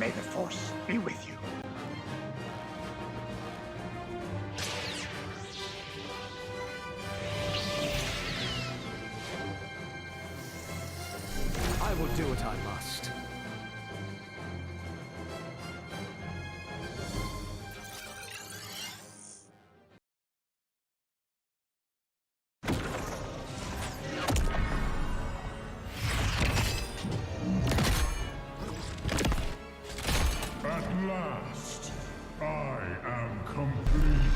May the Force be with you. I will do what I must. At last, I am complete.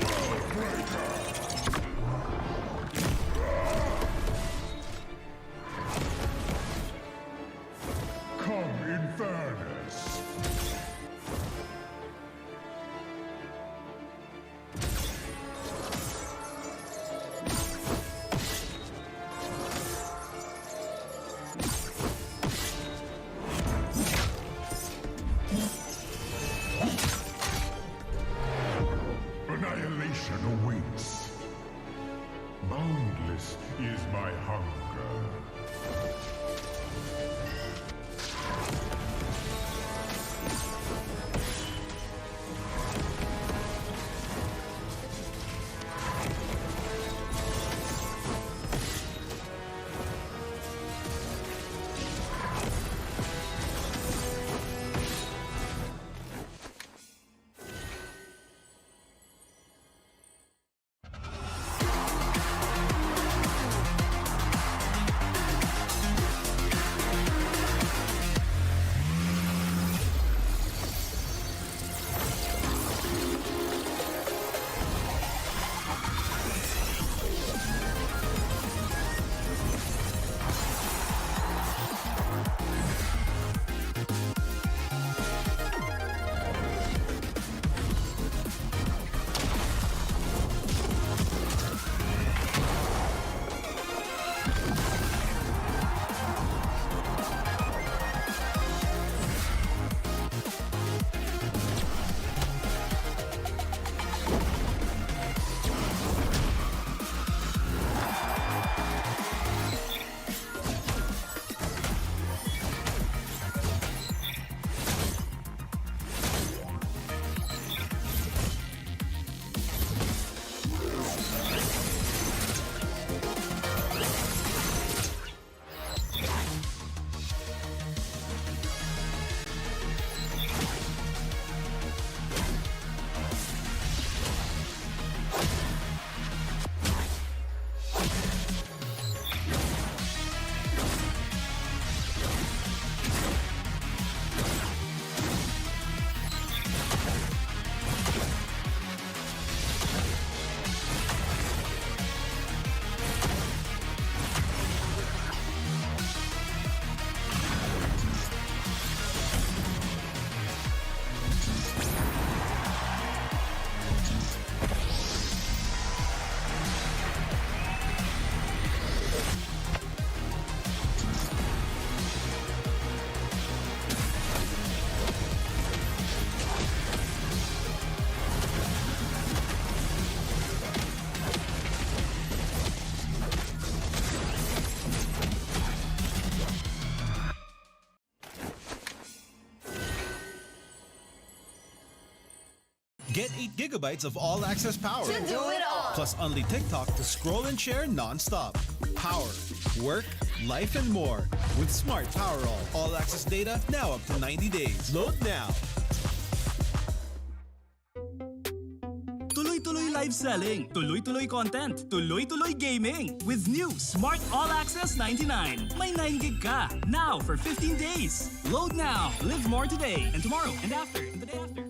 Worldbreaker! Come in fairness. Annihilation awaits. Boundless is my hunger. Get 8 gigabytes of all-access power. To do it all! Plus only TikTok to scroll and share non-stop. Power, work, life, and more. With Smart Power all-access data now up to 90 days. Load now. Tuloy-tuloy live selling, tuloy-tuloy content, tuloy-tuloy gaming. With new Smart All Access 99. May 9 gig ka, now for 15 days. Load now, live more today, and tomorrow, and after, and the day after.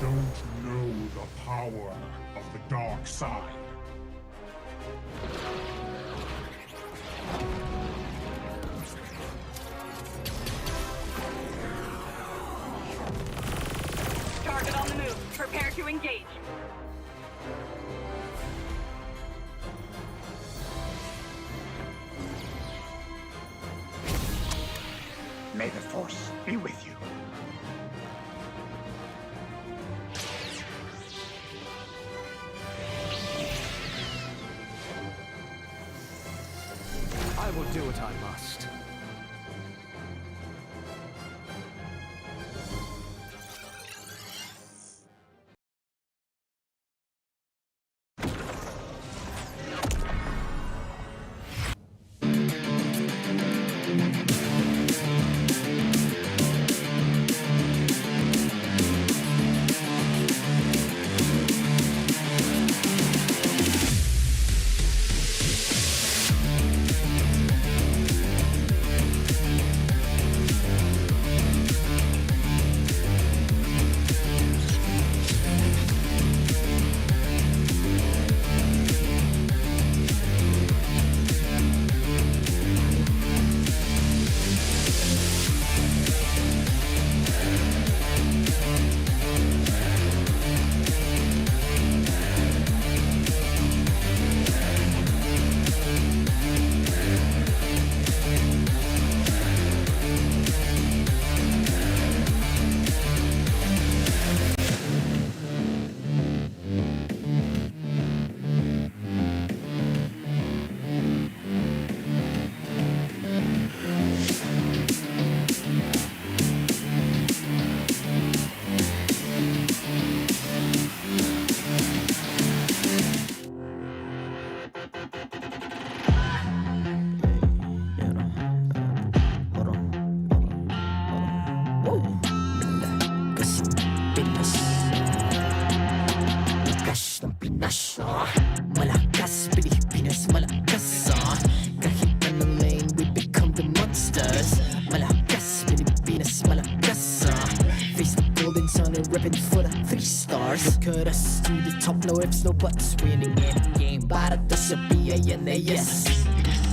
don't know the power of the dark side. Target on the move. Prepare to engage. May the Force be with you. I will do what I must. Malakas, Pilipinas, malakas kahit anong lane, we become the monsters. Malakas, Pilipinas, malakas face the golden sun and ribbon for the 3 stars. Look at us to the top, no ifs, no buts. Winning any game, para to sa PINAS.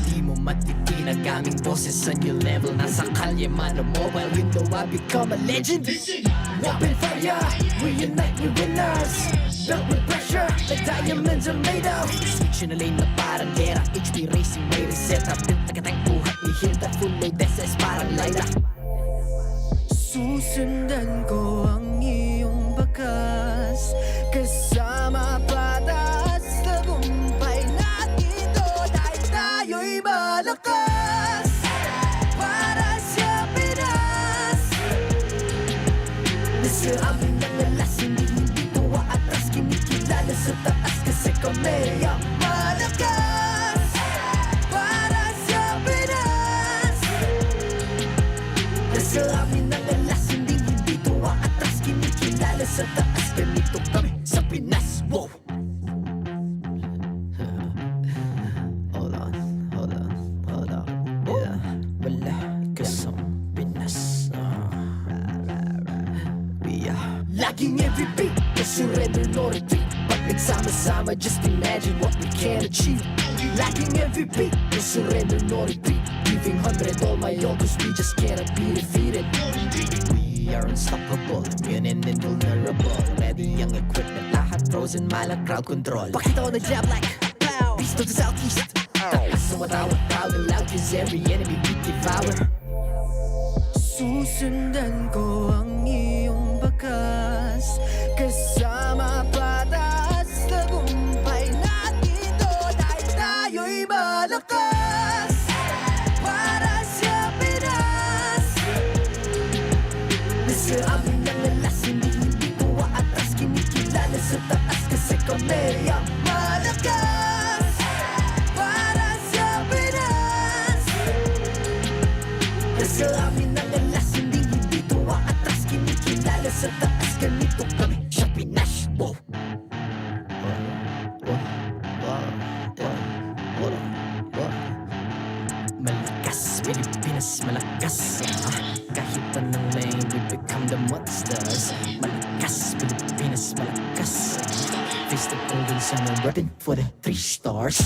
Di mo matitinag aming boses sa new level. Nasa kalye man o mobile, you know I become a legend. Open fire, we unite, we winners. Built with pressure, like diamonds are made of. Switching a lane na parang gera, HP racing may reseta. Built like a tank, buhat ni Hilda, full load SS parang Laila. Susundan ko ang iyong bakas, kasama patas, tagumpay natin ito dahil tayo'y malakas. Para sa Pinas, nasa amin ang alas, hindi ko atras, kinikilala sa taas kasi kami ang malakas. Para sa Pinas, nasa amin ang alas, hindi ko atras, kinikilala sa taas, ganito kami sa Pinas. Wow! Hold on, yeah, wala kasang Pinas. Laging MVP, no surrender, no retreat. Pag nagsama-sama, just imagine what we can achieve. Laging MVP, no surrender, no retreat. Giving 100 all my all, cause we just cannot be defeated. We are unstoppable, immune and invulnerable. Ready ang equipment, lahat frozen, malang crowd control. Pakita ko na jab like pow, east to the southeast. Takas sa matawa, proud and loud, cause every enemy we devour. Susundan ko ang iyong bakas, kasama patas, tagumpay natin ito dahil tayo'y malakas. Para sa Pinas, nasa amin ang alas, hindi ko atras, kinikilala sa taas kasi kami ang malakas. Para sa Pinas, nasa amin ang alas, hindi ko atras, kinikilala sa taas, ganito kami sa Pinas. Wow! Malakas, Pilipinas, malakas kahit anong lane, we become the monsters. Malakas, Pilipinas, Philippines on a reppin' for the 3 stars.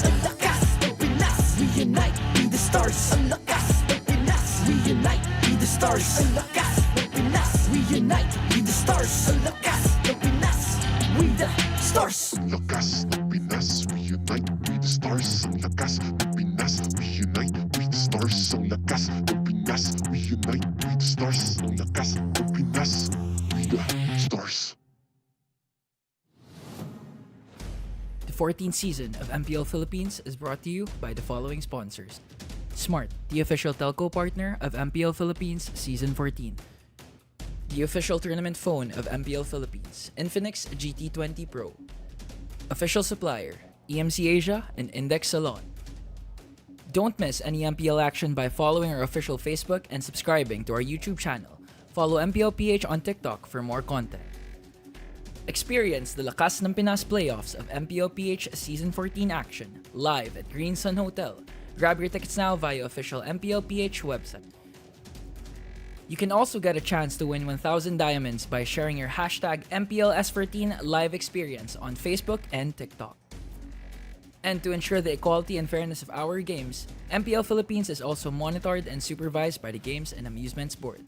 Ang lakas ng Pinas, reunite, be the stars. Ang lakas ng Pinas, reunite, be the stars. Ang lakas ng Pinas, reunite, be the stars. Ang lakas ng Pinas, we the stars. Ang lakas ng Pinas, reunite, we the stars. Ang lakas ng Pinas, reunite, we the stars. Ang lakas ng Pinas, reunite, we the stars. Ang lakas ng Pinas, we the stars. The 14th season of MPL Philippines is brought to you by the following sponsors. Smart, the official telco partner of MPL Philippines Season 14. The official tournament phone of MPL Philippines, Infinix GT20 Pro. Official supplier, EMC Asia and Index Salon. Don't miss any MPL action by following our official Facebook and subscribing to our YouTube channel. Follow MPLPH on TikTok for more content. Experience the Lakas ng Pinas playoffs of MPLPH Season 14 action live at Green Sun Hotel. Grab your tickets now via official MPLPH website. You can also get a chance to win 1,000 diamonds by sharing your hashtag MPLS14 live experience on Facebook and TikTok. And to ensure the equality and fairness of our games, MPL Philippines is also monitored and supervised by the Games and Amusements Board.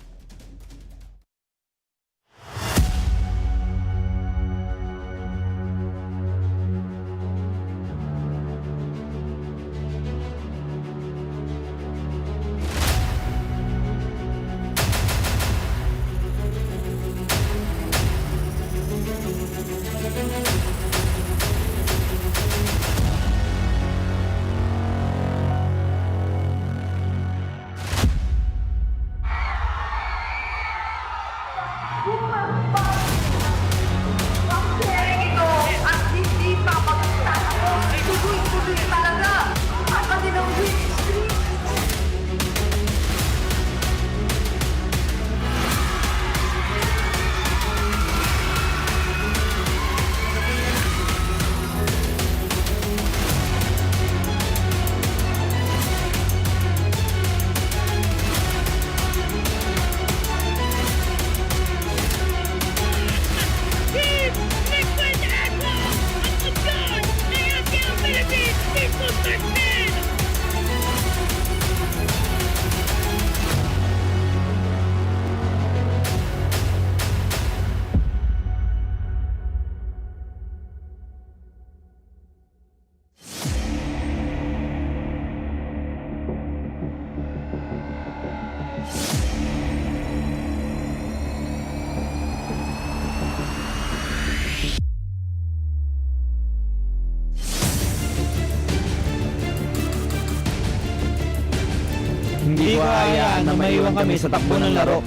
Hindi ko hayaan na maiwan kami sa takbo ng laro.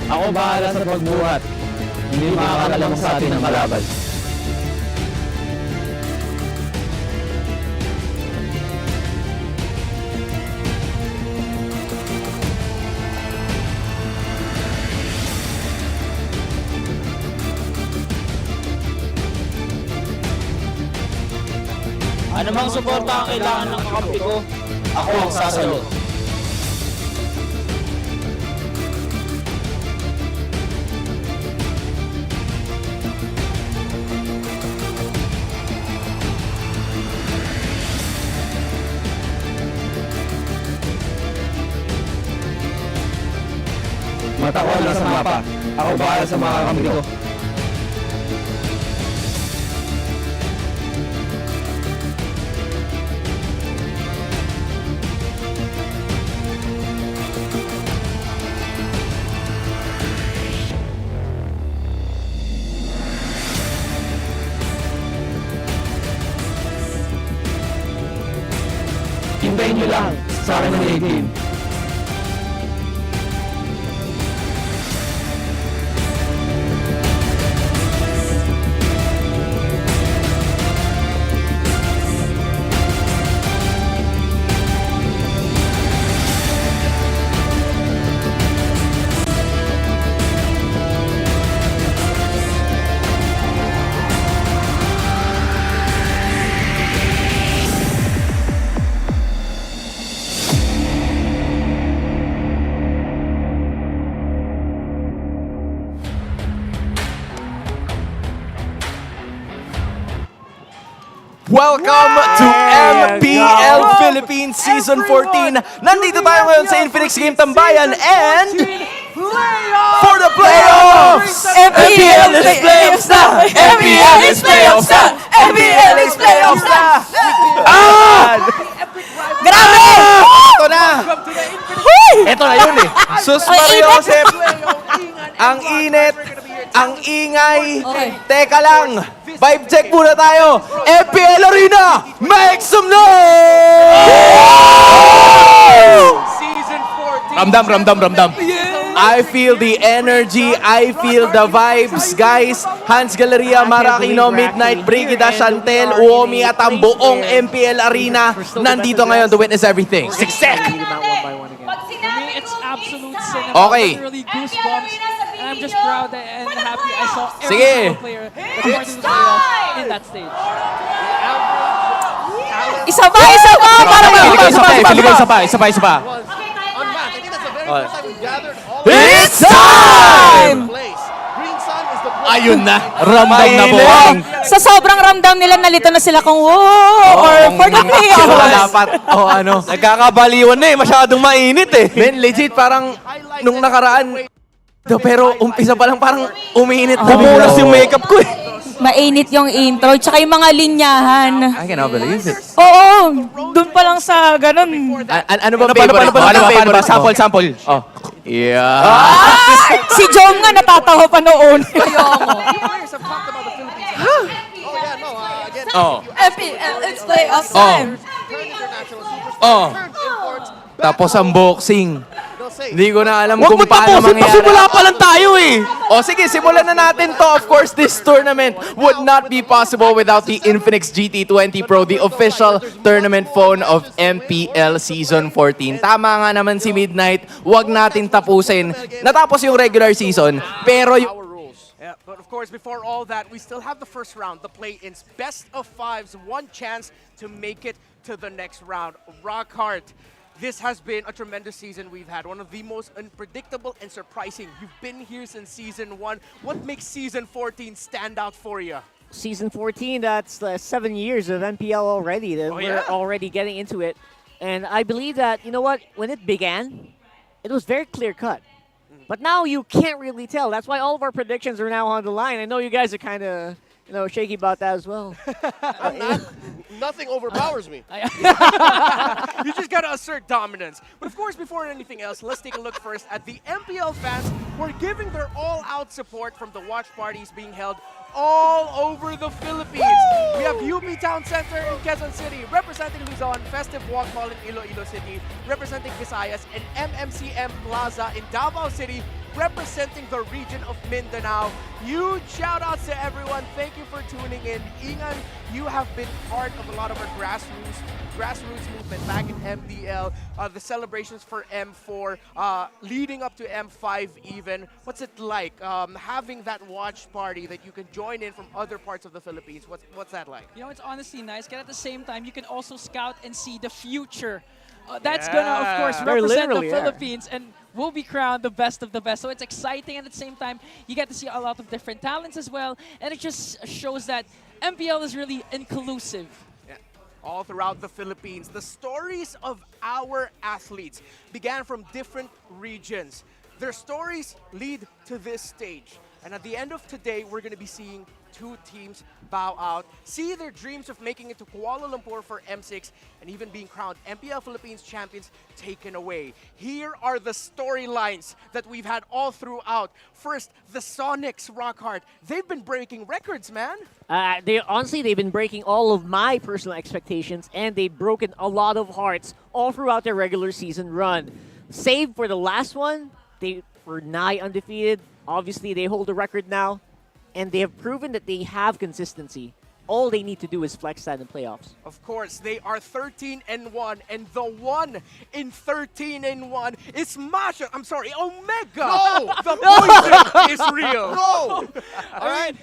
Ako bahala sa pagbuhat. Hindi makakalamang sa atin ang kalaban. Anumang suporta ang kailangan ng kakampi ko, ako ang sasalo. Mata ko lang sa mapa, ako bahala sa mga kakampi ko. Hintayin nyo lang sa akin ng late game. Welcome to MPL Philippines Season 14. Nandito tayo ngayon sa Infinix Game Tambayan and for the playoffs! MPL is playoffs na! MPL is playoffs na! MPL is playoffs na! Grabe! Ito na! Ito na yun eh. Sus Mariosep! Ang init! Ang ingay! Teka lang! Vibe check muna tayo! MPL Arena! Make some noise! Season 14. Ramdam. I feel the energy, I feel the vibes, guys. Hans Galleria, Marakino, Midnight, Brigida, Chantel, Uomi, at ang buong MPL Arena nandito ngayon to witness everything. Siksek! It's absolute cinema. Okay. It's really goosebumps. And I'm just proud and happy I saw every Sige. single player that's part of the playoff in that stage. Isa pa! Para Isa pa. It's time! Ayun na, ramdam na po. Sa sobrang ramdam nila, nalito na sila kung or for the playoffs. Dapat, nagkakabaliwan na eh, masyadong mainit eh. Men, legit, parang nung nakaraan, pero umpisa pa lang parang umiinit. Bumulas yung makeup ko eh. Mainit yung intro, tsaka yung mga linyahan. I cannot believe it. Oo, dun pa lang sa ganun. Ano ba favorite mo? Ano ba? Sample. Oh. Yeah. Si Jom nga natatawa pa noon. MPL, it's playoff time. Tapos ang boxing. Hindi ko na alam kung paano mangyayari. Simula pa lang tayo eh. O sige, simulan na natin to. Of course, this tournament would not be possible without the Infinix GT20 Pro, the official tournament phone of MPL Season 14. Tama nga naman si Midnight. Huwag natin tapusin. Natapos yung regular season, pero Yeah, but of course, before all that, we still have the first round, the play-ins. Best of fives, one chance to make it to the next round. Rock hard. This has been a tremendous season we've had, one of the most unpredictable and surprising. You've been here since Season 1. What makes Season 14 stand out for you? Season 14, that's 7 years of MPL already. We're already getting into it. And I believe that, you know what, when it began, it was very clear-cut. But now you can't really tell. That's why all of our predictions are now on the line. I know you guys are kind of, shaky about that as well. Nothing overpowers me. You just gotta assert dominance. But of course, before anything else, let's take a look first at the MPL fans who are giving their all-out support from the watch parties being held all over the Philippines. We have UP Town Center in Quezon City, representing Luzon, Festive Walk Mall in Iloilo City, representing Visayas, and MMCM Plaza in Davao City, representing the region of Mindanao. Huge shout-outs to everyone. Thank you for tuning in. Ingan, you have been part of a lot of our grassroots movement back in MPL, the celebrations for M4, leading up to M5 even. What's it like having that watch party that you can join in from other parts of the Philippines? What's that like? It's honestly nice. And at the same time, you can also scout and see the future. That's gonna, of course, represent the Philippines and will be crowned the best of the best. So it's exciting, and at the same time, you get to see a lot of different talents as well. And it just shows that MPL is really inclusive. All throughout the Philippines, the stories of our athletes began from different regions. Their stories lead to this stage. And at the end of today, we're going to be seeing two teams bow out, see their dreams of making it to Kuala Lumpur for M6, and even being crowned MPL Philippines champions taken away. Here are the storylines that we've had all throughout. First, the Sonics rock hard. They've been breaking records, man. They've been breaking all of my personal expectations, and they've broken a lot of hearts all throughout their regular season run. Save for the last one, they were nigh undefeated. Obviously, they hold the record now, and they have proven that they have consistency. All they need to do is flex that in playoffs. Of course, they are 13-1, and the one in 13-1 is Masha. I'm sorry, Omega. No! The poison is real. No! All right.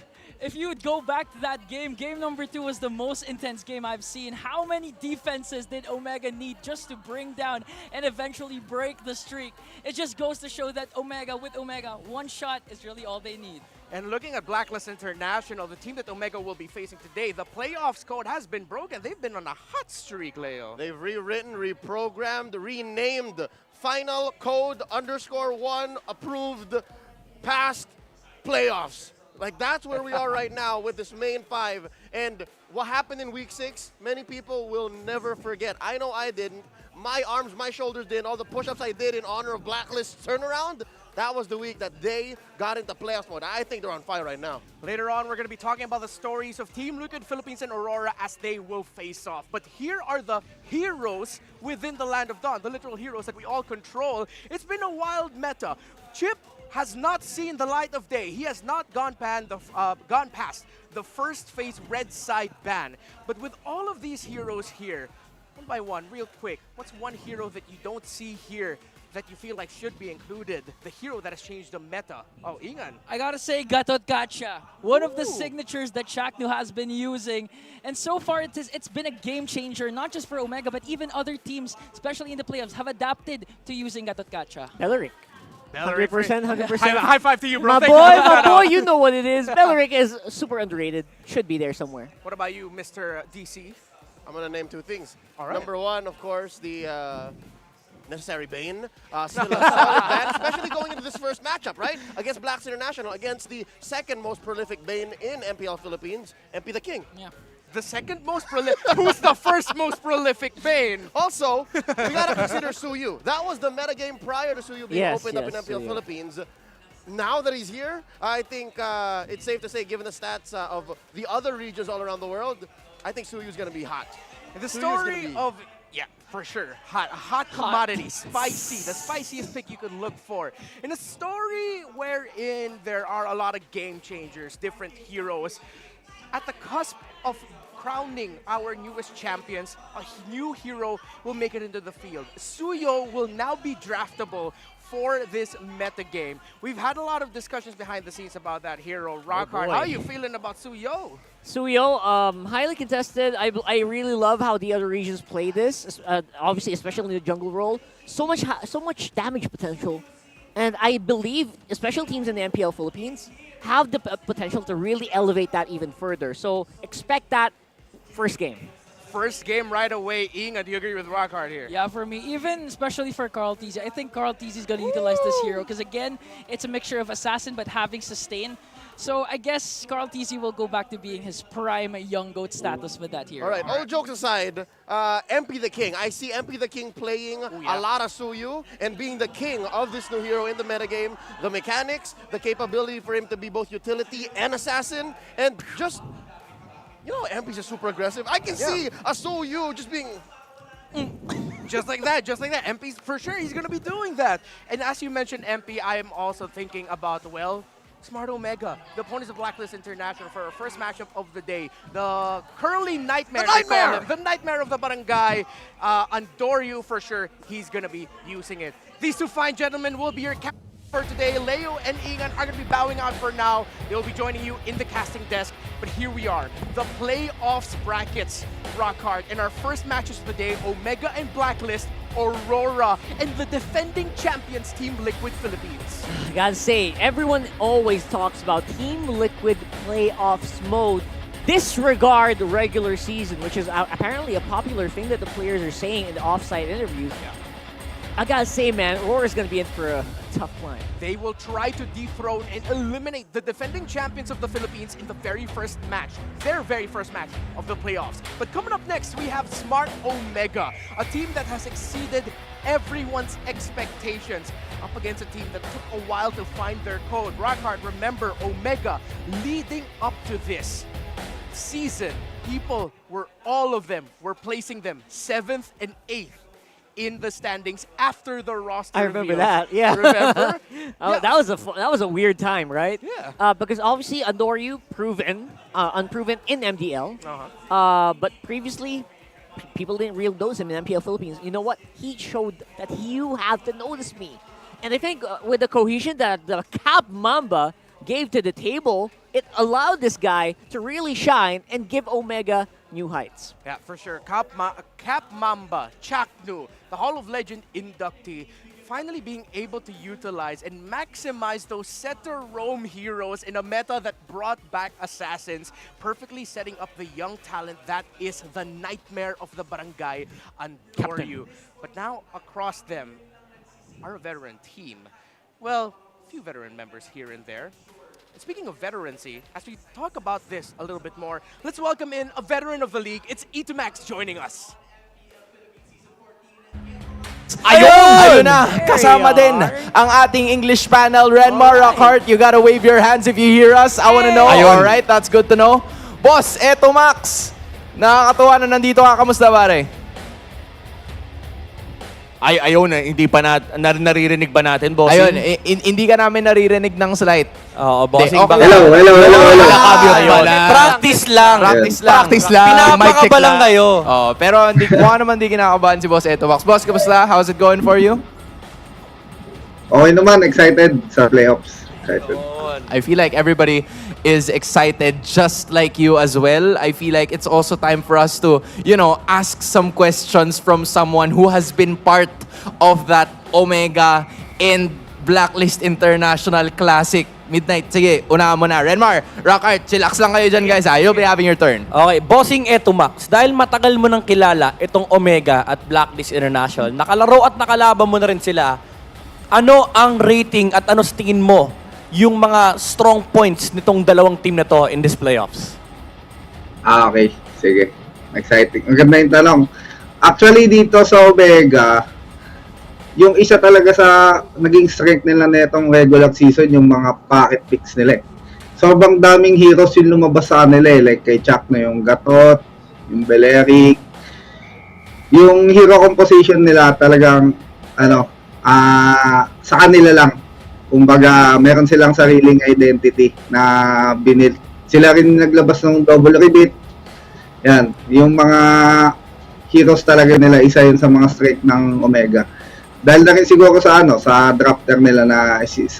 if you would go back to that game, game number 2 was the most intense game I've seen. How many defenses did Omega need just to bring down and eventually break the streak? It just goes to show that with Omega, one shot is really all they need. And looking at Blacklist International, the team that Omega will be facing today, the playoffs code has been broken. They've been on a hot streak, Leo. They've rewritten, reprogrammed, renamed final code _1 approved past playoffs. Like, that's where we are right now with this main 5. And what happened in week 6, many people will never forget. I know I didn't. My arms, my shoulders did, all the push-ups I did in honor of Blacklist's turnaround. That was the week that they got into playoff mode. I think they're on fire right now. Later on, we're going to be talking about the stories of Team Liquid Philippines and Aurora as they will face off. But here are the heroes within the Land of Dawn, the literal heroes that we all control. It's been a wild meta. Chip has not seen the light of day. He has not gone past the first phase red side ban. But with all of these heroes here, one by one, real quick, what's one hero that you don't see here that you feel like should be included? The hero that has changed the meta. Oh, Ingan. I gotta say, Gatot Gacha. One of the signatures that Shaknu has been using. And so far, it's been a game changer, not just for Omega, but even other teams, especially in the playoffs, have adapted to using Gatot Gacha. Beleric. 100%, 100%. High five to you, bro. My boy, you know what it is. Beleric is super underrated. Should be there somewhere. What about you, Mr. DC? I'm going to name 2 things. All right. Number 1, of course, the necessary Bane. Still a solid ban, especially going into this first matchup, right? Against Blacklist International, against the second most prolific Bane in MPL Philippines, MP the King. Yeah. The second most prolific? Who's the first most prolific Bane? Also, we got to consider Suyu. That was the metagame prior to Suyu being opened up in MPL Suyu. Philippines. Now that he's here, I think it's safe to say, given the stats of the other regions all around the world, I think Suyu's going to be hot. The story of, yeah, for sure, hot commodity, spicy, the spiciest pick you could look for. In a story wherein there are a lot of game changers, different heroes, at the cusp of crowning our newest champions, a new hero will make it into the field. Suyo will now be draftable for this meta game. We've had a lot of discussions behind the scenes about that hero. Rockhard, how are you feeling about Suyo? Suyo, highly contested. I really love how the other regions play this. Obviously, especially in the jungle role, so much damage potential, and I believe special teams in the MPL Philippines have the potential to really elevate that even further. So expect that first game. First game right away. Inga, do you agree with Rockhard here? Yeah, for me, even especially for Carl TZ, I think Carl TZ is going to utilize this hero because, again, it's a mixture of assassin but having sustain. So I guess Carl TZ will go back to being his prime young goat status with that hero. All right, all jokes aside, MP the King. I see MP the King playing a lot of Suyu and being the king of this new hero in the metagame. The mechanics, the capability for him to be both utility and assassin, and just... You know, MP's just super aggressive. I can see a Suyu just being... Just like that, just like that. MP's for sure, he's going to be doing that. And as you mentioned, MP, I am also thinking about, well, Smart Omega, the opponents of Blacklist International for our first matchup of the day. The Curly Nightmare, the Nightmare of the Barangay. Andoryu, for sure, he's going to be using it. These 2 fine gentlemen will be your captains for today. Leo and Ingan are going to be bowing out for now. They'll be joining you in the casting desk. But here we are, the playoffs brackets, Rockhard. In our first matches of the day, Omega and Blacklist, Aurora, and the defending champions, Team Liquid Philippines. I gotta say, everyone always talks about Team Liquid playoffs mode. Disregard the regular season, which is apparently a popular thing that the players are saying in the offsite interviews. I gotta say, man, Aurora's gonna be in for a tough climb. They will try to dethrone and eliminate the defending champions of the Philippines in the very first match, their very first match of the playoffs. But coming up next, we have Smart Omega, a team that has exceeded everyone's expectations up against a team that took a while to find their code. Rockhard, remember, Omega leading up to this season, all of them were placing them 7th and 8th in the standings after the roster I remember reveals. that, yeah. Remember? That was a weird time, right? Yeah. Because obviously Andoryu unproven in MDL. But previously, people didn't really notice him in MPL Philippines. You know what? He showed that you have to notice me. And I think with the cohesion that the Cap Mamba gave to the table, it allowed this guy to really shine and give Omega new heights. Yeah, for sure. Cap Mamba, Chaknu, the Hall of Legend inductee, finally being able to utilize and maximize those setter roam heroes in a meta that brought back assassins, perfectly setting up the young talent that is the nightmare of the barangay, Andoryu. But now across them are a veteran team. Well, a few veteran members here and there. And speaking of veterancy, as we talk about this a little bit more, let's welcome in a veteran of the league. It's E2Max joining us. Ayun na! Kasama din ang ating English panel. Renmar, Rockhart, you gotta wave your hands if you hear us. I wanna know. Alright, that's good to know. Boss, eto Max. Nakakatuwa na nandito ka. Kamusta, pare? Ayun, hindi pa naririnig ba natin, bossing? Ayun, hindi ka namin naririnig ng slight. Oo, bossing. Okay. Hello. Practice lang. Practice lang. Pinapakaba lang kayo. Oh, pero mukha naman hindi kinakabahan si Boss Eto Max. Boss, kamusta? How's it going for you? Okay naman, excited sa playoffs. Excited. I feel like everybody is excited just like you as well. I feel like it's also time for us to, ask some questions from someone who has been part of that Omega and Blacklist International Classic Midnight. Sige, unahan mo na. Renmar, Rockhart, chillax lang kayo dyan, guys. You'll be having your turn. Okay, bossing eto, Max. Dahil matagal mo nang kilala itong Omega at Blacklist International, nakalaro at nakalaban mo na rin sila, ano ang rating at ano sa tingin mo yung mga strong points nitong dalawang team na to in this playoffs? Okay. Sige. Exciting. Ang ganda yung tanong. Actually, dito sa Omega, yung isa talaga sa naging strength nila na itong regular season, yung mga pocket picks nila. Sobrang daming heroes yung lumabas sa kanila. Like kay Chuck na yung Gatot, yung Beleric. Yung hero composition nila talagang, sa kanila lang. Kumbaga, meron silang sariling identity na binil. Sila rin naglabas ng double rebit. Yan, yung mga heroes talaga nila, isa yun sa mga strength ng Omega. Dahil na rin siguro sa drafter nila na si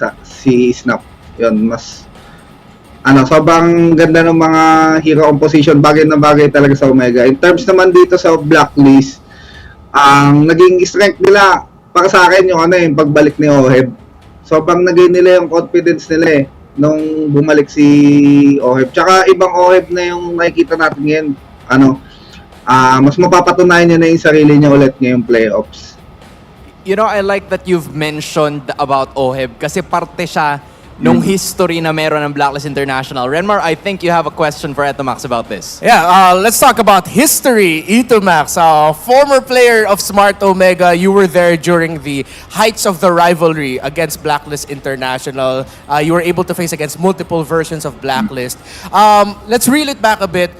Snap. Yun, mas sobrang ganda ng mga hero composition, bagay na bagay talaga sa Omega. In terms naman dito sa Blacklist, ang naging strength nila para sa akin yung pagbalik ni Oheb. Sobrang naging nila yung confidence nila nung bumalik si Oheb. Tsaka ibang Oheb na yung nakikita natin ngayon. Mas mapapatunayan niya na yung sarili niya ulit ngayong playoffs. I like that you've mentioned about Oheb kasi parte siya nung history na meron ng Blacklist International. Renmar, I think you have a question for Etomax about this. Yeah, let's talk about history. Etomax, former player of Smart Omega, you were there during the heights of the rivalry against Blacklist International. You were able to face against multiple versions of Blacklist. Let's reel it back a bit.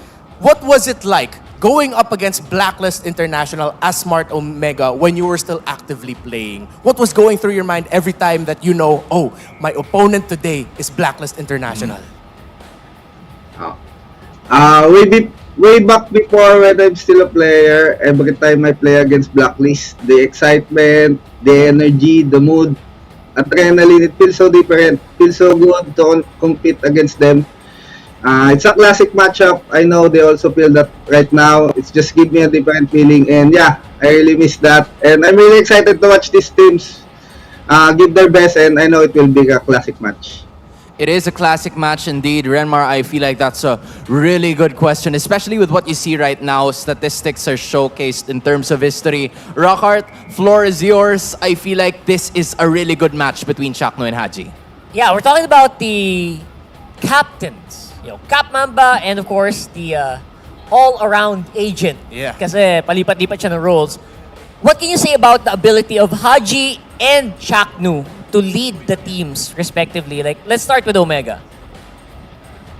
What was it like going up against Blacklist International as Smart Omega when you were still actively playing? What was going through your mind every time that my opponent today is Blacklist International? Way back before when I'm still a player, every time I play against Blacklist, the excitement, the energy, the mood, adrenaline, it feels so different. Feels so good to compete against them. It's a classic matchup. I know they also feel that right now. It's just give me a different feeling. And yeah, I really miss that. And I'm really excited to watch these teams give their best. And I know it will be a classic match. It is a classic match indeed. Renmar, I feel like that's a really good question, especially with what you see right now. Statistics are showcased in terms of history. Rockhart, floor is yours. I feel like this is a really good match between Chakno and Haji. Yeah, we're talking about the captains. Cap Mamba and of course the all-around agent. Yeah. Kasi palipat-lipat siya ng roles. What can you say about the ability of Haji and Chaknu to lead the teams respectively? Like, let's start with Omega.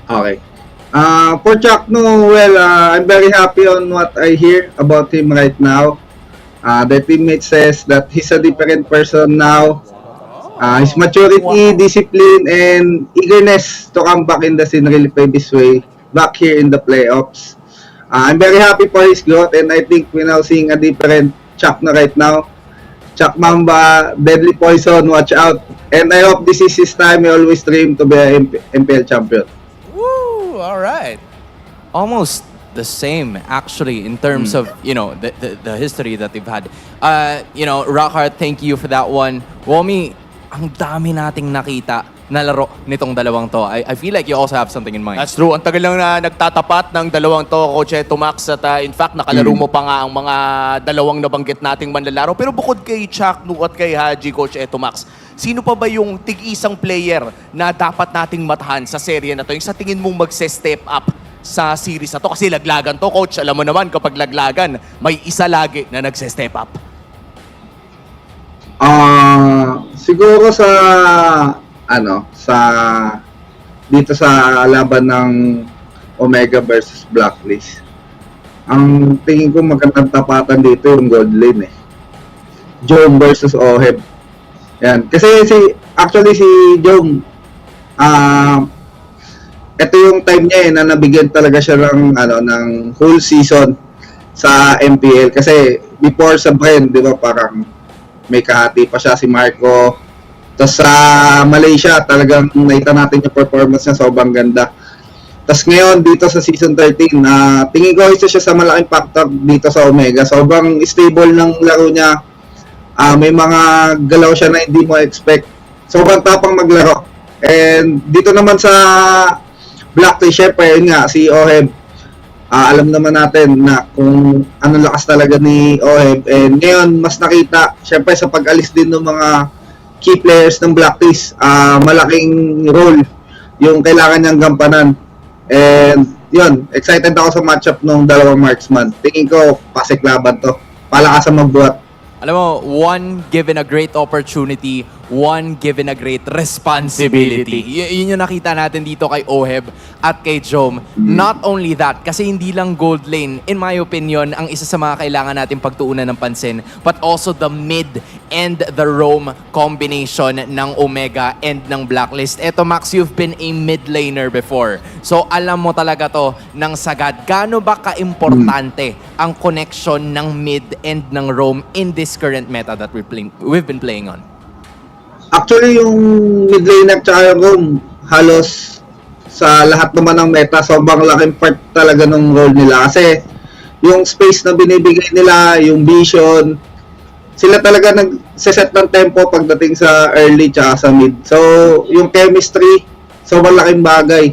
Okay. For Chaknu, I'm very happy on what I hear about him right now. The teammate says that he's a different person now. His maturity, discipline, and eagerness to come back in the scene really paved his way back here in the playoffs. I'm very happy for his growth, and I think we're now seeing a different Chuck na right now. Chuck Mamba, deadly poison, watch out. And I hope this is his time. I always dream to be a MPL champion. Woo! All right. Almost the same, actually, in terms of, you know, the history that they've had. You know, Rockhart, thank you for that one. Womi, ang dami nating nakita na laro nitong dalawang to. I feel like you also have something in mind. That's true. Ang tagal lang na nagtatapat ng dalawang to, Coach Eto Max. At in fact, nakalaro mo pa nga ang mga dalawang nabanggit nating manlalaro. Pero bukod kay Chaknu at kay Haji, Coach Eto Max, sino pa ba yung tig-isang player na dapat nating matahan sa serye na to? Yung sa tingin mong magse-step up sa series na to? Kasi laglagan to, Coach. Alam mo naman, kapag laglagan, may isa lagi na nagse-step up. Siguro sa dito sa laban ng Omega versus Blacklist. Ang tingin ko magandang tapatan dito yung gold lane Jom versus Oheb. Yan. Kasi actually si Jom ito yung time niya na nabigyan talaga siya ng whole season sa MPL kasi before sa Bren, di ba, parang may kahati pa siya si Marco. Tapos sa Malaysia, talagang nakita natin yung performance niya, sobrang ganda. Tapos ngayon, dito sa Season 13, tingin ko isa siya sa malaking factor dito sa Omega. Sobrang stable ng laro niya. May mga galaw siya na hindi mo expect. Sobrang tapang maglaro. And dito naman sa Blacklist, syempre, yun nga, si Oheb. Alam naman natin na kung ano lakas talaga ni Oheb. And ngayon, mas nakita, syempre sa pag-alis din ng mga key players ng Blacklist, malaking role yung kailangan niyang gampanan. And yun, excited ako sa matchup ng dalawang marksman. Tingin ko, pasik laban to. Palakasan magbuhat. Alam mo, one given a great opportunity, one given a great responsibility. Yun yung nakita natin dito kay Oheb at kay Jom. Not only that, kasi hindi lang gold lane, in my opinion, ang isa sa mga kailangan natin pagtuunan ng pansin, but also the mid and the roam combination ng Omega and ng Blacklist. Eto, Max, you've been a mid laner before. So, alam mo talaga to ng sagad. Gaano ba ka-importante ang connection ng mid and ng roam in this current meta that we've been playing on? Actually, yung mid laner tsaka yung roam, halos sa lahat naman ng meta, sobrang laking part talaga ng role nila. Kasi yung space na binibigay nila, yung vision, sila talaga nag-set ng tempo pagdating sa early tsaka sa mid. So, yung chemistry, sobrang laking bagay.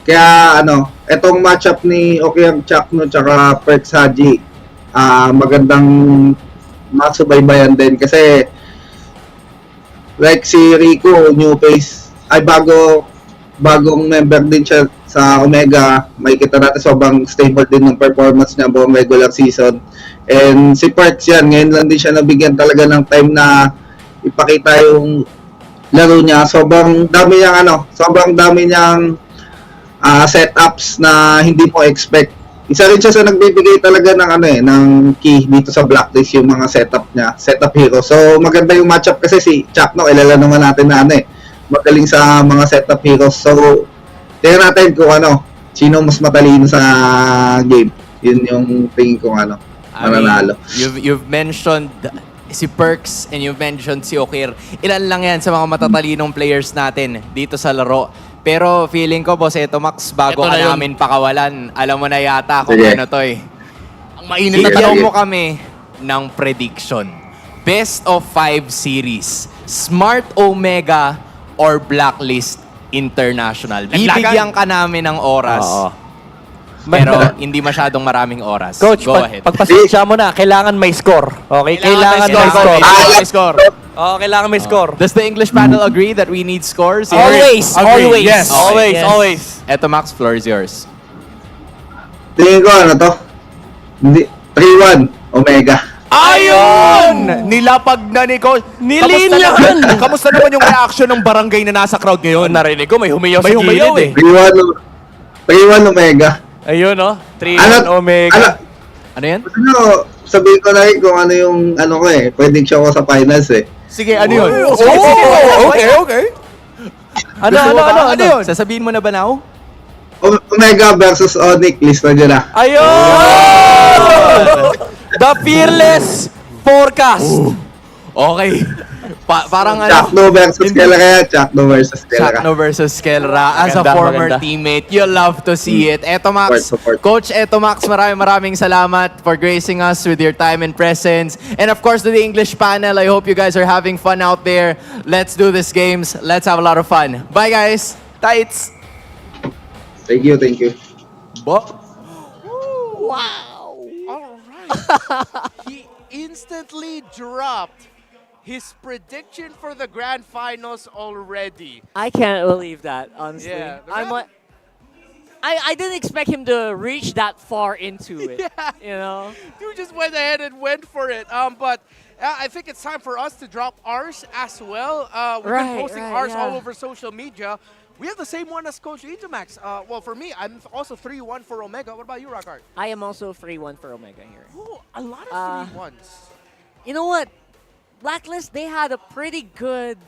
Kaya, etong matchup ni Okiang Chakno tsaka Perks Haji, magandang masubaybayan din. Kasi, like si Rico, new face, ay bagong member din siya sa Omega. May kita natin sobrang stable din ng performance niya buong regular season. And si Perks yan, ngayon lang din siya nabigyan talaga ng time na ipakita yung laro niya. Sobrang dami niyang setups na hindi mo expect. Isa rin siya sa nagbibigay talaga ng ng key dito sa Blacklist, yung mga setup niya, setup hero. So maganda yung matchup kasi si Chakno, ilala naman natin na magaling sa mga setup heroes. So tingnan natin kung sino mas matalino sa game. Yun yung tingin ko mananalo. You've mentioned si Perks and you've mentioned si Okir. Ilan lang yan sa mga matatalinong players natin dito sa laro. Pero feeling ko, Boss Eto Max, bago ka namin pakawalan, alam mo na yata kung ano to Ang mainit na tanong mo kami ng prediction. Best of 5 series. Smart Omega or Blacklist International. Bibigyan ka namin ng oras. Pero hindi masyadong maraming oras. Coach, go ahead. Pagpasensya mo na, kailangan may score. Okay? Kailangan may score. May score. Oh, kailangan may score. Does the English panel agree that we need scores? Always. Always. Yes. Always. Yes. Always. Eto, Max, floor is yours. Tingin ko to? 3-1 Omega. Ayun! Nilapag na ni Coach. Nililan! Kamusta naman yung reaction ng barangay na nasa crowd ngayon? Narinig ko, may humiyaw sa humiyaw gilid 3-1 Omega. Ayun, 3-1 Omega. Ano yan? Sabihin ko na rin kung ano yung prediction ko sa finals Sige, ano yun? Okay. Ano yun? Sasabihin mo na ba now? Omega versus Onyx, list na dyan na. Ayun! The Fearless Forecast. Okay. Parang Chakno versus Kelra. Chakno versus Kelra. Chakno versus Kelra. As a former teammate, you love to see it. Eto Max, Coach Eto Max, maraming salamat for gracing us with your time and presence. And of course, to the English panel, I hope you guys are having fun out there. Let's do this games. Let's have a lot of fun. Bye guys. Tights. Thank you, thank you. Wow. All right. He instantly dropped his prediction for the grand finals already. I can't believe that, honestly. Yeah, I didn't expect him to reach that far into it. Yeah. You know? Dude just went ahead and went for it. But I think it's time for us to drop ours as well. We've been posting ours all over social media. We have the same one as Coach Itomax. Well, for me, I'm also 3-1 for Omega. What about you, Rockhart? I am also 3-1 for Omega here. Ooh, a lot of 3-1s. You know what? Blacklist, they had a pretty good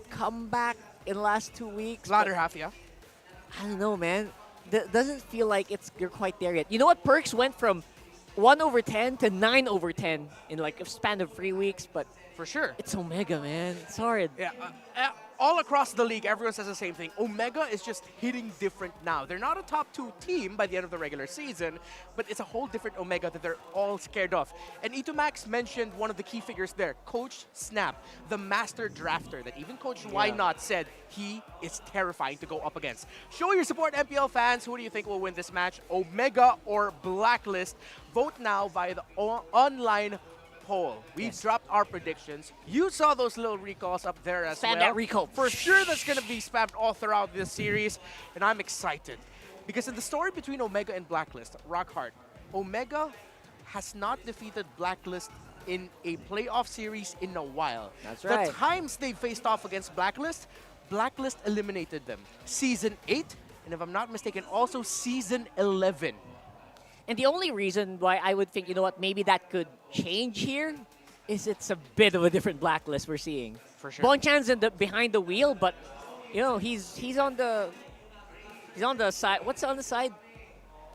comeback in the last 2 weeks. Latter half, yeah. I don't know, man. Doesn't feel like you're quite there yet. You know what? Perks went from 1/10 to 9/10 in like a span of 3 weeks, but for sure, it's Omega, man. It's hard. Yeah. All across the league, everyone says the same thing. Omega is just hitting different now. They're not a top 2 team by the end of the regular season, but it's a whole different Omega that they're all scared of. And Itomax mentioned one of the key figures there, Coach Snap, the master drafter that even Coach Why Not said he is terrifying to go up against. Show your support, MPL fans. Who do you think will win this match, Omega or Blacklist? Vote now via the online poll. We've dropped our predictions. You saw those little recalls up there as well. Spam that recall. For sure that's going to be spammed all throughout this series, and I'm excited. Because in the story between Omega and Blacklist, Rockhart, Omega has not defeated Blacklist in a playoff series in a while. That's right. The times they faced off against Blacklist, Blacklist eliminated them. Season 8, and if I'm not mistaken, also Season 11. And the only reason why I would think, you know what, maybe that could change here is it's a bit of a different Blacklist we're seeing. For sure. Bonchan's behind the wheel, but you know he's on the side. What's on the side?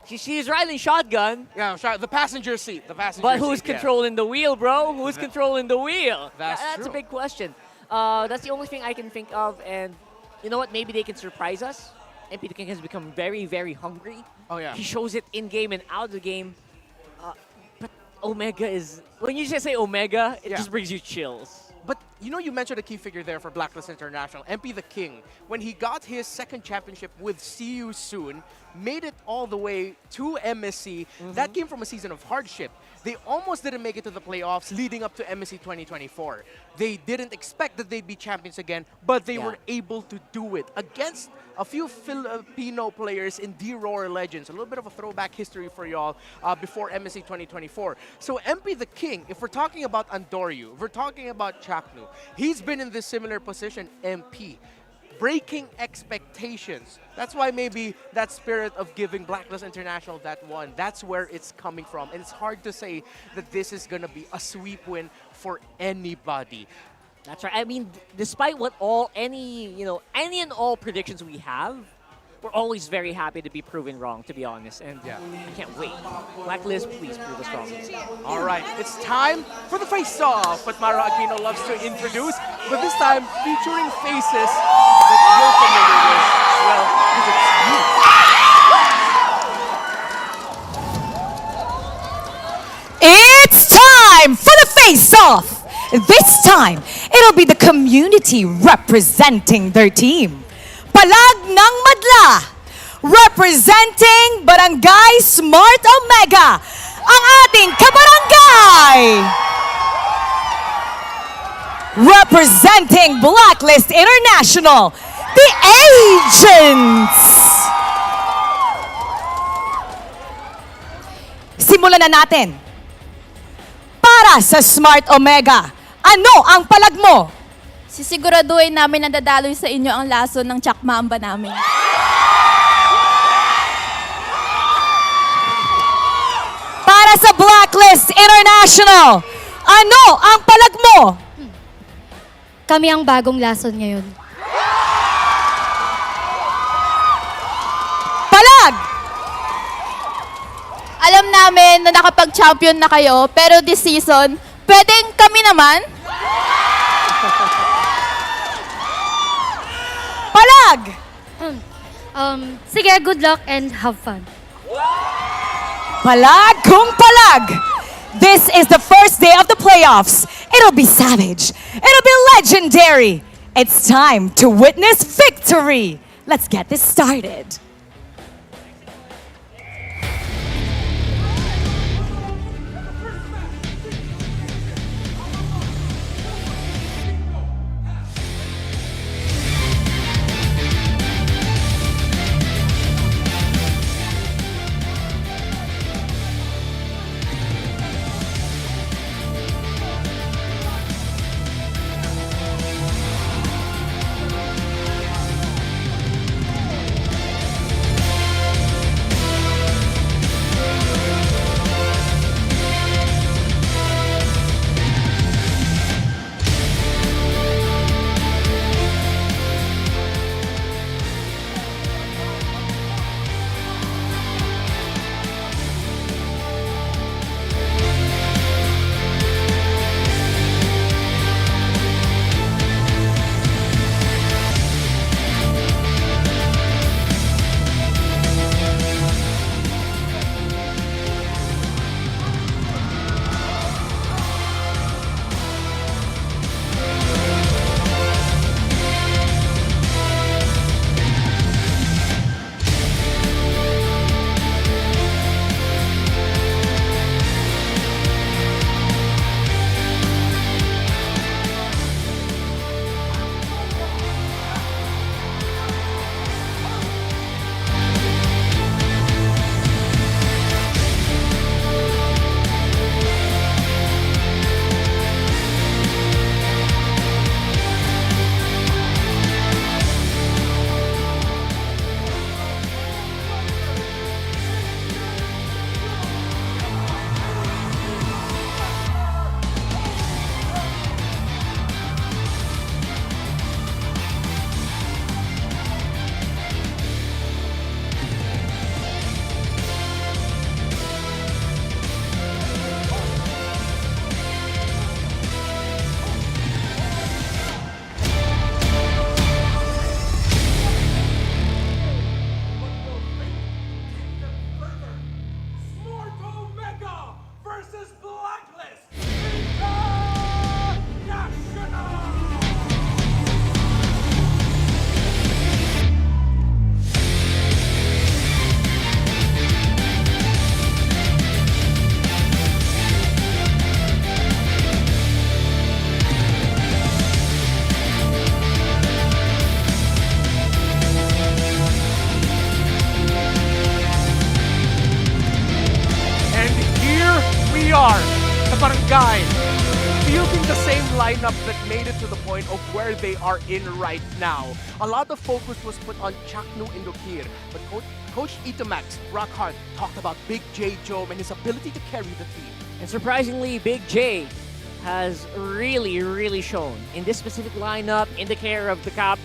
She's riding shotgun. Yeah, the passenger seat. The passenger But seat, who's controlling the wheel, bro? Who's controlling the wheel? That's a big question. That's the only thing I can think of, and you know what? Maybe they can surprise us. MP the King has become very, very hungry. Oh, yeah. He shows it in-game and out of the game. But Omega is... When you just say Omega, it just brings you chills. But you know, you mentioned a key figure there for Blacklist International, MP the King. When he got his second championship with See You Soon, made it all the way to MSC, that came from a season of hardship. They almost didn't make it to the playoffs leading up to MSC 2024. They didn't expect that they'd be champions again, but they were able to do it against a few Filipino players in RORA Legends. A little bit of a throwback history for y'all before MSC 2024. So MP the King, if we're talking about Andoryu, if we're talking about Chaknu, he's been in this similar position, MP. Breaking expectations. That's why maybe that spirit of giving Blacklist International that one, that's where it's coming from. And it's hard to say that this is going to be a sweep win for anybody. That's right. I mean, despite what any and all predictions we have, we're always very happy to be proven wrong, to be honest. And I can't wait. Blacklist, please prove us wrong. All right, it's time for the face-off, what Mara Aquino loves to introduce, but this time featuring faces that you're familiar with. Well, It's time for the face-off. This time, it'll be the community representing their team. Palag ng Madla, representing Barangay Smart Omega, ang ating kabarangay. Representing Blacklist International, the Agents. Simulan na natin. Para sa Smart Omega, ano ang palag mo? Sisiguraduhin namin na dadaloy sa inyo ang lason ng tsakmaamba namin. Para sa Blacklist International, ano ang palag mo? Kami ang bagong lason ngayon. Palag! Alam namin na nakapag-champion na kayo, pero this season, pwedeng kami naman? palag! Sige, good luck and have fun. Palag kung palag! This is the first day of the playoffs. It'll be savage. It'll be legendary. It's time to witness victory. Let's get this started. The barangay, fielding the same lineup that made it to the point of where they are in right now. A lot of focus was put on Chaknu Indokir, but Coach Itamax Rockhart talked about Big J Joe and his ability to carry the team. And surprisingly, Big J has really shown in this specific lineup, in the care of the Cap,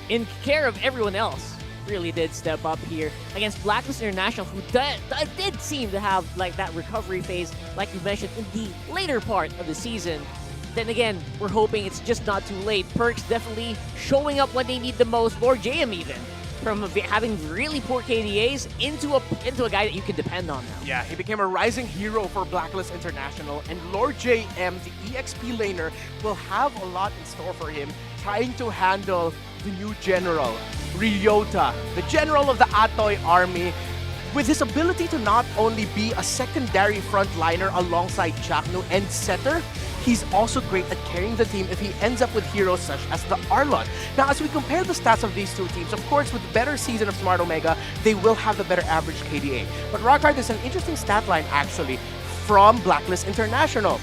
in care of everyone else. Really did step up here against Blacklist International, who did seem to have like that recovery phase, like you mentioned, in the later part of the season. Then again, we're hoping it's just not too late. Perks definitely showing up when they need the most. Lord JM even, from having really poor KDAs into a guy that you can depend on now. Yeah, he became a rising hero for Blacklist International, and Lord JM, the EXP laner, will have a lot in store for him, trying to handle the new general, Ryota, the general of the Atoy army, with his ability to not only be a secondary frontliner alongside Chaknu and setter. He's also great at carrying the team if he ends up with heroes such as the Arlon. Now, as we compare the stats of these two teams, of course, with the better season of Smart Omega, they will have the better average KDA. But Rockhart is an interesting stat line, actually, from Blacklist International.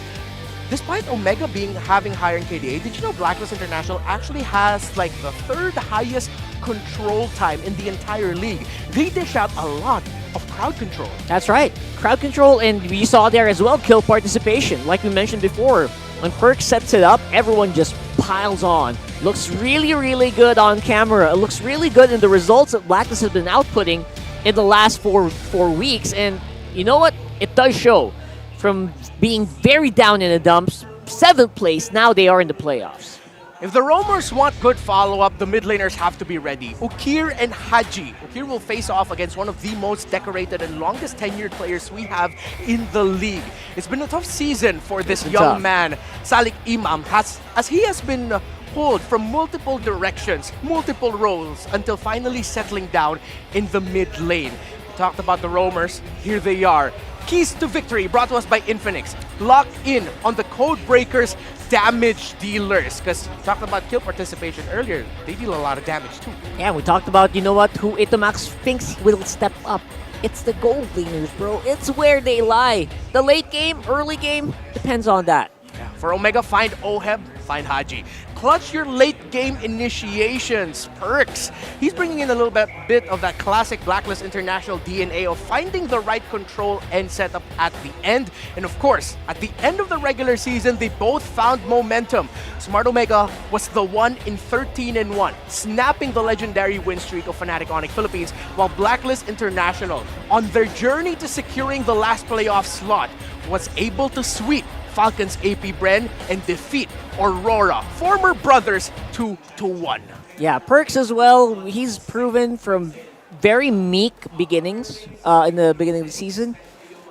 Despite Omega having higher in KDA, did you know Blacklist International actually has like the third highest control time in the entire league? They dish out a lot of crowd control. That's right. Crowd control, and we saw there as well kill participation. Like we mentioned before, when Perk sets it up, everyone just piles on. Looks really good on camera. It looks really good in the results that Blacklist has been outputting in the last four weeks. And you know what? It does show. From being very down in the dumps, 7th place, now they are in the playoffs. If the Roamers want good follow-up, the mid laners have to be ready. Ukir and Haji. Ukir will face off against one of the most decorated and longest tenured players we have in the league. It's been a tough season for this young man, Salik Imam, as he has been pulled from multiple directions, multiple roles, until finally settling down in the mid lane. We talked about the Roamers. Here they are. Keys to victory brought to us by Infinix. Locked in on the code breakers, damage dealers. Because we talked about kill participation earlier. They deal a lot of damage too. Yeah, we talked about, you know what, who Itomax thinks will step up. It's the gold laners, bro. It's where they lie. The late game, early game, depends on that. Yeah. For Omega, find Oheb, find Haji. Clutch your late game initiations, Perks. He's bringing in a little bit of that classic Blacklist International DNA of finding the right control and setup at the end. And of course, at the end of the regular season, they both found momentum. Smart Omega was the one in 13-1, snapping the legendary win streak of Fnatic Onyx Philippines, while Blacklist International, on their journey to securing the last playoff slot, was able to sweep Falcons AP Bren and defeat Aurora, former brothers, 2-1. Yeah, Perks as well. He's proven from very meek beginnings in the beginning of the season.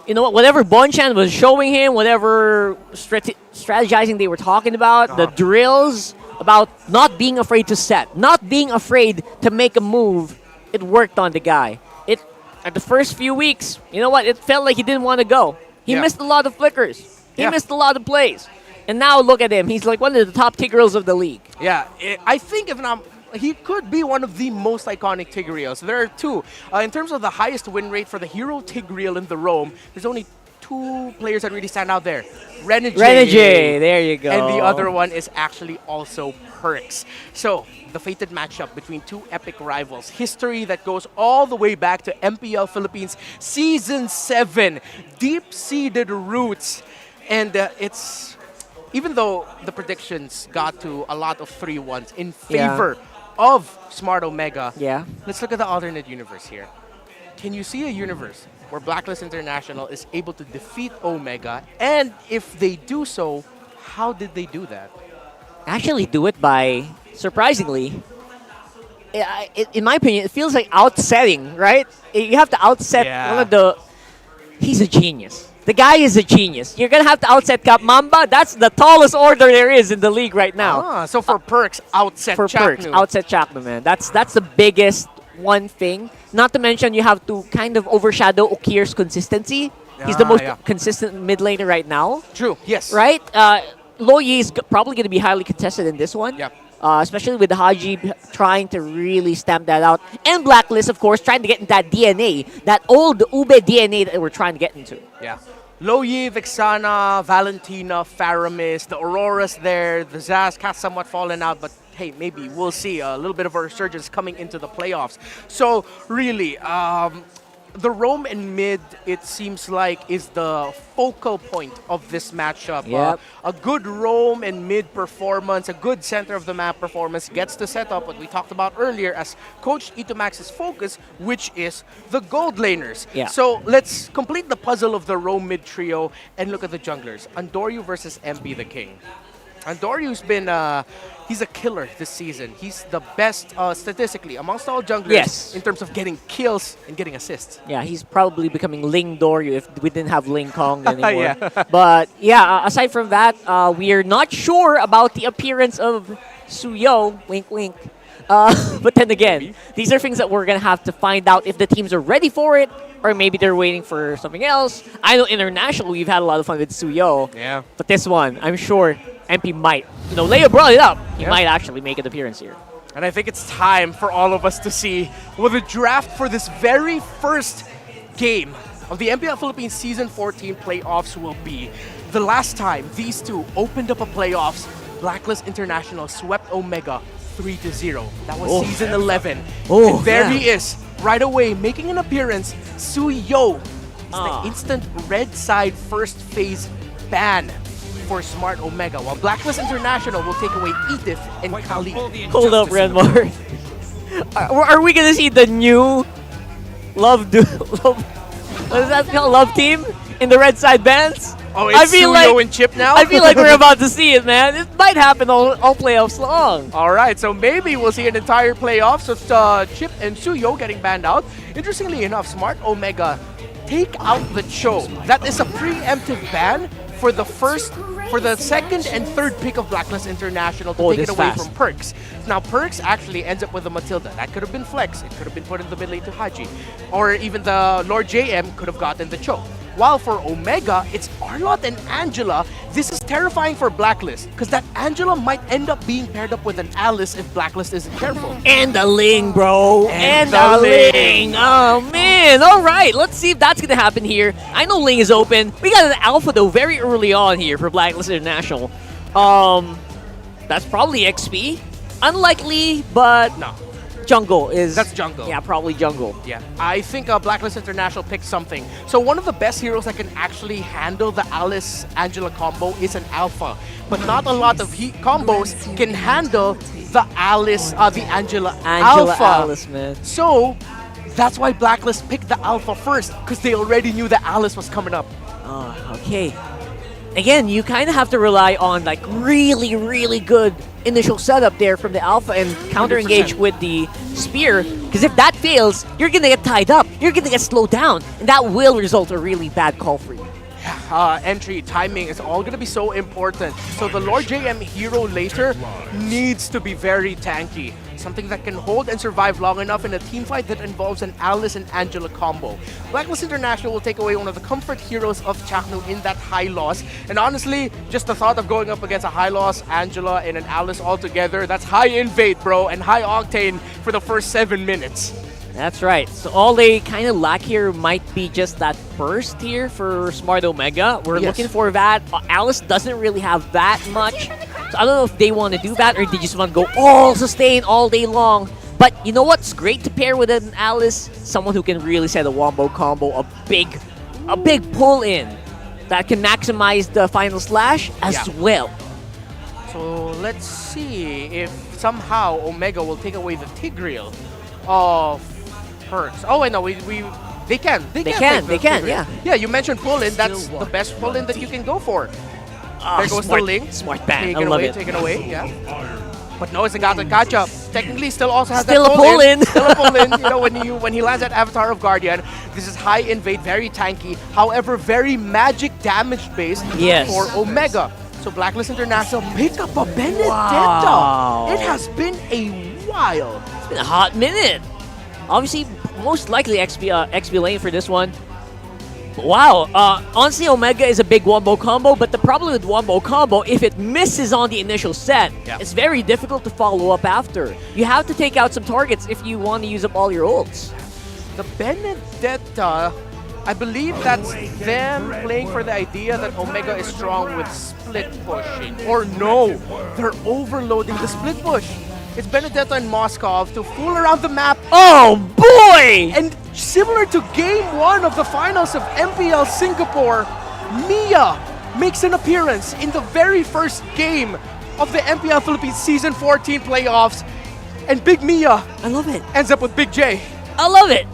You know what? Whatever Bonchan was showing him, whatever strategizing they were talking about, the drills about not being afraid to set, not being afraid to make a move, it worked on the guy. At the first few weeks, you know what? It felt like he didn't want to go. He missed a lot of flickers. He missed a lot of plays. And now look at him. He's like one of the top Tigreals of the league. Yeah, I think he could be one of the most iconic Tigreals. There are two. In terms of the highest win rate for the hero Tigreal in the Roam, there's only two players that really stand out there. Renegade, there you go. And the other one is actually also Perks. So, the fated matchup between two epic rivals. History that goes all the way back to MPL Philippines Season 7. Deep-seated roots. And it's, even though the predictions got to a lot of 3-1s in favor of Smart Omega, let's look at the alternate universe here. Can you see a universe where Blacklist International is able to defeat Omega? And if they do so, how did they do that? Actually do it by, surprisingly, in my opinion, it feels like outsetting, right? You have to outset one of the... He's a genius. The guy is a genius. You're going to have to outset Cap Mamba. That's the tallest order there is in the league right now. So for Perks, outset For Chaknu. Perks, outset Chaknu, man. That's the biggest one thing. Not to mention you have to kind of overshadow Ukir's consistency. He's the most consistent mid laner right now. True, yes. Right? Lo Yi is probably going to be highly contested in this one. Yeah. Especially with Haji trying to really stamp that out. And Blacklist, of course, trying to get into that DNA, that old Ube DNA that we're trying to get into. Yeah. Loyi, Vixana, Valentina, Faramis, the Aurora's there, the Zaz has somewhat fallen out, but hey, maybe we'll see a little bit of a resurgence coming into the playoffs. So really, the Roam and mid, it seems like, is the focal point of this matchup. Yep. A good Roam and mid performance, a good center of the map performance gets to set up what we talked about earlier as Coach Itomax's focus, which is the gold laners. Yeah. So let's complete the puzzle of the Roam mid trio and look at the junglers. Andoryu versus MP the King. Andoryu's been, he's a killer this season. He's the best statistically amongst all junglers in terms of getting kills and getting assists. Yeah, he's probably becoming Ling Doryu if we didn't have Ling Kong anymore. But yeah, aside from that, we are not sure about the appearance of Suyo, wink wink. But then again, these are things that we're going to have to find out if the teams are ready for it, or maybe they're waiting for something else. I know internationally we've had a lot of fun with Suyo. Yeah. But this one, I'm sure MP might. You know, Leo brought it up. He might actually make an appearance here. And I think it's time for all of us to see what the draft for this very first game of the MPL Philippines Season 14 playoffs will be. The last time these two opened up a playoffs, Blacklist International swept Omega 3-0. That was Season 11. And there he is, right away, making an appearance. Suyo is the instant red side first phase ban for Smart Omega, while Blacklist International will take away Edith and Kali. Hold up, Renmar. Are we going to see the new what is that called? Love team in the red side bands? Oh, it's Suyo and Chip now? I feel like we're about to see it, man. It might happen all playoffs long. All right, so maybe we'll see an entire playoffs with Chip and Suyo getting banned out. Interestingly enough, Smart Omega take out the Cho. That is a preemptive ban for the second and third pick of Blacklist International to take it away from Perks. Now, Perks actually ends up with a Matilda. That could have been Flex. It could have been put in the mid lane to Haji. Or even the Lord JM could have gotten the Cho. While for Omega, it's Arlott and Angela. This is terrifying for Blacklist because that Angela might end up being paired up with an Alice if Blacklist isn't careful. And the Ling, bro. And the Ling. Oh, man. All right. Let's see if that's going to happen here. I know Ling is open. We got an Alpha, though, very early on here for Blacklist International. That's probably XP. Unlikely, but no. Jungle is... That's Jungle. Yeah, probably Jungle. Yeah, I think Blacklist International picked something. So one of the best heroes that can actually handle the Alice-Angela combo is an Alpha. But not a lot of combos can handle the Angela Alpha. Alice, man. So that's why Blacklist picked the Alpha first, because they already knew that Alice was coming up. Oh, okay. Again, you kind of have to rely on like really, really good initial setup there from the Alpha and counter-engage 100%. with the Spear. Because if that fails, you're going to get tied up. You're going to get slowed down. And that will result in a really bad call for you. Entry, timing is all going to be so important. So the Lord JM hero later needs to be very tanky. Something that can hold and survive long enough in a team fight that involves an Alice and Angela combo. Blacklist International will take away one of the comfort heroes of Chaknu in that high loss. And honestly, just the thought of going up against a high loss Angela and an Alice all together, that's high invade, bro, and high octane for the first 7 minutes. That's right. So all they kind of lack here might be just that burst here for Smart Omega. We're looking for that. Alice doesn't really have that much. So I don't know if they want to do that or they just want to go all sustain all day long. But you know what's great to pair with an Alice? Someone who can really set a wombo combo, a big pull in that can maximize the final slash as well. So let's see if somehow Omega will take away the Tigreal of Perks. Oh, wait, no, they can. They can, yeah. Yeah, you mentioned pull-in. That's the best pull-in that you can go for. There goes the Link. Smart ban. Take it away, take it away, yeah. But no, it's a catch-up. Technically, still also has still that pull-in. Still a pull-in. You know, when he lands at Avatar of Guardian, this is high invade, very tanky. However, very magic damage-based for Omega. So Blacklist International pick up a Benedetta. Wow. It has been a while. It's been a hot minute. Obviously, most likely XP lane for this one. Wow, honestly, Omega is a big wombo combo, but the problem with wombo combo, if it misses on the initial set, it's very difficult to follow up after. You have to take out some targets if you want to use up all your ults. The Benedetta, I believe that's them playing for the idea that Omega is strong with split pushing. Or no, they're overloading the split push. It's Benedetta and Moskov to fool around the map. Oh boy! And similar to Game 1 of the finals of MPL Singapore, Mia makes an appearance in the very first game of the MPL Philippines Season 14 playoffs. And Big Mia, I love it, ends up with Big J. I love it.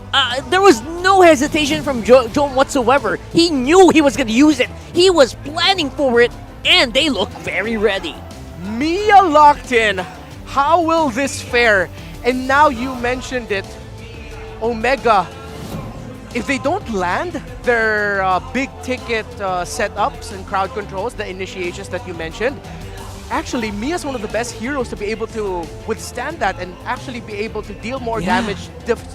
There was no hesitation from John whatsoever. He knew he was going to use it. He was planning for it, and they look very ready. Mia locked in. How will this fare? And now you mentioned it, Omega, if they don't land their big ticket setups and crowd controls, the initiations that you mentioned, actually Mia's one of the best heroes to be able to withstand that and actually be able to deal more damage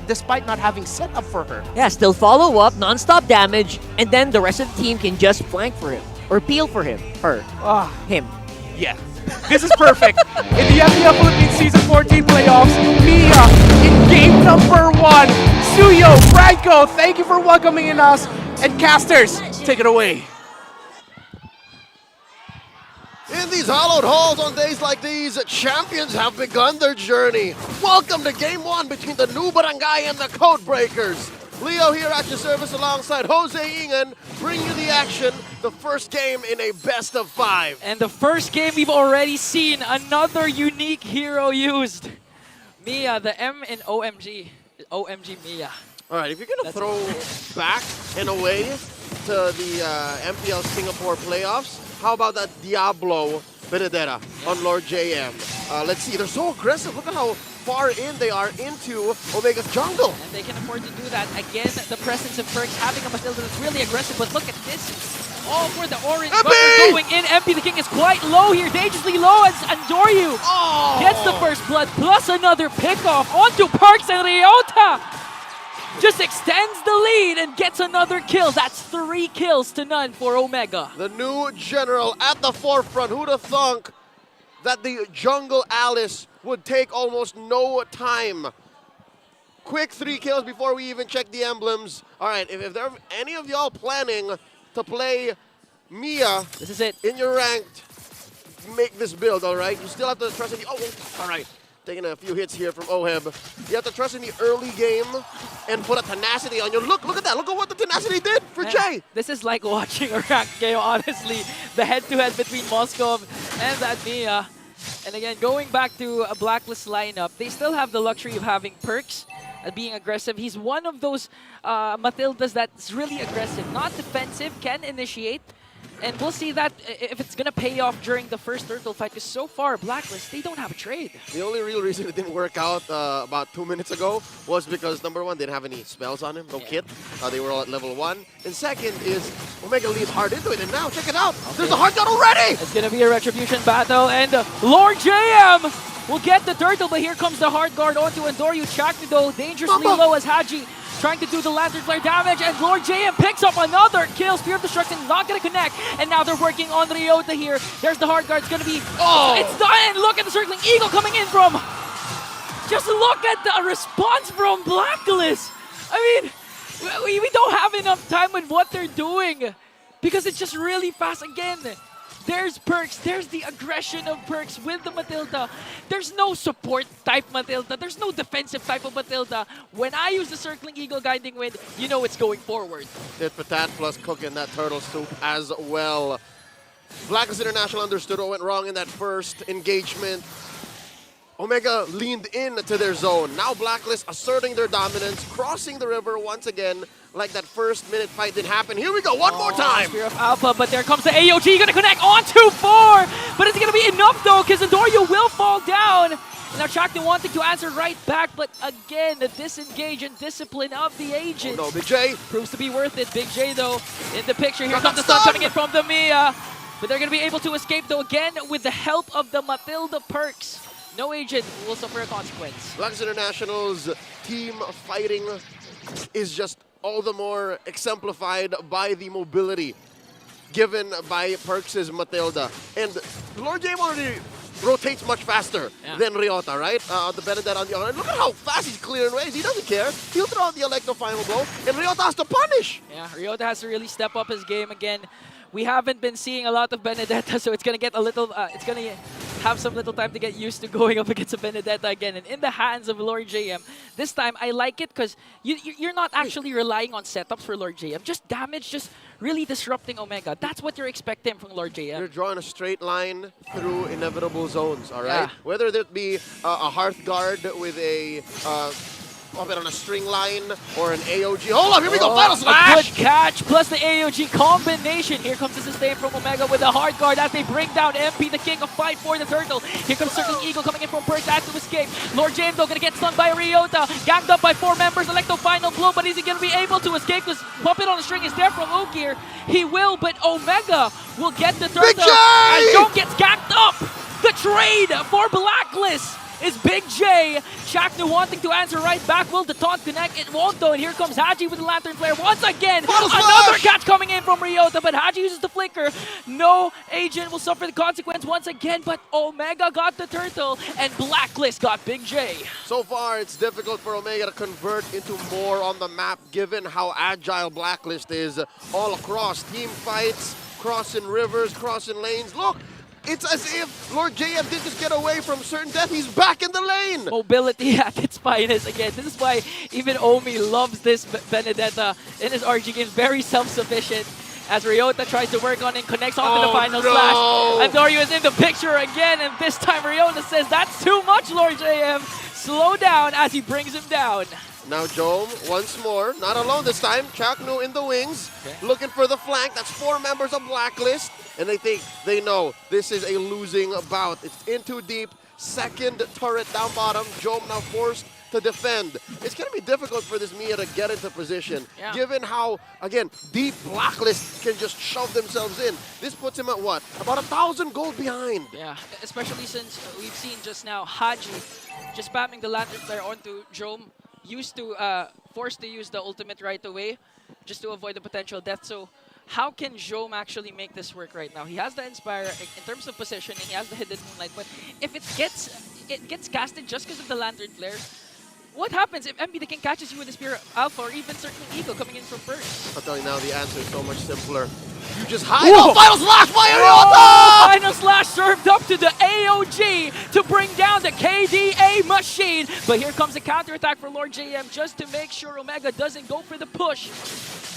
despite not having setup for her. Yeah, still follow up, non-stop damage, and then the rest of the team can just flank for him or peel for him, him. Yeah. This is perfect. In the MPL Philippines Season 14 playoffs, Mia in game number 1. Suyo, Franco, thank you for welcoming in us. And casters, take it away. In these hollowed halls on days like these, champions have begun their journey. Welcome to Game 1 between the New Barangay and the Codebreakers. Leo here at your service alongside Jose Ingan, bring you the action, the first game in a best of 5. And the first game we've already seen another unique hero used. Mia, the M in OMG. OMG Mia. All right, if you're going to throw back in a way, to the MPL Singapore playoffs. How about that Diablo Benedetta on Lord JM? Let's see, they're so aggressive. Look at how far in they are into Omega's jungle. And they can afford to do that. Again, the presence of Perks having a Matilda that's really aggressive, but look at this. All for the orange button going in. MP the King is quite low here, dangerously low as Andoryu gets the first blood, plus another pickoff onto Perks, and Ryota just extends the lead and gets another kill. That's 3 kills to none for Omega. The new general at the forefront. Who'd have thunk that the jungle Alice would take almost no time. Quick 3 kills before we even check the emblems. All right, if there are any of y'all planning to play Mia, this is it. In your ranked, make this build, all right? You still have to trust in the... Oh, all right. Taking a few hits here from Oheb. You have to trust in the early game and put a tenacity on you. Look at that. Look at what the tenacity did for Jay. This is like watching a ranked game, honestly. The head-to-head between Moskov and that Mia. And again, going back to a Blacklist lineup, they still have the luxury of having Perks being aggressive. He's one of those Matildas that's really aggressive, not defensive, can initiate. And we'll see that if it's going to pay off during the first Turtle fight, because so far, Blacklist, they don't have a trade. The only real reason it didn't work out about 2 minutes ago was because, number one, they didn't have any spells on him, no kit. They were all at level 1. And second is, Omega leads hard into it, and now, check it out, there's a hard gun already! It's going to be a retribution battle, and Lord JM will get the Turtle, but here comes the hard guard onto Andoryu. Chakni, though, dangerously low as Haji trying to do the lantern flare damage, and Lord JM picks up another kill. Spear of Destruction not going to connect, and now they're working on Ryota here. There's the hard guard. It's going to be... It's done! And look at the circling eagle coming in from... Just look at the response from Blacklist! I mean, we don't have enough time with what they're doing, because it's just really fast. Again, there's Perks, there's the aggression of Perks with the Matilda. There's no support type Matilda, there's no defensive type of Matilda. When I use the Circling Eagle Guiding Wind, you know it's going forward. Tit for tat plus cooking that turtle soup as well. Blacklist International understood what went wrong in that first engagement. Omega leaned into their zone. Now Blacklist asserting their dominance, crossing the river once again, like that first minute fight didn't happen. Here we go, one more time! Spear of Alpha, but there comes the AOG, gonna connect onto 4! But is it gonna be enough though, because Andoryu will fall down. Now Chakni wanting to answer right back, but again, the disengage and discipline of the agent. Oh no, Big J! Proves to be worth it. Big J though, in the picture. Here comes the sun coming in from the Mia. But they're gonna be able to escape though, again, with the help of the Matilda Perks. No agent will suffer a consequence. Blacklist International's team fighting is just all the more exemplified by the mobility given by Perks' Matilda. And Lord James already rotates much faster than Ryota, right? The Benedetta on the other end. Look at how fast he's clearing ways. He doesn't care. He'll throw out the Electro final blow, and Ryota has to punish. Yeah, Ryota has to really step up his game again. We haven't been seeing a lot of Benedetta, so it's gonna get a little. It's gonna have some little time to get used to going up against a Benedetta again. And in the hands of Lord JM, this time I like it because you're not actually relying on setups for Lord JM. Just damage, just really disrupting Omega. That's what you're expecting from Lord JM. You're drawing a straight line through inevitable zones, all right? Yeah. Whether that be a Hearth Guard with a on a string line or an AOG. Hold up, here we go, Final Slash! A good catch, plus the AOG combination. Here comes the sustain from Omega with a hard guard as they bring down MP, the King, a fight for the Turtle. Here comes Circling Eagle coming in from Perks, has to escape. Lord James, though, gonna get stunned by Ryota. Ganged up by 4 members, Electo final blow, but is he gonna be able to escape? Because Puppet on the String is there from Okir. He will, but Omega will get the Turtle. And Joan gets ganked up. The trade for Blacklist is Big J. Chaknu wanting to answer right back. Will the taunt connect? It won't though. And here comes Haji with the Lantern Flare once again. Another catch coming in from Ryota, but Haji uses the flicker. No agent will suffer the consequence once again, but Omega got the Turtle and Blacklist got Big J. So far, it's difficult for Omega to convert into more on the map given how agile Blacklist is all across. Team fights, crossing rivers, crossing lanes. Look! It's as if Lord JM did just get away from certain death. He's back in the lane. Mobility at its finest again. This is why even Omi loves this Benedetta in his RG games. Very self-sufficient. As Ryota tries to work on it, connects onto the final slash. And Andoryu is in the picture again. And this time Ryota says, that's too much, Lord JM. Slow down as he brings him down. Now Jome, once more, not alone this time. Chaknu in the wings, looking for the flank. That's 4 members of Blacklist. And they know this is a losing bout. It's in too deep. Second turret down bottom. Jome now forced to defend. It's going to be difficult for this Mia to get into position, given how, again, deep Blacklist can just shove themselves in. This puts him at what? About 1,000 gold behind. Yeah, especially since we've seen just now Haji just spamming the lantern flare onto Jome, forced to use the ultimate right away just to avoid the potential death. So how can Jome actually make this work right now? He has the Inspire in terms of positioning, he has the Hidden Moonlight, but if it gets casted just because of the lantern flare, what happens if MP the King catches you with the Spear of Alpha or even Circling Eagle coming in from first? I'll tell you now, the answer is so much simpler. You just hide. Oh, Final Slash by Ryota! Final Slash served up to the AOG to bring down the KDA machine. But here comes a counterattack for Lord JM just to make sure Omega doesn't go for the push.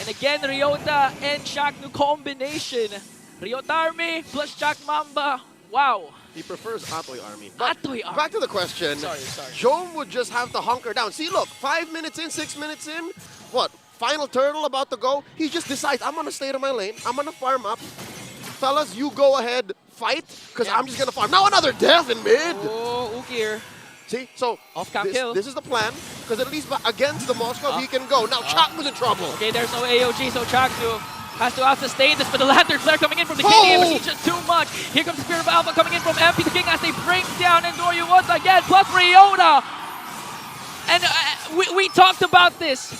And again, Ryota and Chaknu combination. Ryota Army plus Jack Mamba. Wow. He prefers Atoy Army. But Atoy Army. back to the question. Sorry. Jome would just have to hunker down. See, look, 5 minutes in, 6 minutes in, what? Final turtle about to go. He just decides, I'm going to stay to my lane. I'm going to farm up. Fellas, you go ahead, fight, because I'm just going to farm. Now another death in mid. Oh, Ukir. See, so kill. This is the plan, because at least against the Moskov, he can go. Now Chaknu's in trouble. Okay, there's no AOG, so Chaknu has to out-sustain this, but the lantern flare coming in from the KDA, but he's just too much. Here comes the Spear of Alpha coming in from MP the King as they bring down Endoryu once again, plus Ryota. And we talked about this.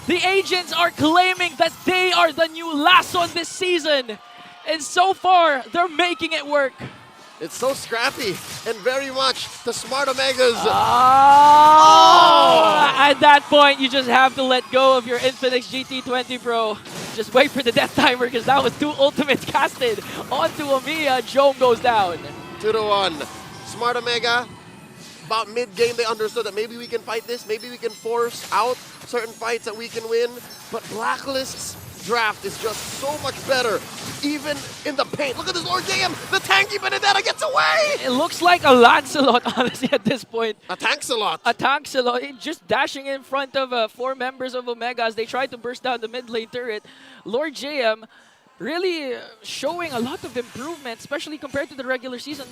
The agents are claiming that they are the new Lason this season. And so far, they're making it work. It's so scrappy and very much the smart Omegas. At that point, you just have to let go of your Infinix GT20 Pro. Just wait for the death timer because that was 2 ultimates casted onto Amiya. Jome goes down. 2-1. Smart Omega. About mid-game, they understood that maybe we can fight this. Maybe we can force out certain fights that we can win. But Blacklist's draft is just so much better, even in the paint. Look at this Lord JM. The tanky Benedetta gets away. It looks like a Lancelot, honestly, at this point. A Tanksalot. A Tanksalot. Just dashing in front of 4 members of Omega as they try to burst down the mid lane turret. Lord JM really showing a lot of improvement, especially compared to the regular season.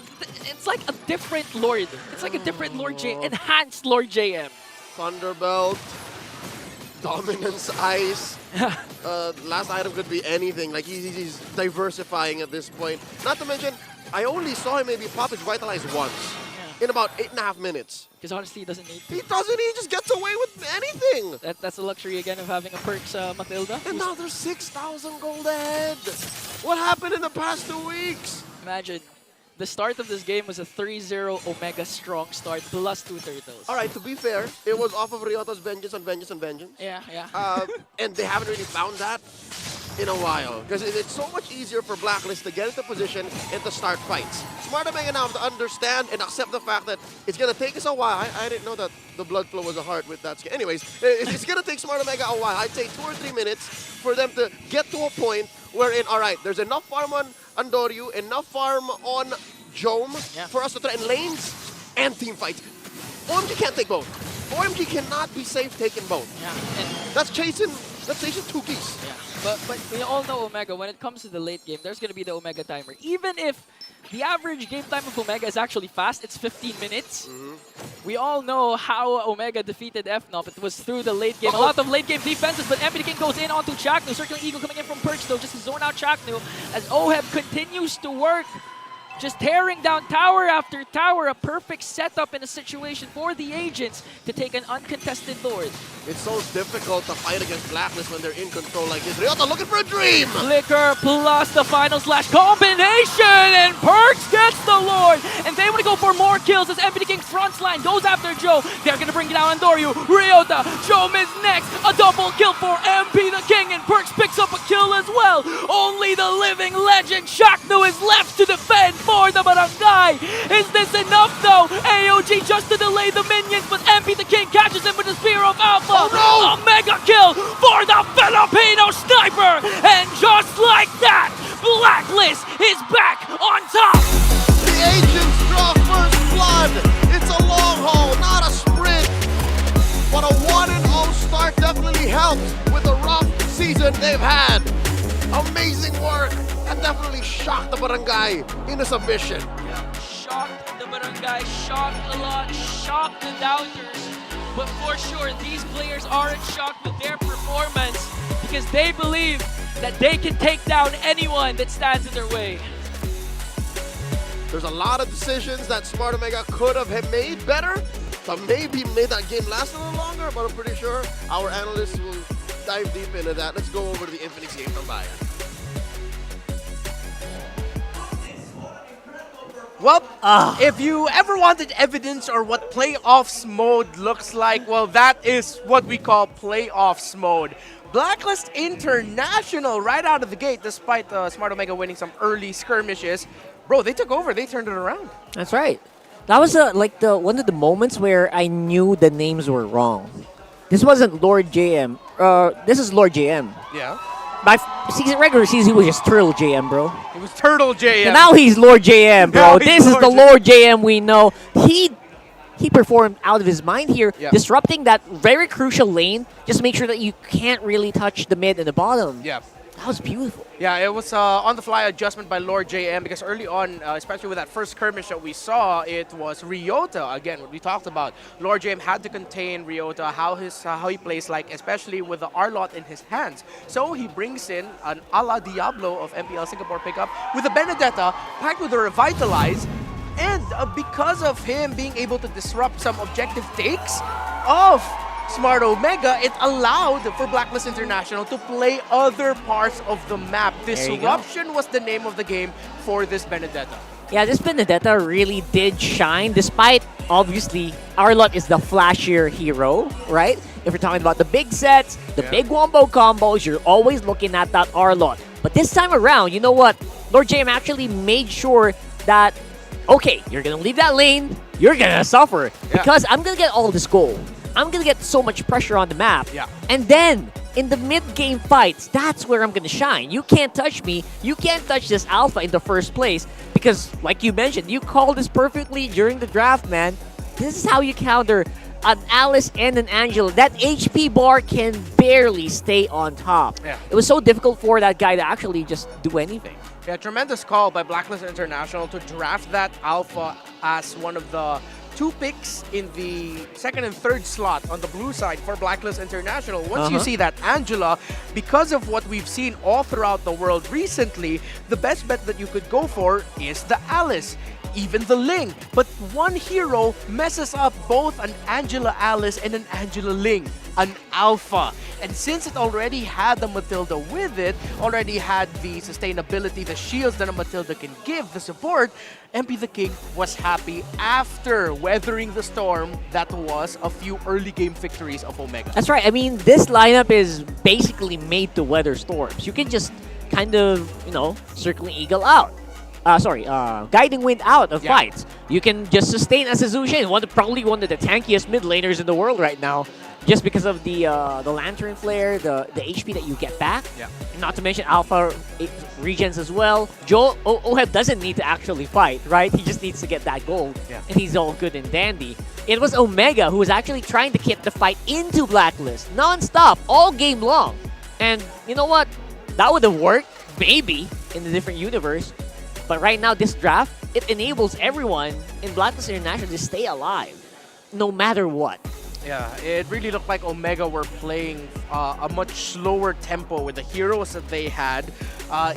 It's like a different Lord. It's like a different Lord JM. Enhanced Lord JM. Thunderbelt. Dominance Ice. Last item could be anything. Like he's diversifying at this point. Not to mention, I only saw him maybe pop his Vitalize once in about 8.5 minutes. Because honestly, he doesn't need to. He doesn't. He just gets away with anything. That's the luxury again of having a Perks Matilda. And now there's 6,000 gold ahead. What happened in the past 2 weeks? Imagine. The start of this game was a 3-0 Omega strong start plus 2 turtles. All right, to be fair, it was off of Ryota's vengeance and vengeance and vengeance. Yeah. And they haven't really found that in a while. Because it's so much easier for Blacklist to get into position and to start fights. Smart Omega now have to understand and accept the fact that it's going to take us a while. I didn't know that the blood flow was a heart with that skin. Anyways, it's going to take Smart Omega a while. I'd say 2 or 3 minutes for them to get to a point wherein, all right, there's enough farm on Endoryu, enough farm on Jome for us to threaten lanes and team fights. OMG can't take both. OMG cannot be safe taking both. Yeah, and that's chasing 2 keys. Yeah, but we all know Omega, when it comes to the late game, there's going to be the Omega timer. Even if the average game time of Omega is actually fast, it's 15 minutes. We all know how Omega defeated FNOP. It was through the late game. A lot of late game defenses, but MP the King goes in onto Chaknu. Circling Eagle coming in from Perks though, just to zone out Chaknu as Oheb continues to work. Just tearing down tower after tower, a perfect setup in a situation for the agents to take an uncontested Lord. It's so difficult to fight against Blacklist when they're in control like this. Ryota looking for a dream! Flicker plus the Final Slash combination, and Perks gets the Lord! And they want to go for more kills as MP the King's front line goes after Joe. They're going to bring down Endoryu. Ryota, Jome is next. A double kill for MP the King, and Perks picks up a kill as well. Only the living legend Chaknu is left to defend for the Barangay. Is this enough though? AOG just to delay the minions, but MP the King catches him with the Spear of Alpha. Oh, no! A mega kill for the Filipino sniper, and just like that, Blacklist is back on top. The agents draw first blood. It's a long haul, not a sprint, but a 1-and-all be helped with the rough season they've had. Amazing work. That definitely shocked the barangay into submission. Shocked the barangay, shocked a lot, shocked the doubters. But for sure, these players aren't shocked with their performance because they believe that they can take down anyone that stands in their way. There's a lot of decisions that Smart Omega could have made better to maybe made that game last a little longer, but I'm pretty sure our analysts will dive deep into that. Let's go over to the Infinix game from Bayan. Well, if you ever wanted evidence or what playoffs mode looks like, well, that is what we call playoffs mode. Blacklist International right out of the gate, despite Smart Omega winning some early skirmishes. Bro, they took over. They turned it around. That's right. That was one of the moments where I knew the names were wrong. This wasn't Lord JM. This is Lord JM. Yeah. My regular season, he was just Turtle JM, bro. It was Turtle JM. And now he's Lord JM, bro. This is the Lord Lord JM we know. He performed out of his mind here, disrupting that very crucial lane. Just make sure that you can't really touch the mid and the bottom. Yeah. That was beautiful. Yeah, it was on-the-fly adjustment by Lord JM because early on, especially with that first skirmish that we saw, it was Ryota, again, what we talked about. Lord JM had to contain Ryota, how he plays, like, especially with the R-Lot in his hands. So he brings in an a la Diablo of MPL Singapore pickup with a Benedetta packed with a Revitalize. And because of him being able to disrupt some objective takes of Smart Omega, it allowed for Blacklist International to play other parts of the map. Disruption was the name of the game for this Benedetta. Yeah, this Benedetta really did shine, despite, obviously, R-Lot is the flashier hero, right? If we're talking about the big sets, the big wombo combos, you're always looking at that R-Lot. But this time around, you know what? Lord JM actually made sure that, okay, you're going to leave that lane, you're going to suffer, because I'm going to get all this gold. I'm going to get so much pressure on the map. Yeah. And then, in the mid-game fights, that's where I'm going to shine. You can't touch me. You can't touch this alpha in the first place. Because, like you mentioned, you called this perfectly during the draft, man. This is how you counter an Alice and an Angela. That HP bar can barely stay on top. Yeah. It was so difficult for that guy to actually just do anything. Yeah, tremendous call by Blacklist International to draft that alpha as one of the 2 picks in the second and third slot on the blue side for Blacklist International. Once you see that Angela, because of what we've seen all throughout the world recently, the best bet that you could go for is the Alice, even the Ling. But one hero messes up both an Angela Alice and an Angela Ling, an alpha. And since it already had the Matilda with it, already had the sustainability, the shields that a Matilda can give, the support, MP the King was happy after weathering the storm that was a few early game victories of Omega. That's right. I mean, this lineup is basically made to weather storms. You can just kind of, circling eagle out. Guiding wind out of fights. You can just sustain as a Zushin, probably one of the tankiest mid laners in the world right now, just because of the Lantern Flare, the HP that you get back. Yeah. Not to mention Alpha regens as well. Oheb doesn't need to actually fight, right? He just needs to get that gold, and he's all good and dandy. It was Omega who was actually trying to keep the fight into Blacklist, non-stop, all game long. And you know what? That would have worked, maybe, in a different universe. But right now, this draft, it enables everyone in Blacklist International to stay alive, no matter what. Yeah, it really looked like Omega were playing a much slower tempo with the heroes that they had.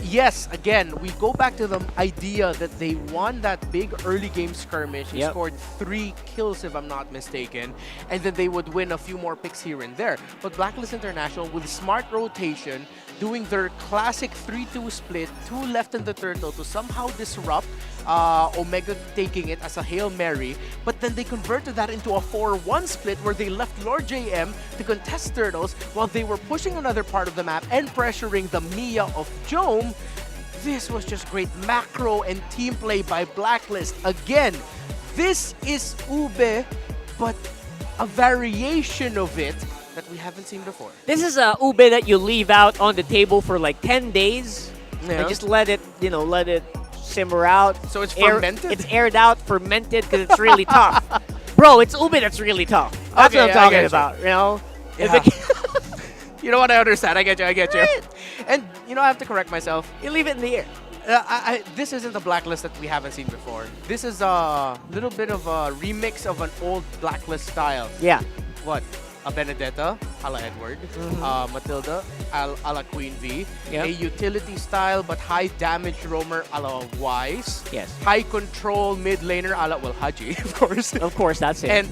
Yes, again, we go back to the idea that they won that big early game skirmish. He scored 3 kills, if I'm not mistaken, and then they would win a few more picks here and there. But Blacklist International, with smart rotation, doing their classic 3-2 split, 2 left in the turtle to somehow disrupt Omega taking it as a Hail Mary, but then they converted that into a 4-1 split where they left Lord JM to contest turtles while they were pushing another part of the map and pressuring the Mia of Jome. This was just great macro and team play by Blacklist. Again, this is Ube, but a variation of it that we haven't seen before. This is a ube that you leave out on the table for like 10 days and just let it, let it simmer out. So it's fermented? It's aired out, fermented, because it's really tough. Bro, it's ube that's really tough. That's what I'm talking about, You know what? I understand. I get you. And, you know, I have to correct myself. You leave it in the air. This isn't the Blacklist that we haven't seen before. This is a little bit of a remix of an old Blacklist style. Yeah. What? A Benedetta, a la Edward. Matilda, a la Queen V. Yep. A utility style but high damage roamer, a la Wise. Yes. High control mid laner, a la, well, Haji, of course. Of course, that's it. And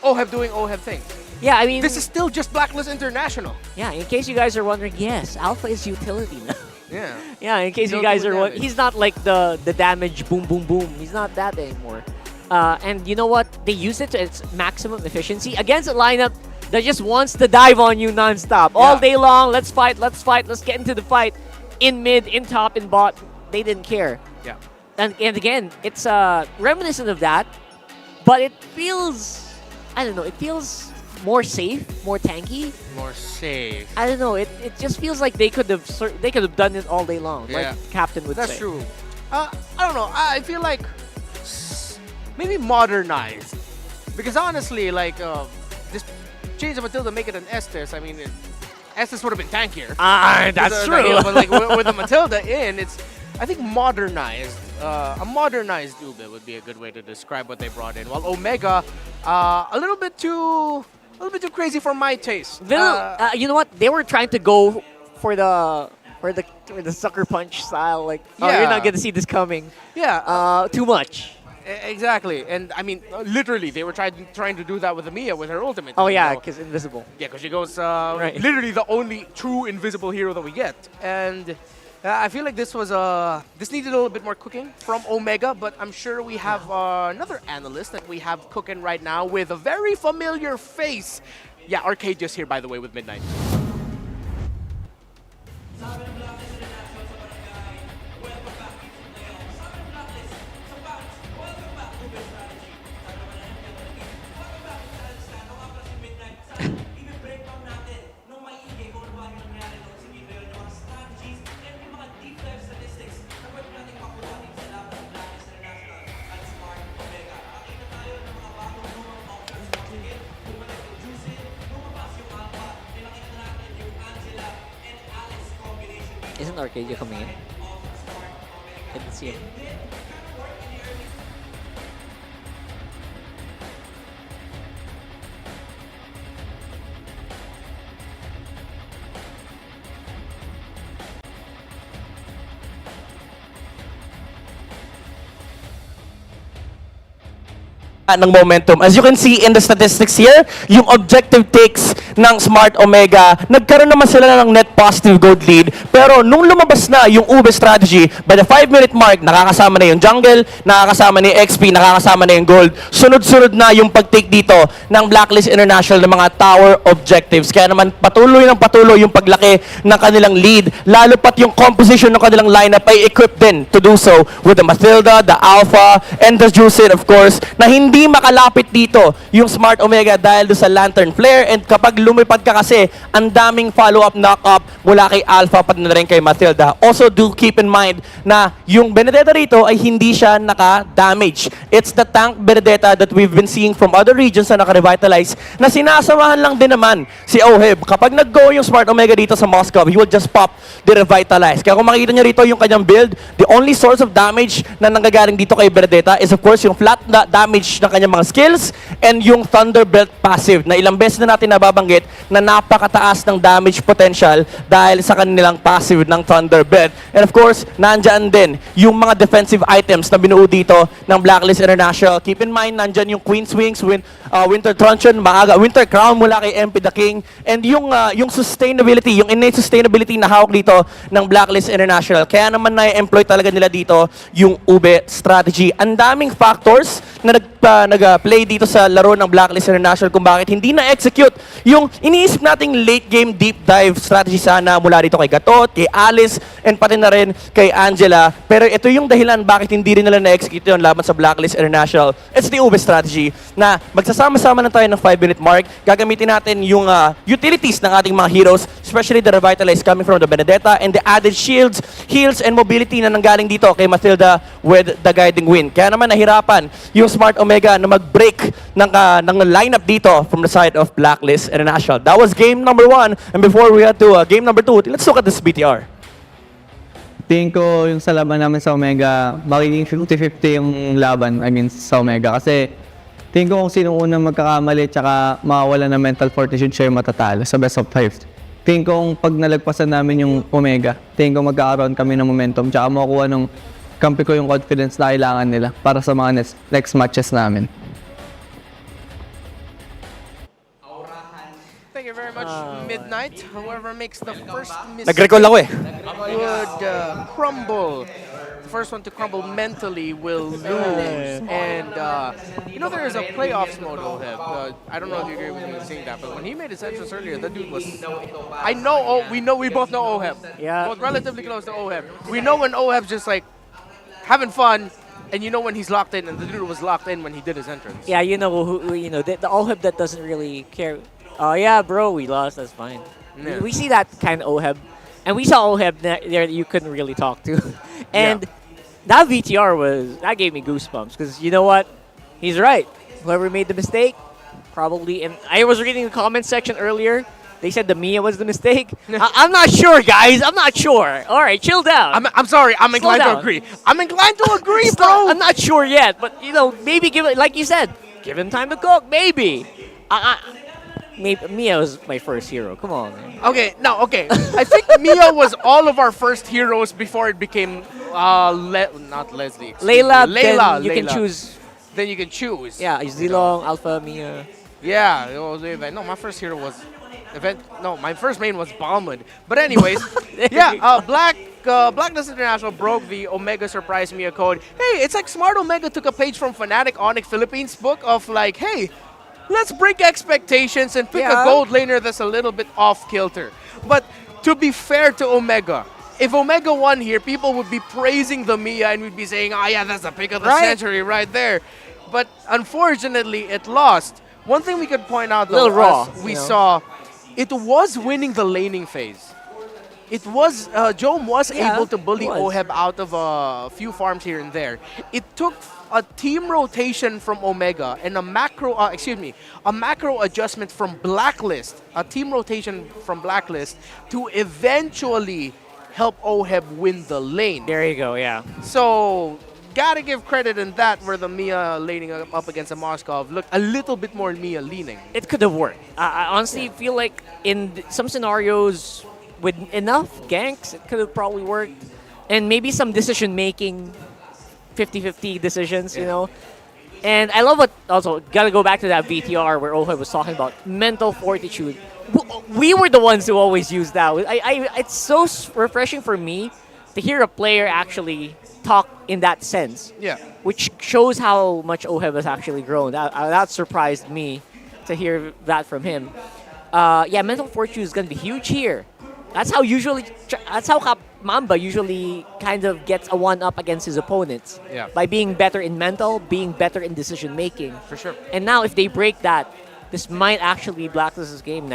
Oheb doing Oheb things. Yeah, I mean... This is still just Blacklist International. Yeah, in case you guys are wondering, yes, Alpha is utility now. Yeah. Yeah, in case you guys are wondering, he's not like the damage boom, boom, boom. He's not that anymore. And you know what? They use it to its maximum efficiency against a lineup that just wants to dive on you non-stop. All day long, let's fight, let's get into the fight. In mid, in top, in bot. They didn't care. Yeah. And again, it's reminiscent of that, but it feels, I don't know, it feels more safe, more tanky. More safe. I don't know. It just feels like they could have done it all day long. Yeah. Like Captain would say. That's true. I don't know. I feel like maybe modernized, because honestly, like this change the Matilda, make it an Estes. I mean, Estes would have been tankier. That's true. But like with the Matilda in, it's I think modernized. A modernized Ube would be a good way to describe what they brought in. While Omega, a little bit too crazy for my taste. You know what? They were trying to go for the sucker punch style. Like, oh, you're not gonna see this coming. Yeah. Too much. Exactly, and I mean, literally, they were trying to do that with Amiya with her ultimate. Oh yeah, because invisible. Yeah, because she goes literally the only true invisible hero that we get, and I feel like this needed a little bit more cooking from Omega, but I'm sure we have another analyst that we have cooking right now with a very familiar face. Yeah, Arcade just here, by the way, with Midnight. Isn't Arcadia coming in? I didn't see him. ng momentum. As you can see in the statistics here, yung objective takes ng Smart Omega, nagkaroon naman sila ng net positive gold lead. Pero nung lumabas na yung Ube strategy, by the 5-minute mark, nakakasama na yung jungle, nakakasama na yung XP, nakakasama na yung gold. Sunod-sunod na yung pag-take dito ng Blacklist International ng mga tower objectives. Kaya naman patuloy yung paglaki ng kanilang lead. Lalo pat yung composition ng kanilang lineup ay equipped din to do so with the Matilda, the Alpha, and the Juiced, of course, na hindi makalapit dito yung Smart Omega dahil do sa Lantern Flare, and kapag lumipad ka kasi, ang daming follow-up knock-up mula kay Alpha pati na rin kay Matilda. Also, do keep in mind na yung Benedetta rito ay hindi siya naka-damage. It's the tank Benedetta that we've been seeing from other regions na naka-revitalize na sinasamahan lang din naman si Oheb. Kapag nag-go yung Smart Omega dito sa Moscow, he will just pop the revitalize. Kaya kung makikita nyo rito yung kanyang build, the only source of damage na nanggagaling dito kay Benedetta is of course yung flat damage ng kanyang mga skills and yung Thunderbelt passive na ilang beses na natin nababanggit na napakataas ng damage potential dahil sa kanilang passive ng Thunderbelt. And of course, nandyan din yung mga defensive items na binuo dito ng Blacklist International. Keep in mind, nandyan yung Queen's Wings, Winter Truncheon, Winter Crown mula kay MP the King, and yung sustainability, yung innate sustainability na hawak dito ng Blacklist International. Kaya naman na-employ talaga nila dito yung Ube strategy. Ang daming factors na nag-play dito sa laro ng Blacklist International kung bakit hindi na-execute yung iniisip nating late game deep dive strategy sana mula dito kay Gatot, kay Alice, and pati na rin kay Angela. Pero ito yung dahilan bakit hindi rin nila na-execute yun laban sa Blacklist International. It's the Ube strategy na magsasama-sama na tayo ng 5-minute mark. Gagamitin natin yung utilities ng ating mga heroes, especially the revitalize coming from the Benedetta and the added shields, heals, and mobility na nanggaling dito kay Matilda with the guiding win. Kaya naman nahirapan yung Smart Omega na mag-break ng lineup dito from the side of Blacklist International. That was game number 1. And before we head to game number 2, let's look at this BTR. Tingin ko yung sa laban namin sa Omega, magiging 50-50 yung laban, sa Omega. Kasi tingin ko kung sino unang magkakamali tsaka mawawala ng mental fortitude siya yung matatalo sa best of 5. Tingin ko kung pag nalagpasan namin yung Omega, tingin ko magkakaroon kami ng momentum tsaka makukuha ng kampi ko yung confidence na kailangan nila para sa mga next matches namin. Thank you very much, Midnight. Whoever makes the first mistake Nag-recall ako eh. would crumble. The first one to crumble mentally will lose. And, there is a playoffs mode, Oheb. I don't know if you agree with me saying that, but when he made his entrance earlier, that dude was... we both know Oheb. Yeah. Both relatively close to Oheb. We know when Oheb's just like having fun, and you know when he's locked in, and the dude was locked in when he did his entrance. Yeah, the Oheb that doesn't really care. Oh yeah, bro, we lost. That's fine. Yeah. We see that kind of Oheb, and we saw Oheb there that you couldn't really talk to, and that VTR that gave me goosebumps because you know what, he's right. Whoever made the mistake, probably. And I was reading the comment section earlier. They said the Mia was the mistake. I'm not sure, guys. I'm not sure. All right, chill down. I'm sorry. I'm inclined to agree. I'm inclined to agree, bro. I'm not sure yet, but maybe give it, like you said, give him time to cook. Maybe. Maybe Mia was my first hero. Come on, man. Okay. I think Mia was all of our first heroes before it became not Leslie. Layla. Layla. You can choose. Then you can choose. Yeah, Zilong, Alpha, Mia. Yeah. No, my first hero was my first main was Balmud. But anyways, Blacklist International broke the Omega Surprise Mia code. Hey, it's like Smart Omega took a page from Fnatic Onyx Philippines book of like, hey, let's break expectations and pick a gold laner that's a little bit off kilter. But to be fair to Omega, if Omega won here, people would be praising the Mia and we'd be saying, oh yeah, that's the pick of the century right there. But unfortunately, it lost. One thing we could point out though, we saw, it was winning the laning phase. It was, Jome was able to bully Oheb out of a few farms here and there. It took a team rotation from Omega and a macro adjustment from Blacklist, a team rotation from Blacklist to eventually help Oheb win the lane. There you go, yeah. So, gotta give credit in that where the Mia laning up against a Moskov looked a little bit more Mia leaning. It could have worked. I honestly feel like in some scenarios with enough ganks, it could have probably worked. And maybe some decision-making, 50-50 decisions, you know. And I love what, also, gotta go back to that VTR where Oheb was talking about mental fortitude. We were the ones who always used that. It's so refreshing for me to hear a player actually talk in that sense. Yeah. Which shows how much Oheb has actually grown. That surprised me to hear that from him. Mental fortitude is going to be huge here. That's how Mamba usually kind of gets a one-up against his opponents. Yeah. By being better in mental, being better in decision-making. For sure. And now if they break that, this might actually be Blacklist's game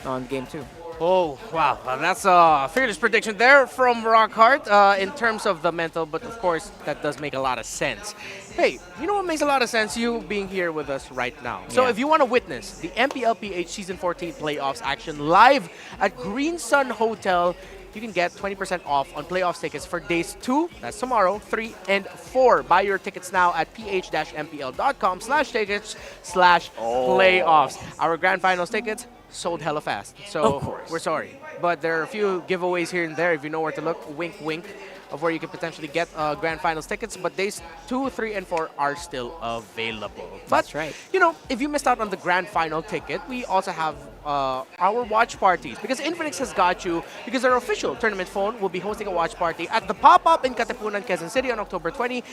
on game 2. Oh, wow. Well, that's a fearless prediction there from Rockhart in terms of the mental, but of course, that does make a lot of sense. Hey, you know what makes a lot of sense? You being here with us right now. So if you want to witness the MPLPH Season 14 playoffs action live at Green Sun Hotel, you can get 20% off on playoffs tickets for days 2, that's tomorrow, 3, and 4. Buy your tickets now at ph-mpl.com/tickets/playoffs. Our grand finals tickets sold hella fast, so we're sorry. But there are a few giveaways here and there if you know where to look. Wink, wink, of where you can potentially get grand finals tickets. But days 2, 3, and 4 are still available. That's right. You know, if you missed out on the grand final ticket, we also have our watch parties because Infinix has got you because our official tournament phone will be hosting a watch party at the pop-up in Katipunan, Quezon City on October 20.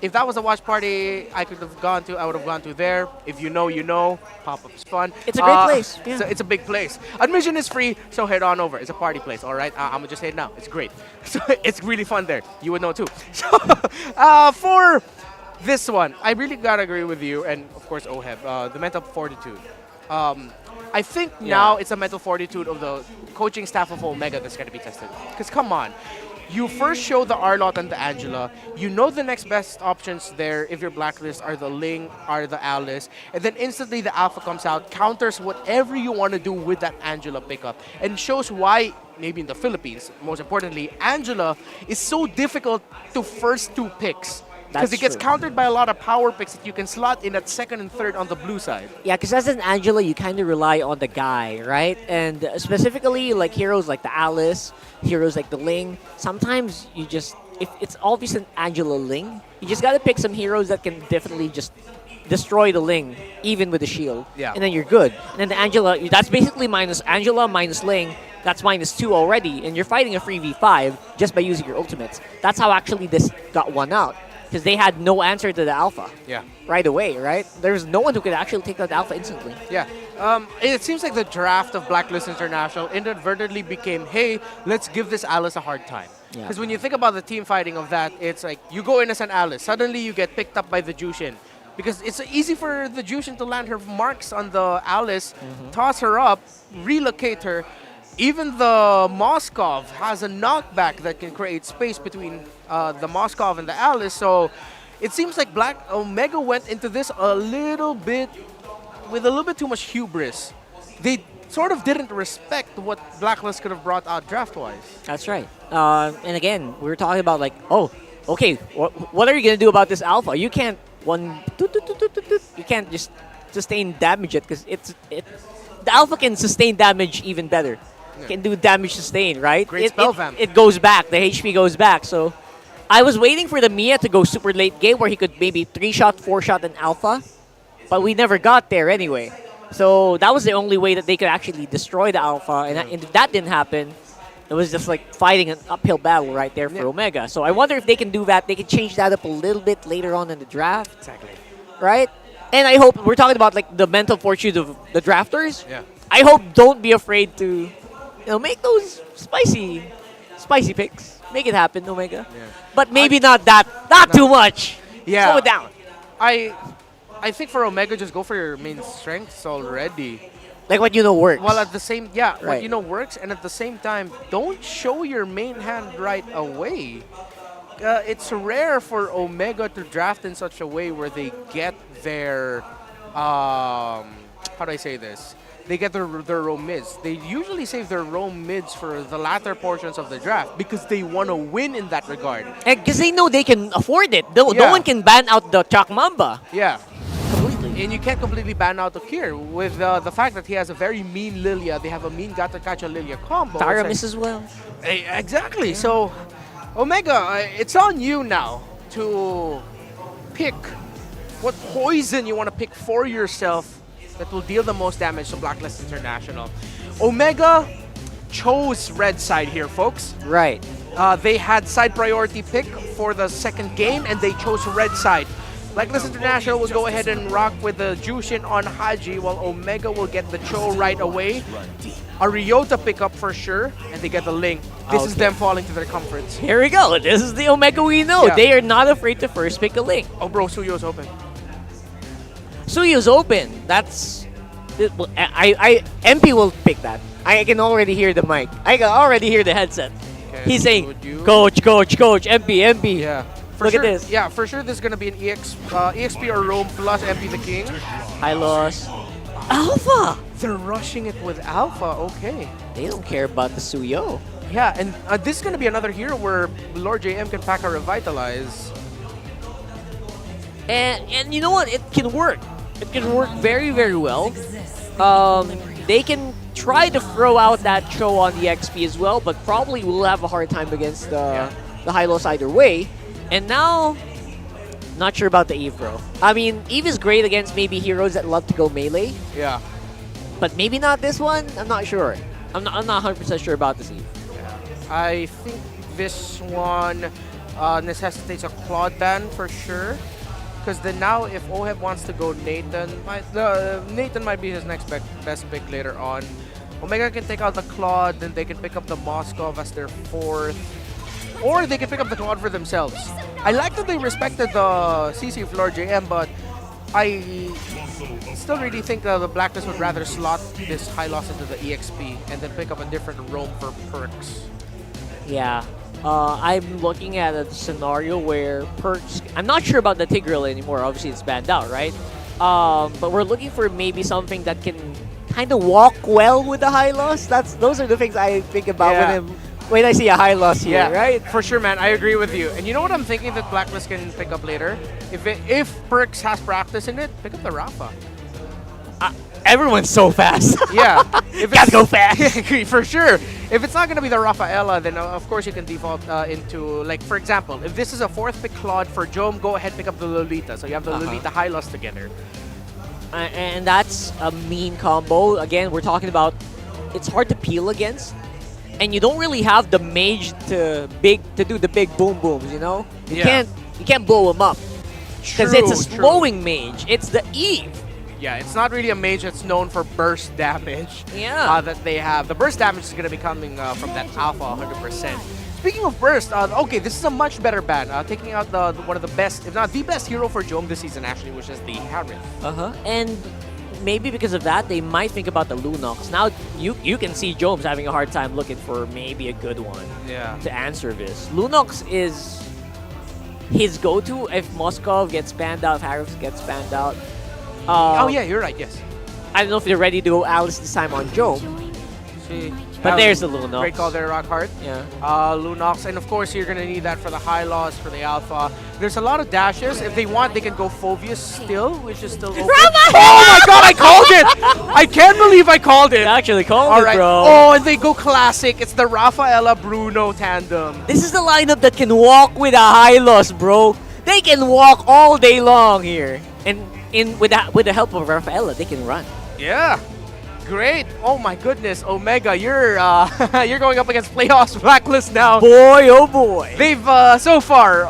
If that was a watch party I would have gone to there. If you know, you know. Pop-up's fun. It's a great place. Yeah. So it's a big place. Admission is free, so head on over. It's a party place, all right? I'm going to just say it now. It's great. So it's really fun there. You would know too. So for this one, I really got to agree with you and, of course, Oheb, the mental fortitude. I think now it's a mental fortitude of the coaching staff of Omega that's going to be tested. Because come on. You first show the Arlott and the Angela. You know the next best options there if your Blacklist are the Ling, are the Alice. And then instantly the Alpha comes out, counters whatever you want to do with that Angela pickup. And shows why, maybe in the Philippines, most importantly, Angela is so difficult to first two picks. Because it gets countered by a lot of power picks that you can slot in at second and third on the blue side. Yeah, because as an Angela, you kind of rely on the guy, right? And specifically, like heroes like the Alice, heroes like the Ling, sometimes you just, if it's obvious an Angela Ling, you just got to pick some heroes that can definitely just destroy the Ling, even with the shield. Yeah. And then you're good. And then the Angela, that's basically minus Angela, minus Ling, that's -2 already, and you're fighting a free v5 just by using your ultimates. That's how actually this got won out. Because they had no answer to the Alpha right away, right? There's no one who could actually take that Alpha instantly. Yeah. It seems like the draft of Blacklist International inadvertently became, hey, let's give this Alice a hard time. Because when you think about the team fighting of that, it's like you go in as an Alice. Suddenly you get picked up by the Jushin. Because it's easy for the Jushin to land her marks on the Alice, toss her up, relocate her. Even the Moskov has a knockback that can create space between the Moskov and the Alice. So it seems like Omega went into this with a little bit too much hubris. They sort of didn't respect what Blacklist could have brought out draft-wise. That's right. And again, we were talking about like, oh, okay, what are you going to do about this Alpha? You can't you can't just sustain damage it because the Alpha can sustain damage even better. Can do damage sustain, right? Great spell vamp. It goes back. The HP goes back. So I was waiting for the Mia to go super late game where he could maybe 3-shot, 4-shot an Alpha. But we never got there anyway. So that was the only way that they could actually destroy the Alpha. And if that didn't happen, it was just like fighting an uphill battle right there for Omega. So I wonder if they can do that. They can change that up a little bit later on in the draft. Exactly. Right? And I hope, we're talking about like the mental fortitude of the drafters. Yeah. I hope don't be afraid to make those spicy picks. Make it happen, Omega. Yeah. But maybe not too much. Yeah. Slow it down. I think for Omega, just go for your main strengths already. Like what you know works. Well, at the same, what Right. you know works, and at the same time, don't show your main hand right away. It's rare for Omega to draft in such a way where they get their, how do I say this? They get their roam mids. They usually save their roam mids for the latter portions of the draft because they want to win in that regard. Because they know they can afford it. No one can ban out the Chakmamba. Yeah. Completely. And you can't completely ban out Okir with the fact that he has a very mean Lilia. They have a mean Gatakacha Lilia combo. Taramis as well. Exactly. So, Omega, it's on you now to pick what poison you want to pick for yourself that will deal the most damage to Blacklist International. Omega chose red side here, folks. Right. They had side priority pick for the second game, and they chose red side. Blacklist International will go ahead and rock with the Jushin on Haji, while Omega will get the Cho right away. A Ryota pickup for sure, and they get the Ling. This is them falling to their comforts. Here we go. This is the Omega we know. Yeah. They are not afraid to first pick a Ling. Oh, bro, Suyo's open. Suyu's open. That's... MP will pick that. I can already hear the mic. I can already hear the headset. Okay, He's saying, Coach, MP. Yeah. Look at this. Yeah, for sure this is going to be an EXP or Roam plus MP the King. High loss. Alpha! They're rushing it with Alpha, okay. They don't care about the Suyo. Yeah, and this is going to be another hero where Lord JM can pack a Revitalize. And you know what? It can work. It can work very, very well. They can try to throw out that Cho on the XP as well, but probably will have a hard time against the high loss either way. And now, not sure about the Eve, bro. I mean, Eve is great against maybe heroes that love to go melee. Yeah. But maybe not this one. I'm not sure. I'm not 100% sure about this Eve. Yeah. I think this one necessitates a Claude ban for sure. Because then now, if Oheb wants to go Nathan, Nathan might be his next best pick later on. Omega can take out the Claude, then they can pick up the Moskov as their fourth. Or they can pick up the Claude for themselves. I like that they respected the CC of Lord JM, but I still really think the Blacklist would rather slot this high loss into the EXP and then pick up a different roam for perks. Yeah. I'm looking at a scenario where Perks... I'm not sure about the Tigreal anymore. Obviously, it's banned out, right? But we're looking for maybe something that can kind of walk well with the high loss. Those are the things I think about when I see a high loss here, right? For sure, man. I agree with you. And you know what I'm thinking that Blacklist can pick up later? If Perks has practice in it, pick up the Rafa. Everyone's so fast. Yeah. Gotta go fast. For sure. If it's not going to be the Rafaela, then of course you can default into, like, for example, if this is a 4th pick Claude for Jome, go ahead pick up the Lolita. So you have the Lolita high loss together. And that's a mean combo. Again, we're talking about it's hard to peel against. And you don't really have the mage to do the big boom booms, you know? You can't blow him up. Because it's a slowing mage. It's the Eve. Yeah, it's not really a mage that's known for burst damage. Yeah. That they have. The burst damage is going to be coming from that Alpha 100%. Speaking of burst, okay, this is a much better ban. Taking out one of the best, if not the best hero for Jome this season, actually, which is the Harith. And maybe because of that, they might think about the Lunox. Now, you can see Jome's having a hard time looking for maybe a good one to answer this. Lunox is his go-to if Moskov gets banned out, if Harith gets banned out. Oh yeah, you're right, yes. I don't know if they're ready to go Alice this time on Jome. But there's the Lunox. Great call there, Rockhart. Yeah. Lunox, and of course you're going to need that for the high loss, for the Alpha. There's a lot of dashes. If they want, they can go Phobius still, which is still open. Oh my god, I called it! I can't believe I called it! You actually called it, bro. Oh, and they go classic. It's the Rafaela Bruno tandem. This is the lineup that can walk with a high loss, bro. They can walk all day long here. And with the help of Rafaela, they can run. Yeah. Great. Oh my goodness, Omega, you're you're going up against playoffs Blacklist now. Boy, oh boy. They've so far.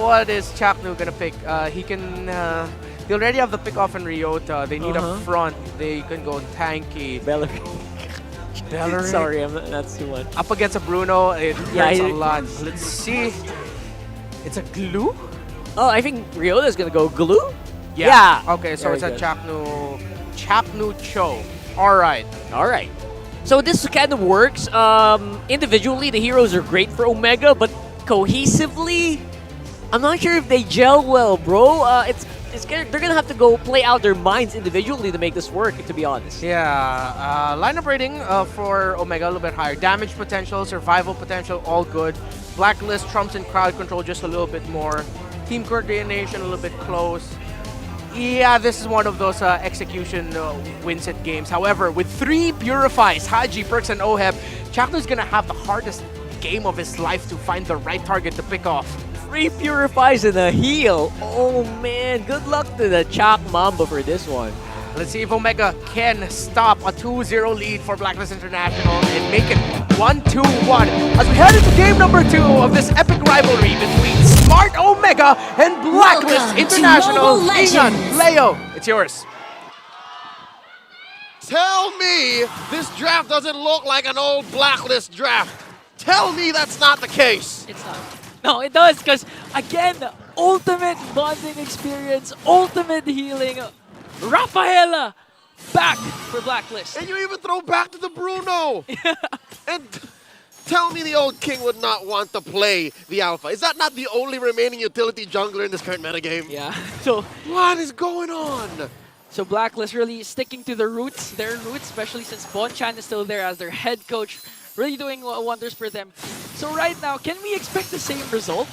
What is Chapnu gonna pick? He can. They already have the pick off in Ryota. They need a front. They can go tanky. Bellerin. Sorry, that's too much. Up against a Bruno, it hurts a lot. Let's see. It's a glue. Oh, I think Ryota's gonna go glue. Yeah. Okay, so Very it's a good. Chapnu Cho. All right. So this kind of works. Individually, the heroes are great for Omega, but cohesively, I'm not sure if they gel well, bro. They're gonna have to go play out their minds individually to make this work, to be honest. Yeah. Lineup rating for Omega a little bit higher. Damage potential, survival potential, all good. Blacklist trumps in crowd control just a little bit more. Team coordination a little bit close. Yeah, this is one of those execution wins it games. However, with 3 Purifies, Haji, Perks, and Oheb, Chaknu's gonna have the hardest game of his life to find the right target to pick off. 3 Purifies and a heal. Oh man, good luck to the Chak Mamba for this one. Let's see if Omega can stop a 2-0 lead for Blacklist International and make it 1-2-1 as we head into game number 2 of this epic rivalry between Smart Omega and Blacklist International. Ingan, Leo, it's yours. Tell me this draft doesn't look like an old Blacklist draft. Tell me that's not the case. It's not. No, it does, because again, ultimate bonding experience, ultimate healing. Rafaela back for Blacklist. And you even throw back to the Bruno. And tell me the old king would not want to play the Alpha. Is that not the only remaining utility jungler in this current metagame? Yeah. So what is going on? So Blacklist really sticking to their roots, especially since Bonchan is still there as their head coach, really doing wonders for them. So right now, can we expect the same result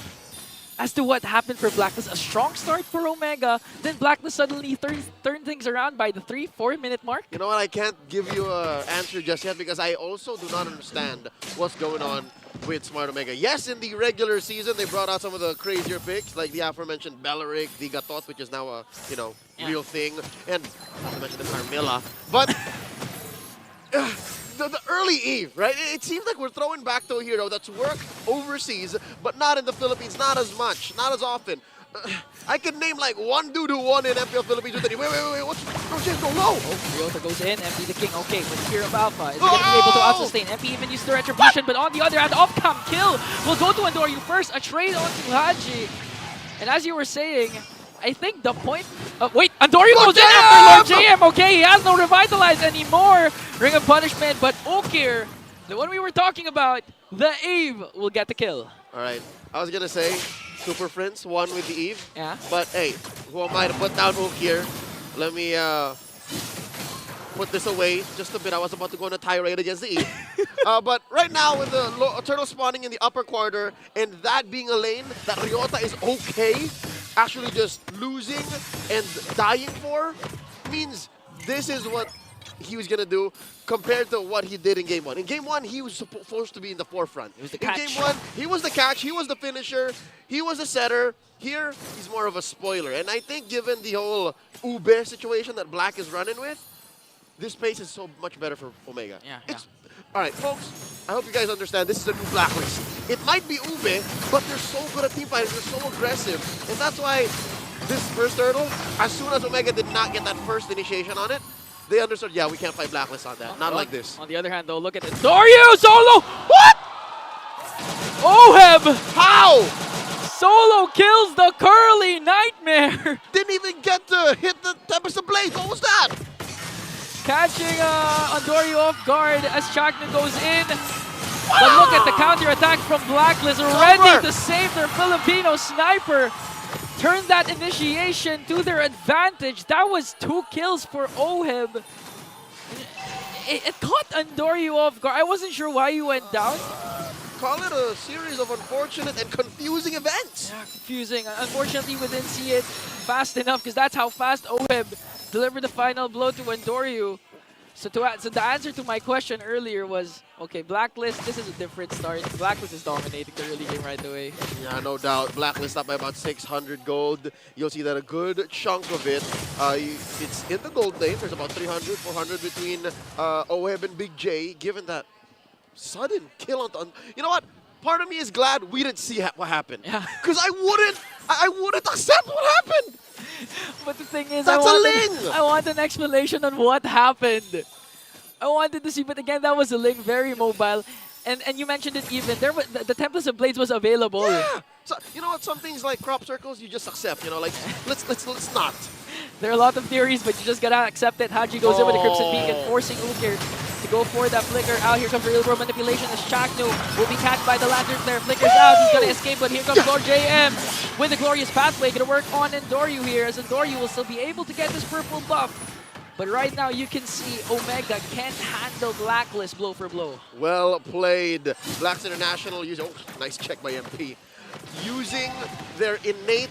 as to what happened for Blacklist? A strong start for Omega, then Blacklist suddenly turn things around by the 3-4 minute mark? You know what, I can't give you an answer just yet because I also do not understand what's going on with Smart Omega. Yes, in the regular season, they brought out some of the crazier picks, like the aforementioned Belleric, the Gatot, which is now a, real thing, and not to mention the Carmilla. But the early Eve, right? It seems like we're throwing back to a hero that's worked overseas, but not in the Philippines, not as much, not as often. I can name like one dude who won in MPL Philippines with it. Wait, what's Roche's go low? Oh, Ryota goes in, MP the King. Okay, with Fear of Alpha, is he going to be able to out-sustain? MP even used the Retribution, but on the other hand, off-cam kill will go to Andoryu first, a trade onto Haji. And as you were saying, I think the point... wait, Andoryu goes in after Lord JM. Okay, he has no Revitalize anymore. Ring of Punishment, but Okir, the one we were talking about, The Eve will get the kill. All right. I was going to say, Super Prince won with the Eve. Yeah. But hey, who am I to put down Ook here? Let me put this away just a bit. I was about to go on a tirade against the Eve. But right now, with the turtle spawning in the upper corner and that being a lane that Ryota is okay, actually just losing and dying for, means this is what he was going to do compared to what he did in Game 1. In Game 1, he was supposed to be in the forefront. It was the in catch. Game 1, he was the catch, he was the finisher, he was the setter. Here, he's more of a spoiler. And I think given the whole Ube situation that Black is running with, this pace is so much better for Omega. Yeah. All right, folks, I hope you guys understand this is a new Blacklist. It might be Ube, but they're so good at team fighting, they're so aggressive. And that's why this first turtle, as soon as Omega did not get that first initiation on it, they understood, yeah, we can't fight Blacklist on that. Not like this. On the other hand, though, look at it. Dario Solo! What? Oheb! How? Solo kills the Curly Nightmare! Didn't even get to hit the Tempest of Blade. What was that? Catching Andorio off guard as Chakman goes in. But look at the counter-attack from Blacklist, ready to save their Filipino sniper. Turn that initiation to their advantage. That was 2 kills for Oheb. It caught Andorio off guard. I wasn't sure why he went down. Call it a series of unfortunate and confusing events. Yeah, confusing. Unfortunately, we didn't see it fast enough because that's how fast Oheb delivered the final blow to Andorio. So the answer to my question earlier was, okay, Blacklist, this is a different start. Blacklist is dominating the early game right away. Yeah, no doubt. Blacklist up by about 600 gold. You'll see that a good chunk of it, it's in the gold lane. There's about 300, 400 between Oheb and Big J, given that sudden kill on... You know what? Part of me is glad we didn't see what happened. Yeah. Because I wouldn't accept what happened. But the thing is, That's I want an explanation on what happened. I wanted to see, but again, that was a Ling, very mobile. And you mentioned it even. There was, the Tempest of Blades was available. Yeah. So, you know what? Some things like crop circles, you just accept. You know, like, let's not. There are a lot of theories, but you just gotta accept it. Haji goes in with the Crimson Beacon, forcing Ukir to go for that flicker. Out here comes real world manipulation as Chaknu will be catched by the Lantern Flare. Flickers out, he's gonna escape, but here comes Lord JM with the glorious pathway. Gonna work on Endoryu here, as Endoryu will still be able to get this purple buff. But right now, you can see Omega can't handle Blacklist blow for blow. Well played. Blacklist International using, nice check by MP. Using their innate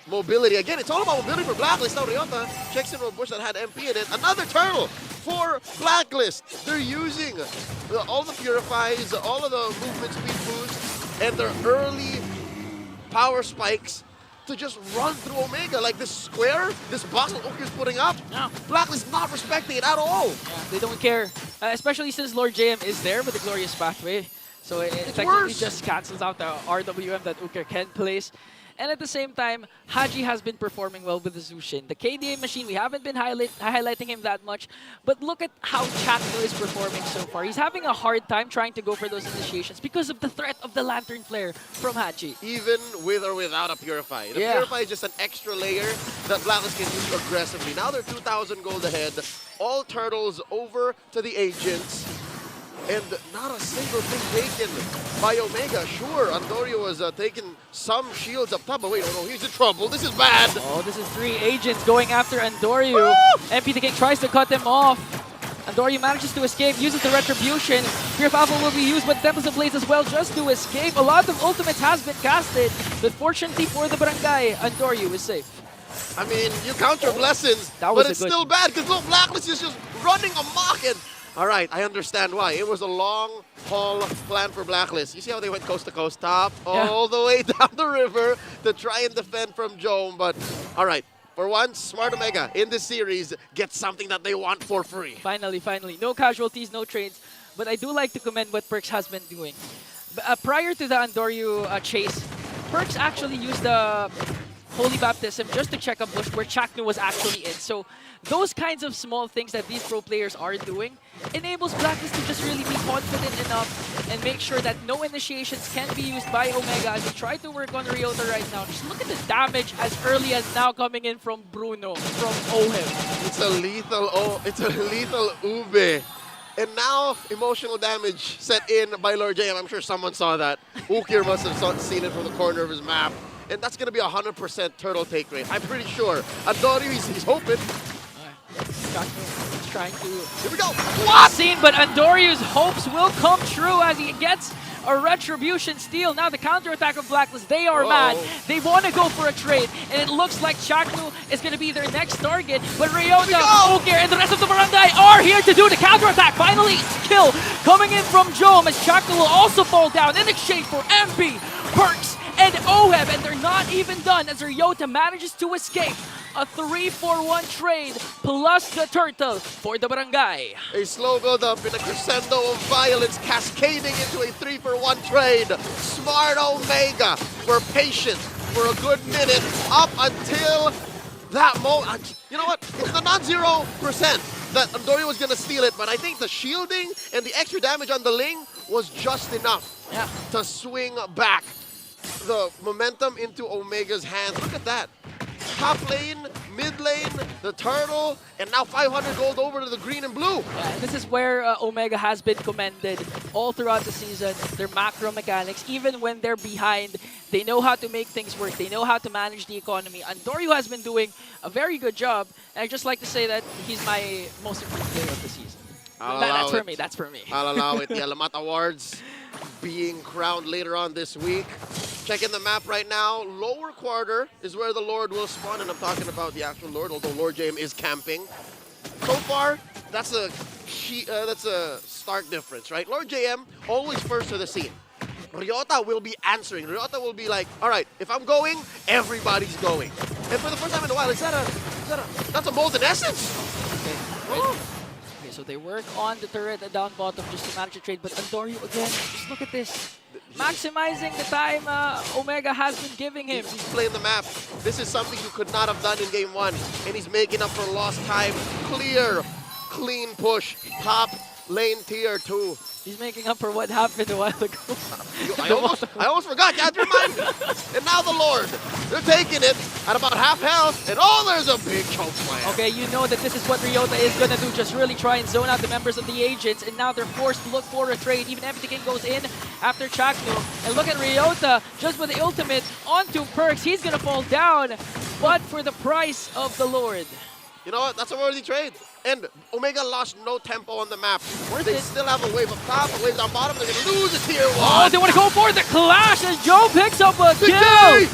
mobility. Again, it's all about mobility for Blacklist. Now Ryota checks in on a bush that had MP in it. Another turtle for Blacklist. They're using all the purifies, all of the movement speed boosts, and their early power spikes to just run through Omega. Like this square, this box that Okir's putting up, Blacklist not respecting it at all. Yeah, they don't care. Especially since Lord JM is there with the glorious pathway. So it technically just cancels out the RWM that Ukir can place. And at the same time, Haji has been performing well with the Zushin. The KDA machine, we haven't been highlighting him that much, but look at how Chakno is performing so far. He's having a hard time trying to go for those initiations because of the threat of the Lantern Flare from Haji. Even with or without a Purify. The Purify is just an extra layer that Blacklist can use aggressively. Now they're 2,000 gold ahead. All turtles over to the agents. And not a single thing taken by Omega. Sure, Andorio was taking some shields up top, but wait, oh no, he's in trouble. This is bad. Oh, this is 3 agents going after Andorio. MP the King tries to cut them off. Andorio manages to escape, uses the Retribution. Fear of Alpha will be used, but Tempest of Blades as well just to escape. A lot of ultimates has been casted, but fortunately for the Barangay, Andorio is safe. I mean, you count your blessings, That was but it's still bad because look, Blacklist is just running amok. And all right, I understand why. It was a long-haul plan for Blacklist. You see how they went coast to coast, top, all the way down the river to try and defend from Jome. But all right, for once, Smart Omega in this series gets something that they want for free. Finally, finally. No casualties, no trades. But I do like to commend what Perks has been doing. Prior to the Andorio chase, Perks actually used the Holy Baptism just to check a bush where Chaknu was actually in. So those kinds of small things that these pro players are doing enables Blacklist to just really be confident enough and make sure that no initiations can be used by Omega as they try to work on Ryota right now. Just look at the damage as early as now coming in from Bruno, from Oheb. It's a lethal Ube. And now, emotional damage set in by Lord JM. I'm sure someone saw that. Ukir must have seen it from the corner of his map. And that's going to be a 100% turtle take rate. I'm pretty sure. Andoryu, he's hoping. He's trying to... Here we go. What? Scene, but Andoryu's hopes will come true as he gets a retribution steal. Now the counterattack of Blacklist, they are mad. They want to go for a trade, and it looks like Chaknu is going to be their next target. But Ryota, Ukir, and the rest of the barangay are here to do the counterattack. Finally, kill coming in from Jom as Chaknu will also fall down in exchange for MP, Perks, and Oheb, and they're not even done as Ryota manages to escape. A 3-for-1 trade plus the turtle for the barangay. A slow build-up in a crescendo of violence cascading into a 3-for-1 trade. Smart Omega were patient for a good minute up until that moment. You know what? It's the non-0% that Andoryu was going to steal it, but I think the shielding and the extra damage on the Ling was just enough to swing back the momentum into Omega's hands. Look at that. Top lane, mid lane, the turtle, and now 500 gold over to the green and blue. Yeah, this is where Omega has been commended all throughout the season. Their macro mechanics, even when they're behind, they know how to make things work. They know how to manage the economy. Andoryu has been doing a very good job. And I'd just like to say that he's my most improved player of the season. That's for me. That's for me. I'll allow it. The Alamat Awards being crowned later on this week. Checking the map right now. Lower quarter is where the Lord will spawn, and I'm talking about the actual Lord, although Lord JM is camping. So far, that's a stark difference, right? Lord JM always first to the scene. Ryota will be answering. Ryota will be like, all right, if I'm going, everybody's going. And for the first time in a while, that's a molten essence. Okay. Okay, so they work on the turret down bottom just to manage the trade, but Andoryu again, just look at this. Maximizing the time Omega has been giving him. He's playing the map. This is something you could not have done in game 1. And he's making up for lost time. Clear, clean push. Top lane tier 2. He's making up for what happened a while ago. I almost forgot. You had to remind me. And now the Lord. They're taking it at about half health. And there's a big choke slam. Okay, you know that this is what Ryota is going to do. Just really try and zone out the members of the agents. And now they're forced to look for a trade. Even MPK goes in after Chaknu. And look at Ryota just with the ultimate onto Perks. He's going to fall down. But for the price of the Lord. You know what? That's a worthy trade. And Omega lost no tempo on the map. They still have a wave up top, a wave down bottom. They're going to lose a tier 1. Oh, they want to go for the clash as Joe picks up a kill.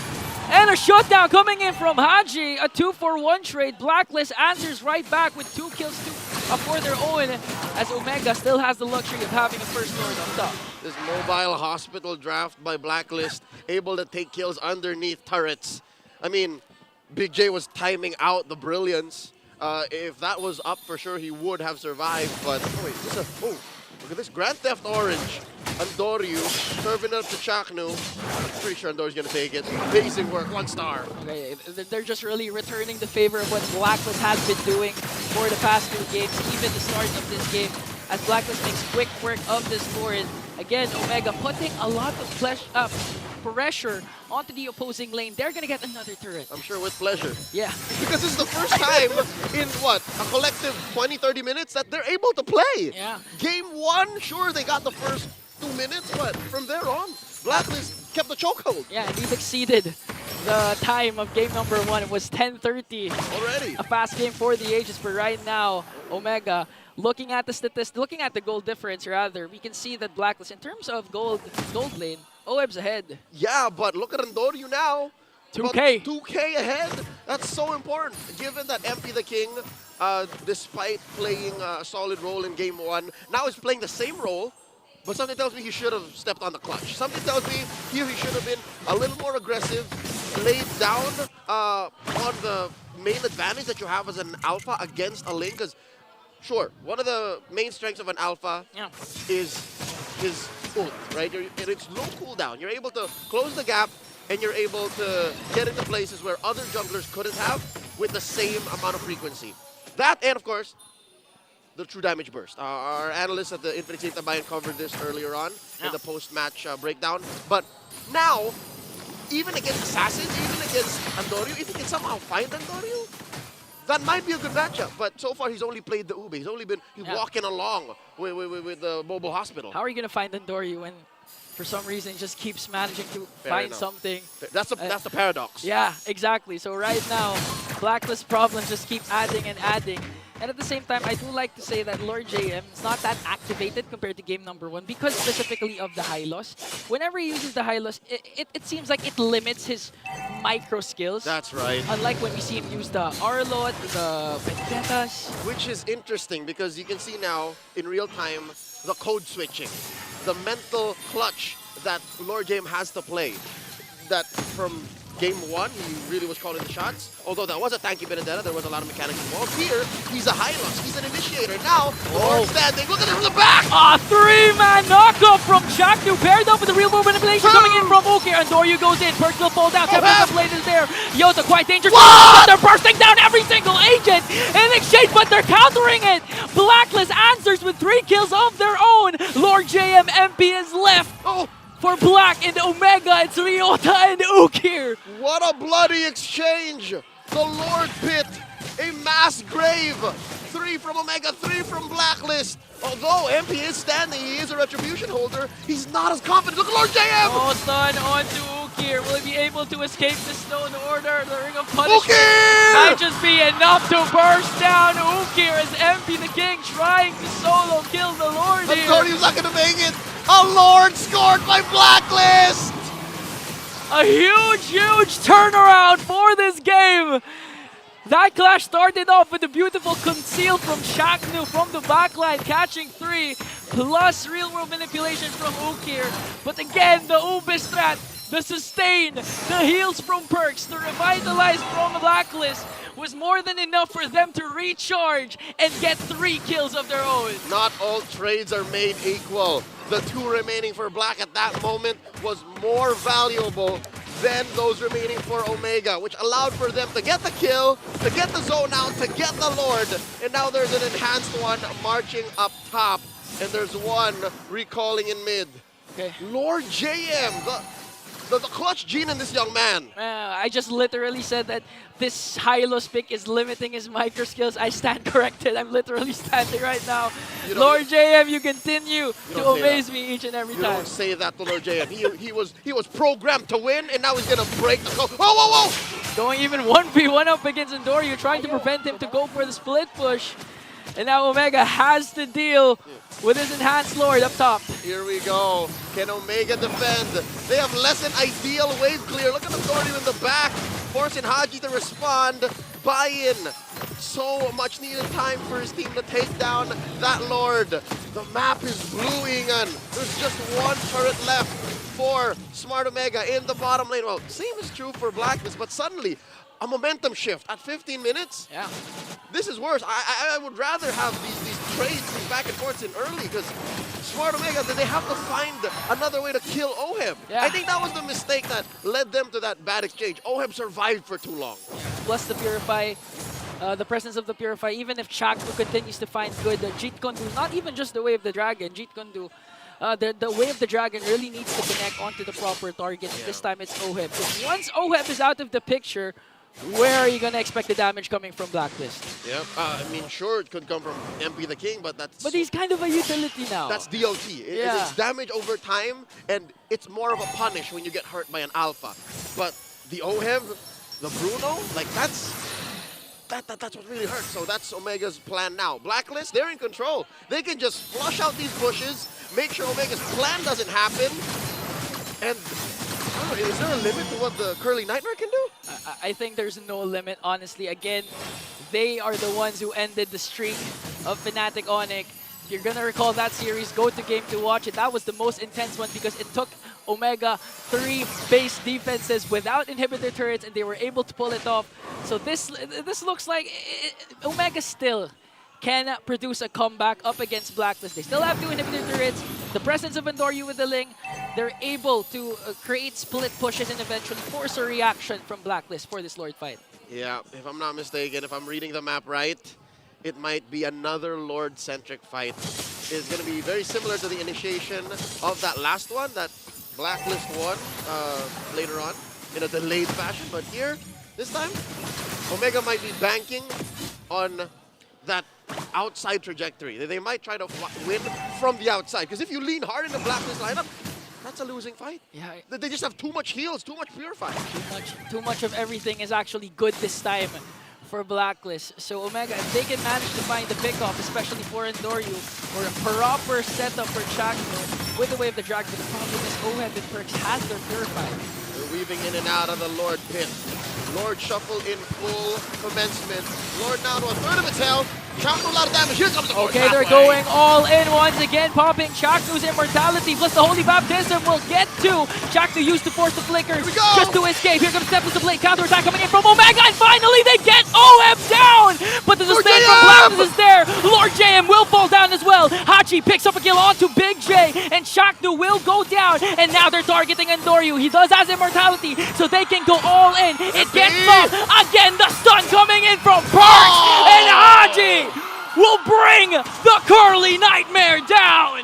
And a shutdown coming in from Haji. A 2-for-1 trade. Blacklist answers right back with 2 kills for their own, as Omega still has the luxury of having a first Lord on top. This mobile hospital draft by Blacklist, able to take kills underneath turrets. I mean, Big J was timing out the brilliance. If that was up, for sure he would have survived. But look at this Grand Theft Orange. Andoryu serving up to Chaknu. I'm pretty sure Andoryu's gonna take it. Amazing work, 1 star. Okay, they're just really returning the favor of what Blacklist has been doing for the past 2 games, even the start of this game, as Blacklist makes quick work of this Lord. Again, Omega putting a lot of pressure onto the opposing lane. They're gonna get another turret. I'm sure with pleasure. Yeah. Because this is the first time in a collective 20-30 minutes that they're able to play. Yeah. Game 1, sure, they got the first 2 minutes, but from there on, Blacklist kept the chokehold. Yeah, and we've exceeded the time of game number 1. It was 10:30. Already. A fast game for the ages, but right now, Omega, looking at the statistics, looking at the goal difference rather, we can see that Blacklist, in terms of gold lane, OEB's ahead. Yeah, but look at Andoryu now. 2K. 2K ahead. That's so important, given that MP the King, despite playing a solid role in game 1, now is playing the same role, but something tells me he should have stepped on the clutch. Something tells me here he should have been a little more aggressive, laid down on the main advantage that you have as an alpha against a lane, because sure, one of the main strengths of an alpha is his ult, right? And it's low cooldown. You're able to close the gap, and you're able to get into places where other junglers couldn't have with the same amount of frequency. That, and of course, the true damage burst. Our analysts at the Infinite Save Tabayan covered this earlier on in the post-match breakdown. But now, even against Assassins, even against Andoryu, if you can somehow find Andoryu, that might be a good matchup. But so far, he's only played the Ube. He's only been walking along with the mobile hospital. How are you going to find Andoryu when, for some reason, he just keeps managing to find something? That's the paradox. Yeah, exactly. So right now, Blacklist problems just keep adding and adding. And at the same time, I do like to say that Lord JM is not that activated compared to game number 1 because specifically of the high loss. Whenever he uses the high loss, it seems like it limits his micro skills. That's right. Unlike when we see him use the Arlot, the Vendettas. Which is interesting because you can see now in real time the code switching, the mental clutch that Lord JM has to play. That from game 1, he really was calling the shots. Although that was a tanky Benedetta, there was a lot of mechanics involved. Here, he's a high loss. He's an initiator. Now, Lord standing. Look at him from the back! A 3-man knockoff from Chaknu, paired up with the real world manipulation coming in from Ukir. Andoryu goes in. Perks will fall down. Kevin Blade is there. Yota quite dangerous. But they're bursting down every single agent in exchange, but they're countering it. Blacklist answers with 3 kills of their own. Lord JM MP is left. For Black and Omega, it's Ryota and Ukir. What a bloody exchange! The Lord Pit, a mass grave. 3 from Omega, 3 from Blacklist. Although MP is standing, he is a retribution holder, he's not as confident. Look at Lord JM! Oh, stun onto Ukir. Will he be able to escape the Stone Order? The Ring of Punishment might just be enough to burst down Ukir as MP the King trying to solo kill the Lord here. Antonio's not gonna make it. A Lord scored by Blacklist! A huge turnaround for this game. That clash started off with a beautiful conceal from Chaknu from the backline, catching 3, plus real-world manipulation from Ukir. But again, the Ube strat, the sustain, the heals from Perks, the revitalize from Blacklist was more than enough for them to recharge and get 3 kills of their own. Not all trades are made equal. The 2 remaining for Black at that moment was more valuable than those remaining for Omega, which allowed for them to get the kill, to get the zone out, to get the Lord. And now there's an enhanced one marching up top, and there's one recalling in mid. Okay. Lord JM, the clutch gene in this young man. I just literally said that this high-low pick is limiting his micro skills. I stand corrected. I'm literally standing right now. Lord JM, you continue to amaze me each and every time. You don't say that to Lord JM. He was programmed to win, and now he's gonna break the code. Whoa! Going even 1v1 up against Andoryu, trying to prevent him to go for the split push. And now Omega has to deal with his enhanced Lord up top. Here we go. Can Omega defend? They have less than ideal wave clear. Look at Andoryu in the back, forcing Haji to respond. Buy-in. So much needed time for his team to take down that Lord. The map is blue, Ingan. There's just 1 turret left for Smart Omega in the bottom lane. Well, same is true for Blacklist, but suddenly a momentum shift at 15 minutes. Yeah. This is worse. I would rather have these trades, these back and forths in early, because Smart Omega, they have to find another way to kill Oheb. Yeah. I think that was the mistake that led them to that bad exchange. Oheb survived for too long. Plus the Purify, the presence of the Purify, even if Chaknu continues to find good Jeet Kune Do, not even just the Way of the Dragon, Jeet Kune Do, the Way of the Dragon really needs to connect onto the proper target. Yeah. This time it's Oheb. Because once Oheb is out of the picture, where are you going to expect the damage coming from Blacklist? Yep. I mean, sure, it could come from MP the King, but that's... But he's kind of a utility now. That's DOT. It's damage over time, and it's more of a punish when you get hurt by an alpha. But the Oheb, the Bruno, like that's what really hurts. So that's Omega's plan now. Blacklist, they're in control. They can just flush out these pushes, make sure Omega's plan doesn't happen, and... is there a limit to what the Curly Nightmare can do? I think there's no limit, honestly. Again, they are the ones who ended the streak of Fnatic Onyx. If you're going to recall that series, go to game to watch it. That was the most intense one because it took Omega 3 base defenses without inhibitor turrets, and they were able to pull it off. So this looks like Omega still can produce a comeback up against Blacklist. They still have 2 inhibitor turrets. The presence of Andoryu with the Ling, they're able to create split pushes and eventually force a reaction from Blacklist for this Lord fight. Yeah, if I'm not mistaken, if I'm reading the map right, it might be another Lord-centric fight. It's going to be very similar to the initiation of that last one that Blacklist won later on in a delayed fashion. But here, this time, Omega might be banking on that outside trajectory. They might try to win from the outside. Because if you lean hard in the Blacklist lineup, that's a losing fight. Yeah. They just have too much heals, too much purify. Too much of everything is actually good this time for Blacklist. So Omega, if they can manage to find the pickoff, especially for Endoryu, or a proper setup for Chakno with the Wave of the Dragon, but the problem is OHEB and Perks has their purify. They're weaving in and out of the Lord pit. Lord shuffle in full commencement. Lord now to a third of its health. Chakno a lot of damage. Here comes the Lord. Okay, they're going all in once again, popping Chaknu's immortality, plus the Holy Baptism will get to. Chaknu used to force the flicker just to escape. Here comes Tempest of Blade, counter-attack coming in from Omega, and finally they get OM down! But the sustain from Blacklist is there. Lord JM will fall down as well. Hachi picks up a kill onto Big J, and Chaknu will go down, and now they're targeting Endoryu. He does have immortality, so they can go all in. It gets up. Again, the stun coming in from Parks, and Haji will bring the Curly Nightmare down!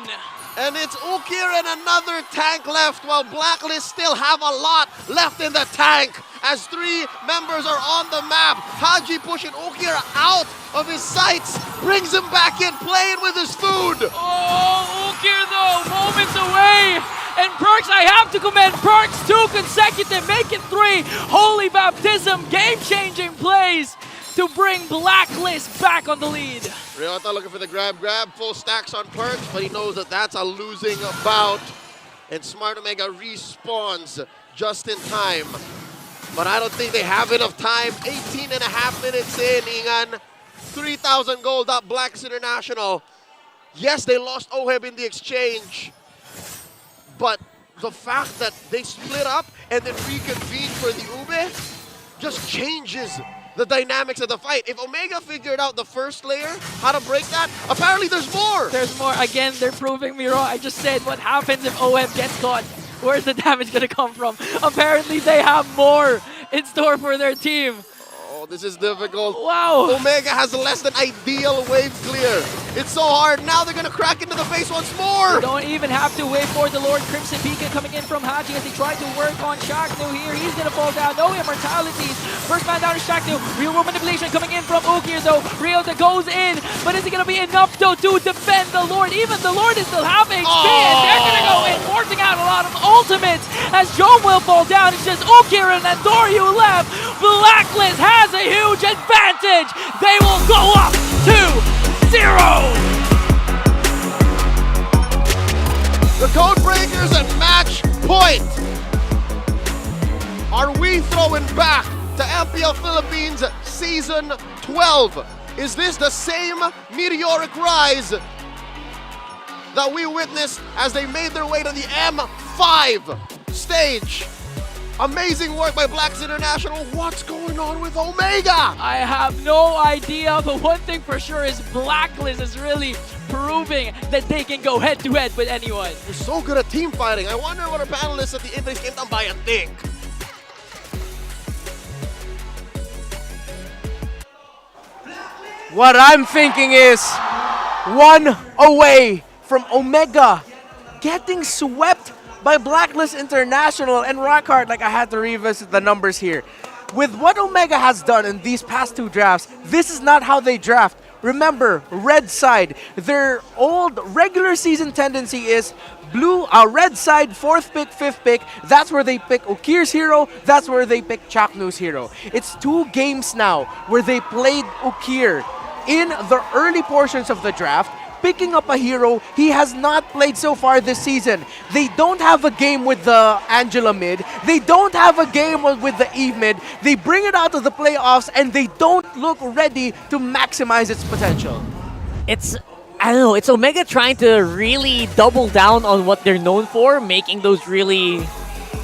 And it's Ukir and another tank left, while Blacklist still have a lot left in the tank as 3 members are on the map. Haji pushing Ukir out of his sights, brings him back in, playing with his food. Oh, Ukir though, moments away. And Perks, I have to commend Perks, 2 consecutive, make it 3. Holy Baptism, game-changing plays to bring Blacklist back on the lead. Ryota looking for the grab, full stacks on Perks, but he knows that that's a losing bout. And Smart Omega respawns just in time. But I don't think they have enough time. 18 and a half minutes in, Ingan. 3,000 gold up, Blacklist International. Yes, they lost OHEB in the exchange. But the fact that they split up and then reconvene for the Ube just changes the dynamics of the fight. If Omega figured out the first layer, how to break that, apparently there's more. There's more. Again, they're proving me wrong. I just said, what happens if OM gets caught? Where's the damage gonna come from? Apparently they have more in store for their team. Oh, this is difficult. Wow. Omega has less than ideal wave clear. It's so hard. Now they're gonna crack into the face once more. They don't even have to wait for the Lord Crimson Beacon coming in from Haji as they try to work on Chaknu here. He's gonna fall down. No immortalities. First man down is Chaknu. Real world manipulation coming in from Ukir though. Ryota goes in, but is it gonna be enough though to defend the Lord? Even the Lord is still half HP, and they're gonna go in, forcing out a lot of ultimates as Joan will fall down. It's just Ukir and Endoryu left. Blacklist has a huge advantage. They will go up 2-0. The code breakers at match point. Are we throwing back to MPL Philippines Season 12? Is this the same meteoric rise that we witnessed as they made their way to the M5 stage? Amazing work by Blacklist International. What's going on with Omega? I have no idea, but one thing for sure is Blacklist is really proving that they can go head-to-head with anyone. They're so good at team fighting. I wonder what our panelists at the Infinix Game Tambayan think. What I'm thinking is 1 away from Omega getting swept by Blacklist International. And Rockhard, like, I had to revisit the numbers here. With what Omega has done in these past 2 drafts, this is not how they draft. Remember, red side, their old regular season tendency is red side, 4th pick, 5th pick. That's where they pick Ukir's hero. That's where they pick Chaknu's hero. It's 2 games now where they played Ukir in the early portions of the draft, picking up a hero he has not played so far this season. They don't have a game with the Angela mid. They don't have a game with the Eve mid. They bring it out of the playoffs and they don't look ready to maximize its potential. I don't know, it's Omega trying to really double down on what they're known for, making those really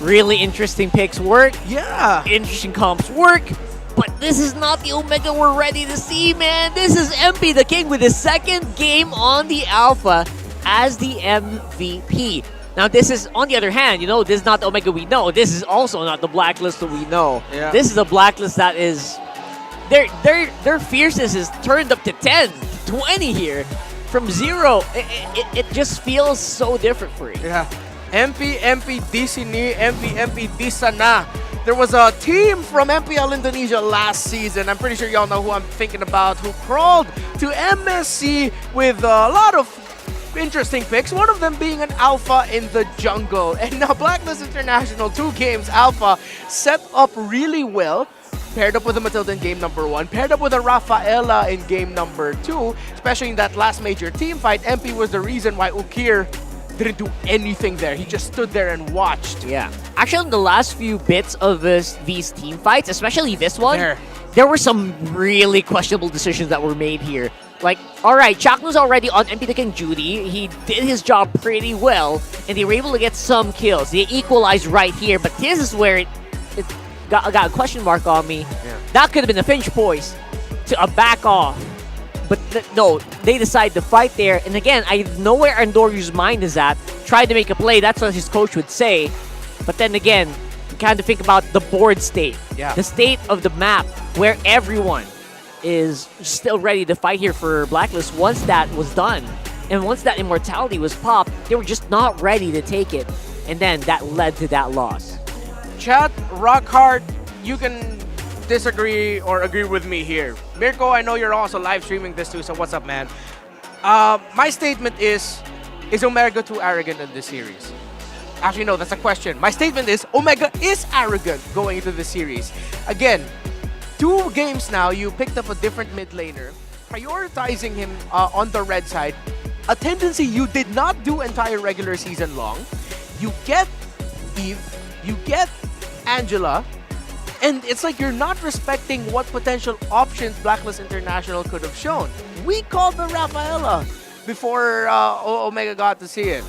interesting picks work. Yeah. Interesting comps work. But this is not the Omega we're ready to see, man. This is MP the King with his 2nd game on the Alpha as the MVP. Now, this is, on the other hand, you know, this is not the Omega we know. This is also not the Blacklist that we know. Yeah. This is a Blacklist that is... Their fierceness is turned up to 10, 20 here. From 0, it just feels so different for you. Yeah. MP di sini, MP di sana. There was a team from MPL Indonesia last season. I'm pretty sure y'all know who I'm thinking about, who crawled to MSC with a lot of interesting picks, one of them being an alpha in the jungle. And now Blacklist International, 2 games alpha, set up really well. Paired up with a Matilda in game number 1, paired up with a Rafaela in game number 2, especially in that last major team fight. MP was the reason why Ukir didn't do anything there. He just stood there and watched. Yeah. Actually, in the last few bits of these team fights, especially this one, there were some really questionable decisions that were made here. Like, all right, Chaknu's already on MP the King duty. He did his job pretty well, and they were able to get some kills. They equalized right here, but this is where it got a question mark on me. Yeah. That could have been a Finch poise to back off. But no, they decide to fight there. And again, I know where Andoryu's mind is at. Try to make a play. That's what his coach would say. But then again, you kind of think about the board state. Yeah. The state of the map where everyone is still ready to fight here for Blacklist once that was done. And once that immortality was popped, they were just not ready to take it. And then that led to that loss. Chat, Rockhart, you can disagree or agree with me here. Mirko, I know you're also live streaming this too, so what's up, man? My statement is Omega too arrogant in this series? Actually, no, that's a question. My statement is Omega is arrogant going into this series. Again, 2 games now, you picked up a different mid laner, prioritizing him on the red side, a tendency you did not do entire regular season long. You get Eve, you get Angela, and it's like you're not respecting what potential options Blacklist International could have shown. We called the Rafaela before Omega got to see it.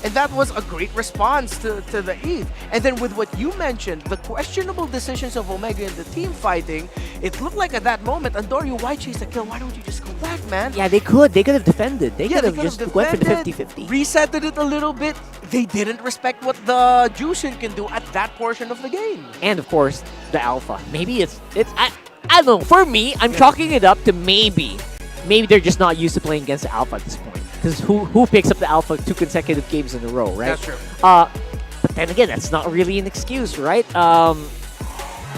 And that was a great response to the Eve. And then with what you mentioned, the questionable decisions of Omega in the team fighting, it looked like at that moment, Andoryu, why chase the kill? Why don't you just go back, man? Yeah, they could. They could have defended. They could have just went for the 50-50. Resetted it a little bit. They didn't respect what the Jushin can do at that portion of the game. And of course, the alpha. Maybe it's I don't know. For me, I'm chalking it up to maybe they're just not used to playing against the alpha at this point. Because who picks up the alpha 2 consecutive games in a row, right? That's true. But then again, that's not really an excuse, right? And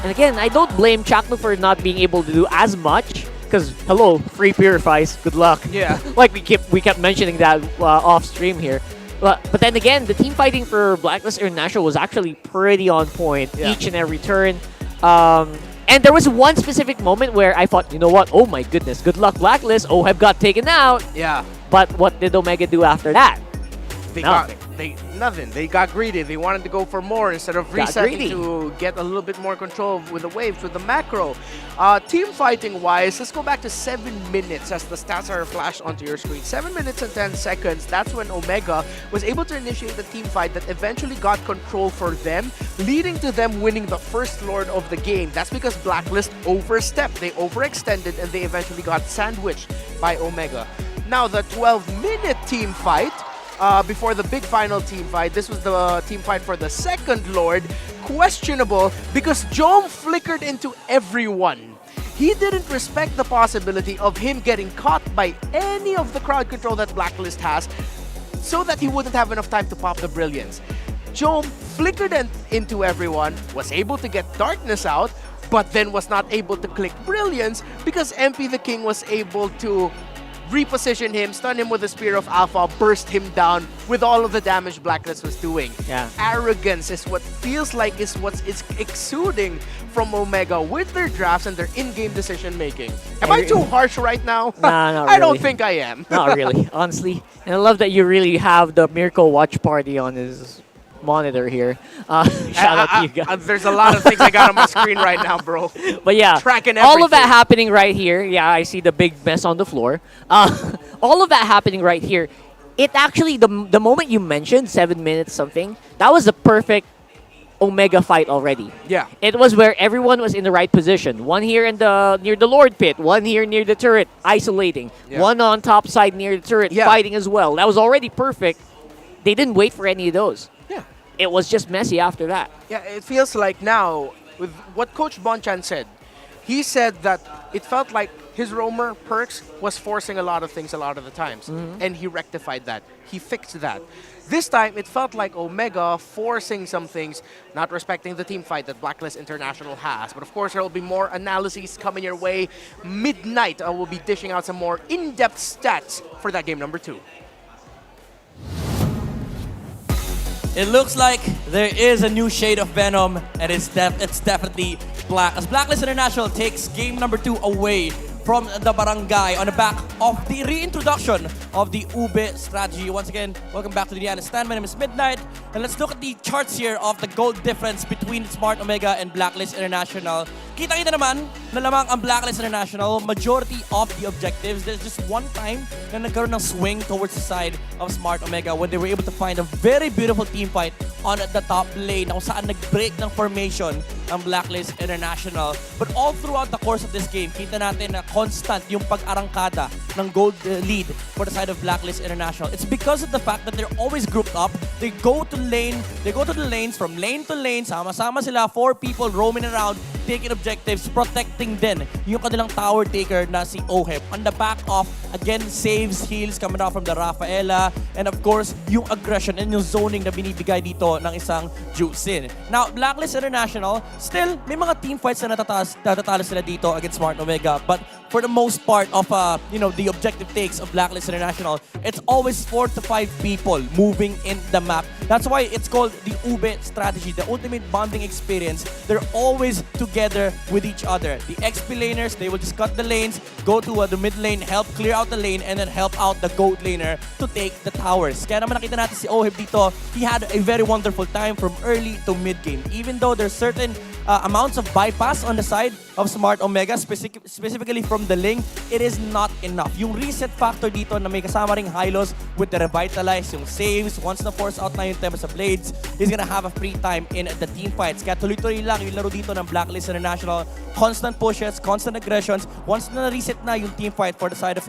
again, I don't blame Chaknu for not being able to do as much. Because hello, free purifies. Good luck. Yeah. Like we kept mentioning that off stream here. But then again, the team fighting for Blacklist International was actually pretty on point each and every turn. And there was one specific moment where I thought, you know what? Oh my goodness, good luck Blacklist. Oheb got taken out. Yeah. But what did Omega do after that? Nothing. They got greedy. They wanted to go for more instead of resetting to get a little bit more control with the waves, with the macro. Team fighting wise, let's go back to 7 minutes as the stats are flashed onto your screen. 7 minutes and 10 seconds. That's when Omega was able to initiate the team fight that eventually got control for them, leading to them winning the first Lord of the game. That's because Blacklist overstepped. They overextended and they eventually got sandwiched by Omega. Now the 12-minute team fight, before the big final team fight, this was the team fight for the second Lord. Questionable because Jom flickered into everyone. He didn't respect the possibility of him getting caught by any of the crowd control that Blacklist has so that he wouldn't have enough time to pop the Brilliance. Jom flickered into everyone, was able to get Darkness out, but then was not able to click Brilliance because MP the King was able to reposition him, stun him with the Spear of Alpha, burst him down with all of the damage Blacklist was doing. Yeah. Arrogance is what feels like is what's exuding from Omega with their drafts and their in-game decision making. Am I too harsh right now? Nah, not really. I don't think I am. Not really, honestly. And I love that you really have the Mirko watch party on his monitor here. Shout out to you guys. There's a lot of things I got on my screen right now, bro. But yeah, tracking all of that happening right here. Yeah, I see the big mess on the floor. All of that happening right here. It actually, the moment you mentioned 7 minutes something, that was the perfect Omega fight already. Yeah. It was where everyone was in the right position. One here in near the Lord pit, one here near the turret, isolating. Yeah. One on top side near the turret, fighting as well. That was already perfect. They didn't wait for any of those. Yeah. It was just messy after that. Yeah, it feels like now, with what Coach Bonchan said, he said that it felt like his roamer perks was forcing a lot of things a lot of the times, and he rectified that. He fixed that. This time, it felt like Omega forcing some things, not respecting the team fight that Blacklist International has. But of course, there will be more analyses coming your way. Midnight, we'll be dishing out some more in-depth stats for that game number 2. It looks like there is a new shade of Venom, and it's definitely Black. As Blacklist International takes game number 2 away from the barangay on the back of the reintroduction of the Ube strategy. Once again, welcome back to the Diana Stand. My name is Midnight, and let's look at the charts here of the gold difference between Smart Omega and Blacklist International. Kita-kita naman na lamang ang Blacklist International, majority of the objectives. There's just one time na nagkaroon ng swing towards the side of Smart Omega when they were able to find a very beautiful team fight on the top lane kung saan nag-break ng formation ang Blacklist International. But all throughout the course of this game, kita natin na constant yung pag-arangkada ng gold lead for the side of Blacklist International. It's because of the fact that they're always grouped up. They go to the lanes, from lane to lane, sama-sama sila, 4 people roaming around, taking objectives, protecting din yung kanilang tower taker na si Oheb. On the back of, again, saves, heals coming out from the Rafaela, and of course, yung aggression and yung zoning na binibigay dito ng isang Juicin. Now, Blacklist International, still, may mga team fights na natatalo sila dito against Smart Omega, but for the most part of the objective takes of Blacklist International, it's always 4 to 5 people moving in the map. That's why it's called the Ube strategy, the ultimate bonding experience. They're always together with each other. The XP laners, they will just cut the lanes, go to the mid lane, help clear out the lane, and then help out the gold laner to take the towers. Kaya naman nakita natin si Oheb dito, he had a very wonderful time from early to mid game. Even though there's certain amounts of bypass on the side of Smart Omega, specifically from the Ling, it is not enough. Yung reset factor dito na may kasama ring Hylos with the Revitalize, yung saves, once na force out na yung Tempest of Blades, he's gonna have a free time in the team fights. Kaya tuloy-tuloy lang yung laro dito ng Blacklist International. Constant pushes, constant aggressions. Once na na-reset na yung team fight for the side of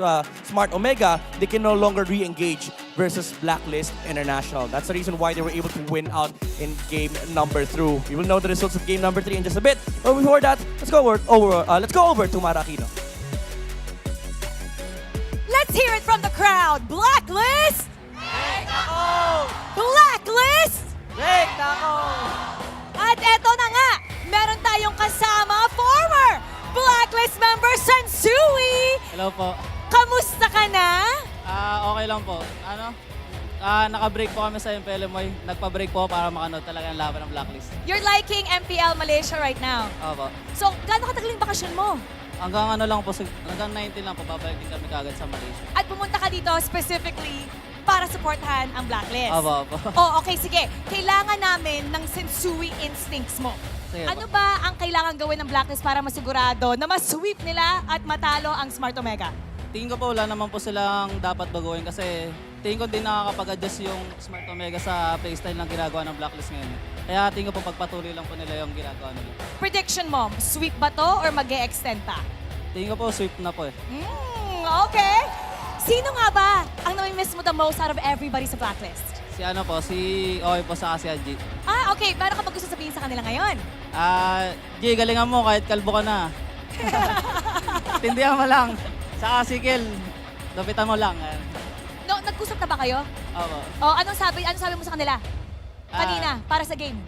Smart Omega, they can no longer re-engage versus Blacklist International. That's the reason why they were able to win out in game number 3. We will know the results of game number 3 in just a bit. But before that, let's go over to Marakino. Let's hear it from the crowd. Blacklist! Blacklist! At eto na nga, meron tayong kasama, former Blacklist member Sansui. Hello po. Kamusta ka na? Okay lang po. Naka-break po kami sa MPL. Nagpa-break po para makanood talaga ang laban ng Blacklist. You're liking MPL Malaysia right now. Opo. So, gaano katagal yung bakasyon mo? Hanggang hanggang 19 lang po, babalik din kami kagad sa Malaysia. At pumunta ka dito specifically para supportahan ang Blacklist. Opo. Oh, okay, sige. Kailangan namin ng Sensui instincts mo. Sige, ano ba ang kailangan gawin ng Blacklist para masigurado na ma-sweep nila at matalo ang Smart Omega? Tingin ko po wala naman po silang dapat baguhin kasi tingin ko din nakakapag-adjust yung Smart Omega sa playstyle ng ginagawa ng Blacklist ngayon. Kaya tingin ko po pagpatuloy lang po nila yung ginagawa nila. Prediction mo, sweep ba to or mag-e-extend pa? Tingin ko po sweep na po eh. Okay. Sino nga ba ang nami-miss mo the most out of everybody sa Blacklist? Si Oy po sa si G. Okay. Meron ka ba gusto sabihin sa kanila ngayon? G, galingan mo kahit kalbo ka na. Tindihan mo lang. Sa Kel, dapitan mo lang. No, nag-usap na ba kayo? Opo. Anong sabi mo sa kanila? Kanina, para sa game?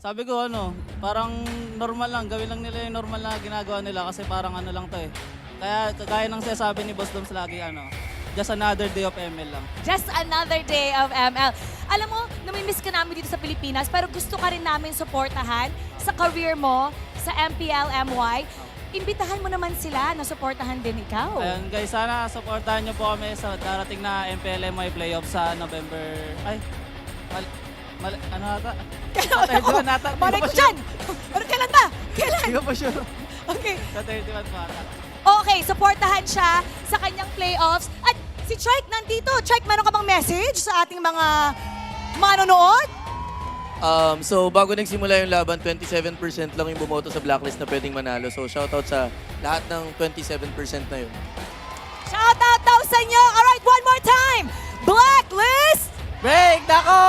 Sabi ko parang normal lang. Gawin lang nila yung normal na ginagawa nila kasi parang lang to eh. Kaya kagaya ng sinasabi ni Boss Doms lagi just another day of ML lang. Just another day of ML. Alam mo, namimiss ka namin dito sa Pilipinas pero gusto ka rin namin supportahan sa career mo sa MPL MY. Imbitahan mo naman sila na supportahan din ikaw. Ayun guys, sana supportahan nyo po kami sa darating na MPL MY playoff sa November. Ano ata? Malay ko dyan! Pero kailan ba? Kailan? Hindi ko pa sure. Okay. Sa 31 pa ata. Okay, supportahan siya sa kanyang playoffs. At si Trike nandito. Trike, meron ka bang message sa ating mga manonood? So bago nagsimula yung laban, 27% lang yung bumoto sa Blacklist na pwedeng manalo. So shoutout sa lahat ng 27% na yun. Shoutout daw sa inyo! Alright, one more time! Blacklist! Break nako!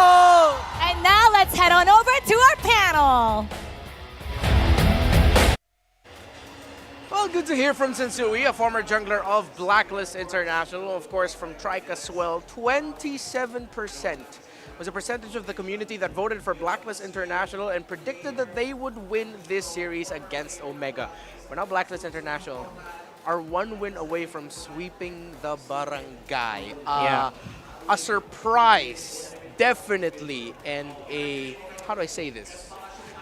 And now let's head on over to our panel. good to hear from Sensui, a former jungler of Blacklist International, of course from Trike as well. 27% was a percentage of the community that voted for Blacklist International and predicted that they would win this series against Omega. But now Blacklist International are one win away from sweeping the barangay. A surprise, definitely, and a, how do I say this?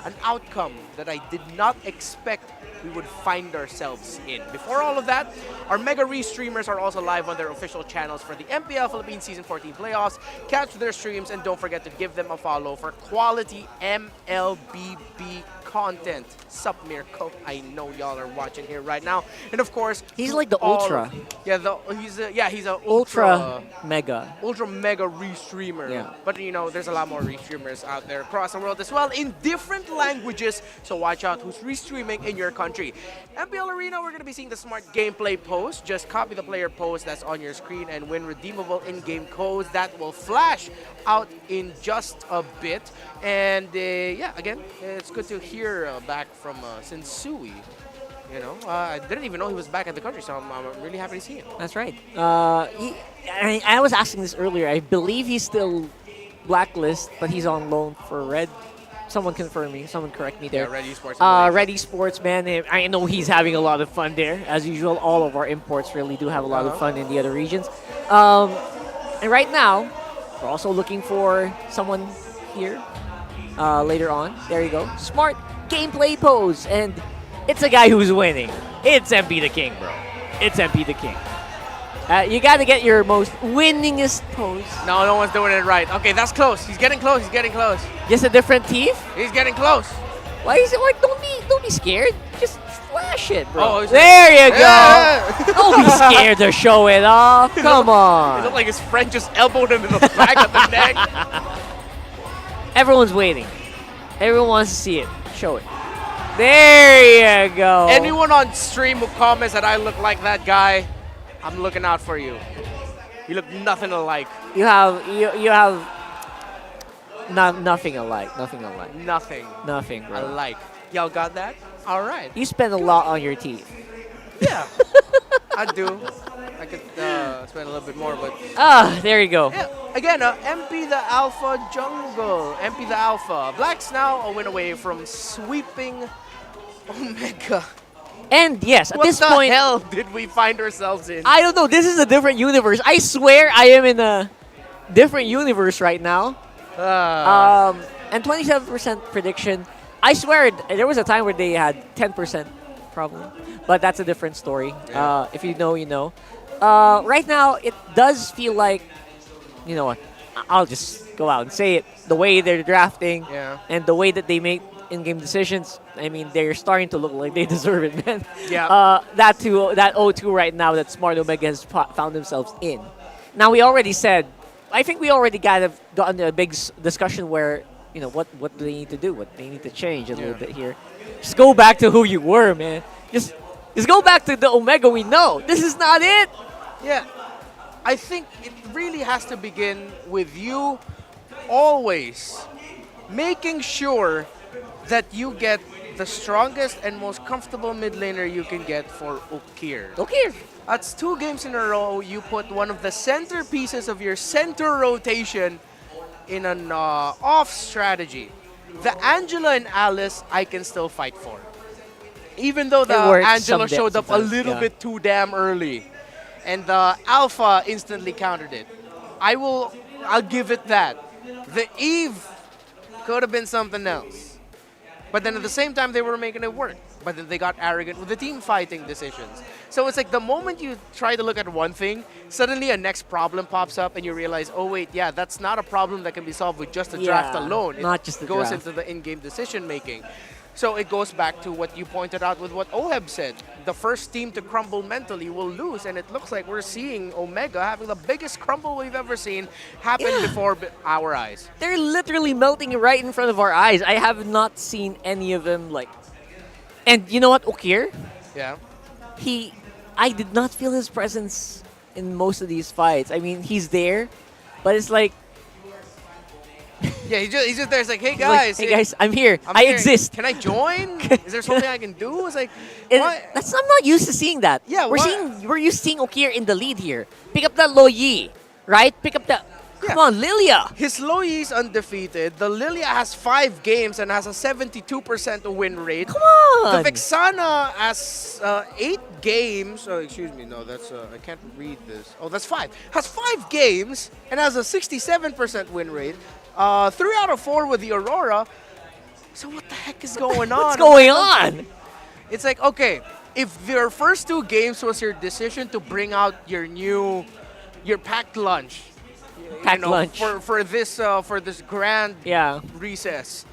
An outcome that I did not expect we would find ourselves in. Before all of that, our Mega Re-streamers are also live on their official channels for the MPL Philippines Season 14 playoffs. Catch their streams and don't forget to give them a follow for quality MLBB content. Sup, Mirko? I know y'all are watching here right now. And of course, he's like the ultra. He's a ultra mega. Ultra mega re-streamer. Yeah. But you know, there's a lot more re-streamers out there across the world as well in different languages. So watch out who's re-streaming in your country. MPL Arena, we're going to be seeing the smart gameplay post. Just copy the player post that's on your screen and win redeemable in-game codes that will flash out in just a bit. And yeah, again, it's good to hear back from Sensui. You know, I didn't even know he was back in the country, so I'm really happy to see him. That's right. I was asking this earlier. I believe he's still Blacklist, but he's on loan for Red. Someone confirm me. Someone correct me there. Yeah, Red Esports. Red Esports, man. I know he's having a lot of fun there. As usual, all of our imports really do have a lot of fun in the other regions. And right now, we're also looking for someone here later on. There you go. Smart gameplay pose. And it's a guy who's winning. It's MP the King, bro. It's MP the King. You got to get your most winningest pose. No one's doing it right. Okay, that's close. He's getting close. He's getting close. Just a different teeth? He's getting close. Why is it? Like, don't be scared. Just flash it, bro. Oh, there you go. Yeah. Don't be scared to show it off. Come on. It looked like his friend just elbowed him in the back of the neck. Everyone's waiting. Everyone wants to see it. Show it. There you go. Anyone on stream who comments that I look like that guy, I'm looking out for you. You look nothing alike. You have nothing alike. Nothing alike. Nothing, bro. Alike. Y'all got that? All right. You spend a lot on your teeth. Yeah. I do. I could spend a little bit more, but... there you go. Yeah. Again, MP the Alpha Jungle. MP the Alpha. Blacks now a win away from sweeping Omega. And yes, at this point... What the hell did we find ourselves in? I don't know. This is a different universe. I swear I am in a different universe right now. And 27% prediction. I swear there was a time where they had 10% problem. But that's a different story. Yeah. If you know, you know. Right now, it does feel like... You know what? I'll just go out and say it. The way they're drafting and the way that they make in-game decisions, I mean, they're starting to look like they deserve it, man. Yeah. That 0-2 right now that Smart Omega has found themselves in. Now, we already said, I think we already gotten a big discussion where, you know, what do they need to do? What they need to change a little bit here. Just go back to who you were, man. Just go back to the Omega we know. This is not it. Yeah. I think it really has to begin with you always making sure that you get the strongest and most comfortable mid laner you can get for Ukir. Ukir. That's 2 games in a row. You put one of the centerpieces of your center rotation in an off strategy. The Angela and Alice, I can still fight for. Even though the Angela showed up a little bit too damn early. And the Alpha instantly countered it. I'll give it that. The Eve could have been something else. But then at the same time, they were making it work. But then they got arrogant with the team fighting decisions. So it's like the moment you try to look at one thing, suddenly a next problem pops up and you realize, oh wait, yeah, that's not a problem that can be solved with just a draft alone. Not just the draft. It goes draft. into the in-game decision making. So it goes back to what you pointed out with what Oheb said. The first team to crumble mentally will lose, and it looks like we're seeing Omega having the biggest crumble we've ever seen happen before our eyes. They're literally melting right in front of our eyes. I have not seen any of them like... And you know what, Ukir? Yeah. I did not feel his presence in most of these fights. I mean, he's there, but it's like... Yeah, he's just there. It's like, hey He's like, guys, hey guys, I'm here. I'm I here. exist. Can I join? Is there something I can do? It's like, And what? I'm not used to seeing that. Yeah, we're used to seeing Okir in the lead here. Pick up that Lo Yi, right? Pick up that. Come on, Lilia. His Lo Yi's undefeated. The Lilia has 5 games and has a 72% win rate. Come on. The Vexana has 8 games. Oh, excuse me. No, that's I can't read this. Oh, that's 5. Has 5 games and has a 67% win rate. 3 out of 4 with the Aurora. So what the heck is going on? What's going on? It's like, okay, if your first 2 games was your decision to bring out your packed lunch, Packed lunch. for this grand recess,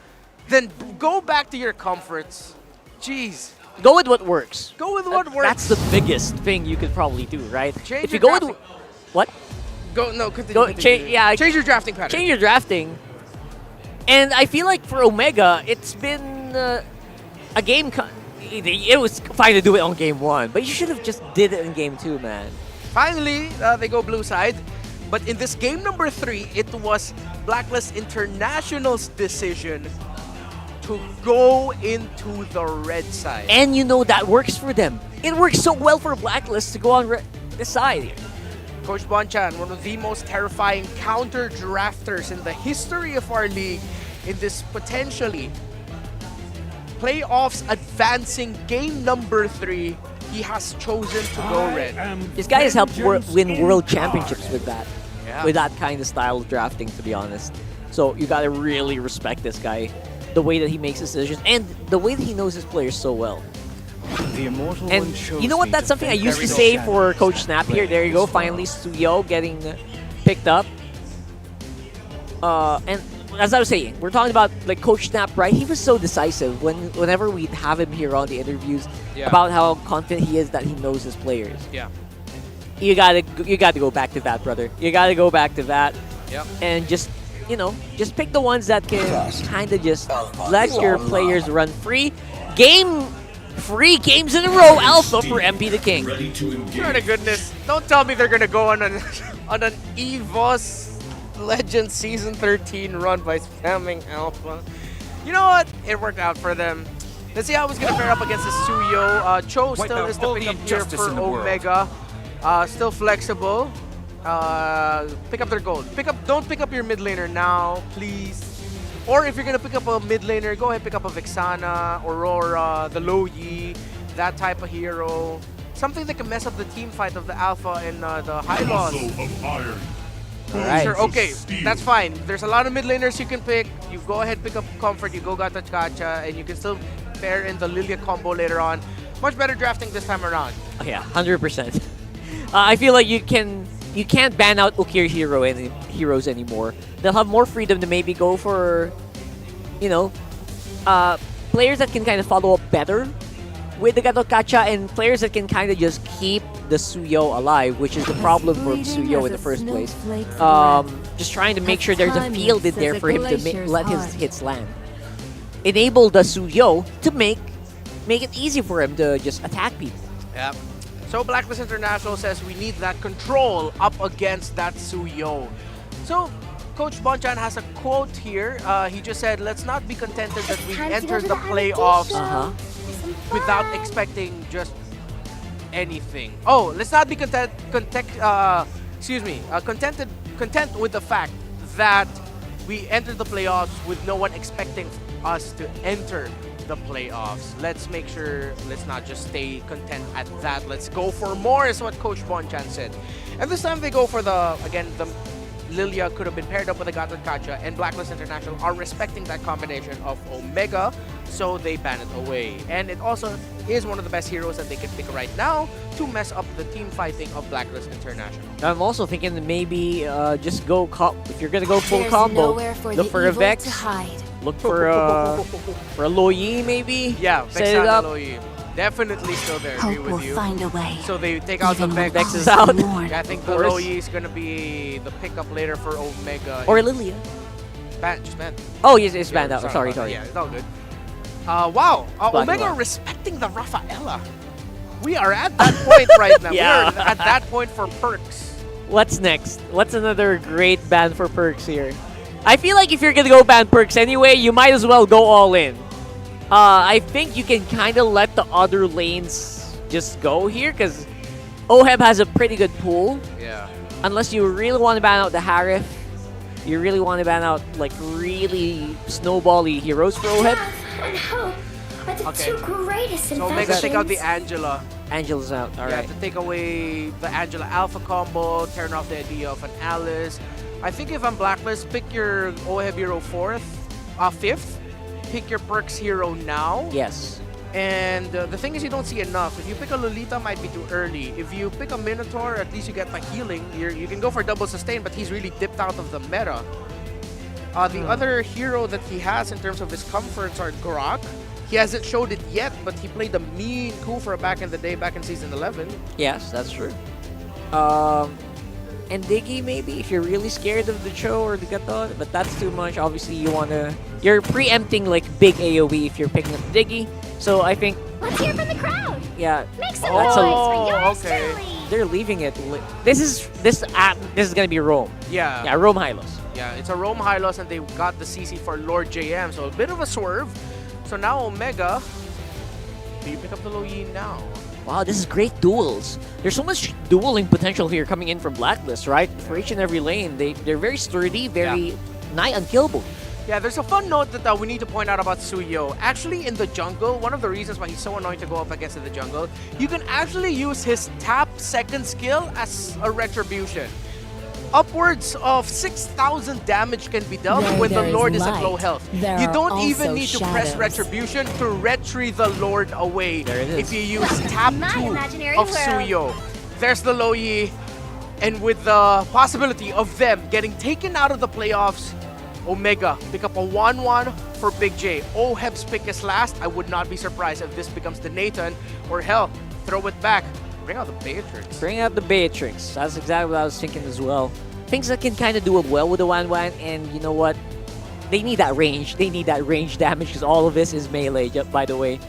then go back to your comforts. Jeez. Go with what works. Go with what works. That's the biggest thing you could probably do, right? Change if you your go with what? Go no. Continue. Go continue. change your drafting pattern. Change your drafting. And I feel like for Omega, it's been a game. It was fine to do it on game 1, but you should have just did it in game 2, man. Finally, they go blue side. But in this game number 3, it was Blacklist International's decision to go into the red side. And you know that works for them. It works so well for Blacklist to go on this side here. Coach Bonchan, one of the most terrifying counter drafters in the history of our league, in this potentially playoffs advancing game number 3, he has chosen to go red. This guy has helped win world championships with that. Yeah. With that kind of style of drafting, to be honest. So you gotta really respect this guy. The way that he makes decisions and the way that he knows his players so well. And you know what? That's something I used to say for Coach Snap here. There you go. Finally, Suyo getting picked up. And as I was saying, we're talking about like Coach Snap, right? He was so decisive whenever we'd have him here on the interviews about how confident he is that he knows his players. Yeah. You gotta go back to that, brother. You gotta go back to that. Yep. And just pick the ones that can kind of just let your players run free. 3 games in a row, Alpha for MP the King. Swear to goodness, don't tell me they're gonna go on an EVOS Legends Season 13 run by spamming Alpha. You know what? It worked out for them. Let's see how it's gonna pair up against the Suyo. Cho still is the pick up here for Omega. Still flexible. Pick up their gold. Don't pick up your mid laner now, please. Or if you're gonna pick up a mid laner, go ahead pick up a Vexana, Aurora, the Lo Yi, that type of hero. Something that can mess up the team fight of the Alpha and the Hylons. Alright. Sure, okay, that's fine. There's a lot of mid laners you can pick. You go ahead pick up Comfort, you go Gata Kacha, and you can still pair in the Lilia combo later on. Much better drafting this time around. Oh, yeah, 100%. I feel like you can't ban out Ukir heroes anymore. They'll have more freedom to maybe go for, players that can kind of follow up better with the Gato Kacha and players that can kind of just keep the Suyo alive, which is the problem for Suyo in the first place. Just trying to make sure there's a field in there for him to let his hits land. Enable the Suyo to make it easy for him to just attack people. Yep. So Blacklist International says we need that control up against that Suyo. So Coach Bonchan has a quote here. He just said, let's not be contented that we entered the playoffs without expecting just anything. Oh, let's not be content with the fact that we entered the playoffs with no one expecting us to enter the playoffs. Let's make sure, let's not just stay content at that. Let's go for more is what Coach Bonchan said. And this time they go for the Lilia could have been paired up with a Gata Kacha, and Blacklist International are respecting that combination of Omega, so they ban it away. And it also is one of the best heroes that they can pick right now to mess up the team fighting of Blacklist International. I'm also thinking that maybe just go, if you're going to go full combo, look for a Vex, look for a Lo Yi maybe. Yeah, set it up. Lo Yi. Definitely still there, agree with you. Find a way. So they take out the Vex. Vex is out. I think the Lo Yi is going to be the pickup later for Omega. Or Lilia. Just banned. Oh, yes, it's banned out. Sorry. Yeah, it's all good. Wow, Black Omega respecting the Rafaela. We are at that point right now. Yeah. We are at that point for Perks. What's next? What's another great ban for Perks here? I feel like if you're gonna go ban perks anyway, you might as well go all in. I think you can kind of let the other lanes just go here because OHEB has a pretty good pool. Yeah. Unless you really want to ban out the Harif, you really want to ban out like really snowbally heroes for OHEB. Okay. So Omega take out the Angela. Angela's out. All Yeah, right. to take away the Angela Alpha combo, turn off the idea of an Alice. I think if I'm Blacklist, pick your OHEB hero 5th. Pick your perks hero now. Yes. And the thing is, you don't see enough. If you pick a Lolita, might be too early. If you pick a Minotaur, at least you get the healing. You can go for double sustain, but he's really dipped out of the meta. The other hero that he has in terms of his comforts are Grok. He hasn't showed it yet, but he played a mean Kufra back in the day, back in Season 11. Yes, that's true. And Diggy maybe if you're really scared of the Cho or the Gato, but that's too much. Obviously, you're preempting like big AoE if you're picking up Diggy. So I think. Let's hear from the crowd. Yeah, Make some that's noise for yours truly. They're leaving it. This is gonna be Rome. Yeah. Yeah, Rome Hylos. Yeah, it's a Rome Hylos, and they got the CC for Lord JM, so a bit of a swerve. So now Omega, do you pick up the Lo Yi now? Wow, this is great duels. There's so much dueling potential here coming in from Blacklist, right? For each and every lane, they're very sturdy, very nigh unkillable. Yeah, there's a fun note that we need to point out about Suyo. Actually, in the jungle, one of the reasons why he's so annoying to go up against in the jungle, you can actually use his tap second skill as a retribution. Upwards of 6,000 damage can be dealt when the Lord is at low health. You don't even need to press Retribution to retry the Lord away if you use tap 2 of Suyo. There's the Lo Yi, and with the possibility of them getting taken out of the playoffs, Omega pick up a 1-1 for Big J. OHEB's pick is last. I would not be surprised if this becomes the Nathan, or hell, throw it back. Bring out the Beatrix. Bring out the Beatrix. That's exactly what I was thinking as well. Things that can kind of do it well with the 1-1, and you know what? They need that range. They need that range damage because all of this is melee, by the way.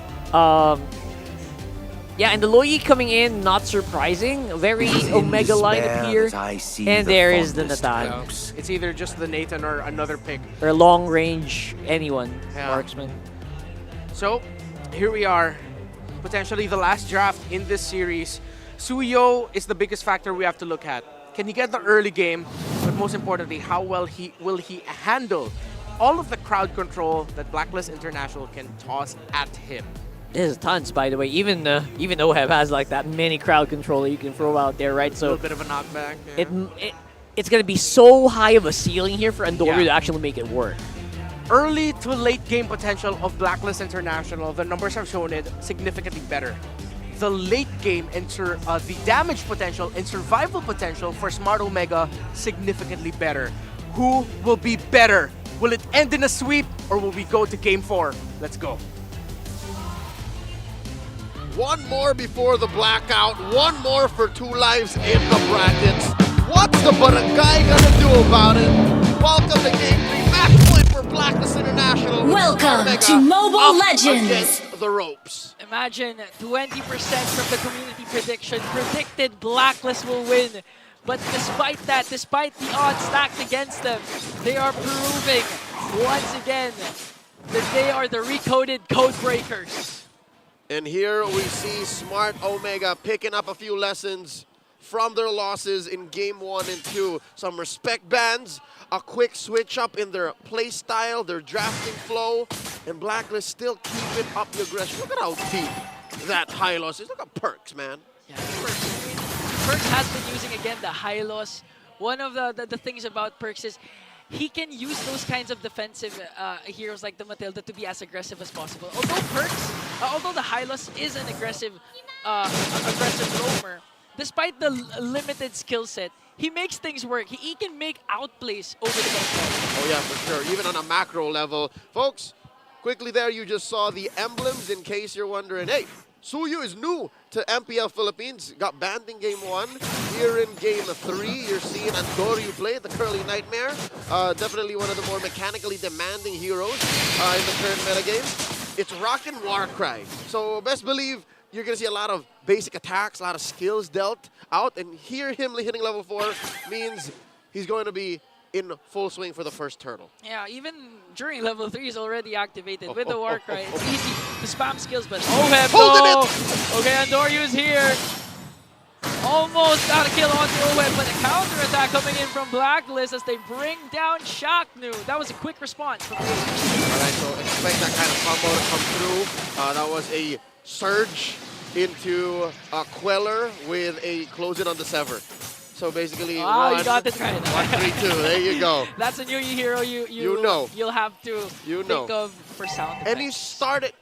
Yeah, and the Lo Yi coming in, not surprising. Very Omega lineup here. And there is the Natan. It's either just the Nathan or another pick. Or long range, anyone. Marksman. So, here we are. Potentially the last draft in this series. Suyo is the biggest factor we have to look at. Can he get the early game? But most importantly, how well will he handle all of the crowd control that Blacklist International can toss at him? There's tons, by the way. Even OHEB has like that mini crowd control that you can throw out there, right? So a little bit of a knockback. Yeah. It's gonna be so high of a ceiling here for Andorio to actually make it work. Early to late game potential of Blacklist International, the numbers have shown it significantly better. The late game and the damage potential and survival potential for Smart Omega significantly better. Who will be better? Will it end in a sweep or will we go to game 4? Let's go. One more before the blackout, one more for 2 lives in the brackets. What's the barangay gonna do about it? Welcome to game 3, match point for Blacklist International. Welcome Omega to Mobile up Legends. against the ropes. Imagine 20% from the community prediction predicted Blacklist will win. But despite that, despite the odds stacked against them, they are proving once again that they are the recoded code breakers. And here we see Smart Omega picking up a few lessons from their losses in game 1 and 2. Some respect bans, a quick switch up in their play style, their drafting flow, and Blacklist still keeping up the aggression. Look at how deep that Hylos is. Look at Perks, man. Yeah, Perks has been using again the Hylos. One of the things about Perks is he can use those kinds of defensive heroes like the Matilda to be as aggressive as possible. Although the Hylos is an aggressive roamer, despite the limited skill set, he makes things work. He can make outplays over the background. Oh yeah, for sure. Even on a macro level. Folks, quickly there you just saw the emblems in case you're wondering, hey, Suyu is new to MPL Philippines. Got banned in game 1. Here in game 3, you're seeing Andorio play, the Curly Nightmare. Definitely one of the more mechanically demanding heroes in the current metagame. It's rockin' Warcry. So best believe you're going to see a lot of basic attacks, a lot of skills dealt out. And here him hitting level 4 means he's going to be in full swing for the first turtle. Yeah, even during level 3 is already activated with the war cry. It's easy to spam skills, but OHEB though! Okay, Andoriu's here. Almost got a kill onto OHEB, but a counter-attack coming in from Blacklist as they bring down Shaknu. That was a quick response from the Alright, so expect that kind of combo to come through. That was a surge into a Queller with a close-in on the Sever. So basically, you got it right. 1-3-2. There you go. That's a new hero you know. You'll have to think of for sound effects. And he started.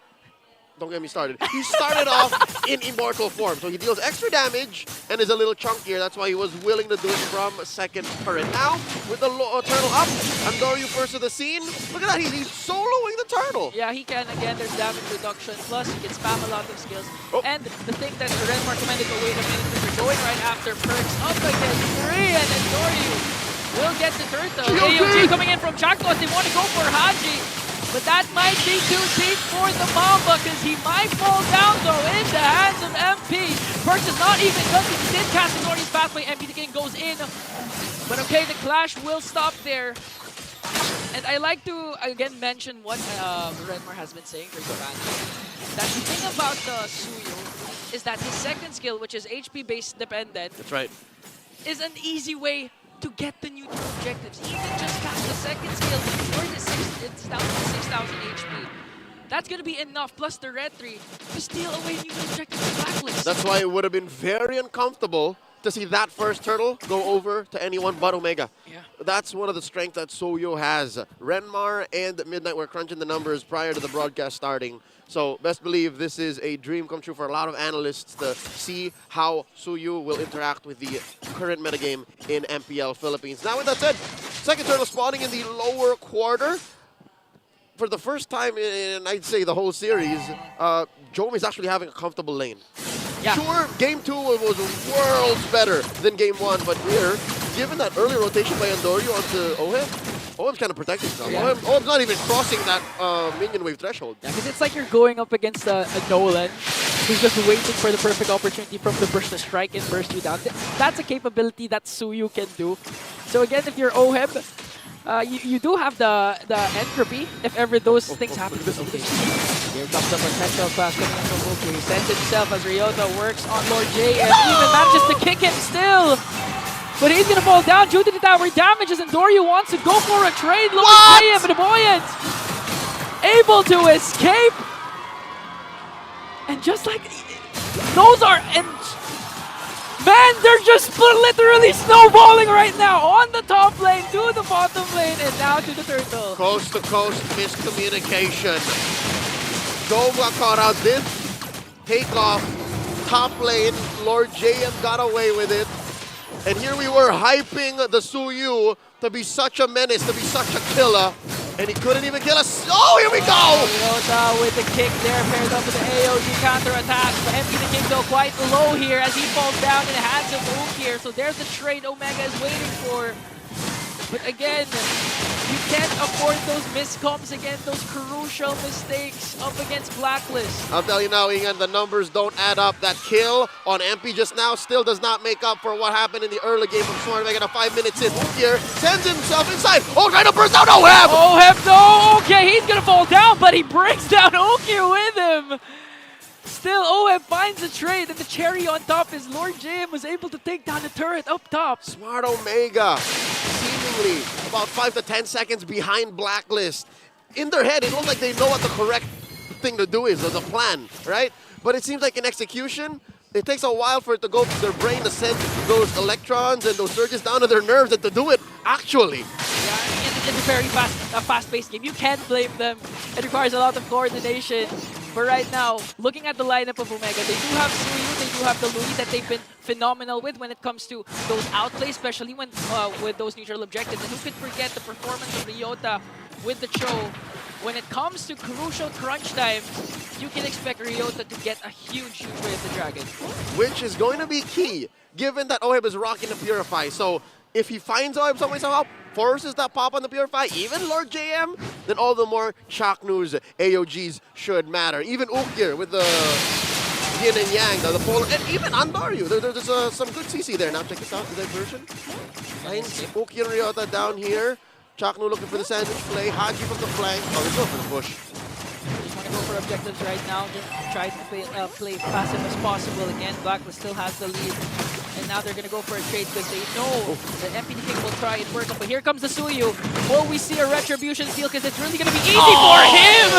Don't get me started. He started off in Immortal form, so he deals extra damage and is a little chunkier. That's why he was willing to do it from second turret. Now, with the turtle up, Andoriu first to the scene. Look at that, he's soloing the turtle. Yeah, he can. Again, there's damage reduction. Plus, he can spam a lot of skills. And the thing that Renmar recommended to wait a minute because we're going right after perks up against 3, and Andoriu will get the turtle. AOG coming in from Chakno as they want to go for Haji. But that might be too deep for the Mamba because he might fall down though in the hands of MP. Perks is not even because he did cast the Northeast pathway. MP the King goes in. But okay, the clash will stop there. And I like to again mention what Renmar has been saying during the ban. That the thing about the Suyo is that his second skill, which is HP based dependent, that's right, is an easy way to get the neutral objectives. Even just cast the second skill, it's down to 6,000 HP. That's going to be enough, plus the red 3, to steal away neutral objectives from Blacklist. That's why it would have been very uncomfortable to see that first turtle go over to anyone but Omega. Yeah. That's one of the strengths that Soyo has. Renmar and Midnight were crunching the numbers prior to the broadcast starting. So best believe this is a dream come true for a lot of analysts to see how Suyu will interact with the current metagame in MPL Philippines. Now with that said, second turtle spawning in the lower quarter. For the first time in, I'd say, the whole series, Jome is actually having a comfortable lane. Yeah. Sure, game 2 was worlds better than game 1, but here, given that early rotation by Andoriu onto OHEB kind of protecting himself. Yeah. OHEB's not even crossing that minion wave threshold. Yeah, because it's like you're going up against a Nolan who's just waiting for the perfect opportunity from the burst to strike and burst you down. That's a capability that Suyu can do. So again, if you're OHEB, you do have the entropy if ever those things happen. Okay. Here comes the potential clash coming in from Muki. He sends himself as Ryota works on Lord J and even manages to kick him still. But he's going to fall down due to the tower damages, and Doryu wants to go for a trade. Lord J and Buoyant able to escape. And just like those are... Man, they're just literally snowballing right now on the top lane to the bottom lane and now to the turtle. Coast to coast miscommunication. Dome got caught out, did take off top lane. Lord JM got away with it. And here we were hyping the Suyu to be such a menace, to be such a killer. And he couldn't even kill us. Oh, here we go! Ryota with the kick there, paired up with the AOG counterattack. But MP the King though quite low here as he falls down in the hands of Ukir. So there's the trade Omega is waiting for. But again, you can't afford those miscoms again, those crucial mistakes up against Blacklist. I'll tell you now, Ingan, the numbers don't add up. That kill on MP just now still does not make up for what happened in the early game from Smart Omega. 5 minutes in, Ukir sends himself inside. Oh, trying to burst out OHEB! OHEB, no! Okay, he's gonna fall down, but he brings down Ukir with him. Still, OHEB finds the trade, and the cherry on top is Lord JM was able to take down the turret up top. Smart Omega, seemingly about 5 to 10 seconds behind Blacklist. In their head, it looks like they know what the correct thing to do is, or the plan, right? But it seems like in execution, it takes a while for it to go to their brain to send those electrons and those surges down to their nerves and to do it actually. Yeah, it's a very fast-paced game. You can't blame them. It requires a lot of coordination. But right now, looking at the lineup of Omega, they do have Suyu, they do have the Louis that they've been phenomenal with when it comes to those outplays, especially when with those neutral objectives. And who could forget the performance of Ryota with the Cho? When it comes to crucial crunch time, you can expect Ryota to get a huge way of the Dragon. Which is going to be key, given that OHEB is rocking the Purify. So if he finds OHEB some way somehow, forces that pop on the Purify, even Lord JM, then all the more Chaknu's AOGs should matter. Even Ukir with the yin and yang, the polar, and even Andaryu. There's some good CC there. Now check this out, the diversion. Finds Uki and Ryota down here. Chaknu looking for the sandwich play. Haji from the flank. Oh, they go for the push. Just want to go for objectives right now. Just try to play passive as possible. Again, Blacklist still has the lead. And now they're going to go for a trade because they know that MPD King will try and work up. But here comes the Suyu. Will we see a Retribution steal? Because it's really going to be easy for him!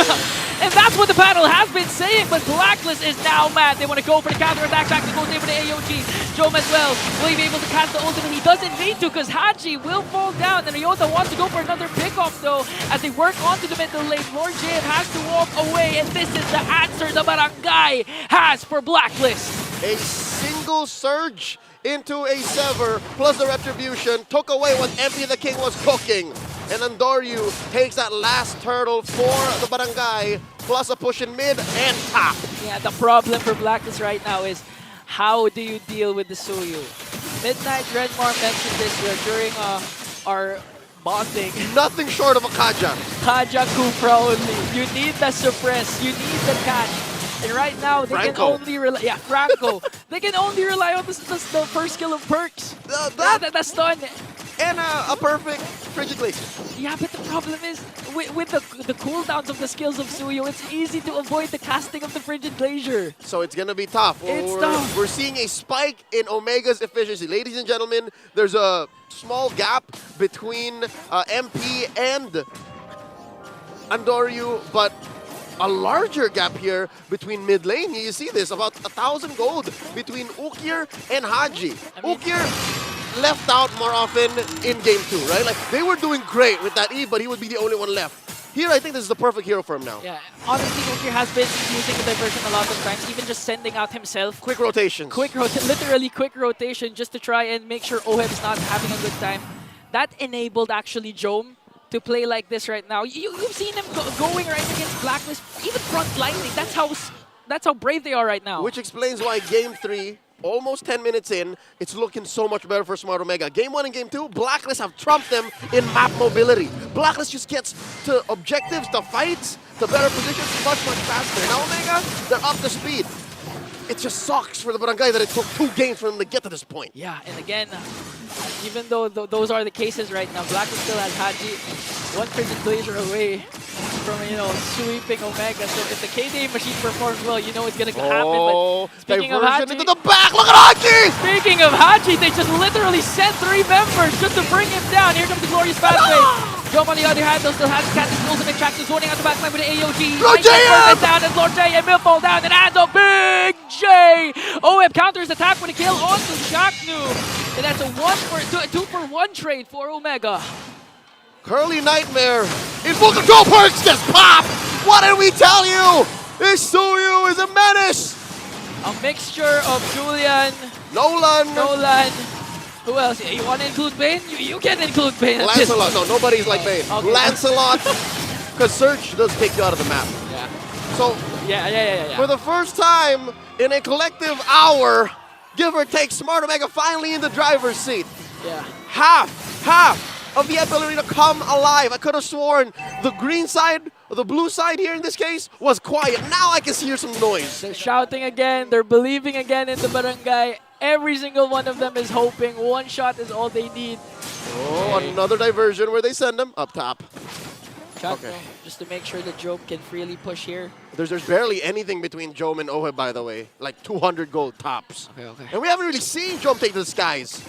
And that's what the panel has been saying, but Blacklist is now mad. They want to go for the counter-attack. Back to goes in for the AOG. Jome as well. Will he be able to cast the ultimate? He doesn't need to because Haji will fall down. And Ryota wants to go for another pick-off though. As they work onto the middle lane, Lord JM has to walk away. And this is the answer the Barangay has for Blacklist. A single surge into a sever, plus the Retribution, took away what MP the King was cooking. And Andaryu takes that last turtle for the Barangay, plus a push in mid and top. Yeah, the problem for Blacklist right now is how do you deal with the Suyu? Midnight Redmar mentioned this during our bonding. Nothing short of a Kaja. Kaja Kupra only. You need the suppress, you need the catch. And right now, they can only rely... Yeah, Franco. They can only rely on the first skill of Perks. The stun. And a perfect Frigid Glacier. Yeah, but the problem is, with the cooldowns of the skills of Suyu, it's easy to avoid the casting of the Frigid Glacier. So it's going to be tough. Tough. We're seeing a spike in Omega's efficiency. Ladies and gentlemen, there's a small gap between MP and Andaryu, but a larger gap here between mid lane. You see this, about 1,000 gold between Ukir and Haji. Ukir left out more often in game 2, right? Like, they were doing great with that E, but he would be the only one left. Here, I think this is the perfect hero for him now. Yeah, honestly, Ukir has been using the diversion a lot of times, even just sending out himself. Quick rotations. Literally quick rotation just to try and make sure Oheb is not having a good time. That enabled actually Jome to play like this right now. You've seen him going right against Blacklist, even front-lining. That's how brave they are right now. Which explains why game 3, almost 10 minutes in, it's looking so much better for Smart Omega. Game 1 and game 2, Blacklist have trumped them in map mobility. Blacklist just gets to objectives, to fights, to better positions much, much faster. Now Omega, they're up to speed. It just sucks for the Barangay that it took 2 games for them to get to this point. Yeah, and again, even though those are the cases right now, Blacklist still has Haji one Frigid Glacier away from, sweeping Omega. So if the KDA machine performs well, you know it's going to happen. But speaking of Haji, into the back, look at Haji! Speaking of Haji, they just literally sent 3 members just to bring him down. Here comes the glorious pathway. Jome on the other hand, though, still has Cat's ultimate track, just zoning out the backline with the AOG. Lord JM! Down as Lord JM will fall down, and Ando, Big J! OM counters attack with a kill onto Shaknu. And that's a 2-for-1 trade for Omega. Curly Nightmare in full control. Perks just pop! What did we tell you? This Suyu is a menace! A mixture of Julian, Nolan. Who else? You want to include Bane? You can include Bane. Lancelot. No, nobody's like Bane. Okay. Lancelot. Because Search does take you out of the map. Yeah. So, yeah. For the first time in a collective hour, give or take, Smart Omega finally in the driver's seat. Yeah. Half of the MPL Arena come alive. I could have sworn the green side, or the blue side here in this case, was quiet. Now I can hear some noise. They're shouting again. They're believing again in the Barangay. Every single one of them is hoping. One shot is all they need. Oh, another diversion where they send them up top. Okay. Just to make sure that Jome can freely push here. There's barely anything between Jome and Oheb, by the way. Like 200 gold tops. Okay. And we haven't really seen Jome take to the skies.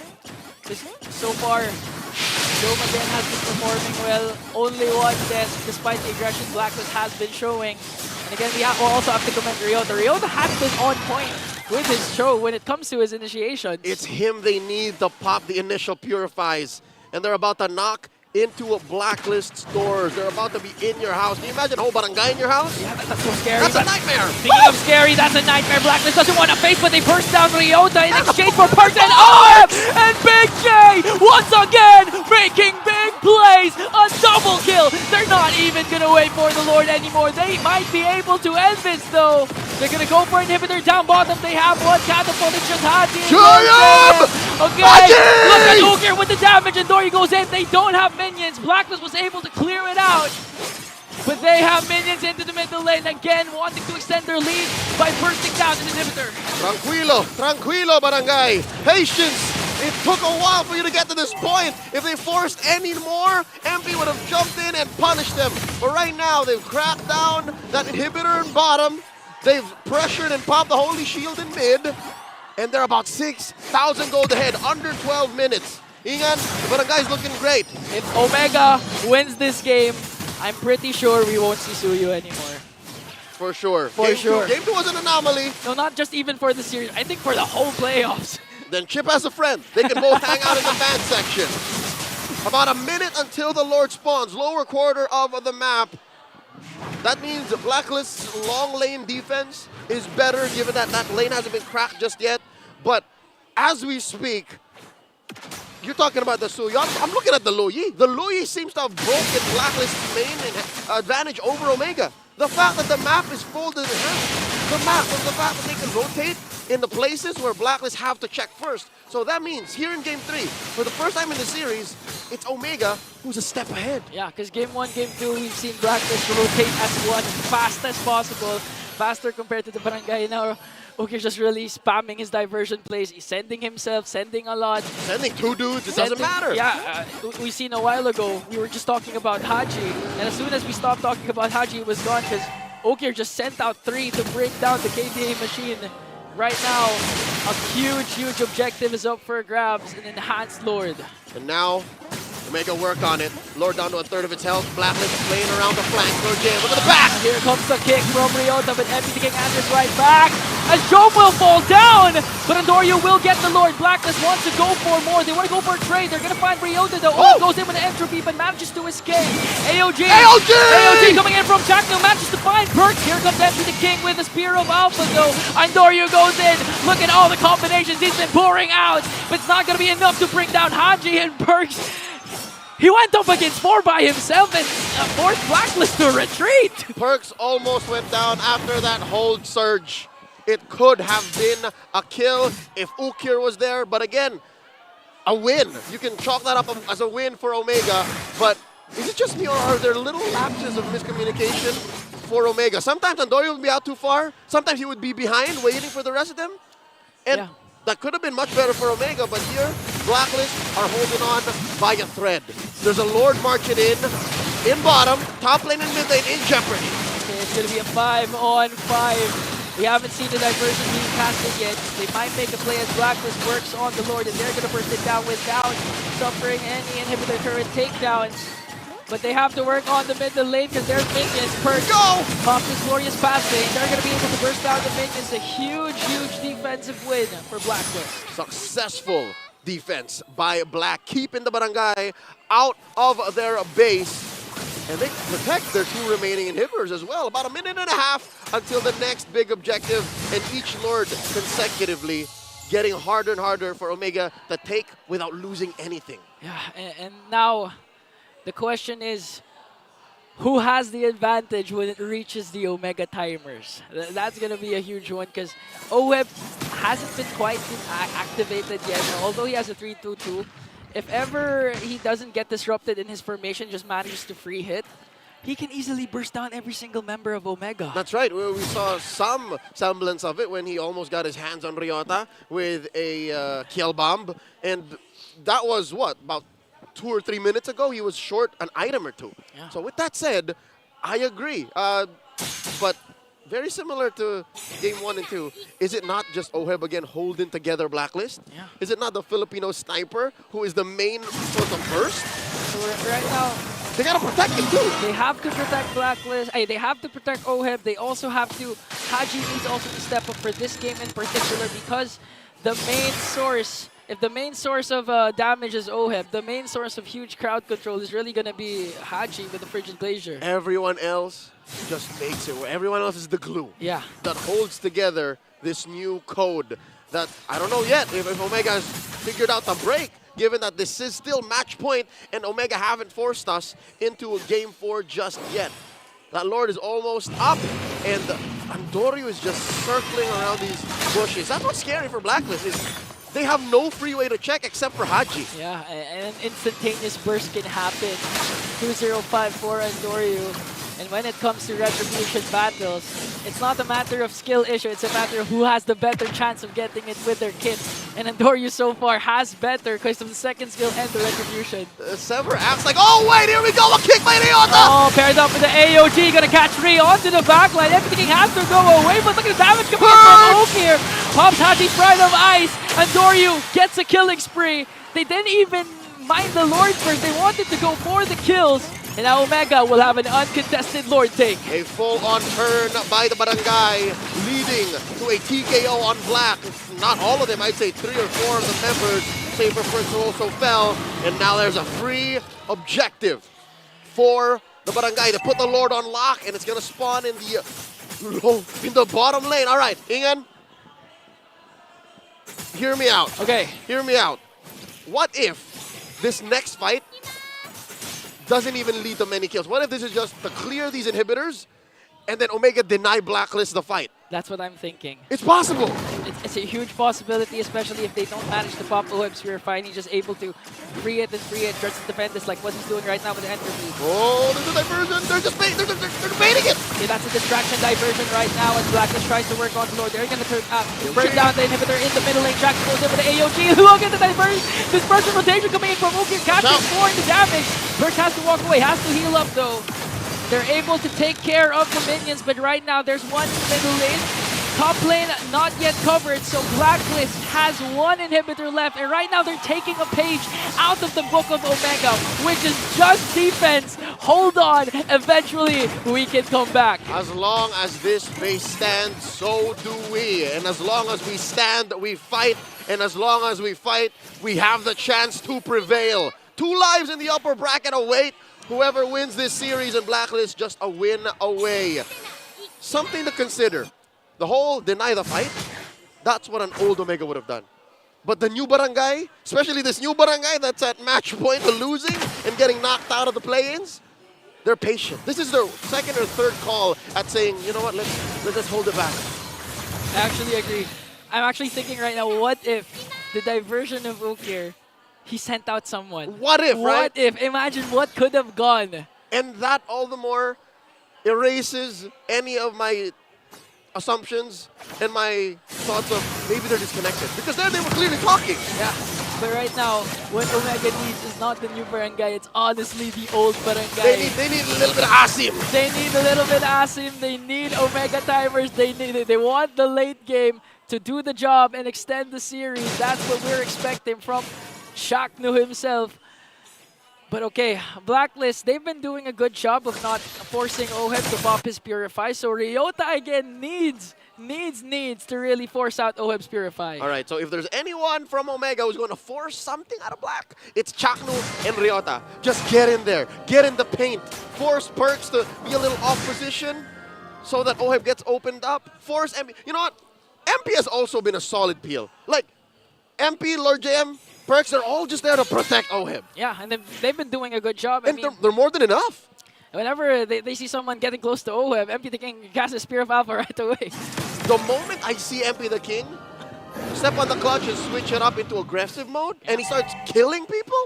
So far, Jome again has been performing well. Only one death, despite the aggression Blacklist has been showing. And again, we also have to commend Ryota. Ryota has been on point with his show when it comes to his initiations. It's him they need to pop the initial purifies. And they're about to knock into a Blacklist stores. They're about to be in your house. Can you imagine a whole barangay in your house? Yeah, that's so scary. That's a nightmare. Speaking of scary, that's a nightmare. Blacklist doesn't want to face, but they burst down Ryota in exchange for Perks and OM! And Big J, once again, making big plays. A double kill. They're not even going to wait for the Lord anymore. They might be able to end this, though. They're going to go for inhibitor down bottom. They have one catapult. It's just Haji. Okay, look at Ukir with the damage, and Dory goes in. They don't have minions. Blacklist was able to clear it out. But they have minions into the middle lane again, wanting to extend their lead by bursting down an inhibitor. Tranquilo, Barangay. Patience. It took a while for you to get to this point. If they forced any more, MP would have jumped in and punished them. But right now, they've cracked down that inhibitor in bottom. They've pressured and popped the Holy Shield in mid. And they're about 6,000 gold ahead, under 12 minutes. Ingan, the Barangay's looking great. If Omega wins this game, I'm pretty sure we won't see Suyu anymore. For sure. For sure. Game 2 was an anomaly. No, not just even for the series. I think for the whole playoffs. Then Chip has a friend. They can both hang out in the fan section. About a minute until the Lord spawns. Lower quarter of the map. That means Blacklist's long lane defense is better, given that that lane hasn't been cracked just yet. But as we speak, you're talking about the Suyu. I'm looking at the Luyi. The Luyi seems to have broken Blacklist's main advantage over Omega. The fact that the map is folded in half. The fact that they can rotate in the places where Blacklist have to check first. So that means here in Game 3, for the first time in the series, it's Omega who's a step ahead. Yeah, because Game 1, Game 2, we've seen Blacklist rotate as one as fast as possible. Faster compared to the Barangay. Now, Ukir's just really spamming his diversion plays. He's sending himself, sending a lot. Sending two dudes, it doesn't matter. Yeah, we seen a while ago, we were just talking about Haji. And as soon as we stopped talking about Haji, it was gone because Ukir just sent out 3 to break down the KDA machine. Right now, a huge objective is up for grabs, an enhanced Lord. And now, Omega work on it. Lord down to a third of its health. Blacklist playing around the flank. Lord Jam, look at the back! Here comes the kick from Ryota, but Epi the King answers right back. As Joe will fall down, but Andorio will get the Lord. Blacklist wants to go for more. They want to go for a trade. They're going to find Ryota, though. Oh, goes in with an entropy, but manages to escape. AOG coming in from Jackno, manages to find Perks. Here comes Epi the King with a Spear of Alpha, though. Andorio goes in. Look at all the combinations he's been pouring out, but it's not going to be enough to bring down Haji and Perks. He went up against 4 by himself and forced Blacklist to retreat. Perks almost went down after that hold surge. It could have been a kill if Ukir was there, but again, a win. You can chalk that up as a win for Omega, but is it just me or are there little lapses of miscommunication for Omega? Sometimes Andorio would be out too far, sometimes he would be behind waiting for the rest of them, and that could have been much better for Omega, but here, Blacklist are holding on by a thread. There's a Lord marching in bottom, top lane and mid lane in jeopardy. Okay, it's going to be a 5-on-5. We haven't seen the diversion being casted yet. They might make a play as Blacklist works on the Lord, and they're going to burst it down without suffering any inhibitor turret takedowns. But they have to work on the middle lane because there's minions. Perks off this glorious pass lane. They're going to be able to burst down the minions. A huge defensive win for Blacklist. Successful defense by Black, keeping the Barangay out of their base. And they protect their 2 remaining inhibitors as well. About a minute and a half until the next big objective, and each Lord consecutively getting harder and harder for Omega to take without losing anything. Yeah, and now the question is, who has the advantage when it reaches the Omega timers? That's going to be a huge one because OWEB hasn't been quite activated yet, although he has a 3-2-2. If ever he doesn't get disrupted in his formation, just manages to free hit, he can easily burst down every single member of Omega. That's right. We saw some semblance of it when he almost got his hands on Ryota with a kill bomb. And that was, what, about 2 or 3 minutes ago? He was short an item or 2. Yeah. So with that said, I agree. But very similar to Game 1 and 2, is it not just OHEB again holding together Blacklist? Yeah. Is it not the Filipino sniper who is the main sort of burst? So right now, they gotta protect him too. They have to protect Blacklist. They have to protect OHEB. They also have to. Haji needs also to step up for this game in particular because the main source. If the main source of damage is OHEB, the main source of huge crowd control is really gonna be Haji with the Frigid Glacier. Everyone else just makes it. Everyone else is the glue. Yeah. That holds together this new code that I don't know yet if Omega has figured out the break, given that this is still match point and Omega haven't forced us into a Game 4 just yet. That Lord is almost up, and Andorio is just circling around these bushes. That's what's scary for Blacklist is they have no freeway to check except for Haji. Yeah, and an instantaneous burst can happen. 2-0-5 for Andorio. And when it comes to retribution battles, it's not a matter of skill issue, it's a matter of who has the better chance of getting it with their kit. And Andoryu so far has better because of the second skill and the retribution. Sever acts like, oh wait, here we go, a kick by Ryota! Oh, paired up with the AOG, gonna catch Ree onto the backline. Everything has to go away, but look at the damage coming in from Oak here. Pops Hachi's Pride of Ice. Andoryu gets a killing spree. They didn't even mind the Lord first, they wanted to go for the kills. And now Omega will have an uncontested Lord take. A full-on turn by the Barangay, leading to a TKO on Black. Not all of them, I'd say 3 or 4 of the members, Saber First also fell. And now there's a free objective for the Barangay to put the Lord on lock, and it's gonna spawn in the bottom lane. All right, Ingan, hear me out. Okay. Hear me out. What if this next fight doesn't even lead to many kills? What if this is just to clear these inhibitors and then Omega deny Blacklist the fight? That's what I'm thinking. It's possible. It's a huge possibility, especially if they don't manage to pop OM's Purify and he's just able to free it and try to defend this like what he's doing right now with the entropy. Oh, there's a diversion. They're just they're debating it. Okay, that's a distraction diversion right now as Blacklist tries to work on the Lord. They're going to burn down the inhibitor in the middle lane. Jack goes in with the AOG. Look at the diversion. This person rotation coming in from Ukir, catching 4 in the damage. Burst has to walk away, has to heal up though. They're able to take care of the minions, but right now there's one in the middle lane. Top lane not yet covered, so Blacklist has 1 inhibitor left, and right now they're taking a page out of the book of Omega, which is just defense. Hold on, eventually we can come back. As long as this base stands, so do we. And as long as we stand, we fight. And as long as we fight, we have the chance to prevail. 2 lives in the upper bracket await. Whoever wins this series in Blacklist, just a win away. Something to consider. The whole deny the fight, that's what an old Omega would have done. But the new Barangay, especially this new Barangay that's at match point of losing and getting knocked out of the play-ins, they're patient. This is their second or third call at saying, you know what, let's hold it back. I actually agree. I'm actually thinking right now, what if the diversion of Ukir, he sent out someone? What if, right? What if? Imagine what could have gone. And that all the more erases any of my assumptions and my thoughts of maybe they're disconnected. Because there they were clearly talking. Yeah, but right now, what Omega needs is not the new Barangay, it's honestly the old Barangay. They need a little bit of Asim. They need a little bit of Asim, they need Omega timers, they want the late game to do the job and extend the series. That's what we're expecting from Shaknu himself. But okay, Blacklist, they've been doing a good job of not forcing Oheb to pop his Purify. So Ryota again needs to really force out Oheb's Purify. All right, so if there's anyone from Omega who's going to force something out of Black, it's Chaknu and Ryota. Just get in there, get in the paint, force Perks to be a little off position so that Oheb gets opened up. Force MP. You know what? MP has also been a solid peel. Like, MP, Lord JM, Perks, they're all just there to protect Oheb. Yeah, and they've been doing a good job. And they're more than enough. Whenever they see someone getting close to Oheb, MP the King casts a Spear of Alpha right away. The moment I see MP the King step on the clutch and switch it up into aggressive mode, and he starts killing people,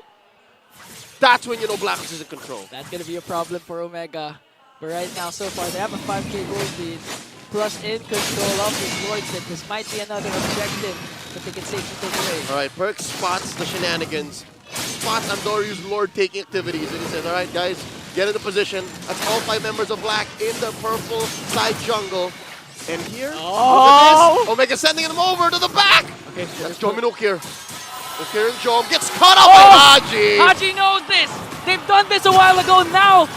that's when you know Blacklist is in control. That's going to be a problem for Omega. But right now, so far, they have a 5k gold lead. Plus in control of his Lordship. This might be another objective that they can safely take away. All right, Perks spots the shenanigans, spots Andoryu's Lord-taking activities, and he says, all right, guys, get into position. That's all 5 members of Black in the purple side jungle. And here, look at this. Omega sending them over to the back. Okay, that's Jom and Ukir. Ukir and Jom gets caught up by Haji. Haji knows this. They've done this a while ago. Now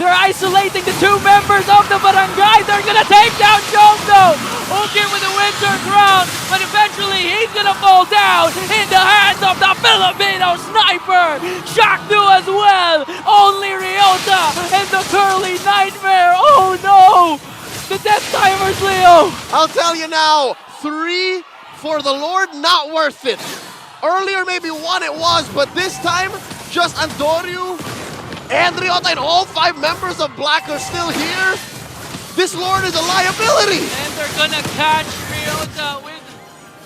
they're isolating the 2 members of the Barangay. They're going to take down Jom though. Ukir with the Winter Crown, but eventually he's going to fall down in the hands of the Filipino sniper. Shaknu as well. Only Ryota and the Curly Nightmare. Oh no. The death timers, Leo! I'll tell you now, 3 for the Lord, not worth it. Earlier, maybe 1 it was, but this time, just Andoryu and Ryota and all 5 members of Black are still here. This Lord is a liability. And they're gonna catch Ryota with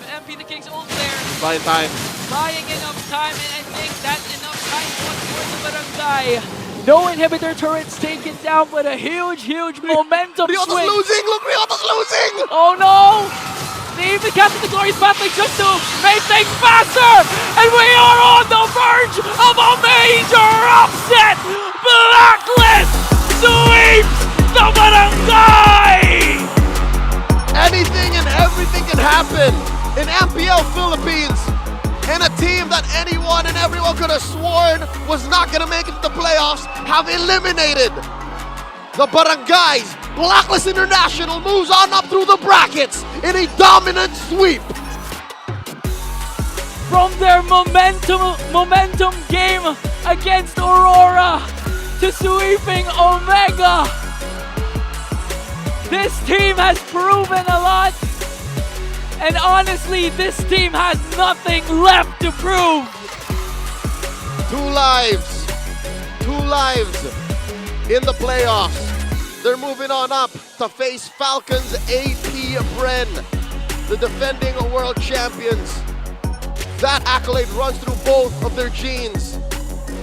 MP the King's ult there. Buying time. Buying enough time, and I think that's enough time for the Barangay. No inhibitor turrets taken down, but a huge momentum Ryota's swing. losing! Look, Ryota's losing! Oh no! They even captured the glorious battling just to make things faster! And we are on the verge of a major upset! Blacklist sweeps the barangay! Anything and everything can happen in MPL Philippines. And a team that anyone and everyone could have sworn was not going to make it to the playoffs have eliminated the Barangays. Blacklist International moves on up through the brackets in a dominant sweep. From their momentum game against Aurora to sweeping Omega. This team has proven a lot. And honestly, this team has nothing left to prove. Two lives in the playoffs. They're moving on up to face Falcons AP Bren, the defending world champions. That accolade runs through both of their genes.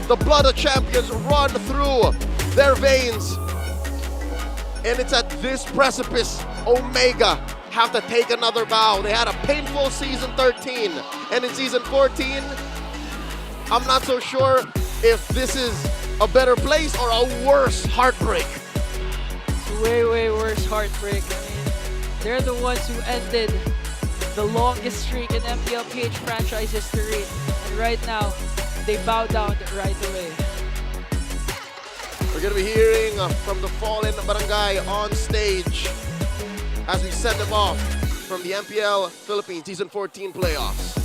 The blood of champions run through their veins. And it's at this precipice, Omega have to take another bow. They had a painful season 13, and in season 14, I'm not so sure if this is a better place or a worse heartbreak. Way worse heartbreak. I mean, they're the ones who ended the longest streak in TLPH franchise history, and right now, they bow down right away. We're gonna be hearing from the Fallen Barangay on stage as we send them off from the MPL Philippines Season 14 playoffs.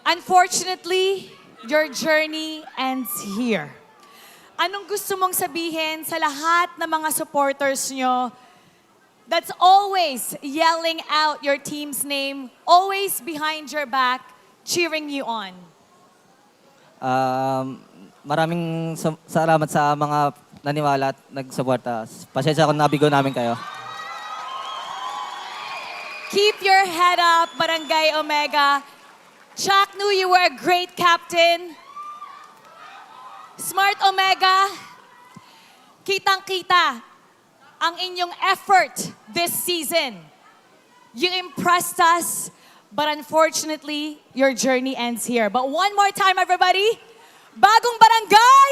Unfortunately, your journey ends here. Anong gusto mong sabihin sa lahat ng mga supporters nyo that's always yelling out your team's name, always behind your back, cheering you on? Maraming salamat sa mga naniwala at nagsuporta. Pasensya kung nabigo namin kayo. Keep your head up, Barangay Omega. Chuck knew you were a great captain. Smart Omega, kitang-kita ang inyong effort this season. You impressed us, but unfortunately, your journey ends here. But one more time, everybody. Bagong Barangay!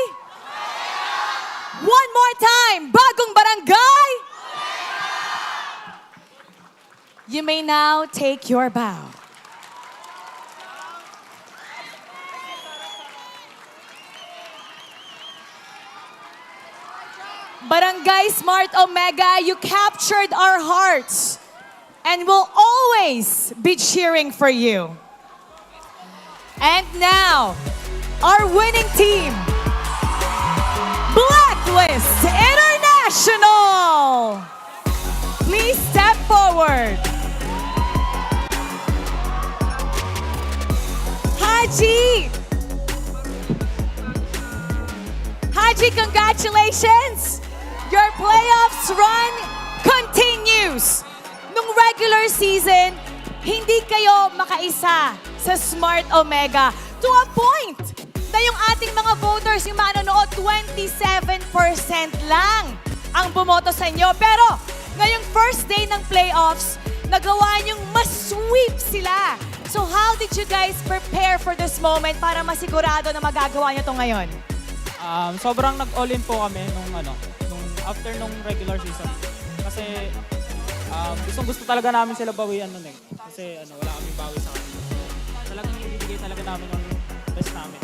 One more time, Bagong Barangay! You may now take your bow. Barangay Smart Omega, you captured our hearts and will always be cheering for you. And now, our winning team, Blacklist International. Please step forward. Haji, congratulations! Your playoffs run continues. Nung regular season, hindi kayo makaisa sa Smart Omega to a point na yung ating mga voters, yung manonood, 27% lang ang bumoto sa inyo. Pero ngayong first day ng playoffs, nagawa niyong mas-sweep sila. So how did you guys prepare for this moment para masigurado na magagawa niyo to ngayon? Sobrang nag-all-in po kami after nung regular season. Kasi gusto talaga namin sila bawian nun eh. Kasi wala kami bawi sa kanila. Talagang ibibigay talaga namin yung best namin.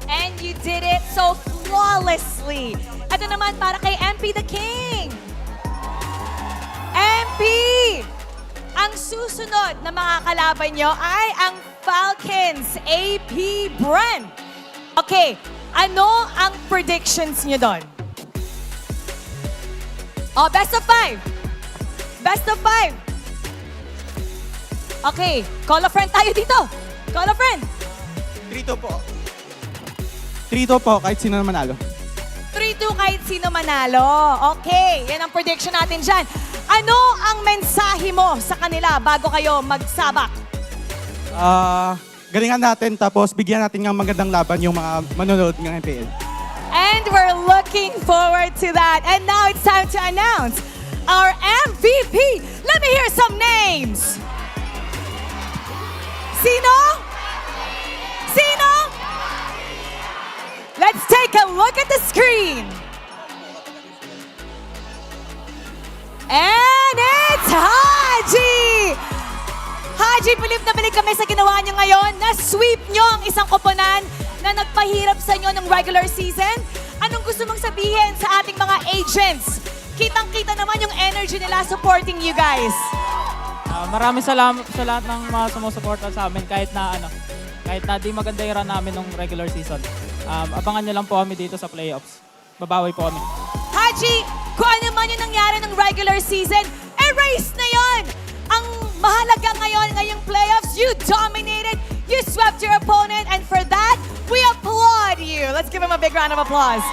And you did it so flawlessly. Ito naman para kay MP the King. MP! Ang susunod na mga kalaban nyo ay ang Falcons AP Bren. Okay, ano ang predictions nyo doon? Oh, best of 5. Best of 5. Okay, call a friend tayo dito. Call a friend. 3-2 po. 3-2 po, kahit sino na manalo. 3-2 kahit sino manalo. Okay, yan ang prediction natin dyan. Ano ang mensahe mo sa kanila bago kayo magsabak? Galingan natin tapos bigyan natin ng magandang laban yung mga manonood ng MPL. And we're looking forward to that. And now it's time to announce our MVP. Let me hear some names. Sino? Sino? Let's take a look at the screen. And it's Haji! Haji, bilib na bilib kami sa ginawa niyo ngayon. Na-sweep niyo ang isang koponan na nagpahirap sa inyo ng regular season. Anong gusto mong sabihin sa ating mga agents? Kitang-kita naman yung energy nila supporting you guys. Maraming salamat sa lahat ng mga sumusuporta sa amin kahit na di maganda yung run namin ng regular season. Abangan niyo lang po kami dito sa playoffs. Babawi po kami. Haji, kung ano man yung nangyari ng regular season, erase na yon. Ang mahalaga ngayon, ngayong playoffs, you dominated, you swept your opponent, and for that, we applaud you. Let's give him a big round of applause.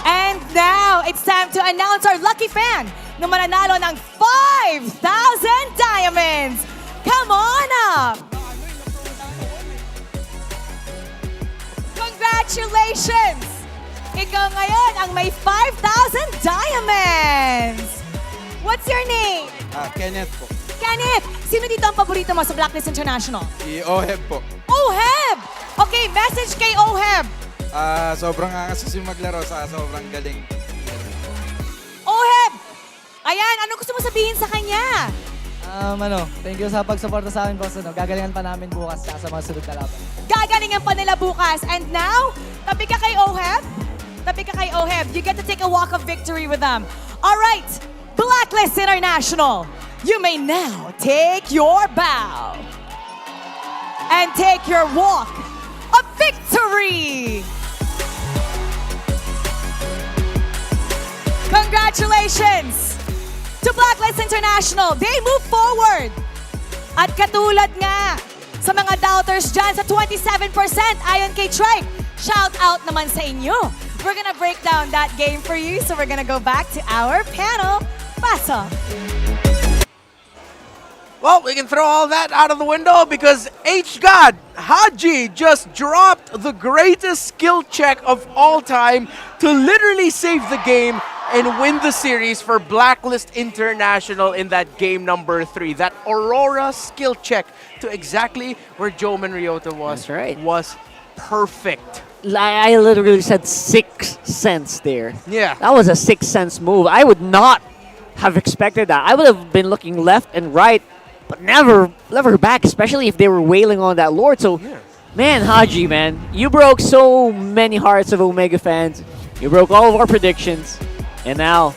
And now, it's time to announce our lucky fan na mananalo ng 5,000 diamonds. Come on up! Congratulations! Ikaw ngayon ang may 5,000 diamonds! What's your name? Kenneth po. Kenneth, sino dito ang paborito mo sa Blacklist International? Si Oheb po. Oheb! Okay, message kay Oheb. Sobrang angas maglaro sa sobrang galing. Oheb! Ayan, ano gusto mo sabihin sa kanya? Thank you sa pagsuporta sa amin, boss. Gagalingan pa namin bukas sa mga sunod na laban. Gagalingan pa nila bukas. And now, tabi ka kay Oheb. Tabi ka kay Oheb. You get to take a walk of victory with them. All right, Blacklist International, you may now take your bow and take your walk of victory. Congratulations to Blacklist International. They move forward. At katulad nga sa mga doubters dyan sa 27% ayon kay Trike, shout out naman sa inyo. We're gonna break down that game for you, so we're gonna go back to our panel. Pasa. Well, we can throw all that out of the window because H-God, Haji, just dropped the greatest skill check of all time to literally save the game and win the series for Blacklist International in that game number 3. That Aurora skill check to exactly where Joe Manriota was. That's right. Was perfect. I literally said 6 cents there. Yeah. That was a 6 cents move. I would not have expected that. I would have been looking left and right, but never back, especially if they were wailing on that Lord. So, man, Haji, man, you broke so many hearts of Omega fans. You broke all of our predictions. And now,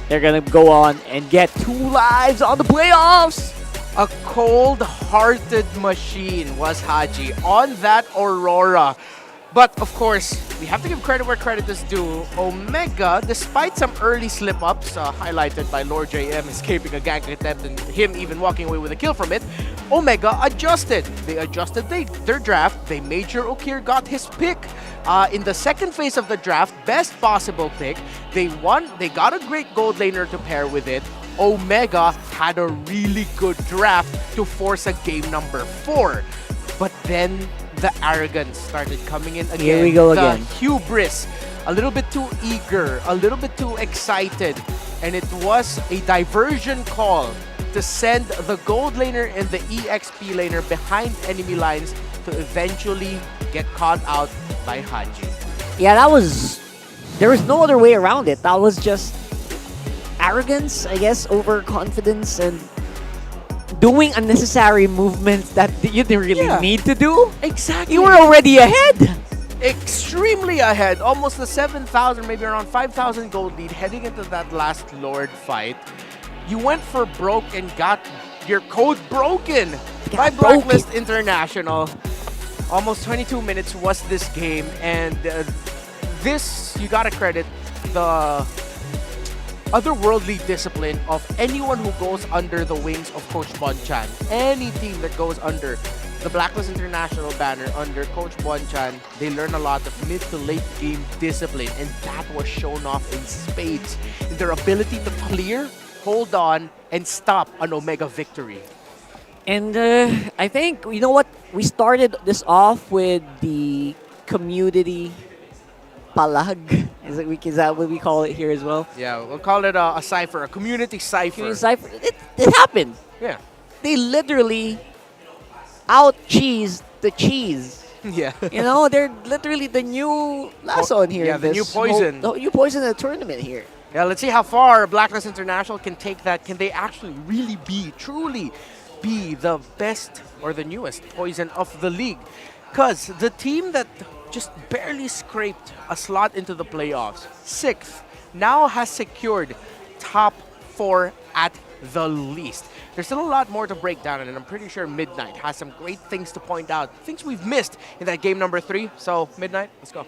they're going to go on and get 2 lives on the playoffs. A cold-hearted machine was Haji on that Aurora. But of course, we have to give credit where credit is due. Omega, despite some early slip-ups highlighted by Lord JM escaping a gank attempt and him even walking away with a kill from it, Omega adjusted. They adjusted their draft. They made sure Okir got his pick in the second phase of the draft, best possible pick. They won. They got a great gold laner to pair with it. Omega had a really good draft to force a game number 4. But then the arrogance started coming in again. Here we go again. The hubris, a little bit too eager, a little bit too excited. And it was a diversion call to send the gold laner and the EXP laner behind enemy lines to eventually get caught out by Haji. Yeah, there was no other way around it. That was just arrogance, I guess, overconfidence, and doing unnecessary movements that you didn't really need to do. Exactly. You were already ahead. Extremely ahead. Almost the 7,000, maybe around 5,000 gold lead heading into that last Lord fight. You went for broke and got your code broken by Blacklist International. Almost 22 minutes was this game, and this, you gotta credit the otherworldly discipline of anyone who goes under the wings of Coach Bonchan. Any team that goes under the Blacklist International banner under Coach Bonchan, they learn a lot of mid to late game discipline, and that was shown off in spades in their ability to clear, hold on, and stop an Omega victory. And I think, you know what, we started this off with the community palag. Is that what we call it here as well? Yeah, we'll call it a cipher, a community cipher. Community cipher. It happened. Yeah. They literally out-cheesed the cheese. Yeah. You know, they're literally the new Lasso here. Yeah, the new poison. The new poison in the tournament here. Yeah, let's see how far Blacklist International can take that. Can they actually really truly be the best or the newest poison of the league? Because the team that just barely scraped a slot into the playoffs, 6th, now has secured top 4 at the least. There's still a lot more to break down, and I'm pretty sure Midnight has some great things to point out, things we've missed in that game number 3. So, Midnight, let's go.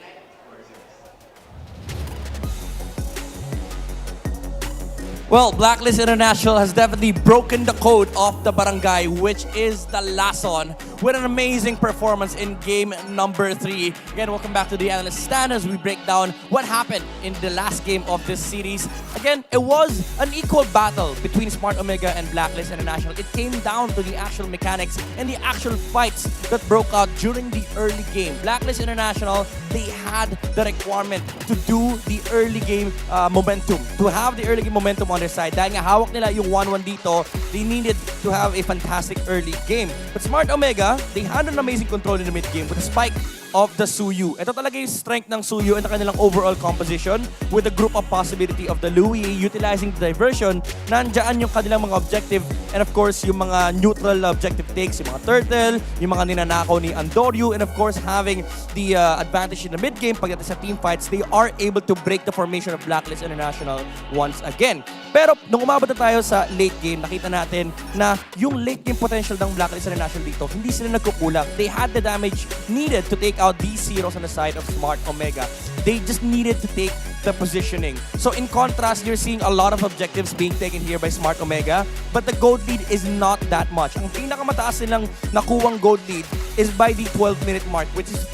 Well, Blacklist International has definitely broken the code of the barangay, which is the Lason, with an amazing performance in game number 3. Again, welcome back to the analyst stand as we break down what happened in the last game of this series. Again, it was an equal battle between Smart Omega and Blacklist International. It came down to the actual mechanics and the actual fights that broke out during the early game. Blacklist International, they had the requirement to do the early game momentum, to have the early game momentum on their side. Dahil nga hawak nila yung 1-1 dito, they needed to have a fantastic early game. But Smart Omega, they had an amazing control in the mid-game with a spike of the Suyu. Ito talaga yung strength ng Suyu and the kanilang overall composition with the group of possibility of the Louis, utilizing the diversion, nandyan yung kanilang mga objective, and of course, yung mga neutral objective takes, yung mga Turtle, yung mga ninanakaw ni Andoryu, and of course, having the advantage in the mid-game pagdating sa team fights, they are able to break the formation of Blacklist International once again. Pero nung umabot na tayo sa late game, nakita natin na yung late game potential ng Blacklist International dito, hindi sila nagkukulang. They had the damage needed to take out these zeros on the side of Smart Omega. They just needed to take the positioning. So in contrast, you're seeing a lot of objectives being taken here by Smart Omega, but the gold lead is not that much. Ang pinakamataas nilang nakuwang gold lead is by the 12-minute mark, which is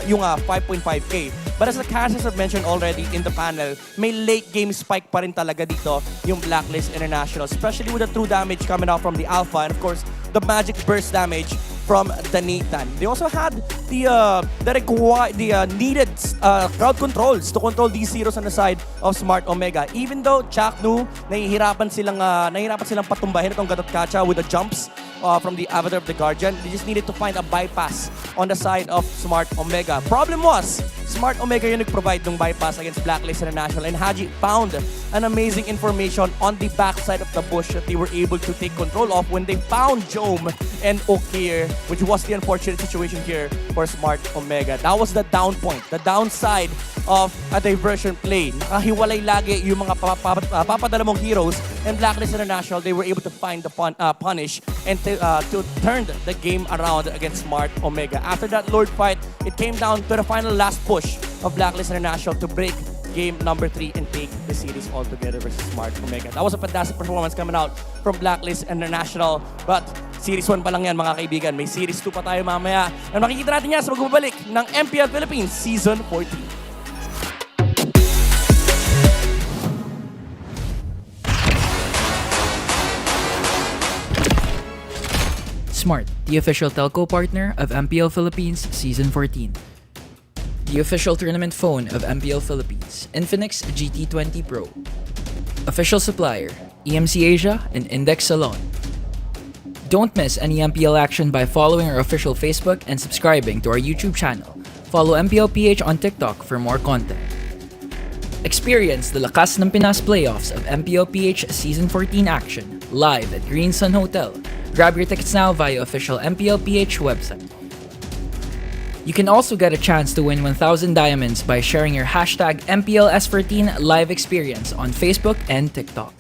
yung 5.5k. But as the casters have mentioned already in the panel, may late game spike pa rin talaga dito yung Blacklist International, especially with the true damage coming out from the Alpha, and of course, the magic burst damage from the Nathan. They also had the needed crowd controls to control these zeros on the side of Smart Omega. Even though Chaknu, nahihirapan silang patumbahin itong Gatot-Kacha with the jumps from the Avatar of the Guardian, they just needed to find a bypass on the side of Smart Omega. Problem was, Smart Omega yung nag-provide ng bypass against Blacklist International, and Haji found an amazing information on the backside of the bush that they were able to take control of when they found Jome and Okir, which was the unfortunate situation here for Smart Omega. That was the down point, the downside of a diversion play. Nakahiwalay lagi yung mga papadala mong heroes, and Blacklist International, they were able to find the punish and to turn the game around against Smart Omega. After that Lord fight, it came down to the final last push of Blacklist International to break game number 3 and take the series altogether versus Smart Omega. That was a fantastic performance coming out from Blacklist International. But Series 1 pa lang yan, mga kaibigan. May Series 2 pa tayo mamaya. And makikita natin yan sa magbabalik ng MPL Philippines Season 14. Smart, the official telco partner of MPL Philippines Season 14. The official tournament phone of MPL Philippines, Infinix GT20 Pro. Official supplier, EMC Asia and Index Salon. Don't miss any MPL action by following our official Facebook and subscribing to our YouTube channel. Follow MPLPH on TikTok for more content. Experience the Lakas ng Pinas playoffs of MPLPH Season 14 action live at Green Sun Hotel. Grab your tickets now via official MPLPH website. You can also get a chance to win 1,000 diamonds by sharing your hashtag MPLS14 live experience on Facebook and TikTok.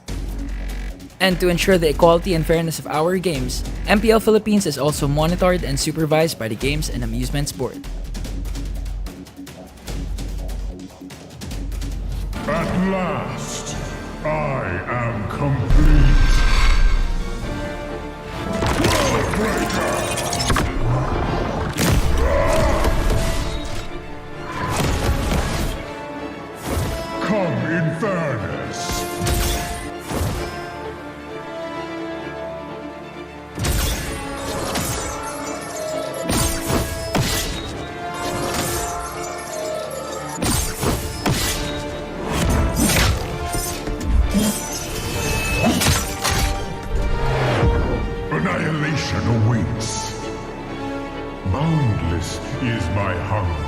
And to ensure the equality and fairness of our games, MPL Philippines is also monitored and supervised by the Games and Amusements Board. At last, I am complete. Worldbreaker! Destruction awaits. Boundless is my hunger.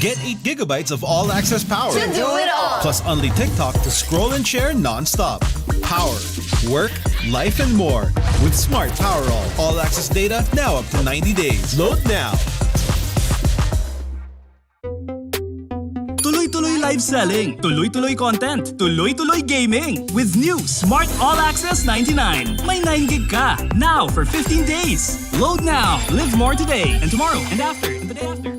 Get 8 gigabytes of all-access power. To do it all. Plus only TikTok to scroll and share non-stop. Power, work, life, and more. With Smart Power all-access data now up to 90 days. Load now. Tuloy-tuloy live selling, tuloy-tuloy content, tuloy-tuloy gaming. With new Smart All Access 99. May 9 gig ka, now for 15 days. Load now, live more today, and tomorrow, and after, and the day after.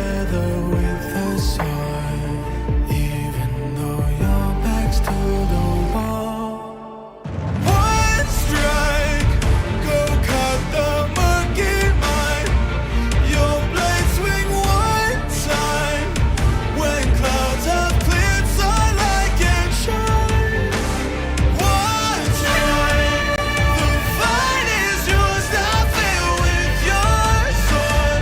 together with the sun, even though your back's to the wall. One strike, go cut the monkey mind. Your blade swing one time. When clouds have cleared, sunlight can shine. One strike, the fight is yours. Now feel with your sword.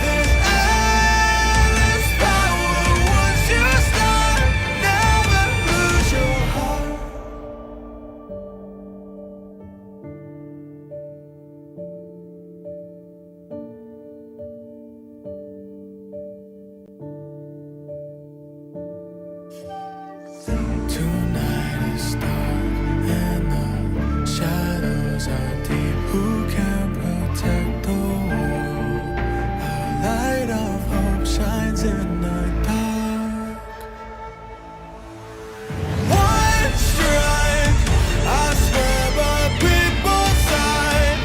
There's endless power once you start. Never lose your heart. Tonight is dark and the shadows are deep. Who can protect the world? A light of hope shines in the dark. One strike, I swear by people's side.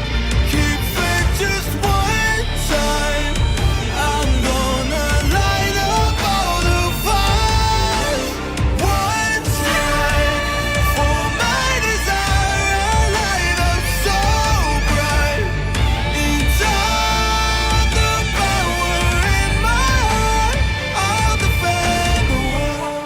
Keep faith just one time. I'm gonna light up all the fires. One strike for my desire, a light up so bright. Inside the power in my heart, I'll defend the world.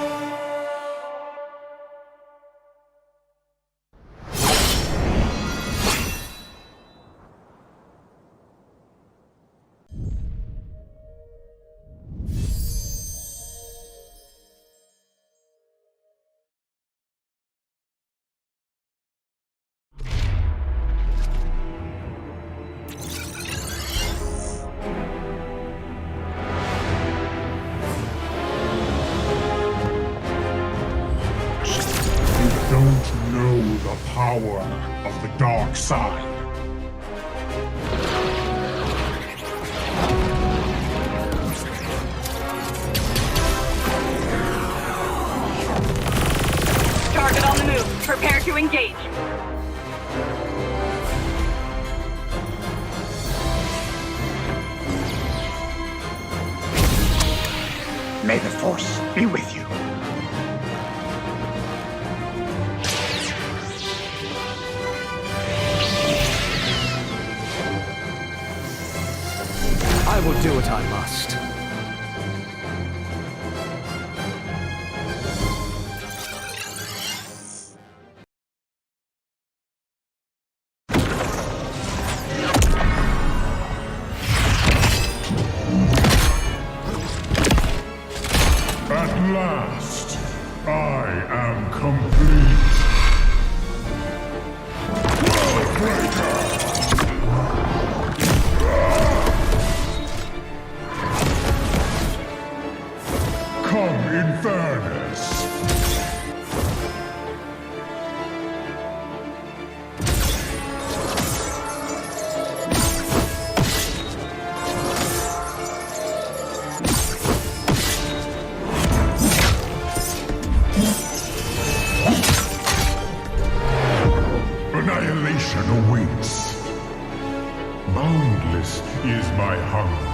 You don't know the power of the dark side. Target on the move. Prepare to engage. May the Force be with you. I will do what I must. At last, I am complete. Come in fairness. Annihilation awaits. Boundless is my hunger.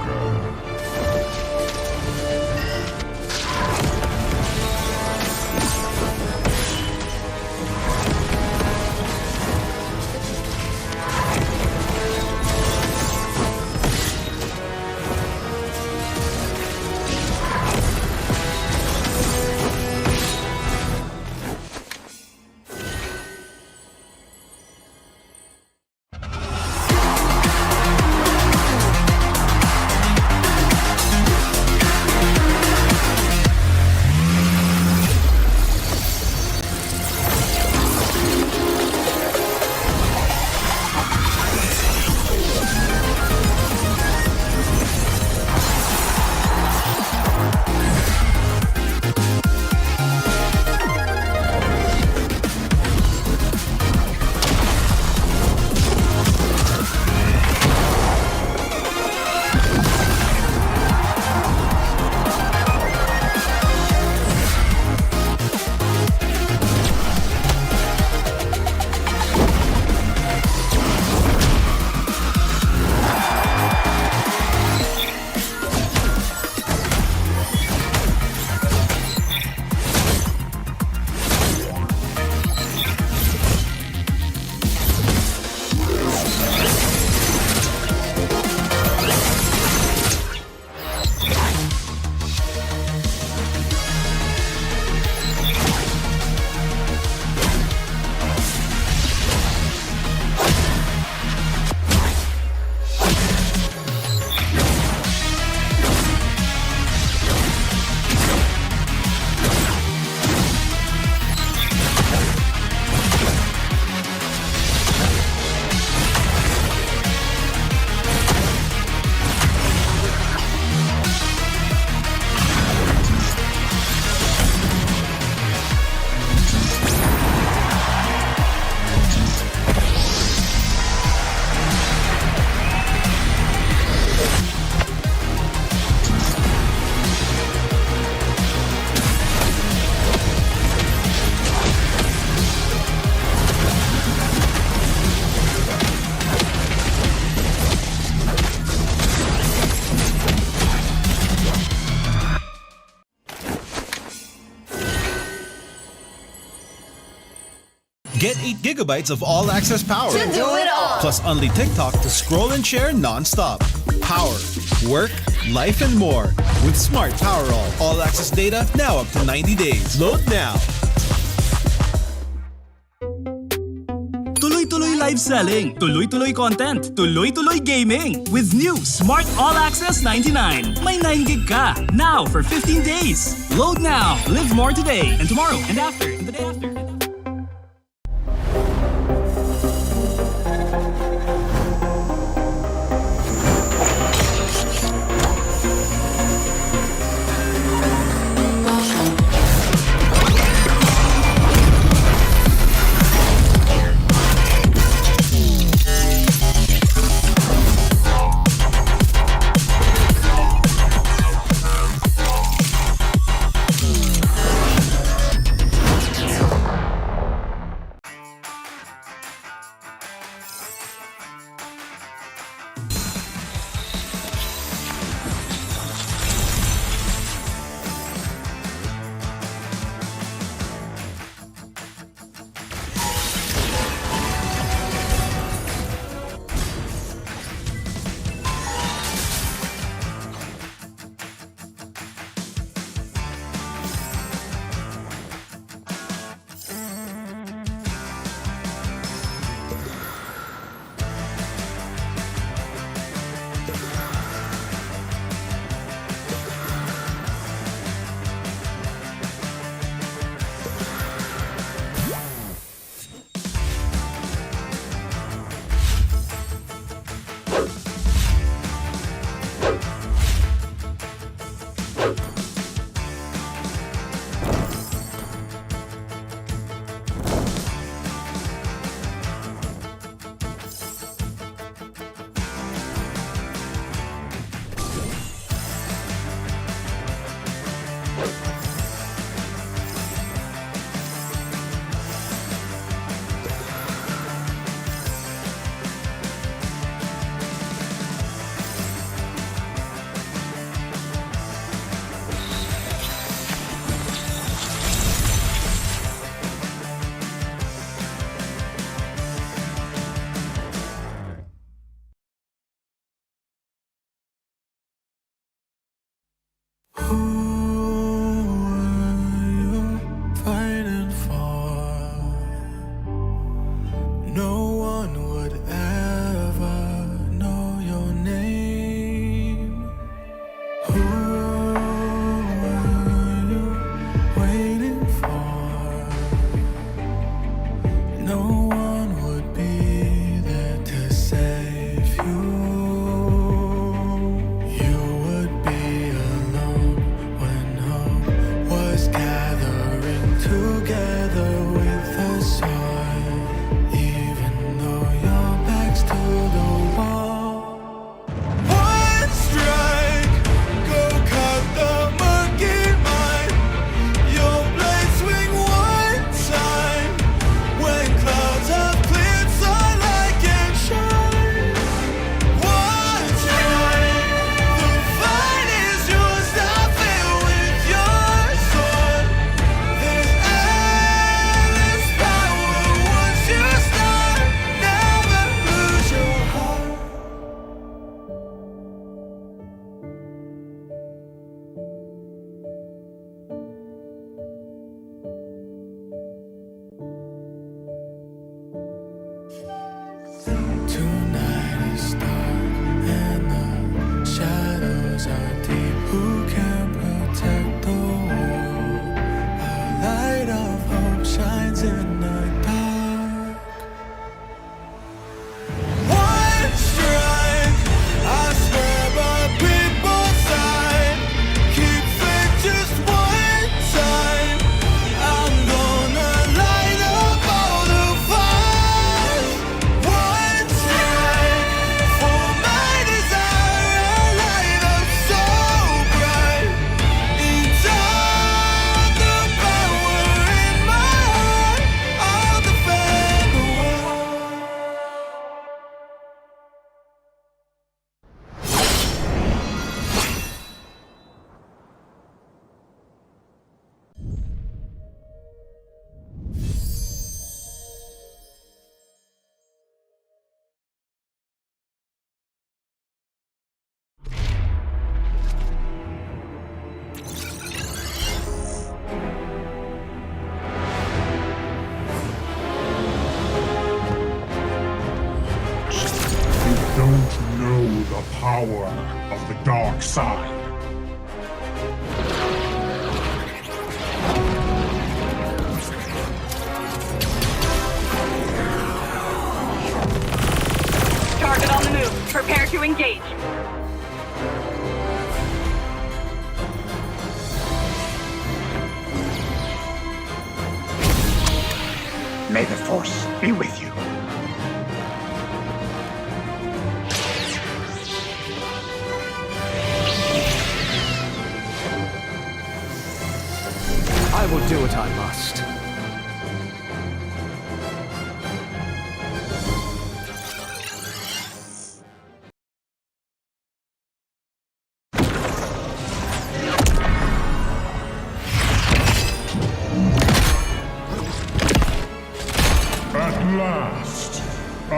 Get 8 gigabytes of all-access power. To do it all. Plus only TikTok to scroll and share non-stop. Power, work, life, and more. With Smart Power all-access data now up to 90 days. Load now. Tuloy-tuloy live selling, tuloy-tuloy content, tuloy-tuloy gaming. With new Smart All Access 99. May 9 gig ka, now for 15 days. Load now, live more today, and tomorrow, and after, and the day after. power of the dark side. Target on the move. Prepare to engage. May the Force be with you. I will do what I must. At last, I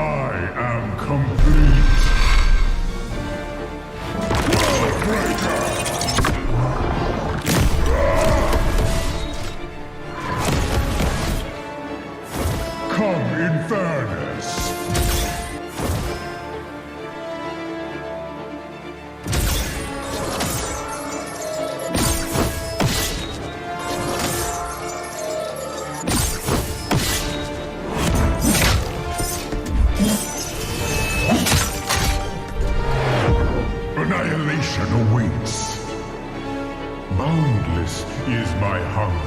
am complete. Come in fairness. Annihilation awaits. Boundless is my hunger.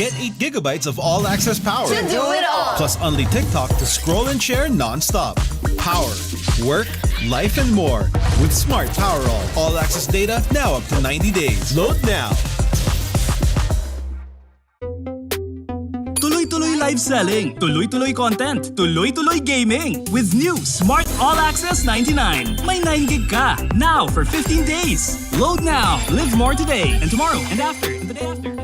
Get 8 gigabytes of all-access power. To do it all. Plus only TikTok to scroll and share non-stop. Power, work, life, and more. With Smart Power all-access data now up to 90 days. Load now. Tuloy-tuloy live selling, tuloy-tuloy content, tuloy-tuloy gaming. With new Smart All Access 99. May 9 gig ka. Now for 15 days. Load now. Live more today and tomorrow and after and the day after.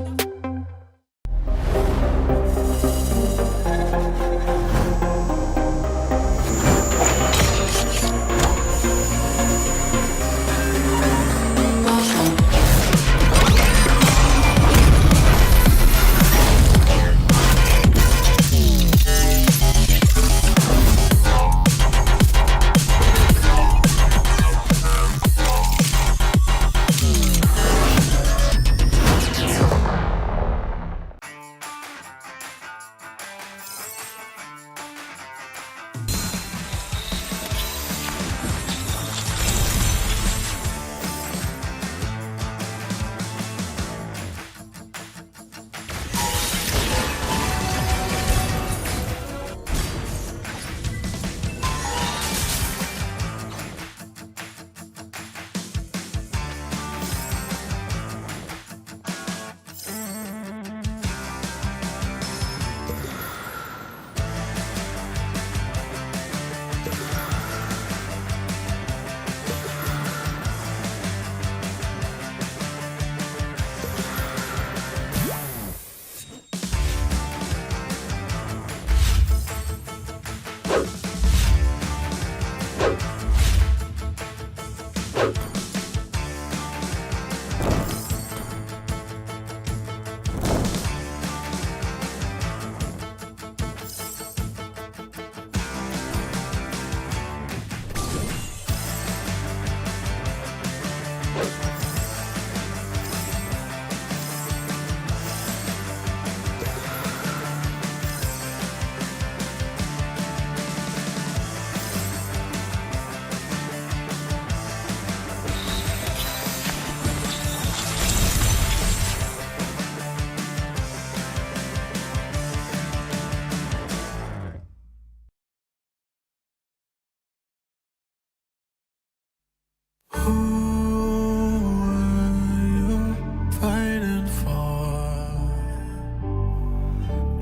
Fighting for,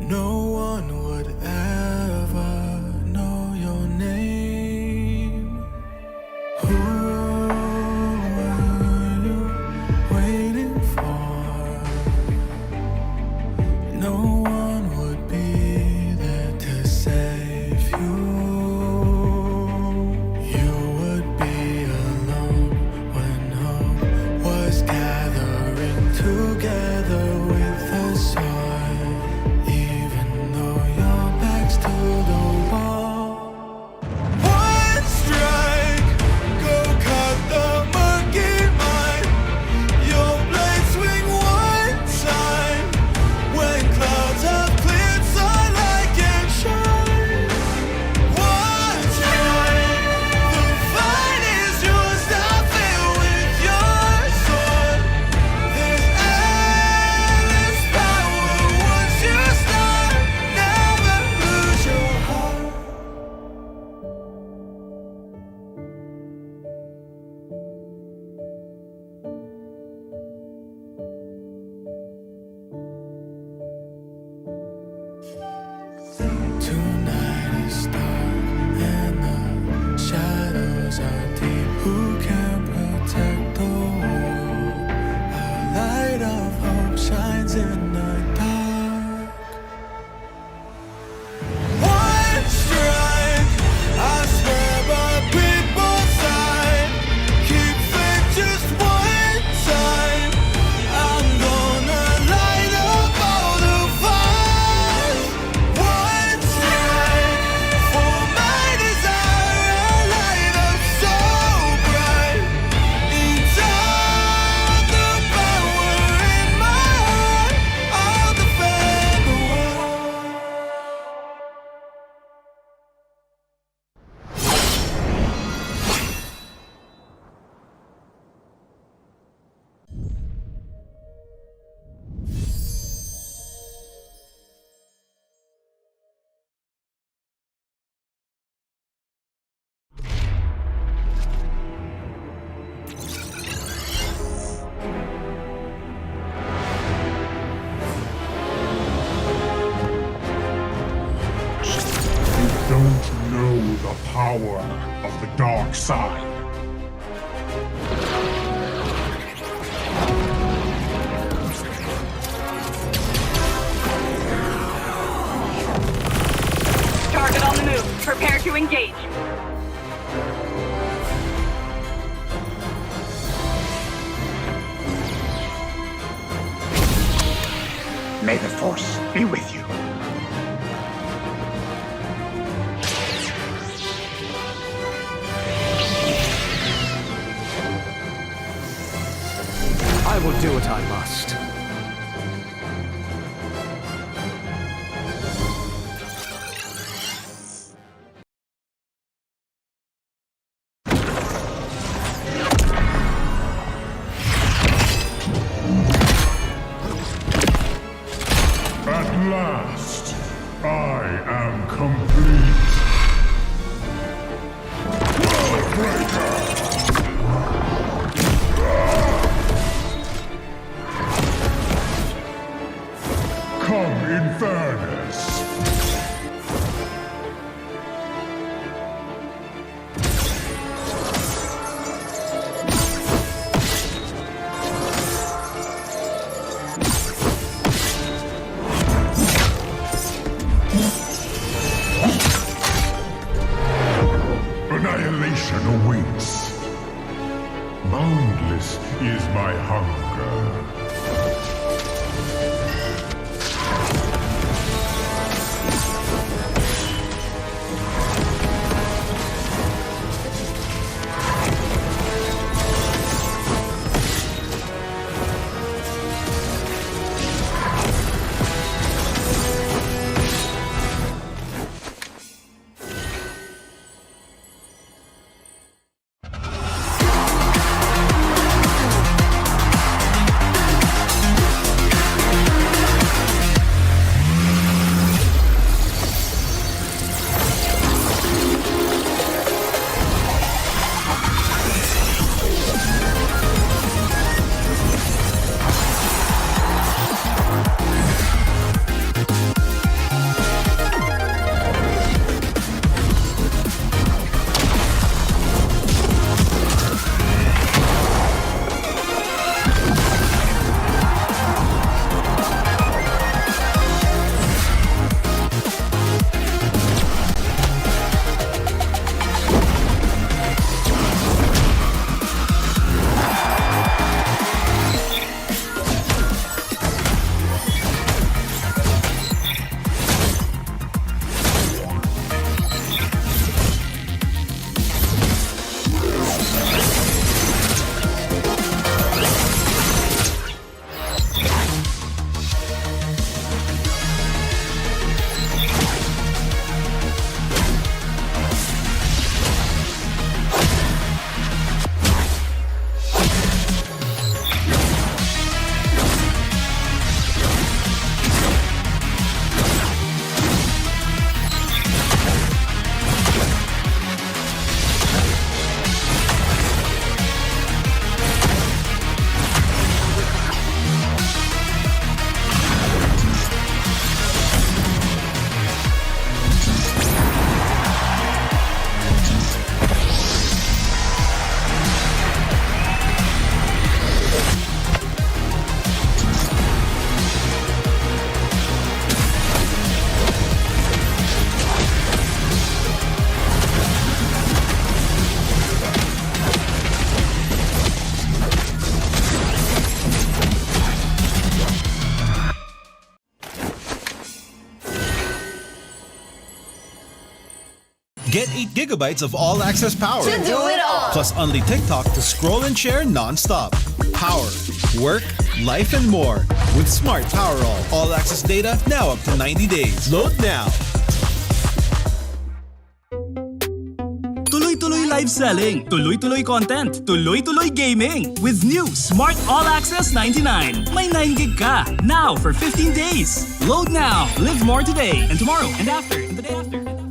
no one would ever know your name. Who are you waiting for? No one would be there to save you. You would be alone when hope was gathering together with the sword, even though your back's to the wall. One strike, go cut the murky mind. Your blade swing one time. When clouds have cleared, sunlight can shine. One time, the fight is yours. Now fill with your sword. There's endless power once you start. Never lose your heart. Tonight is dark and the shadows are deep. Who can protect the world? A light of hope shines in the dark. One strike, I swear by people's side. Keep faith just one time. I'm gonna light up all the fires. One strike for my desire, a light up so bright. Inside the power in my heart, I'll defend the world. You don't know the power of the dark side. Target on the move. Prepare to engage. May the Force be with you. I will do what I must. At last, I am complete. Worldbreaker! Come in fairness. destruction awaits. Boundless is my hunger. Get 8 gigabytes of all-access power. To do it all. Plus only TikTok to scroll and share non-stop. Power, work, life, and more. With Smart Power all-access data now up to 90 days. Load now. Tuloy-tuloy live selling, tuloy-tuloy content, tuloy-tuloy gaming. With new Smart All Access 99. May 9 gig ka, now for 15 days. Load now, live more today, and tomorrow, and after, and the day after.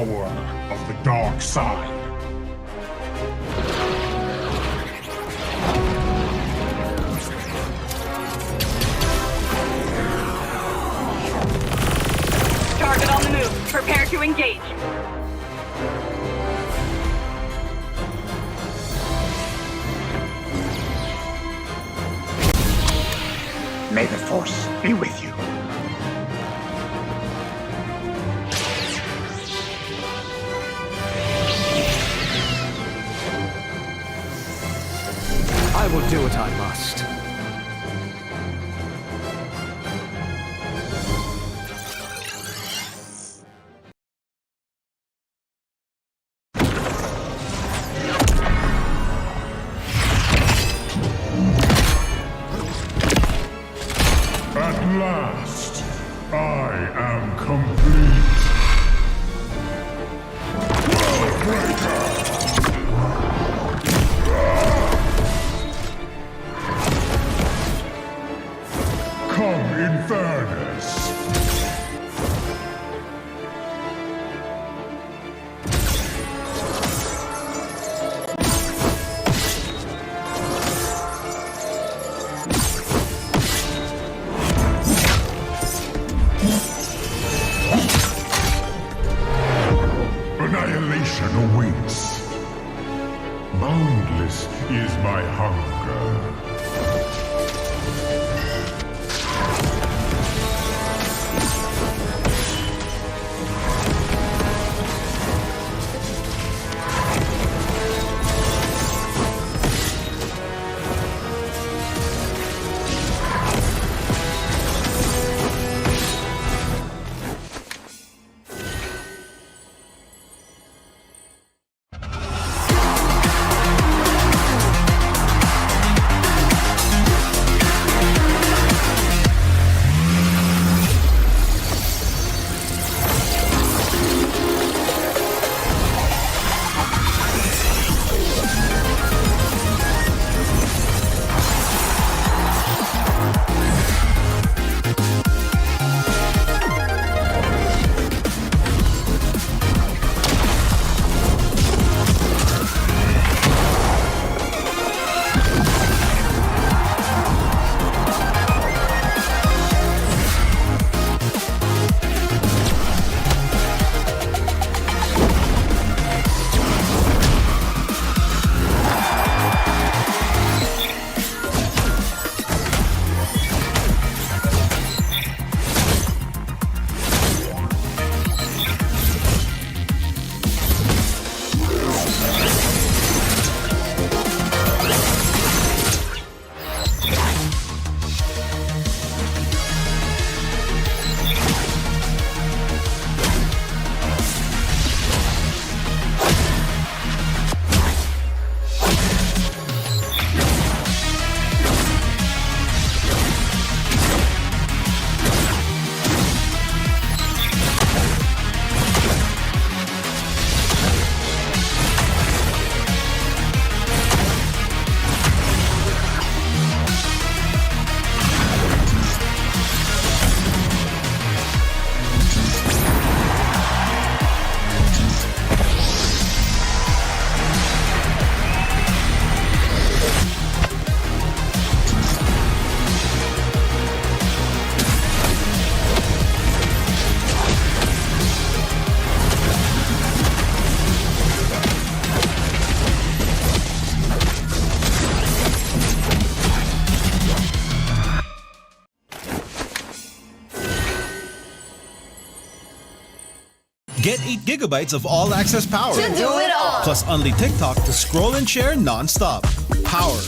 power of the dark side. Target on the move. Prepare to engage. May the Force be with you. I will do what I must. At last, I am complete. Come in fairness. Annihilation awaits. Boundless is my hunger. Get 8 gigabytes of all-access power. To do it all. Plus only TikTok to scroll and share non-stop. Power,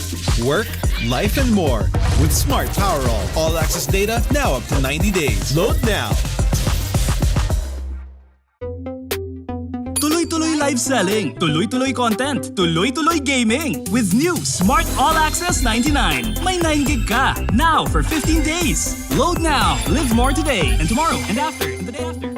work, life, and more. With Smart Power all-access data now up to 90 days. Load now. Tuloy-tuloy live selling, tuloy-tuloy content, tuloy-tuloy gaming. With new Smart All Access 99. May 9 gig ka. Now for 15 days. Load now. Live more today and tomorrow and after and the day after.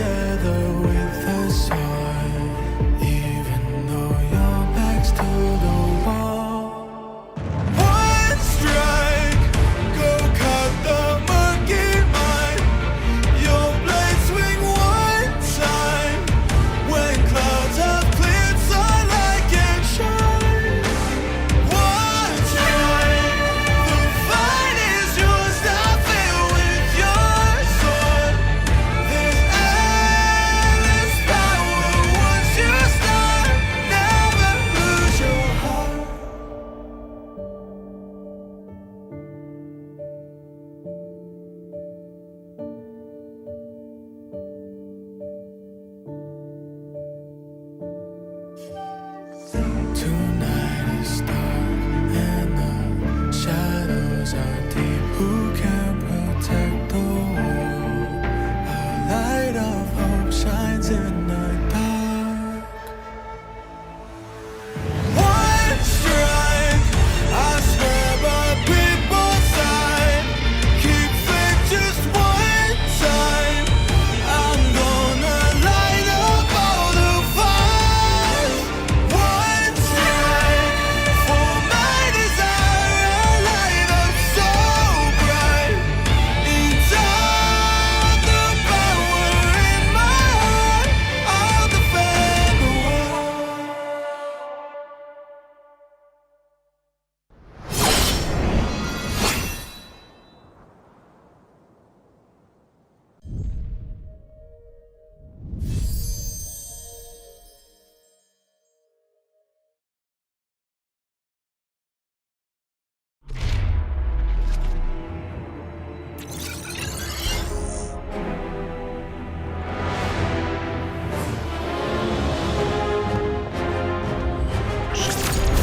together with the sun, even though your back's to the wall. One strike, go cut the monkey mind. Your blade swing one time. When clouds have cleared, sunlight can shine. One strike, the fight is yours. Now feel with your sword. There's endless power once you start. Never lose your heart. Tonight is dark and the shadows are deep. Who can protect the world? A light of hope shines in the dark. One strike, I swear by people's side. Keep faith just one time. I'm gonna light up all the fires. One strike for my desire, a light up so bright. Inside the power in my heart, I'll defend the world.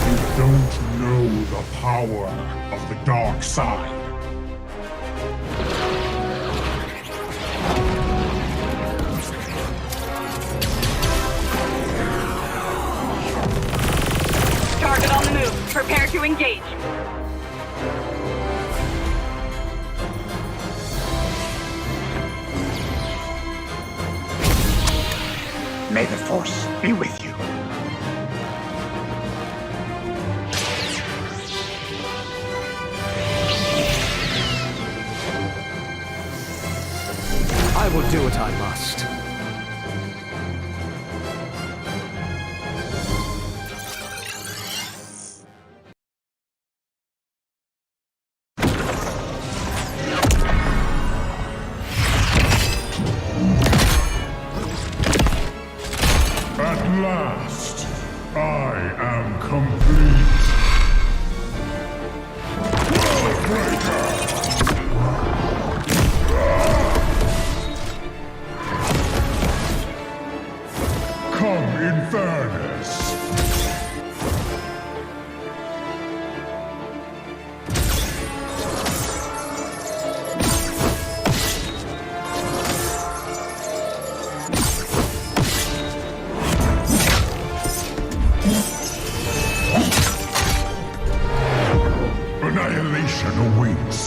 You don't know the power of the dark side. Target on the move. Prepare to engage. May the Force be with you. I will do what I must. At last, I am complete. Worldbreaker! Come in fairness. Annihilation awaits.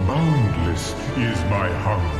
Boundless is my hunger.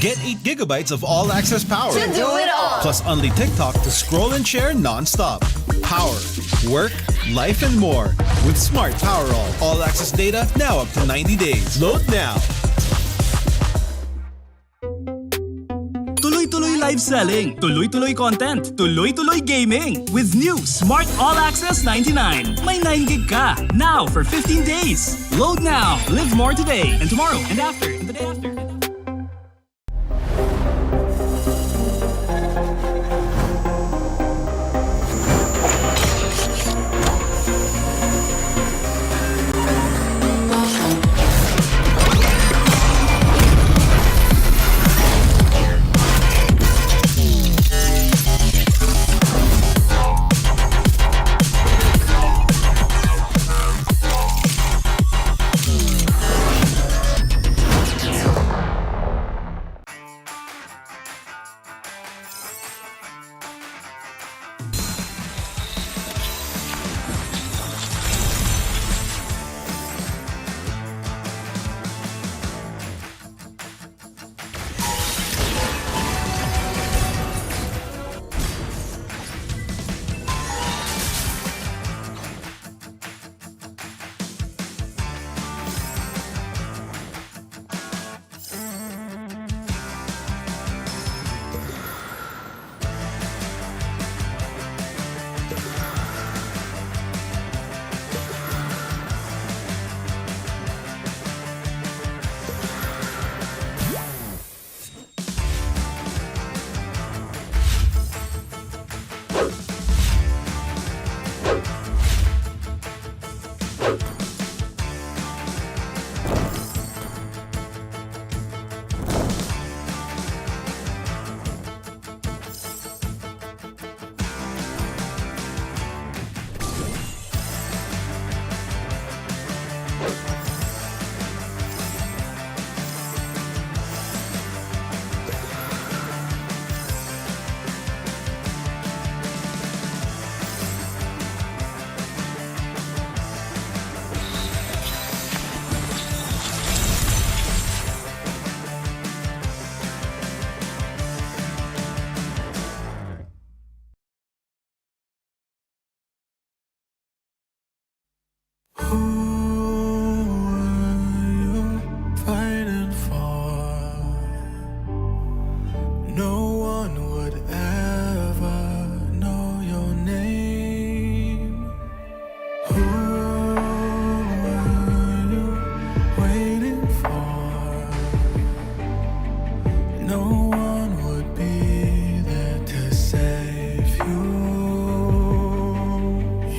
Get 8 gigabytes of all-access power. To do it all. Plus only TikTok to scroll and share non-stop. Power, work, life, and more. With Smart Power all-access data now up to 90 days. Load now. Tuloy-tuloy live selling, tuloy-tuloy content, tuloy-tuloy gaming. With new Smart All Access 99. May 9 gig ka, now for 15 days. Load now, live more today, and tomorrow, and after, and the day after. Fighting for, no one would ever know your name. Who are you waiting for? No one would be there to save you.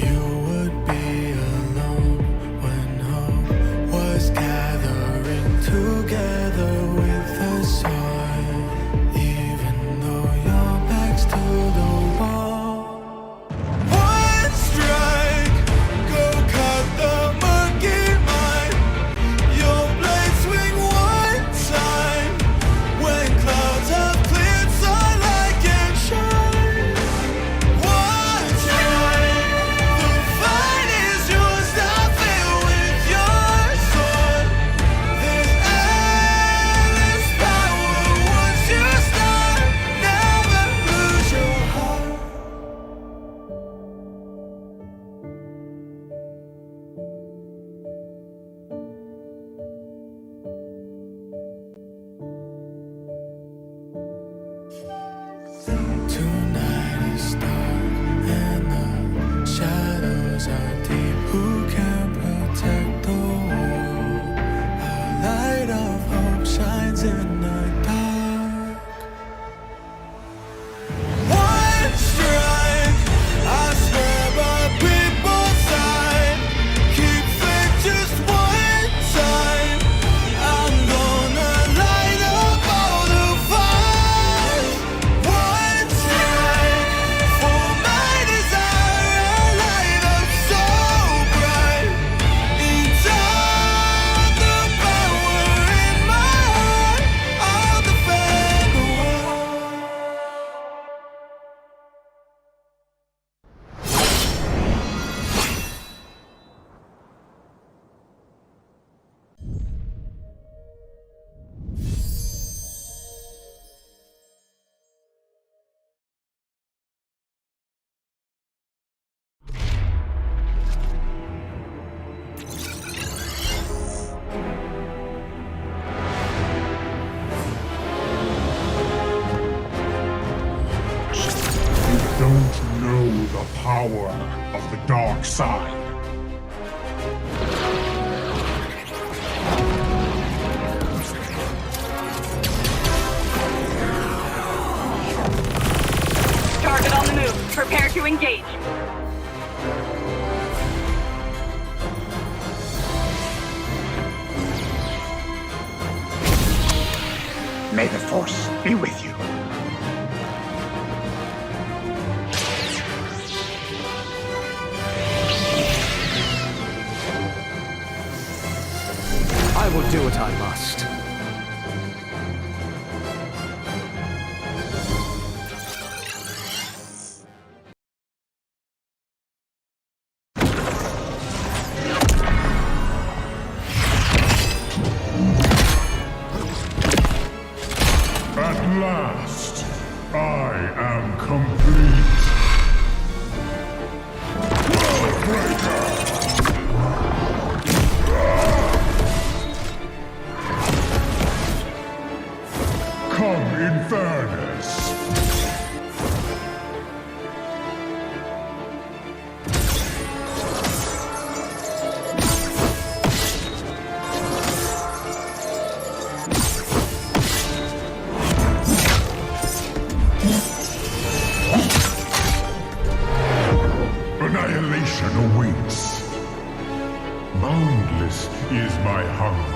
You would be alone power of the dark side. Target on the move. Prepare to engage. May the Force be with you. I will do what I must. At last, I am complete. Worldbreaker! Come in fairness. Annihilation awaits. Boundless is my hunger.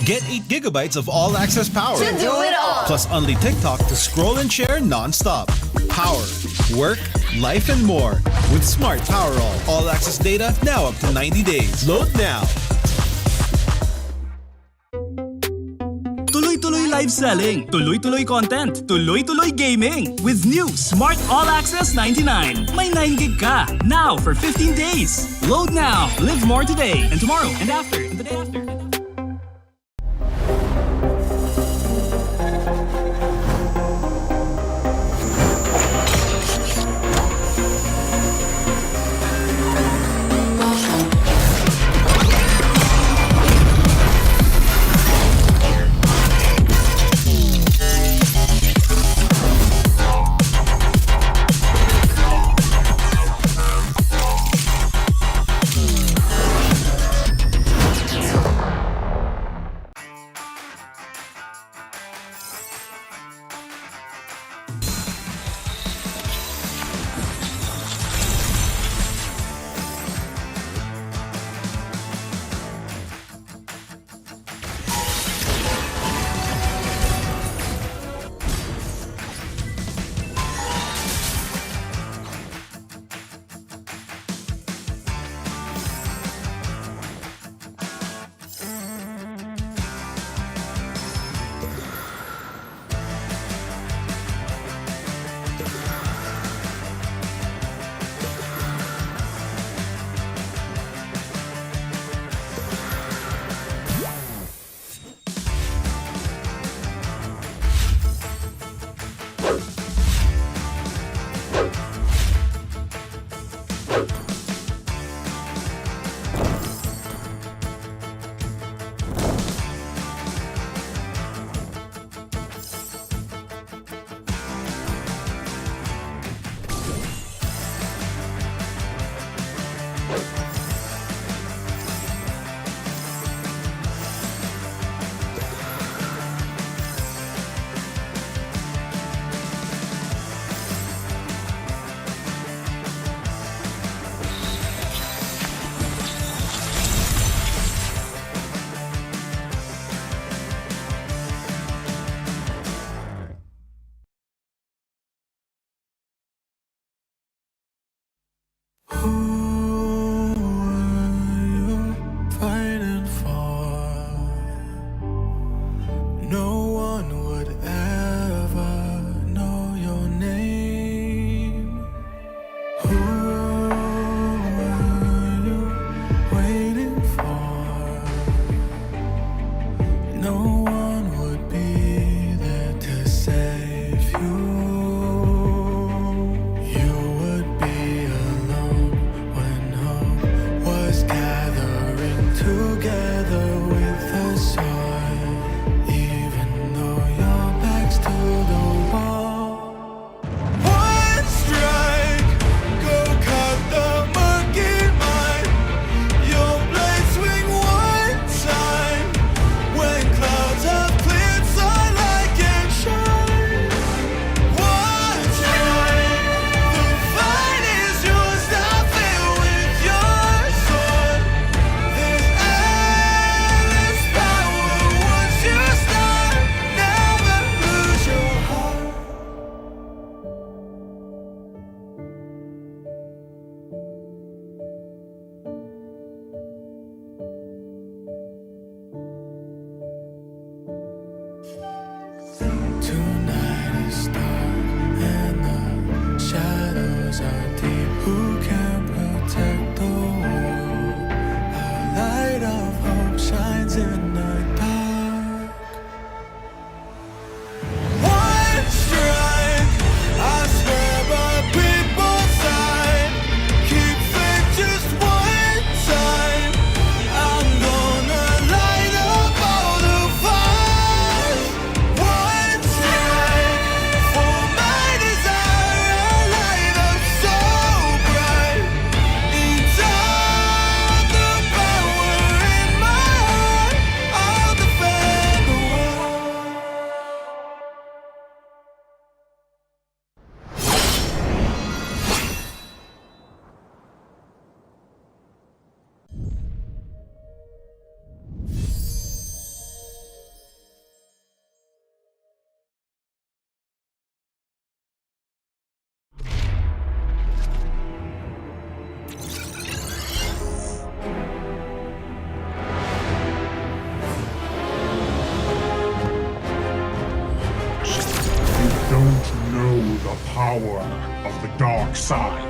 Get 8 gigabytes of all-access power. To do it all. Plus only TikTok to scroll and share non-stop. Power, work, life, and more. With Smart Power all-access data now up to 90 days. Load now. Tuloy-tuloy live selling, tuloy-tuloy content, tuloy-tuloy gaming. With new Smart All Access 99. May 9 gig ka. Now for 15 days. Load now. Live more today and tomorrow and after and the day after. the power of the dark side.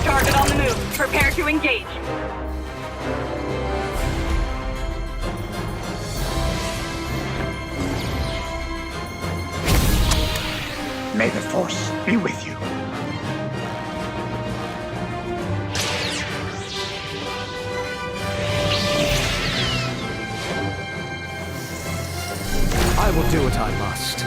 Target on the move. Prepare to engage. May the Force be with you. I will do what I must.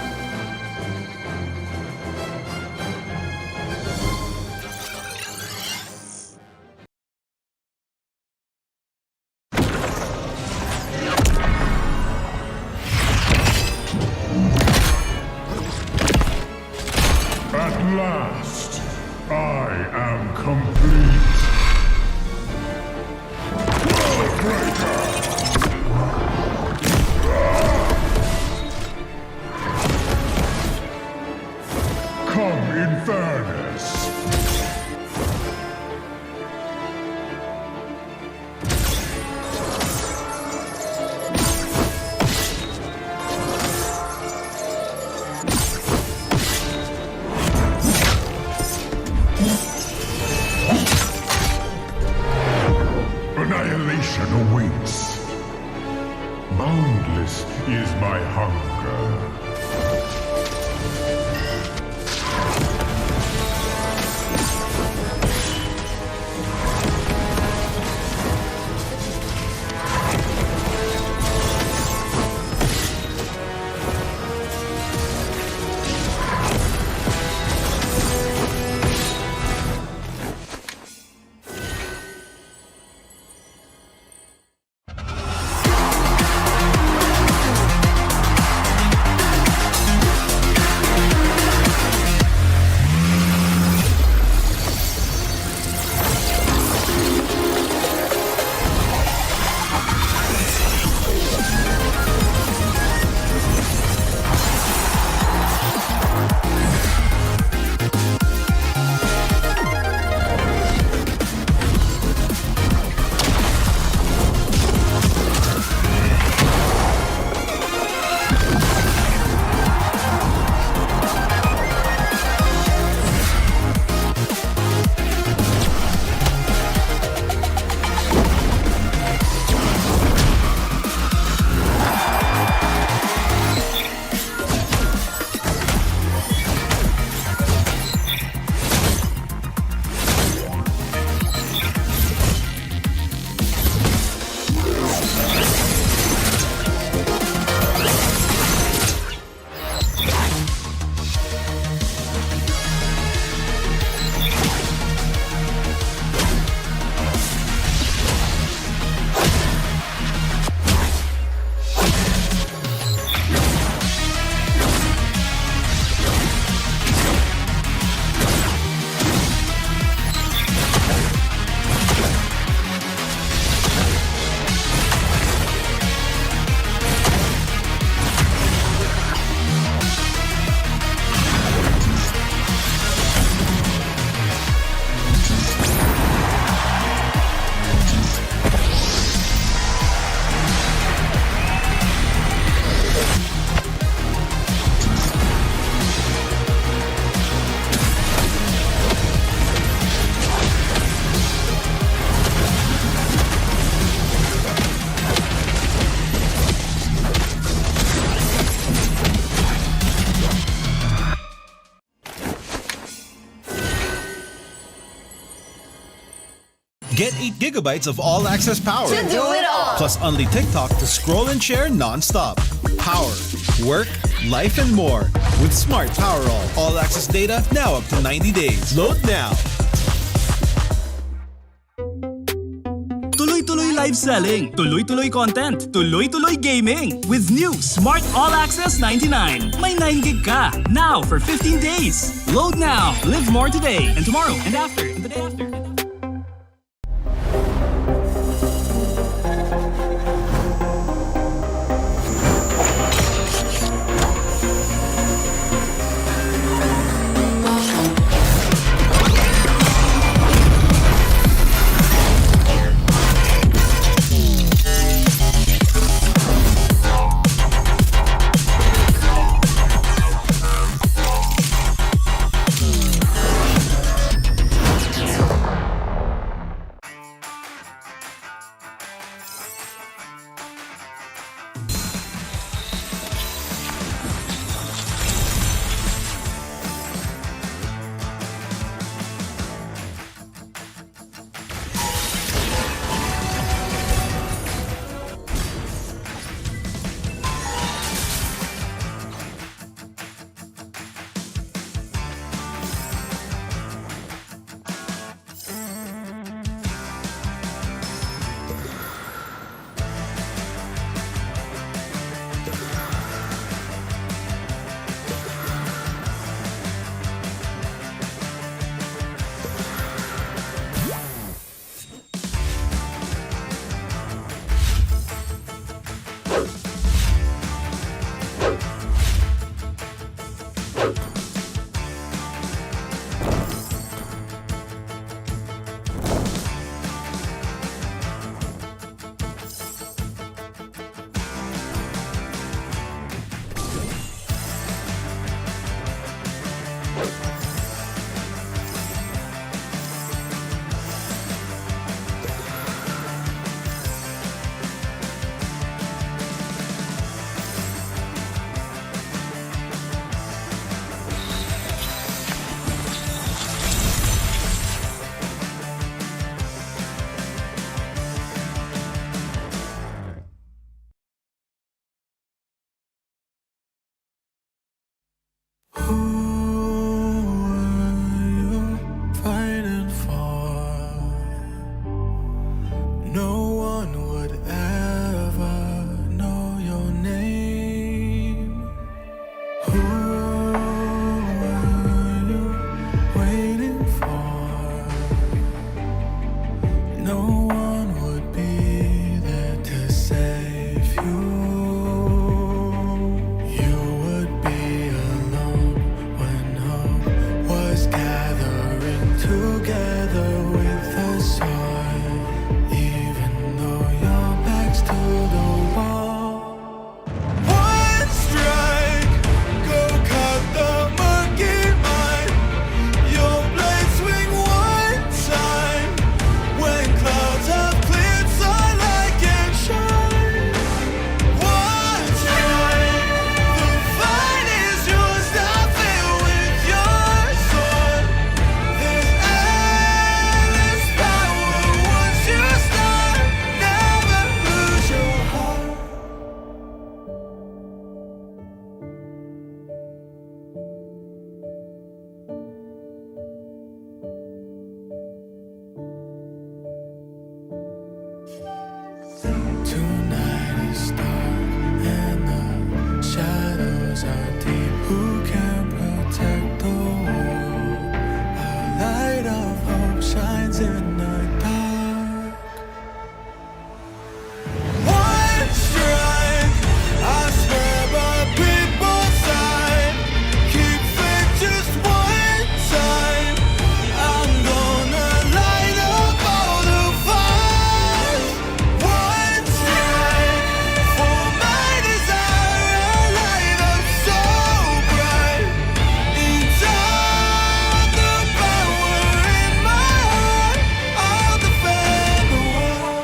At last, I am complete. Come in fairness. Annihilation awaits. Boundless is my hunger. Get 8 gigabytes of all-access power. To do it all. Plus only TikTok to scroll and share non-stop. Power, work, life, and more. With Smart Power all-access data now up to 90 days. Load now. Tuloy-tuloy live selling, tuloy-tuloy content, tuloy-tuloy gaming. With new Smart All Access 99. May 9 gig ka. Now for 15 days. Load now. Live more today and tomorrow and after and the day after. Tonight is dark and the shadows are deep. Who can protect the world? A light of hope shines in the dark. One strike, I swear by people's side. Keep faith just one time. I'm gonna light up all the fires. One strike for my desire, a light up so bright. Inside the power in my heart, I'll defend the world.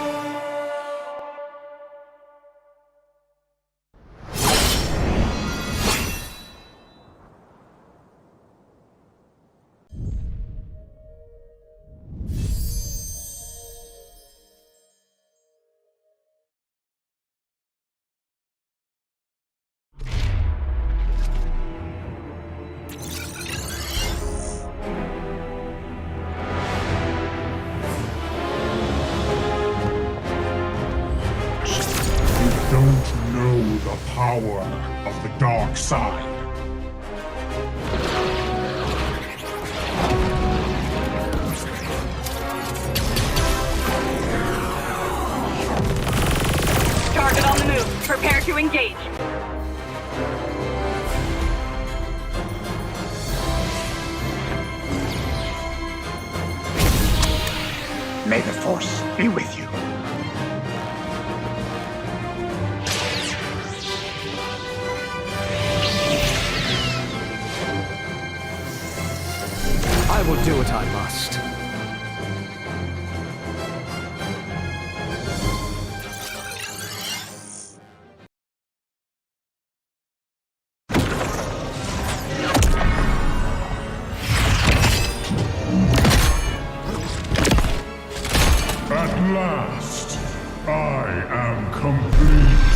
You don't know the power of the dark side. Target on the move. Prepare to engage. May the Force be with you. I will do what I must. At last, I am complete.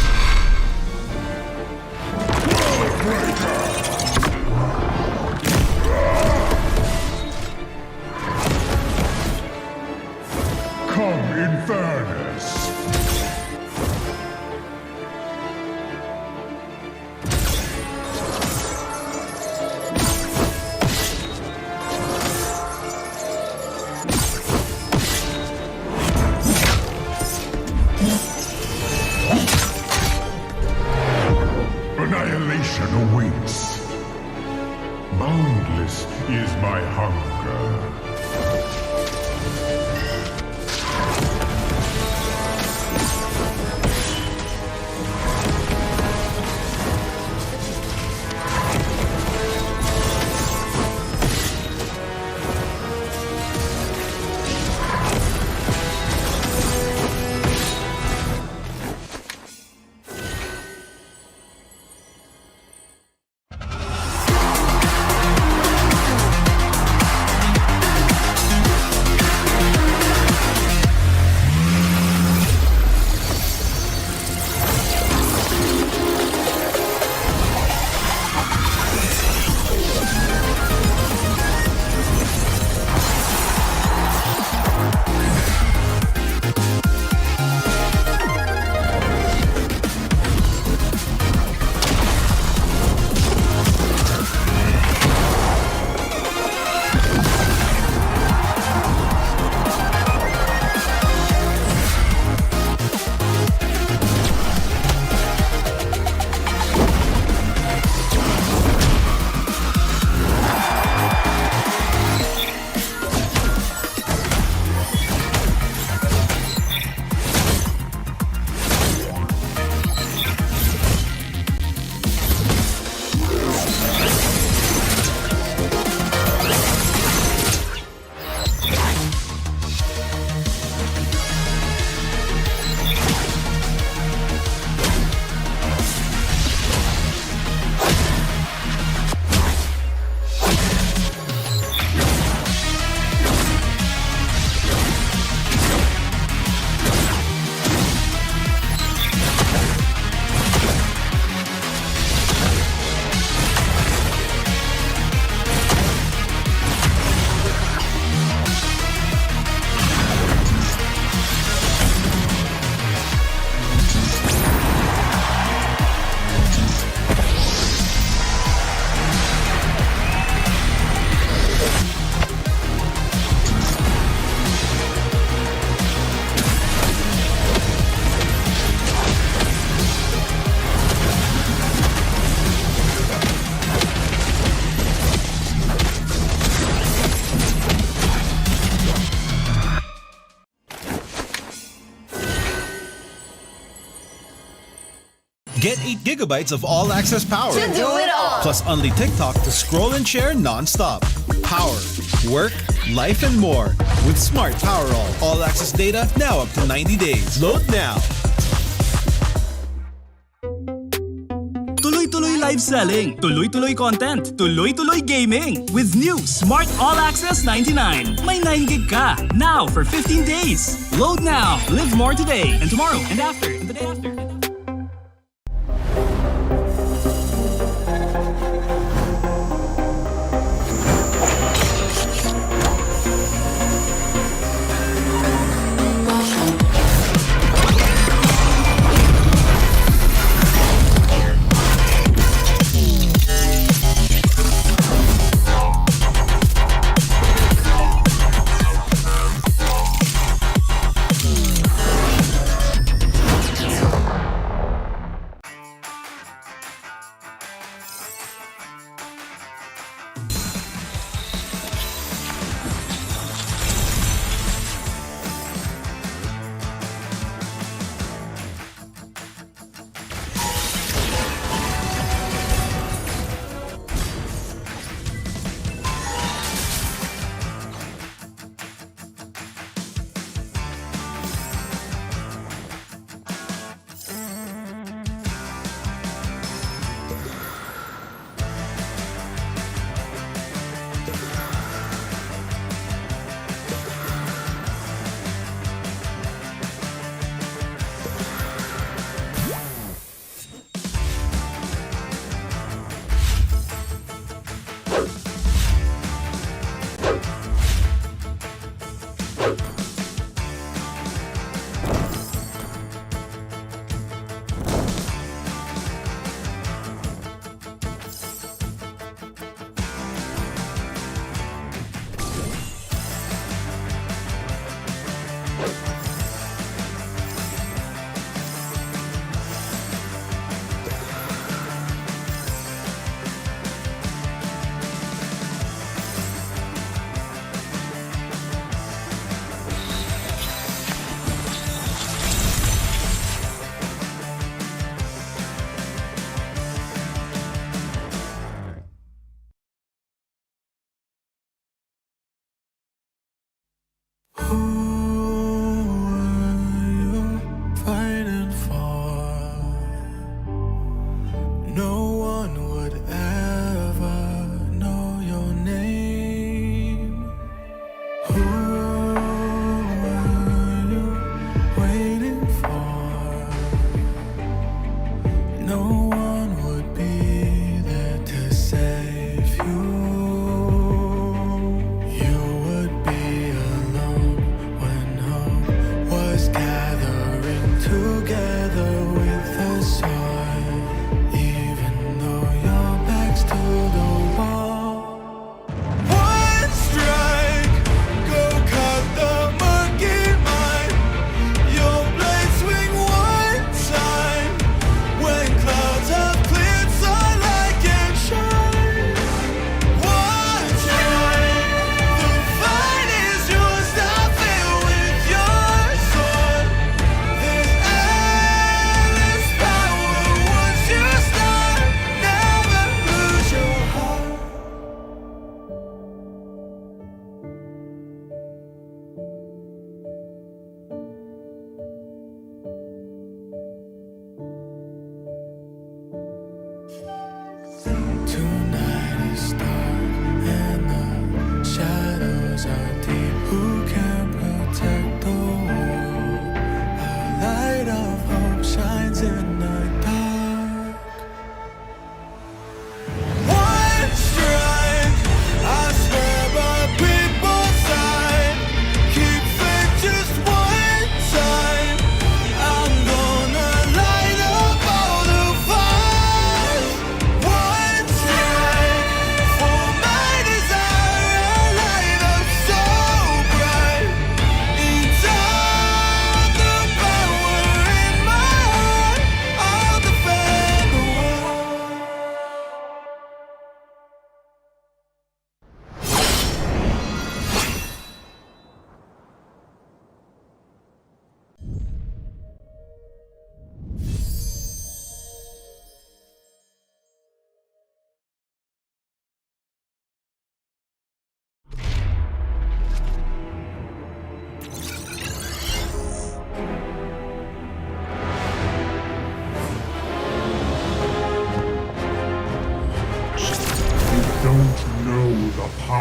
Come in fairness. Annihilation awaits. Boundless is my hunger. Get 8 gigabytes of all-access power. To do it all. Plus only TikTok to scroll and share non-stop. Power, work, life, and more. With Smart Power all-access data now up to 90 days. Load now. Tuloy-tuloy live selling, tuloy-tuloy content, tuloy-tuloy gaming. With new Smart All Access 99. May 9 gig ka, now for 15 days. Load now, live more today, and tomorrow, and after, and the day after.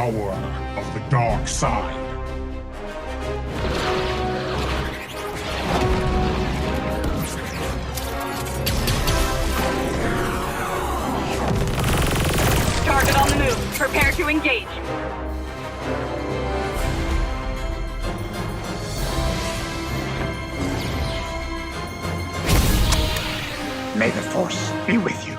power of the dark side. Target on the move. Prepare to engage. May the Force be with you.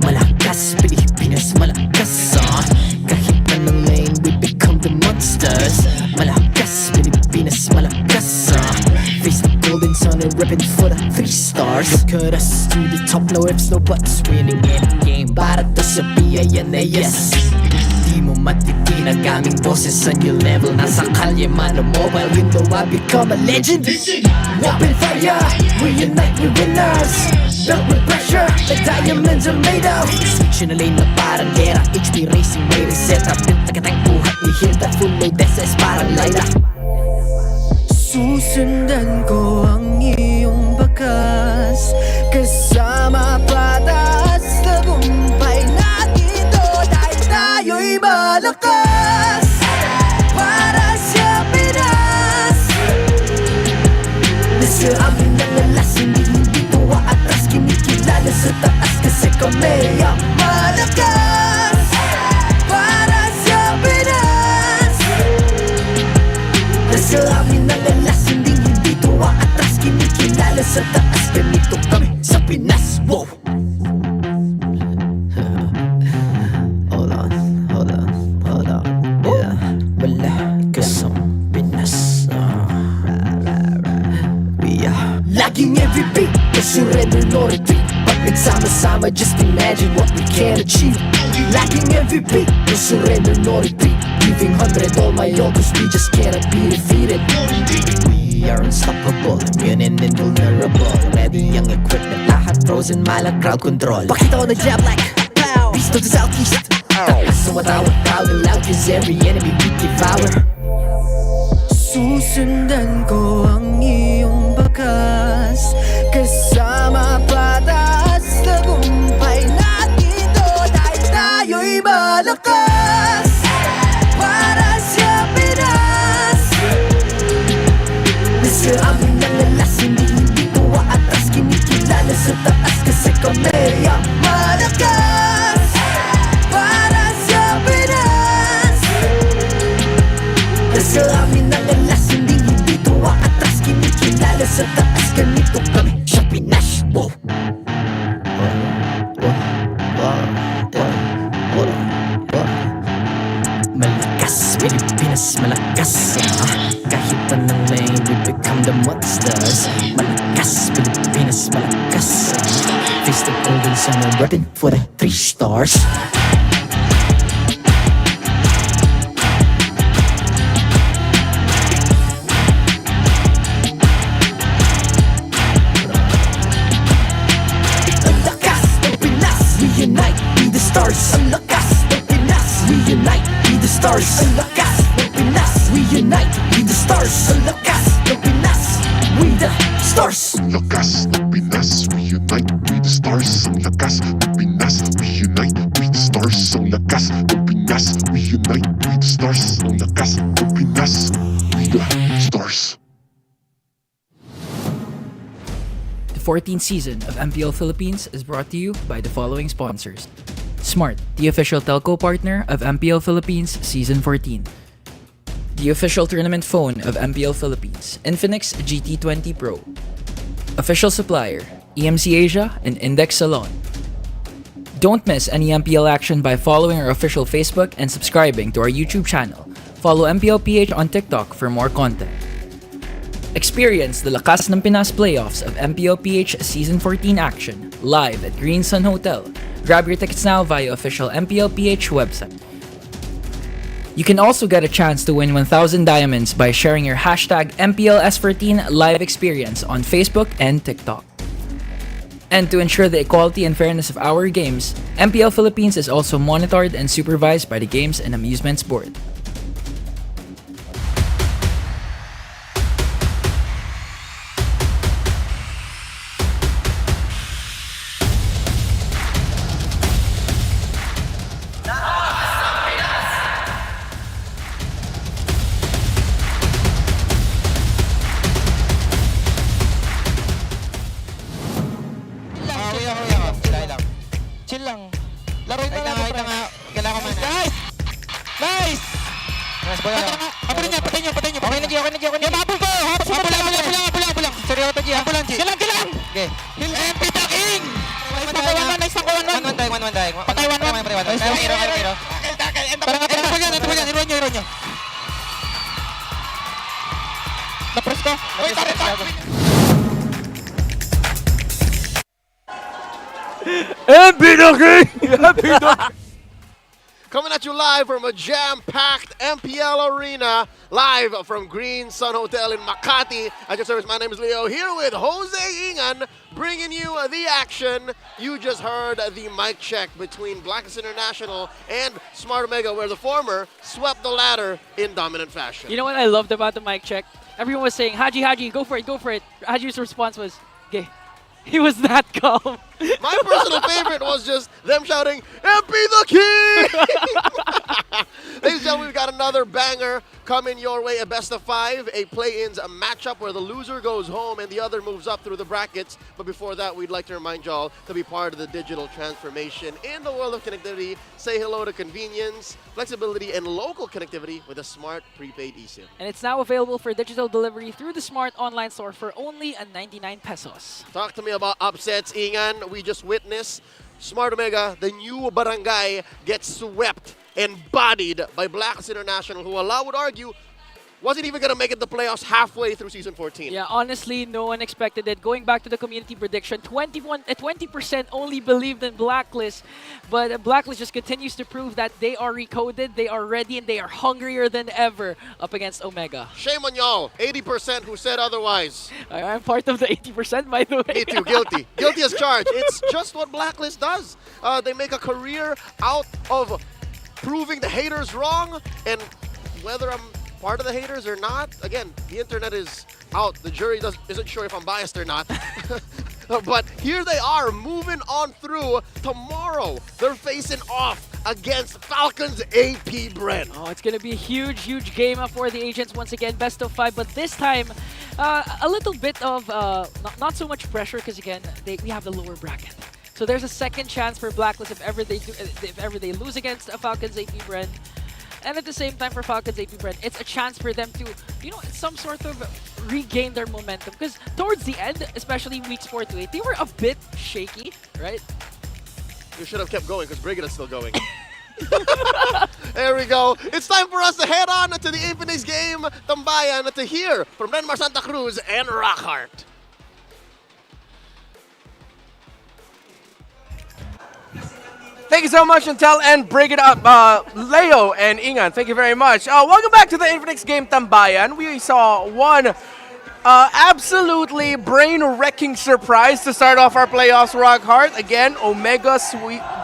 Malakas, Pilipinas, malakas kahit anong lane, we become the monsters. Malakas, Pilipinas, malakas face the golden sun and repping for the 3 stars. Look at us to the top, no ifs, no buts, winning any game para to sa PIN na yes. Di mo matitinag aming boses sa new level. Nasa kalye man o mobile window, I become a legend. Open fire, we unite, we winners. Built with pressure, the diamonds are made of. Switch in a lane na parang gera, HP racing, waiting set up. Built like a tank, buhat ni hear that full load SS parang Laila. Susundan ko ang iyong bakas, kasama patas, tagumpay natin to dahil tayo'y malakas. Para sa Pinas, nasa amin ang alas, hindi tuwa atras, kinikilala sa taas kasi kami ang malakas. Para sa Pinas, nasa amin ang alas, hindi tuwa atras, kinikilala sa taas, ganito kami sa Pinas. Wow! Hold on, yeah. Malakas ang Pinas. We are laging every beat, no surrender, no retreat. Pag nagsama-sama, just imagine what we can achieve. Lacking every beat, no surrender, no retreat. Giving 100 all my all, cause we just cannot be defeated. We are unstoppable, immune and invulnerable. Ready ang equipment, lahat frozen, malang crowd control. Pakita ko na jab like pow, east to the southeast. So what I would proud and loud, cause every enemy we devour. Susundan ko ang iyong bakas, kasama patas, tagumpay natin to dahil tayo'y malakas. Para sa Pinas, nasa amin ang alas, hindi tuwa atras, kinikilala sa taas kasi kami ang malakas. Para sa Pinas, nasa amin ang alas, hindi tuwa atras, kinikilala sa taas, ganito kami sa Pinas. Wow! Malakas, Pilipinas, malakas kahit anong lane, we become the monsters. Malakas, Pilipinas, malakas face the golden sun and repping for the 3 stars. Malakas ng Pinas, we unite. stars. Ang lakas ng Pinas, we unite with the stars. Ang lakas ng Pinas, we the stars. Ang lakas ng Pinas, we unite with the stars. Ang lakas ng Pinas, we unite with the stars. Ang lakas ng Pinas, we unite with the stars. Ang lakas ng Pinas, we the stars. The 14th season of MPL Philippines is brought to you by the following sponsors. Smart, the official telco partner of MPL Philippines Season 14. The official tournament phone of MPL Philippines, Infinix GT20 Pro. Official supplier, EMC Asia and Index Salon. Don't miss any MPL action by following our official Facebook and subscribing to our YouTube channel. Follow MPLPH on TikTok for more content. Experience the Lakas ng Pinas playoffs of MPLPH Season 14 action live at Green Sun Hotel. Grab your tickets now via official MPLPH website. You can also get a chance to win 1,000 diamonds by sharing your hashtag MPLS14 live experience on Facebook and TikTok. And to ensure the equality and fairness of our games, MPL Philippines is also monitored and supervised by the Games and Amusements Board. Chill lang. Laruin na lang. Wait lang nga. Kailangan ko man. Nice! Nice! Nice, boy. Patayin niya. Okay na, G. Habol ko! Habol lang. Seryoso, G. Habol lang, G. Kilang! Okay. MP the King! Nice na ko, 1-1. 1-1 die. Patay 1-1. Hero. Parang hero nyo. Napress ko. Uy, tarik. Coming at you live from a jam-packed MPL arena, live from Green Sun Hotel in Makati. At your service, my name is Leo, here with Jose Ingan, bringing you the action. You just heard the mic check between Blacklist International and Smart Omega, where the former swept the latter in dominant fashion. You know what I loved about the mic check? Everyone was saying, Haji, go for it. Haji's response was, okay. He was that calm. My personal favorite was just them shouting, MP the King! Ladies and gentlemen, we've got another banger coming your way. A best of 5, a play-ins matchup where the loser goes home and the other moves up through the brackets. But before that, we'd like to remind y'all to be part of the digital transformation in the world of connectivity. Say hello to convenience, flexibility, and local connectivity with a smart prepaid eSIM. And it's now available for digital delivery through the Smart online store for only 99 pesos. Talk to me about upsets, Ingan. We just witnessed Smart Omega, the new barangay, gets swept and bodied by Blacklist International, who I would argue wasn't even going to make it the playoffs halfway through Season 14. Yeah, honestly, no one expected it. Going back to the community prediction, 20% only believed in Blacklist. But Blacklist just continues to prove that they are recoded, they are ready, and they are hungrier than ever up against Omega. Shame on y'all, 80% who said otherwise. I'm part of the 80%, by the way. Me too, guilty. Guilty as charged. It's just what Blacklist does. They make a career out of proving the haters wrong, and whether I'm part of the haters or not, again, the internet is out. The jury isn't sure if I'm biased or not. But here they are, moving on through. Tomorrow, they're facing off against Falcons AP Brent. Oh, it's going to be a huge game for the Agents once again, best of 5. But this time, a little bit of not so much pressure because again, we have the lower bracket. So there's a second chance for Blacklist if ever they lose against Falcons AP Brent. And at the same time for Falcons AP Brent, it's a chance for them to, some sort of regain their momentum. Because towards the end, especially weeks 4 to 8, they were a bit shaky, right? You should have kept going because Brigida's still going. There we go. It's time for us to head on to the Infinix game, Tambayan, to hear from Renmar Santa Cruz and Rockhart. Thank you so much, Intel, and bring it up, Leo and Ingan. Thank you very much. Welcome back to the Infinix game Tambayan. We saw one absolutely brain-wrecking surprise to start off our playoffs, Rockhart. Again, Omega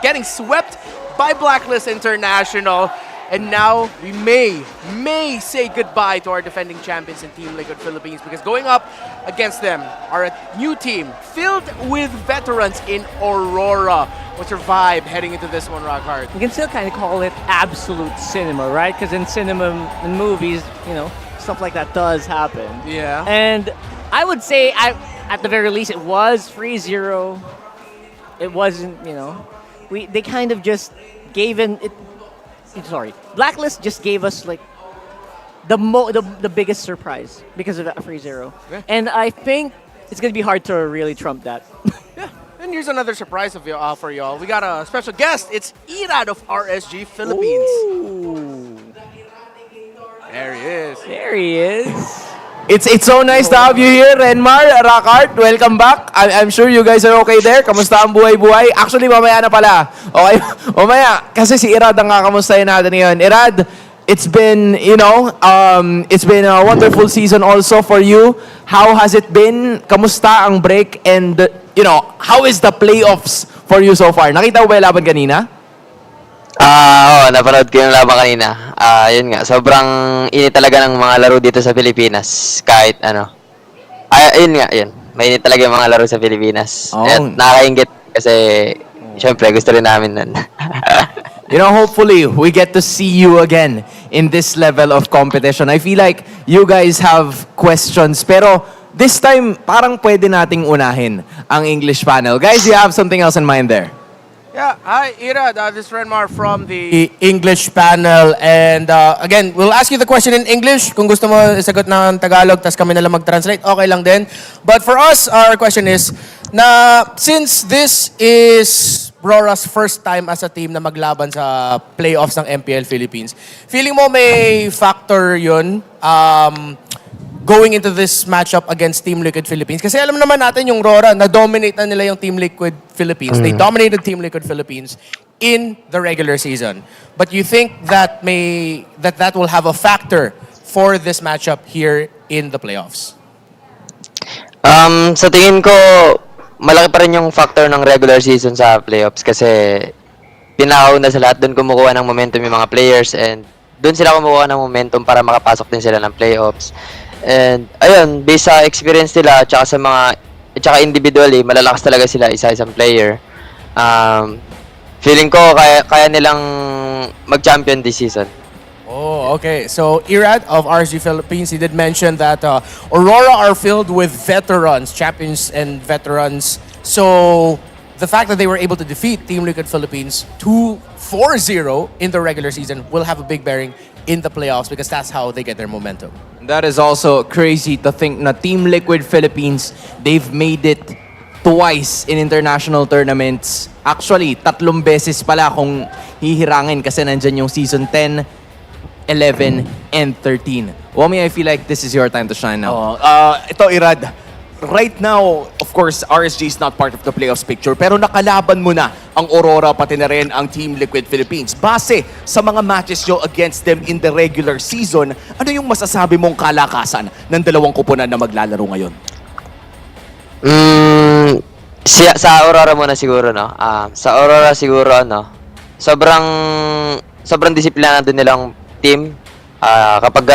getting swept by Blacklist International. And now we may say goodbye to our defending champions in Team Liquid Philippines, because going up against them are a new team filled with veterans in Aurora. What's your vibe heading into this one, Rockhard? You can still kind of call it absolute cinema, right? Because in cinema and movies, you know, stuff like that does happen. Yeah. And I would say, at the very least, it was 3-0. It wasn't, you know, they kind of just gave in. Blacklist just gave us like the biggest surprise because of that 3-0. Yeah. And I think it's gonna be hard to really trump that. And here's another surprise for y'all. We got a special guest. It's Irad of RSG Philippines. Ooh. There he is. There he is. It's so nice to have you here, Renmar, Rockart. Welcome back. I'm sure you guys are okay there. Kamusta ang buhay-buhay? Actually, mamaya na pala. Okay, mamaya. Kasi si Irad ang kakamustahin natin ngayon. Irad, it's been, it's been a wonderful season also for you. How has it been? Kamusta ang break? And, how is the playoffs for you so far? Nakita mo ba yung laban kanina? Oo, napanood ko yung laban kanina. Yun nga, sobrang init talaga ng mga laro dito sa Pilipinas. Kahit yun nga, yun. Mainit talaga yung mga laro sa Pilipinas. Oh. At nakakaingit kasi, syempre, gusto rin namin nun. Hopefully, we get to see you again in this level of competition. I feel like you guys have questions, pero this time, parang pwede nating unahin ang English panel. Guys, you have something else in mind there? Yeah, hi Irad, this is Renmar from The English panel. And again, we'll ask you the question in English. Kung gusto mo isagot ng Tagalog, tas kami na lang mag-translate, okay lang din. But for us, our question is, since this is RORA's first time as a team na maglaban sa playoffs ng MPL Philippines, feeling mo may factor yun going into this matchup against Team Liquid Philippines? Kasi alam naman natin yung RORA, na-dominate na nila yung Team Liquid Philippines. They dominated Team Liquid Philippines in the regular season. But you think that that will have a factor for this matchup here in the playoffs? Sa tingin ko, malaki pa rin yung factor ng regular season sa playoffs kasi pinakauna sa lahat, doon kumukuha ng momentum yung mga players and doon sila kumukuha ng momentum para makapasok din sila ng playoffs. And ayun, based sa experience nila tsaka individually, malalakas talaga sila isa-isang player. Feeling ko kaya nilang mag-champion this season. Oh, okay. So Irad of RSG Philippines, he did mention that Aurora are filled with veterans, champions and veterans. So the fact that they were able to defeat Team Liquid Philippines 4-0 in the regular season will have a big bearing in the playoffs because that's how they get their momentum. That is also crazy to think na Team Liquid Philippines, they've made it twice in international tournaments. Actually, 3 beses pala kung hihirangin kasi nandyan yung season 10, 11, and 13. Wami, I feel like this is your time to shine now. Ito, Irad. Right now, of course, RSG is not part of the playoffs picture, pero nakalaban mo na ang Aurora pati na rin ang Team Liquid Philippines. Base sa mga matches nyo against them in the regular season, ano yung masasabi mong kalakasan ng dalawang kupunan na maglalaro ngayon? Sa Aurora muna siguro, no? Sa Aurora siguro, sobrang disiplinado nilang team. Kapag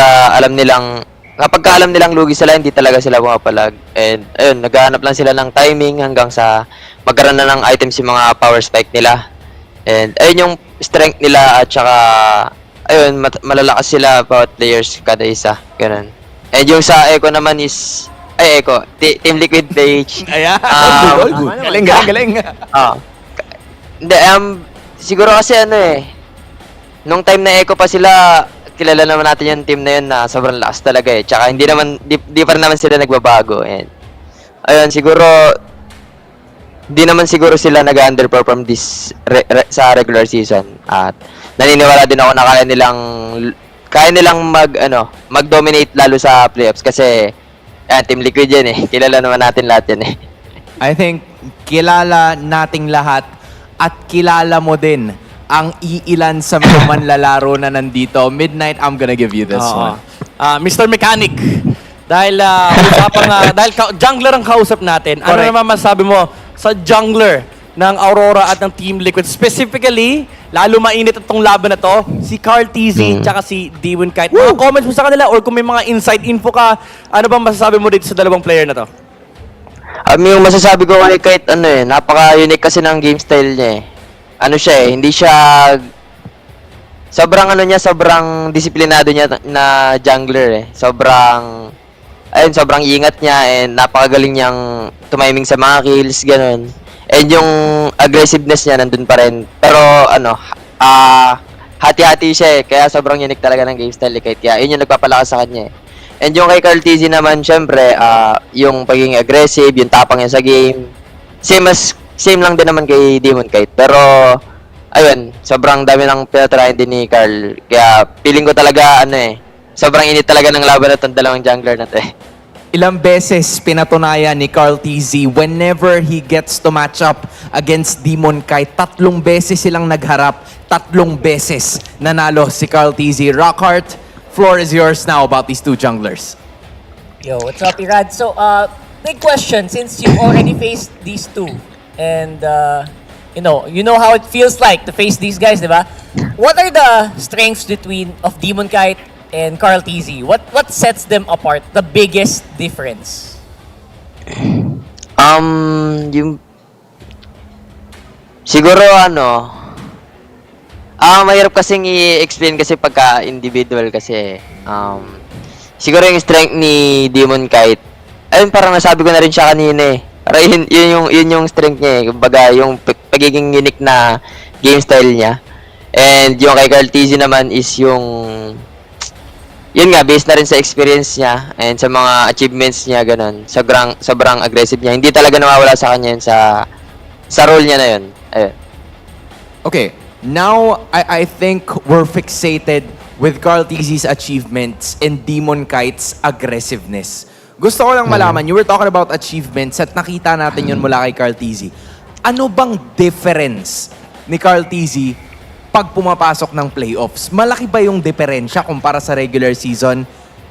alam nilang lugi sila, hindi talaga sila bumapalag. And ayun, naghahanap lang sila ng timing hanggang sa magkaroon na ng items yung mga power spike nila. And ayun yung strength nila at saka ayun, malalakas sila bawat players kada isa. Ganun. And yung sa Echo naman is Team Liquid PH. Ayan. Galing. Hindi, siguro kasi nung time na Echo pa sila, kilala naman natin yung team na yun na sobrang lakas talaga eh. Tsaka di pa rin naman sila nagbabago. And ayun, di naman siguro sila nag-underperform sa regular season. At naniniwala din ako na kaya nilang mag-dominate lalo sa playoffs kasi Team Liquid yan eh. Kilala naman natin lahat yan eh. I think kilala nating lahat at kilala mo din ang iilan sa mga manlalaro na nandito. Midnight, I'm gonna give you this one. Mr. Mechanic, dahil jungler ang kausap natin, ano naman masabi mo sa jungler ng Aurora at ng Team Liquid? Specifically, lalo mainit itong laban na to. Si Carl TZ tsaka si Demon Kite. Mga comments mo sa kanila or kung may mga inside info ka, ano bang masasabi mo dito sa dalawang player na to? Yung masasabi ko kay Kite, napaka-unique kasi ng game style niya eh. Ano siya hindi siya sobrang disiplinado niya na jungler eh. Sobrang ingat niya and napakagaling niyang tumiming sa mga kills, ganun. And yung aggressiveness niya nandun pa rin. Pero hati-hati siya eh. Kaya sobrang unique talaga ng game style ni Kite. Kaya yun yung nagpapalakas sa kanya eh. And yung kay Carl TZ naman, syempre, yung pagiging aggressive, yung tapang niya sa game. Same lang din naman kay Demon Kite. Pero, ayun, sobrang dami ng pinatarayan din ni Carl. Kaya, feeling ko talaga, sobrang init talaga ng laban na itong dalawang jungler na to eh. Ilang beses pinatunayan ni Carl TZ whenever he gets to match up against Demon Kite. 3 beses silang nagharap, 3 beses nanalo si Carl TZ. Rockhart, floor is yours now about these 2 junglers. Yo, what's up, Irad? So, big question, since you already faced these 2, and you know how it feels like to face these guys, diba? What are the strengths of Demon Kite and Carl TZ? What sets them apart? The biggest difference? Siguro mahirap kasing i-explain kasi pagka individual kasi siguro yung strength ni Demon Kite. Ayun, parang nasabi ko na rin siya kanina eh. Parang yun yung strength niya eh. Kumbaga yung pagiging unique na game style niya. And yung kay Carl TZ naman is yun nga, based na rin sa experience niya and sa mga achievements niya, ganun. Sobrang aggressive niya. Hindi talaga nawawala sa kanya yun sa role niya na yun. Ayun. Okay, now I think we're fixated with Carl TZ's achievements and Demon Kite's aggressiveness. Gusto ko lang malaman, you were talking about achievements at nakita natin yun mula kay Carl TZ. Ano bang difference ni Carl TZ pag pumapasok ng playoffs? Malaki ba yung diferensya kumpara sa regular season?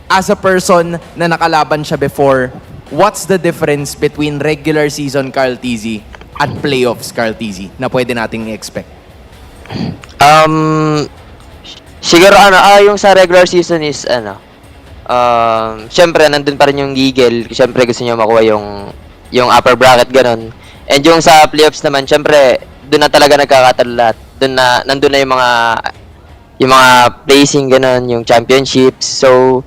As a person na nakalaban siya before, what's the difference between regular season Carl TZ at playoffs Carl TZ na pwede nating i-expect? Siguro yung sa regular season is syempre nandun pa rin yung giggle. Syempre gusto niyo makuha yung upper bracket, ganun. And yung sa playoffs naman, syempre doon na talaga nagkakatalo lahat. Nandun na yung mga placing, ganun, yung championships. So,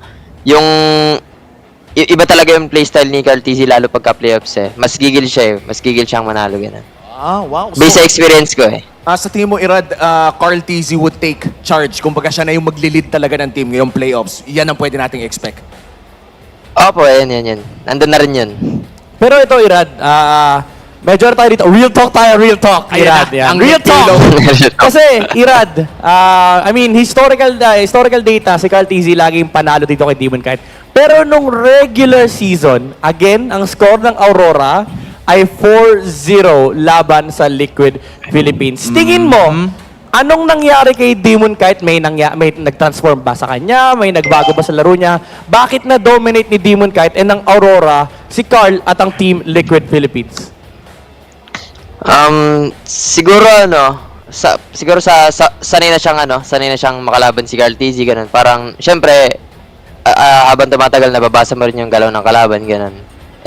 iba talaga yung playstyle ni Carl TZ lalo pagka playoffs eh. Mas gigil siya eh. Mas gigil siyang manalo, ganun. Wow. Based sa experience ko eh. Sa tingin mo, Irad, Carl TZ would take charge. Kumbaga siya na yung maglilid talaga ng team ngayong playoffs. Yan ang pwede nating expect. Opo, yan. Nandun na rin yun. Pero ito, Irad, medyo tayo dito. Real talk, Irad. Real talk! Kasi, Irad, historical data, si Carl TZ laging panalo dito kay Demon Kite. Pero nung regular season, again, ang score ng Aurora ay 4-0 laban sa Liquid Philippines. Tingin mo, anong nangyari kay Demon Kite? May nag-transform ba sa kanya? May nagbago ba sa laro niya? Bakit na-dominate ni Demon Kite and ng Aurora si Carl at ang Team Liquid Philippines? Siguro sanay na siyang makalaban si Carl TZ, ganun. Parang syempre habang tumatagal nababasa mo rin yung galaw ng kalaban, ganun.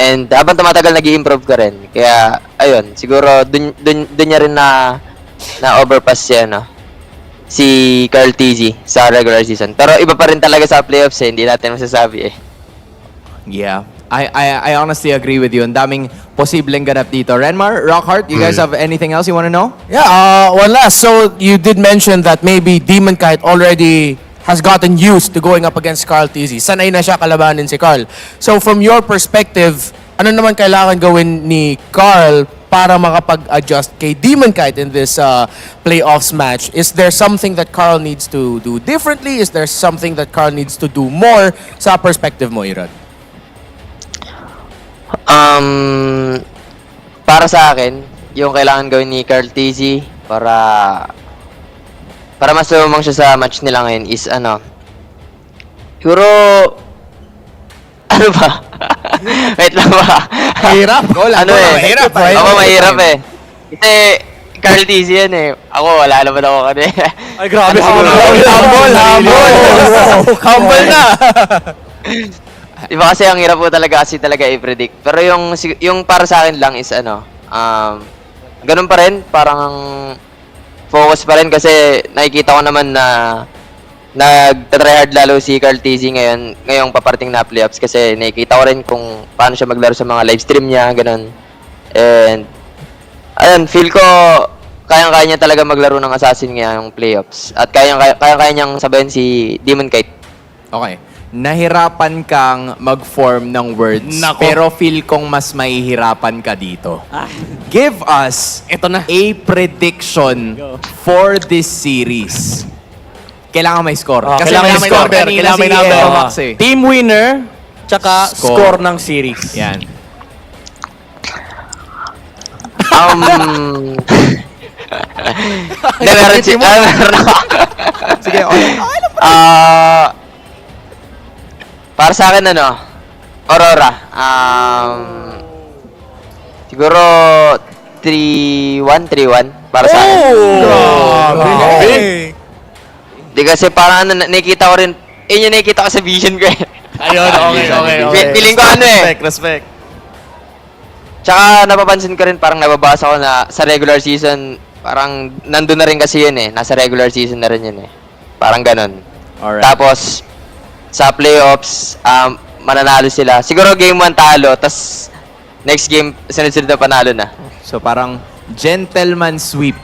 And habang tumatagal nag-i-improve ka rin. Kaya ayun, siguro dun niya rin na overpass si Carl TZ sa regular season. Pero iba pa rin talaga sa playoffs eh, hindi natin masasabi eh. Yeah. I honestly agree with you. Ang daming posibleng ganap dito. Renmar, Rockhart, you guys have anything else you want to know? Yeah, one last. So you did mention that maybe Demon Kite already has gotten used to going up against Carl TZ. Sanay na siya kalabanin si Carl. So from your perspective, ano naman kailangan gawin ni Carl para makapag-adjust kay Demon Kite in this playoffs match? Is there something that Carl needs to do differently? Is there something that Carl needs to do more sa perspective mo, Irad? Para sa akin, yung kailangan gawin ni Carl TZ para mas lumang siya sa match nila ngayon is siguro wait lang ba? Mahirap. Mahirap eh. Kasi Carl TZ yan eh. Ako, wala naman ako kanina. Ay, grabe. Humble na. Diba kasi ang hirap po talaga kasi talaga i-predict. Pero yung para sa akin lang is ganun pa rin. Parang focus pa rin kasi nakikita ko naman na nag-tryhard lalo si Carl TZ ngayong paparating na playoffs kasi nakikita ko rin kung paano siya maglaro sa mga live stream niya, ganun. And ayun, feel ko kayang-kaya niya talaga maglaro ng Assassin ngayong playoffs. At kayang-kaya niyang sabayan si Demon Kite. Okay. Nahirapan kang mag-form ng words, pero feel kong mas mahihirapan ka dito. Give us a prediction for this series. Kailangan may score. Kasi kailangan may score. Kailangan may number. Max, eh. Team winner, tsaka score ng series. Yan. Sige, okay. Para sa akin, Aurora. Siguro 3-1 para sa akin. Di kasi parang nakikita ko rin, yun yung nakikita ko sa vision ko eh. Ayun, okay. Feeling ko Respect. Tsaka napapansin ko rin, parang nababasa ko na sa regular season, parang nandun na rin kasi yun eh. Nasa regular season na rin yun eh. Parang ganun. Alright. Tapos, sa playoffs, mananalo sila. Siguro game 1 talo, tas next game, sunod-sunod na panalo na. So parang gentleman sweep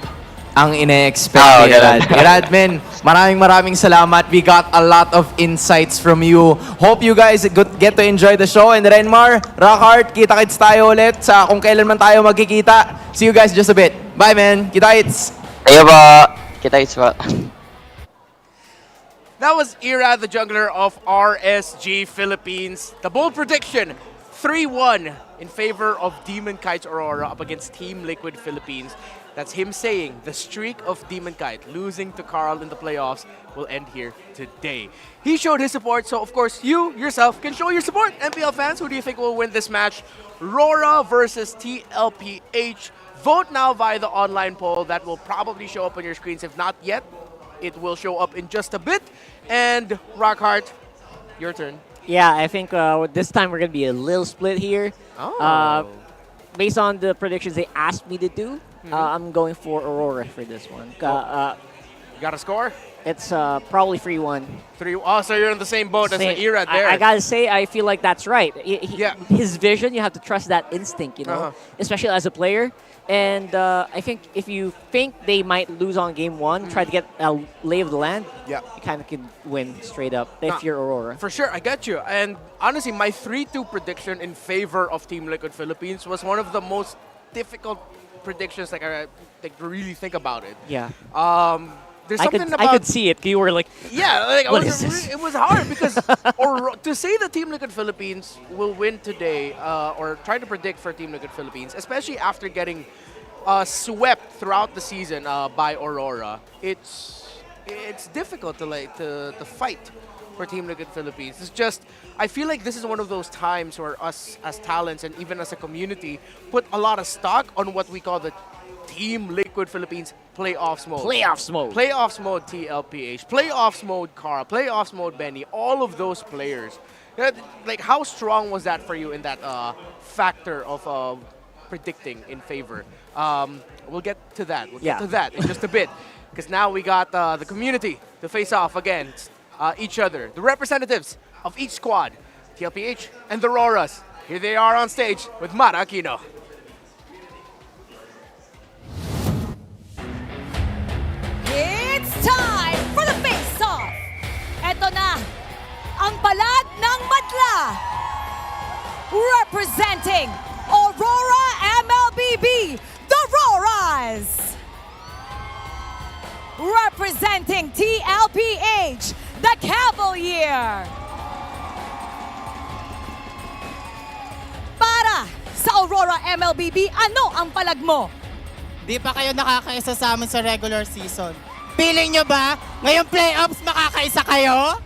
ang ine-expect ni Irad. Irad, man, maraming salamat. We got a lot of insights from you. Hope you guys get to enjoy the show. And Renmar, Rockhart, kita-kits tayo ulit sa kung kailan man tayo magkikita. See you guys just a bit. Bye, man. Kita-kits. Tayo ba? Kita-kits ba? That was Ira, the jungler of RSG Philippines. The bold prediction, 3-1 in favor of Demon Kite's Aurora up against Team Liquid Philippines. That's him saying the streak of Demon Kite losing to Carl in the playoffs will end here today. He showed his support, so of course you yourself can show your support. MPL fans, who do you think will win this match? RORA versus TLPH. Vote now via the online poll. That will probably show up on your screens. If not yet, it will show up in just a bit. And Rockhart, your turn. Yeah, I think this time we're going to be a little split here. Based on the predictions they asked me to do, I'm going for Aurora for this one. You got a score? It's probably 3-1. Oh, so you're in the same boat as the Ira there. I gotta say, I feel like that's right. His vision, you have to trust that instinct, especially as a player. And I think if you think they might lose on game 1, try to get a lay of the land, you kind of can win straight up if you're Aurora. For sure, I get you. And honestly, my 3-2 prediction in favor of Team Liquid Philippines was one of the most difficult predictions, like I really think about it. Yeah. There's something about... I could see it. You were like, yeah, what is this? It was hard because to say that Team Liquid Philippines will win today, or try to predict for Team Liquid Philippines, especially after getting swept throughout the season by Aurora, it's difficult to fight for Team Liquid Philippines. It's just, I feel like this is one of those times where us as talents and even as a community put a lot of stock on what we call the Team Liquid Philippines playoffs mode. Playoffs mode. Playoffs mode TLPH. Playoffs mode Cara. Playoffs mode Benny. All of those players. Like, how strong was that for you in that factor of predicting in favor? We'll get to that. We'll get to that in just a bit. Because now we got the community to face off against each other. The representatives of each squad. TLPH and the RORAs. Here they are on stage with Mara Aquino. It's time for the face-off! Eto na, ang palag ng madla. Representing Aurora MLBB, the RORAs. Representing TLPH, the Cavalier. Para sa Aurora MLBB, ano ang palag mo? Di pa kayo nakakaisa sa amin sa regular season. Feeling nyo ba, ngayong playoffs makakaisa kayo?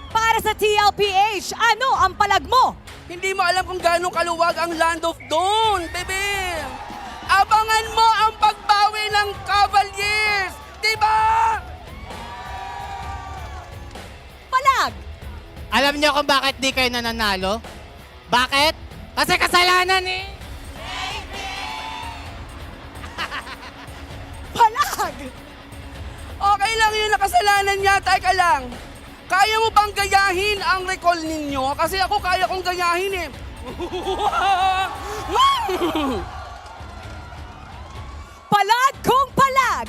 Para sa TLPH, ano ang palag mo? Hindi mo alam kung gaano kaluwag ang land of Dawn, bebe! Abangan mo ang pagbawi ng Cavaliers! Diba? Palag! Alam niyo kung bakit di kayo nananalo? Bakit? Kasi kasalanan eh! Palag! Okay lang yun, nakasalanan niya. Teka lang. Kaya mo bang gayahin ang recall ninyo? Kasi ako kaya kong gayahin eh. Palag kung palag!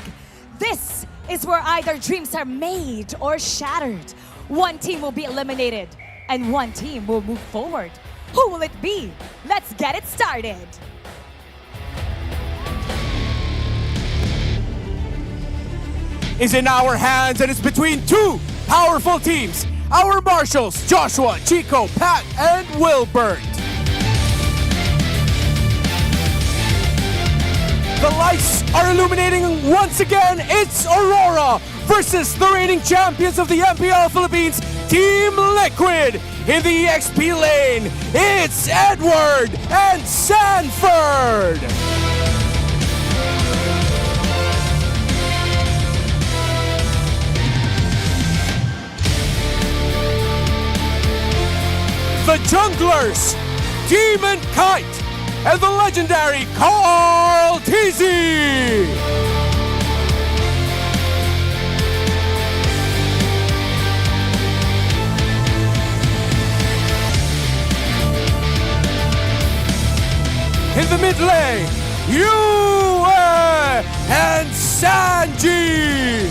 This is where either dreams are made or shattered. One team will be eliminated, and one team will move forward. Who will it be? Let's get it started. Is in our hands, and it's between two powerful teams. Our marshals, Joshua, Chico, Pat, and Wilbert. The lights are illuminating once again. It's Aurora versus the reigning champions of the MPL Philippines, Team Liquid. In the EXP lane, it's Edward and Sanford. The Junglers, Demon Kite, and the legendary Carl Teasy. In the mid lane, Yue and Sanji.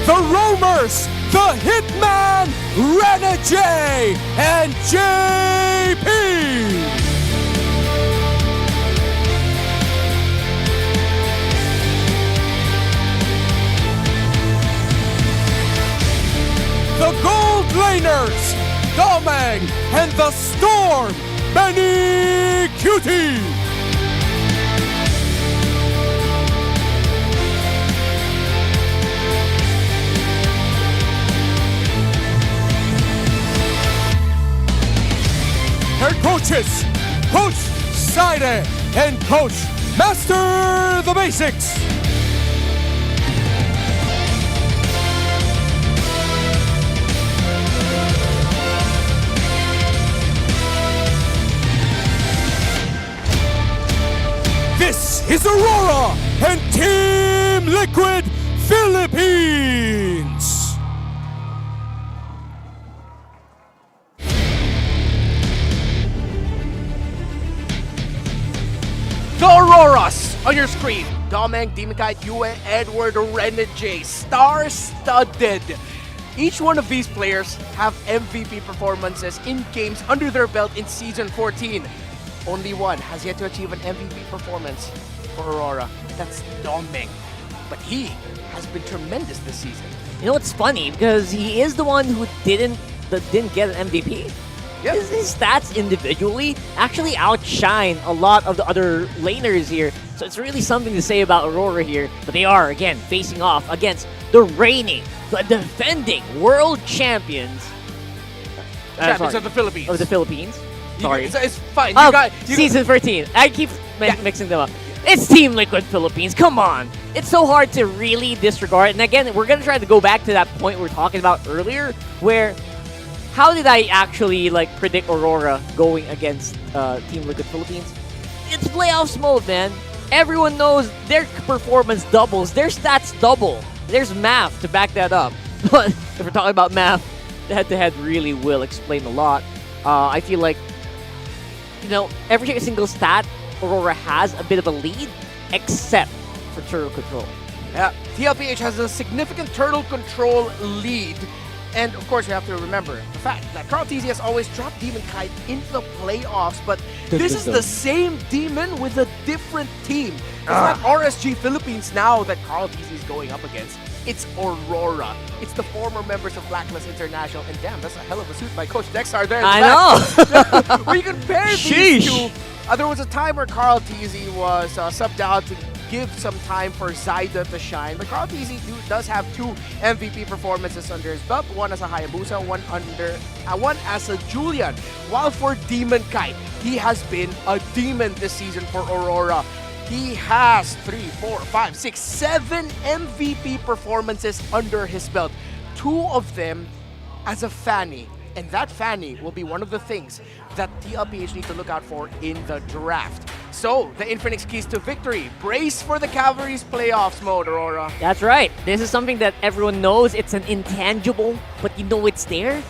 The Roamers, the Hitman, Rena J, and JP. The Gold Laners, Domeng, and the Storm, Benny Cutie. Her coaches, Coach Saide and Coach Master the Basics. This is Aurora and Team Liquid Philippines. The Auroras on your screen. Domeng, Demikite, Yue, Edward, Rena J. Star-studded. Each one of these players have MVP performances in games under their belt in Season 14. Only one has yet to achieve an MVP performance for Aurora. That's Domeng. But he has been tremendous this season. You know what's funny? Because he is the one who didn't get an MVP. Yep. His stats individually actually outshine a lot of the other laners here. So it's really something to say about Aurora here. But they are, again, facing off against the reigning, the defending world champions. Champions of the Philippines. Of the Philippines. Sorry. It's fine. Season 13. I keep mixing them up. It's Team Liquid Philippines. Come on. It's so hard to really disregard. And again, we're going to try to go back to that point we were talking about earlier where how did I actually predict Aurora going against Team Liquid Philippines? It's playoffs mode, man. Everyone knows their performance doubles, their stats double. There's math to back that up. But if we're talking about math, the head-to-head really will explain a lot. I feel like, every single stat Aurora has a bit of a lead, except for turtle control. Yeah, TLPH has a significant turtle control lead. And of course, we have to remember the fact that Carl Teasy has always dropped Demon Kite into the playoffs, but this is the same Demon with a different team. It's not RSG Philippines now that Carl Teasy is going up against. It's Aurora. It's the former members of Blacklist International. And damn, that's a hell of a suit by Coach Dexar there. I know! When you compare these two, there was a time where Carl Teasy was subbed out to give some time for Zaida to shine. But Carl TZ does have 2 MVP performances under his belt, one as a Hayabusa, one as a Julian. While for Demon Kite, he has been a demon this season for Aurora. He has 3, 4, 5, 6, 7 MVP performances under his belt. 2 of them as a Fanny. And that Fanny will be one of the things that TLPH need to look out for in the draft. So, the Infinix keys to victory. Brace for the Cavalry's playoffs mode, Aurora. That's right. This is something that everyone knows. It's an intangible, but you know it's there.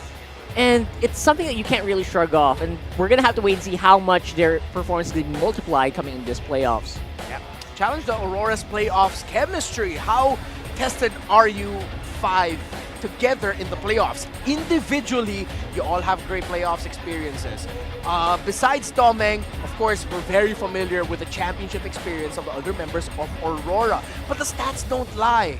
And it's something that you can't really shrug off. And we're going to have to wait and see how much their performance is multiplied coming in this playoffs. Yeah. Challenge the Aurora's playoffs chemistry. How tested are you 5 together in the playoffs? Individually, you all have great playoffs experiences. Besides Domeng, of course, we're very familiar with the championship experience of the other members of Aurora. But the stats don't lie,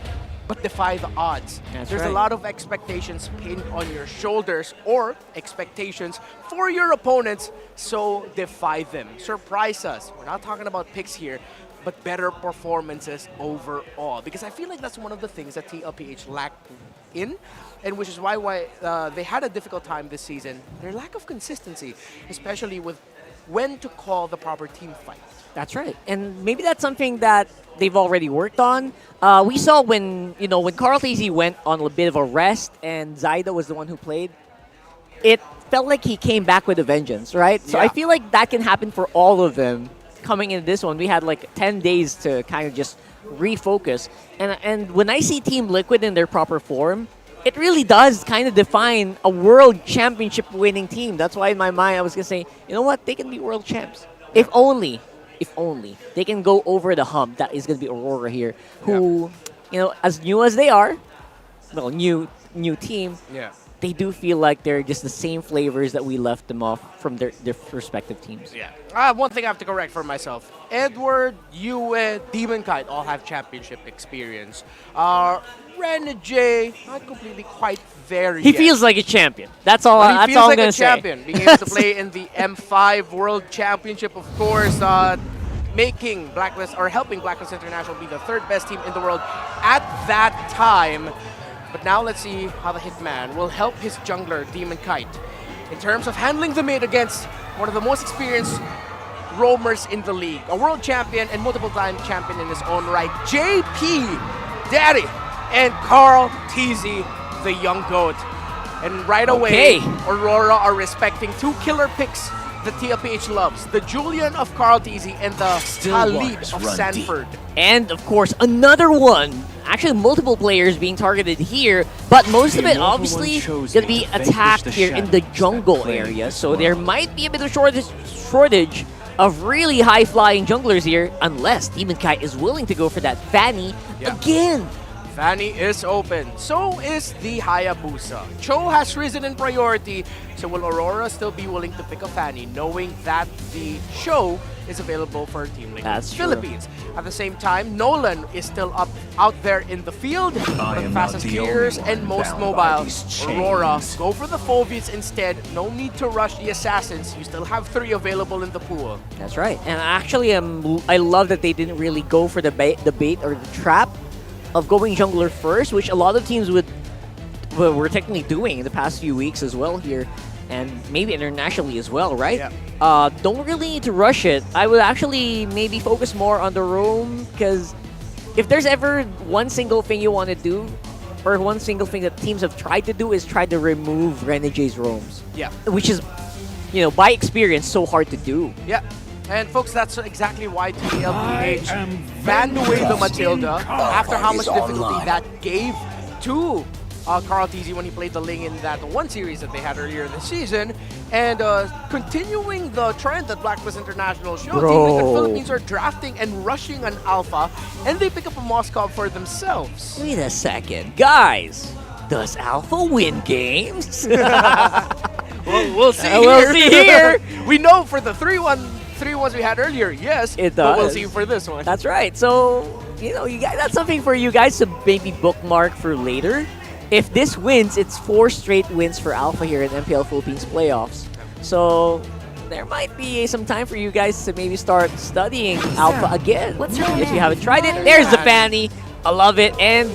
but defy the odds. There's a lot of expectations pinned on your shoulders or expectations for your opponents, so defy them. Surprise us. We're not talking about picks here, but better performances overall. Because I feel like that's one of the things that TLPH lacked in, and which is why they had a difficult time this season. Their lack of consistency, especially with when to call the proper team fight. That's right, and maybe that's something that they've already worked on. We saw when Carl TZ went on a bit of a rest, and Zaida was the one who played. It felt like he came back with a vengeance, right? So I feel like that can happen for all of them. Coming into this one, we had like 10 days to kind of just refocus. And when I see Team Liquid in their proper form, it really does kind of define a world championship winning team. That's why in my mind I was going to say, you know what, they can be world champs. If only they can go over the hump. That is going to be Aurora here, who, as new as they are, well, new team, they do feel like they're just the same flavors that we left them off from their respective teams. Yeah. One thing I have to correct for myself. Edward, Yue, Demon Kite all have championship experience. Renegade, not completely quite there yet. He feels like a champion. That's all I'm going to say. He feels like a champion. Being able to play in the M5 World Championship, of course, helping Blacklist International be the 3rd best team in the world at that time. But now let's see how the Hitman will help his jungler, Demon Kite, in terms of handling the mid against one of the most experienced roamers in the league. A world champion and multiple-time champion in his own right, JP, Daddy, and Carl TZ, the young goat. And right away, Aurora are respecting 2 killer picks that TLPH loves. The Julian of Carl TZ and the Khalid of Sanford. And of course, another one. Actually, multiple players being targeted here, but most of it obviously going to be attacked here in the jungle area. So there might be a bit of shortage of really high-flying junglers here, unless Demon Kite is willing to go for that Fanny again. Fanny is open. So is the Hayabusa. Cho has risen in priority. So will Aurora still be willing to pick a Fanny, knowing that the show is available for Team Liquid Philippines? At the same time, Nolan is still out there in the field. One of the fastest skiers and most mobile. Aurora, go for the Phobies instead. No need to rush the Assassins. You still have 3 available in the pool. That's right. And actually, I love that they didn't really go for the bait or the trap of going jungler first, which a lot of teams were technically doing in the past few weeks as well here, and maybe internationally as well, right? Don't really need to rush it. I would actually maybe focus more on the roam, because if there's ever one single thing you want to do, or one single thing that teams have tried to do, is try to remove Renegade's roams. Which is, by experience, so hard to do. And folks, that's exactly why TLPH banned away the Matilda after how much difficulty that gave to Carl TZ when he played the Ling in that one series that they had earlier this season. And continuing the trend that Blacklist International showed, Team Liquid Philippines are drafting and rushing an Alpha, and they pick up a Moskov for themselves. Wait a second. Guys, does Alpha win games? We'll see here. We'll see here. We know for the 3-1 we had earlier, yes, it does. But we'll see for this one. That's right. So, you guys, that's something for you guys to maybe bookmark for later. If this wins, it's 4 straight wins for Alpha here in MPL Philippines playoffs. So, there might be some time for you guys to maybe start studying Alpha again. If you haven't tried it, there's the Fanny. I love it. And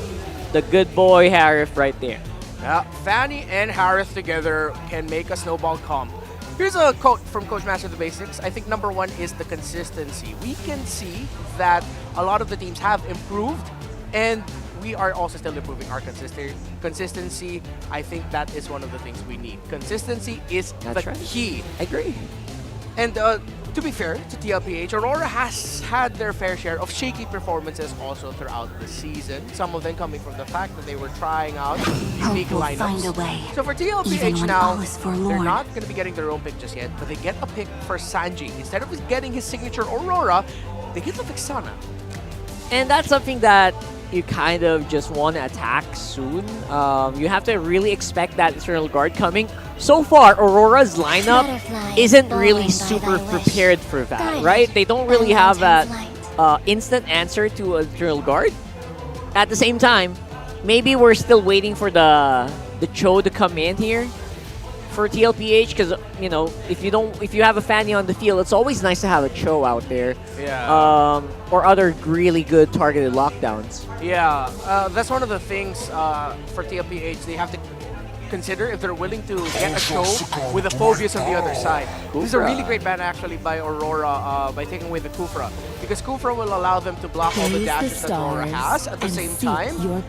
the good boy Harif right there. Yeah, Fanny and Harith together can make a snowball comp. Here's a quote from Coach Master of the Basics. I think number one is the consistency. We can see that a lot of the teams have improved, and we are also still improving our consistency. I think that is one of the things we need. Consistency is the key. I agree. And to be fair to TLPH, Aurora has had their fair share of shaky performances also throughout the season. Some of them coming from the fact that they were trying out unique lineups. So for TLPH now, they're not going to be getting their own pick just yet, but they get a pick for Sanji. Instead of getting his signature Aurora, they get the Vixana. And that's something that you kind of just want to attack soon. You have to really expect that Eternal Guard coming. So far, Aurora's lineup isn't really super prepared for that, right? They don't really have that instant answer to Eternal Guard. At the same time, maybe we're still waiting for the Cho to come in here for TLPH, because you know, if you have a Fanny on the field, it's always nice to have a Cho out there. Yeah. Or other really good targeted lockdowns. Yeah, that's one of the things for TLPH. They have to consider if they're willing to get a Cho with a Phobius on the other side. This is a really great ban actually by Aurora by taking away the Kufra, because Kufra will allow them to block all the dashes that Aurora has at the same time.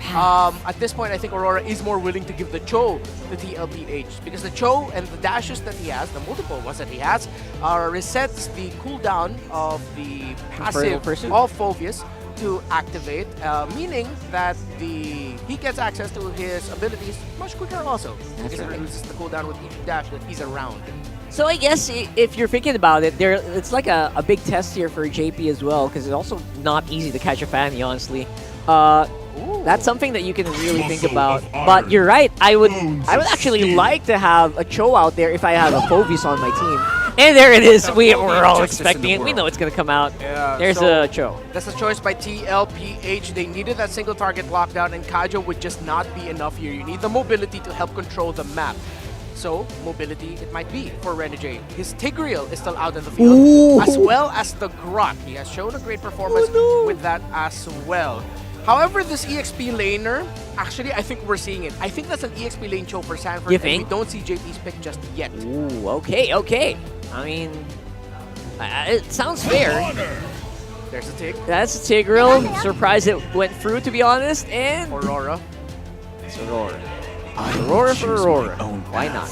At this point, I think Aurora is more willing to give the Cho to TLPH, because the Cho and the dashes that he has, the multiple ones that he has, resets the cooldown of the passive of Phobius to activate, meaning that he gets access to his abilities much quicker also, because it reduces the cooldown with each dash that he's around. So I guess if you're thinking about it, it's like a big test here for JP as well, because it's also not easy to catch a Fanny, honestly. That's something that you can really think about. But you're right, I would actually like to have a Cho out there if I have a Phobius on my team. And there it is. We're all expecting it. We know it's going to come out. Yeah, There's a Cho. That's a choice by TLPH. They needed that single target lockdown, and Kajo would just not be enough here. You need the mobility to help control the map. So, mobility it might be for Renegade. His Tigreal is still out in the field, as well as the Grot. He has shown a great performance with that as well. However, this EXP laner, actually, I think we're seeing it. I think that's an EXP lane Cho for Sanford, you think? And we don't see JP's pick just yet. Ooh, okay. I mean, it sounds fair. There's a Tig. That's a Tigreal. Surprised it went through, to be honest. And Aurora. It's Aurora. Aurora for Aurora. Why not?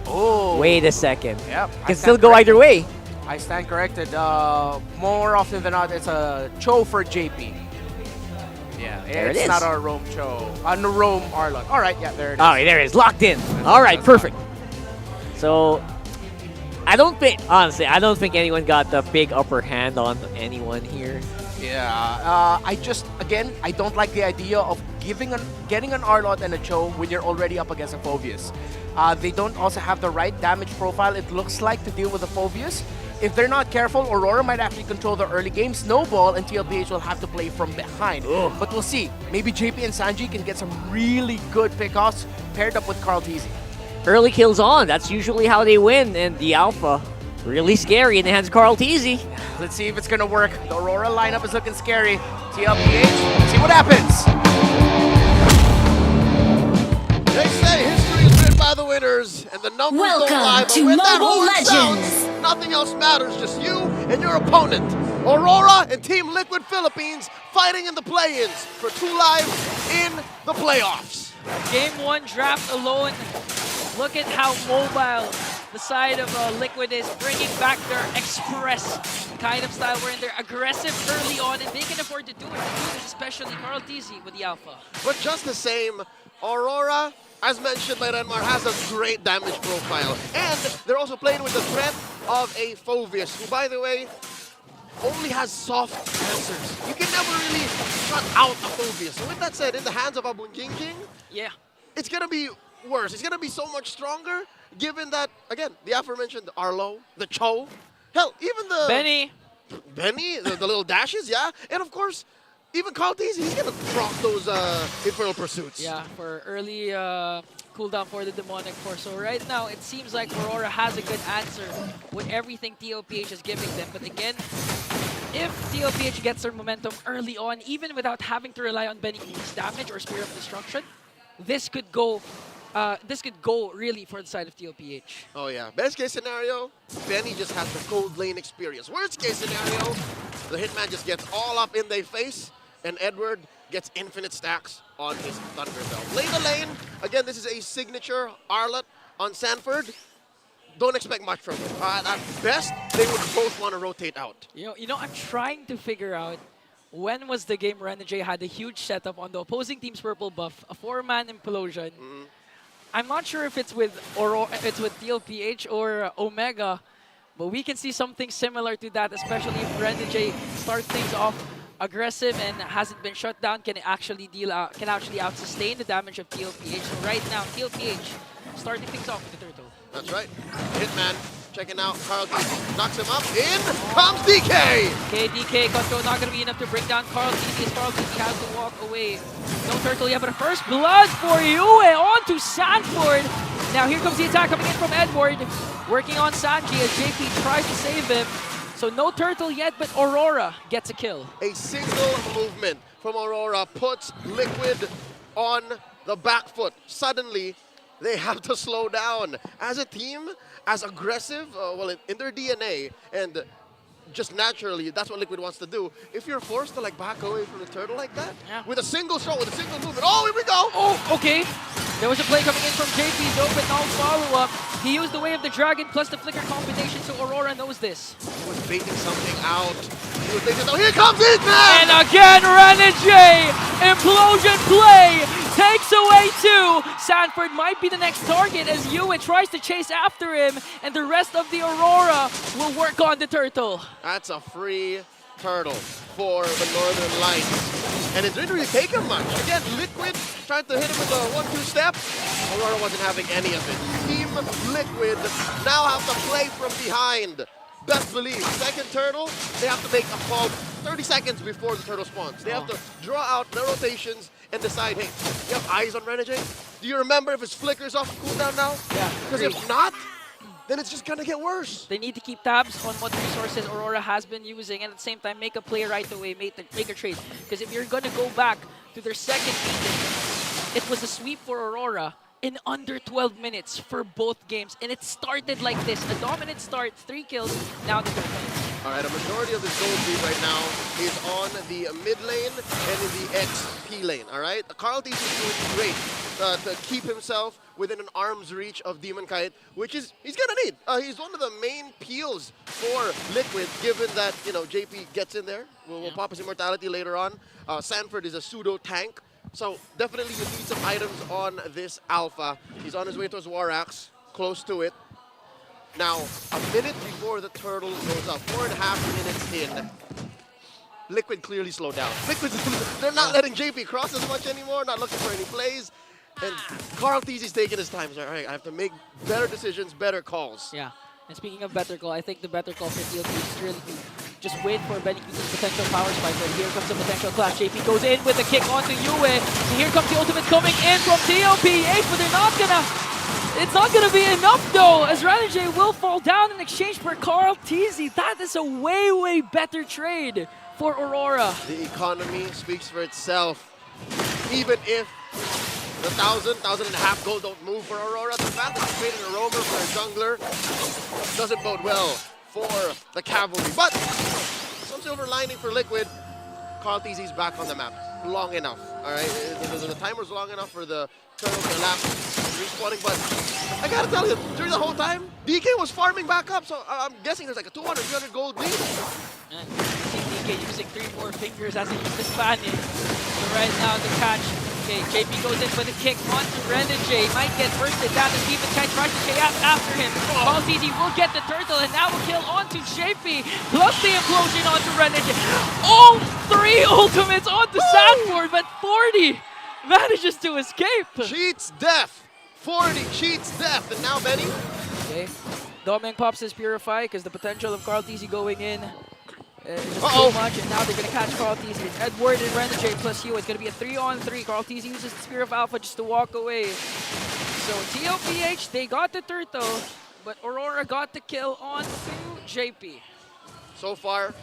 Oh. Wait a second. Yep. Can still go either way. I stand corrected. More often than not, it's a Cho for JP. Yeah, it's not a Roam Cho. No, Roam Arlon. All right, yeah, there it is. All right, there it is. Locked in. All right, perfect. So, honestly, I don't think anyone got the big upper hand on anyone here. Yeah, I don't like the idea of getting an Arlot and a Cho when you're already up against a Phobius. They don't also have the right damage profile, it looks like, to deal with a Phobius. If they're not careful, Aurora might actually control the early game snowball, and TLPH will have to play from behind. But we'll see. Maybe JP and Sanji can get some really good pickoffs paired up with Carl Teasy. Early kills on. That's usually how they win. And the Alpha, really scary in the hands of Carl Teasy. Let's see if it's going to work. The Aurora lineup is looking scary. TLPH, let's see what happens. They say history is written by the winners, and the numbers don't lie. But when that horn sounds, nothing else matters, just you and your opponent. Aurora and Team Liquid Philippines fighting in the play-ins for 2 lives in the playoffs. Game 1 draft alone. Look at how mobile the side of Liquid is, bringing back their express kind of style, wherein they're aggressive early on, and they can afford to do it. Especially Carl Teasy with the Alpha. But just the same, Aurora, as mentioned by Renmar, has a great damage profile. And they're also playing with the threat of a Phobius, who, by the way, only has soft answers. You can never really shut out a Phobius. So with that said, in the hands of Abunjingjing, yeah, it's going to be worse. It's going to be so much stronger, given that, again, the aforementioned Arlo, the Cho, hell, even the... Benny, the little dashes, yeah. And of course, even Carl Teasy, he's going to drop those Infernal Pursuits. Yeah, for early cooldown for the Demonic Force. So right now, it seems like Aurora has a good answer with everything TLPH is giving them. But again, if TLPH gets their momentum early on, even without having to rely on Benny K's damage or Spear of Destruction, this could go really for the side of TLPH. Oh yeah, best case scenario, Benny just has the cold lane experience. Worst case scenario, the Hitman just gets all up in their face, and Edward gets infinite stacks on his Thunderbell. Play the lane. Again, this is a signature Arlott on Sanford. Don't expect much from him. At best, they would both want to rotate out. You know, I'm trying to figure out when was the game Renegade had a huge setup on the opposing team's purple buff, a 4-man implosion. I'm not sure if it's with TLPH or Omega, but we can see something similar to that, especially if Renegade starts things off aggressive and hasn't been shut down, can actually out sustain the damage of TLPH. So right now, TLPH starting things off with the turtle. That's right. Hitman checking out Carl D. Knocks him up. In comes DK! Okay, DK control not going to be enough to bring down Carl Tizzy as Carl Tizzy has to walk away. No turtle yet, but a first blood for Yue onto Sanford. Now here comes the attack coming in from Edward. Working on Sanji as JP tries to save him. So no turtle yet, but Aurora gets a kill. A single movement from Aurora puts Liquid on the back foot. Suddenly, they have to slow down. As a team, as aggressive, in their DNA, and just naturally, that's what Liquid wants to do. If you're forced to like back away from the turtle like that, with a single shot, with a single movement, oh, here we go! Oh, okay. There was a play coming in from JP, though, but no follow-up. He used the way of the dragon plus the flicker combination, so Aurora knows this. He was baiting something out. He was baiting something. Here comes Hitman! And again, Renegade! Implosion play! Takes away 2. Sanford might be the next target as Yue tries to chase after him, and the rest of the Aurora will work on the turtle. That's a free turtle for the Northern Lights. And it didn't really take him much. Again, Liquid trying to hit him with a 1-2 step. Aurora wasn't having any of it. Team Liquid now have to play from behind. Best believe, second turtle, they have to make a call 30 seconds before the turtle spawns. They have to draw out their rotations and decide, hey, you have eyes on Renegade? Do you remember if his flicker's off cooldown now? Yeah. Because if not, then it's just gonna get worse. They need to keep tabs on what resources Aurora has been using, and at the same time make a play right away, make a trade. Because if you're gonna go back to their second meeting, it was a sweep for Aurora in under 12 minutes for both games, and it started like this. A dominant start, 3 kills, now the third one. All right, a majority of this gold lead right now is on the mid lane and in the XP lane, all right? Carl Tizzy is doing great to keep himself within an arm's reach of Demon Kite, which he's gonna need. He's one of the main peels for Liquid, given that, you know, JP gets in there. We'll pop his immortality later on. Sanford is a pseudo tank. So definitely you need some items on this alpha. He's on his way towards Warax, close to it. Now, a minute before the turtle goes up, 4.5 minutes in, Liquid clearly slowed down. Liquid, they're not letting JP cross as much anymore, not looking for any plays. And Carl Tizzy's taking his time. He's like, all right, I have to make better decisions, better calls. Yeah. And speaking of better call, I think the better call for TLP is really to just wait for Benny Q's potential power spike. But here comes the potential clash. JP goes in with a kick onto Yue. And here comes the ultimate coming in from TLPH, but they're not gonna... It's not gonna be enough though, as Renegade will fall down in exchange for Carl Tizzy. That is a way, way better trade for Aurora. The economy speaks for itself. Even if the 1,000 gold don't move for Aurora, the fact that he's traded a roamer for a jungler doesn't bode well for the cavalry. But some silver lining for Liquid. Carl Tizzy's back on the map long enough. All right, the timer's long enough for the turtle to elapse. Respawning, but I gotta tell you, during the whole time, DK was farming back up, so I'm guessing there's like a 200, 300 gold lead. And DK using 3-4 fingers as he used the Spanish. So right now the catch. Okay, JP goes in with a kick onto Renegade. Might get bursted down as Demon Kite tries to chase after him. Carl Tizzy will get the turtle, and now a kill onto JP, plus the implosion onto Renegade. All 3 ultimates onto Sanford, but 40 manages to escape. Cheats death. 40 cheats death, and now Benny. Okay, Doming pops his Purify because the potential of Carl Tizzy going in is just too much, and now they're going to catch Carl Tizzy. It's Edward and Renegade plus Hugh. It's going to be a 3-on-3. Carl Tizzy uses the Spear of Alpha just to walk away. So TLPH, they got the turtle, but Aurora got the kill on to JP. So far,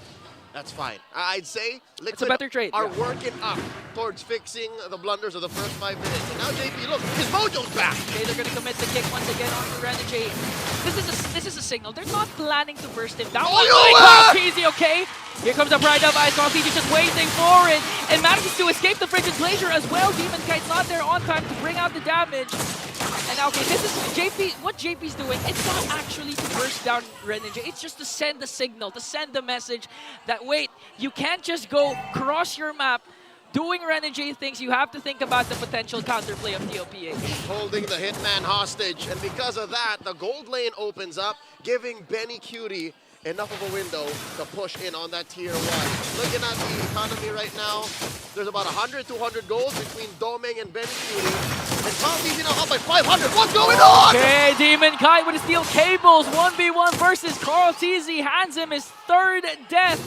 that's fine. I'd say Liquid It's a better trade, are yeah. working up towards fixing the blunders of the first 5 minutes. And now JP, look, his mojo's back. Okay, they're gonna commit the kick once again on to Renegade. This is a signal. They're not planning to burst him down. Oh, Easy, okay? Here comes the Pride of Ice. He's just waiting for it and manages to escape the Frigid Glacier as well. Demon Kite's not there on time to bring out the damage. And now, okay, this is JP. What JP's doing, it's not actually to burst down Renegade. It's just to send the signal, to send the message that, wait, you can't just go cross your map doing Renegade things. You have to think about the potential counterplay of TLPH. Holding the Hitman hostage. And because of that, the gold lane opens up, giving Benny Cutie enough of a window to push in on that tier 1. Looking at the economy right now, there's about 100, 200 gold between Domeng and Benny Cutie. And Carl now up by 500. What's going on? Okay, Demon Kite with the steel cables. 1v1 versus Carl TZ. Hands him his 3rd death.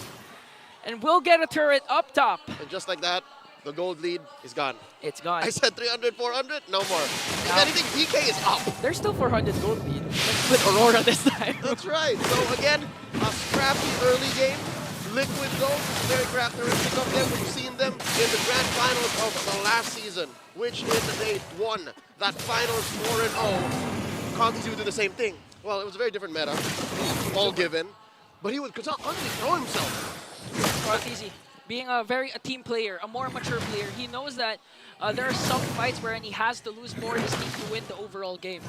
And will get a turret up top. And just like that, the gold lead is gone. It's gone. I said 300, 400, no more. If anything, DK is up. There's still 400 gold lead. With Aurora this time. That's right. So again, a scrappy early game. Liquid though, very characteristic of them. We've seen them in the grand finals of the last season, which they won that finals 4-0. Conti would do the same thing. Well, it was a very different meta, all given, but he would constantly throw himself. Easy. Being a team player, a more mature player, he knows that there are some fights wherein he has to lose more his team to win the overall game.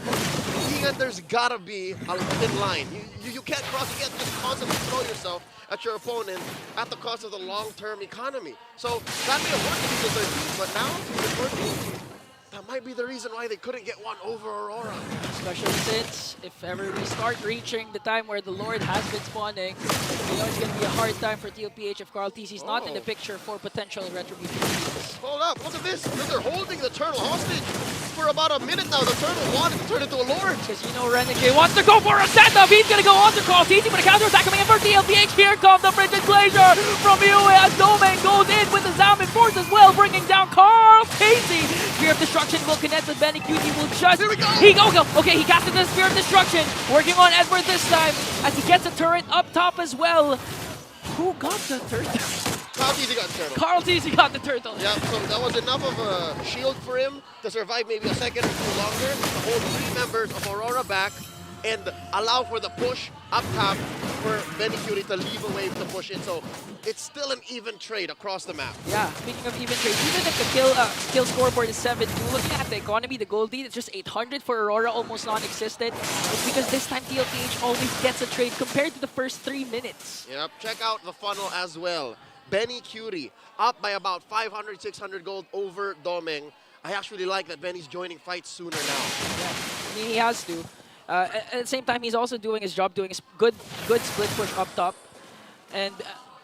Ian, there's gotta be a thin line. You can't cross, you can't just constantly throw yourself at your opponent at the cost of the long-term economy. So that may have worked in season 13, but now, season 14, that might be the reason why they couldn't get one over Aurora. Especially since if ever we start reaching the time where the Lord has been spawning, you know it's going to be a hard time for TLPH if Carl TC's not in the picture for potential retribution. Hold up, look at this. They're holding the turtle hostage for about a minute now. The turtle wanted to turn into a Lord. Because you know Renegade wants to go for a setup. He's going to go on to Carl TC, but a counter-attack coming in for TLPH. Here comes the Frigid Glacier from UA as Domain goes in with the Zamin Force as well, bringing down Carl TC. Spear of Destruction will connect with Benny QT. Will just... Here we go! Okay, he casted the Spear of Destruction. Working on Edward this time as he gets a turret up top as well. Who got the turtle? Carl TC got the turtle. Carl TC got the turtle. Yeah, so that was enough of a shield for him to survive maybe a second or two longer, to hold 3 members of Aurora back and allow for the push up top for Benny Cutie to leave a wave to push in. So it's still an even trade across the map. Yeah, speaking of even trade, even if the kill scoreboard is 7-2, looking at the economy, the gold lead, it's just 800 for Aurora, almost non-existent. It's because this time TLPH always gets a trade compared to the first 3 minutes. Yep, check out the funnel as well. Benny Cutie up by about 500, 600 gold over Domeng. I actually like that Benny's joining fights sooner now. Yeah, I mean, he has to. At the same time, he's also doing his job, doing a good split push up top. And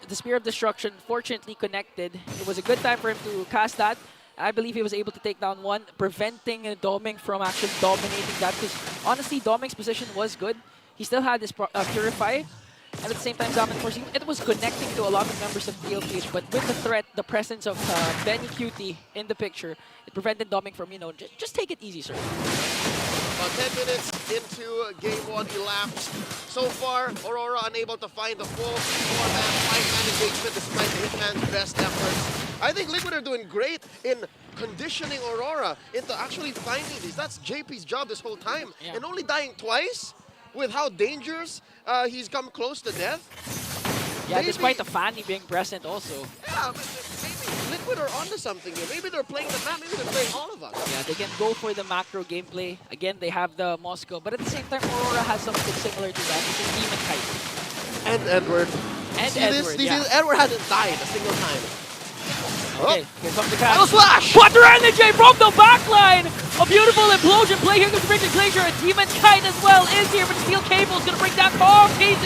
the Spear of Destruction, fortunately connected. It was a good time for him to cast that. I believe he was able to take down one, preventing Domeng from actually dominating that. Because honestly, Domeng's position was good. He still had his Purify. And at the same time, Zamin Force, it was connecting to a lot of members of TLPH, but with the threat, the presence of Benny QT in the picture, it prevented Domeng from, you know, just take it easy, sir. About 10 minutes into game 1 elapsed. So far, Aurora unable to find the full 4-man, 5-man engagement despite the Hitman's best efforts. I think Liquid are doing great in conditioning Aurora into actually finding these. That's JP's job this whole time. Yeah. And only dying twice with how dangerous he's come close to death. Yeah, despite the Fanny being present also. Yeah, but maybe Liquid are onto something here. Maybe they're playing the map, maybe they're playing all of us. Yeah, they can go for the macro gameplay. Again, they have the Moscow, but at the same time, Aurora has something similar to that, which is Demon Kite. And Edward. And See Edward, this? yeah. Edward hasn't died a single time. Okay, here comes the catch. Final slash! Water Energy from the backline! A beautiful implosion play. Here comes Frigid Glacier. A Demon Kite as well is here, but the steel cable is going to bring down Carl TZ.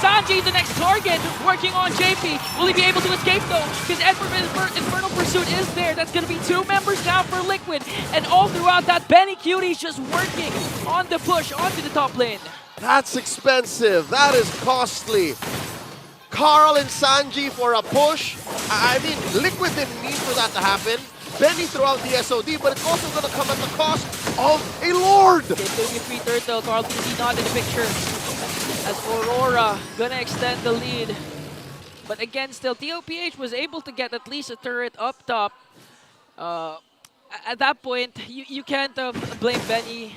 Sanji, the next target, working on JP. Will he be able to escape though? Because Edward's Infernal Pursuit is there. That's going to be 2 members down for Liquid. And all throughout that, Benny QT's just working on the push onto the top lane. That's expensive. That is costly. Carl and Sanji for a push. I mean, Liquid didn't need for that to happen. Benny throughout the SOD, but it's also going to come at the cost of a Lord. Okay, Baby Free Turtle, Carl TZ not in the picture. As Aurora gonna extend the lead. But again, still, TLPH was able to get at least a turret up top. At that point, you can't blame Benny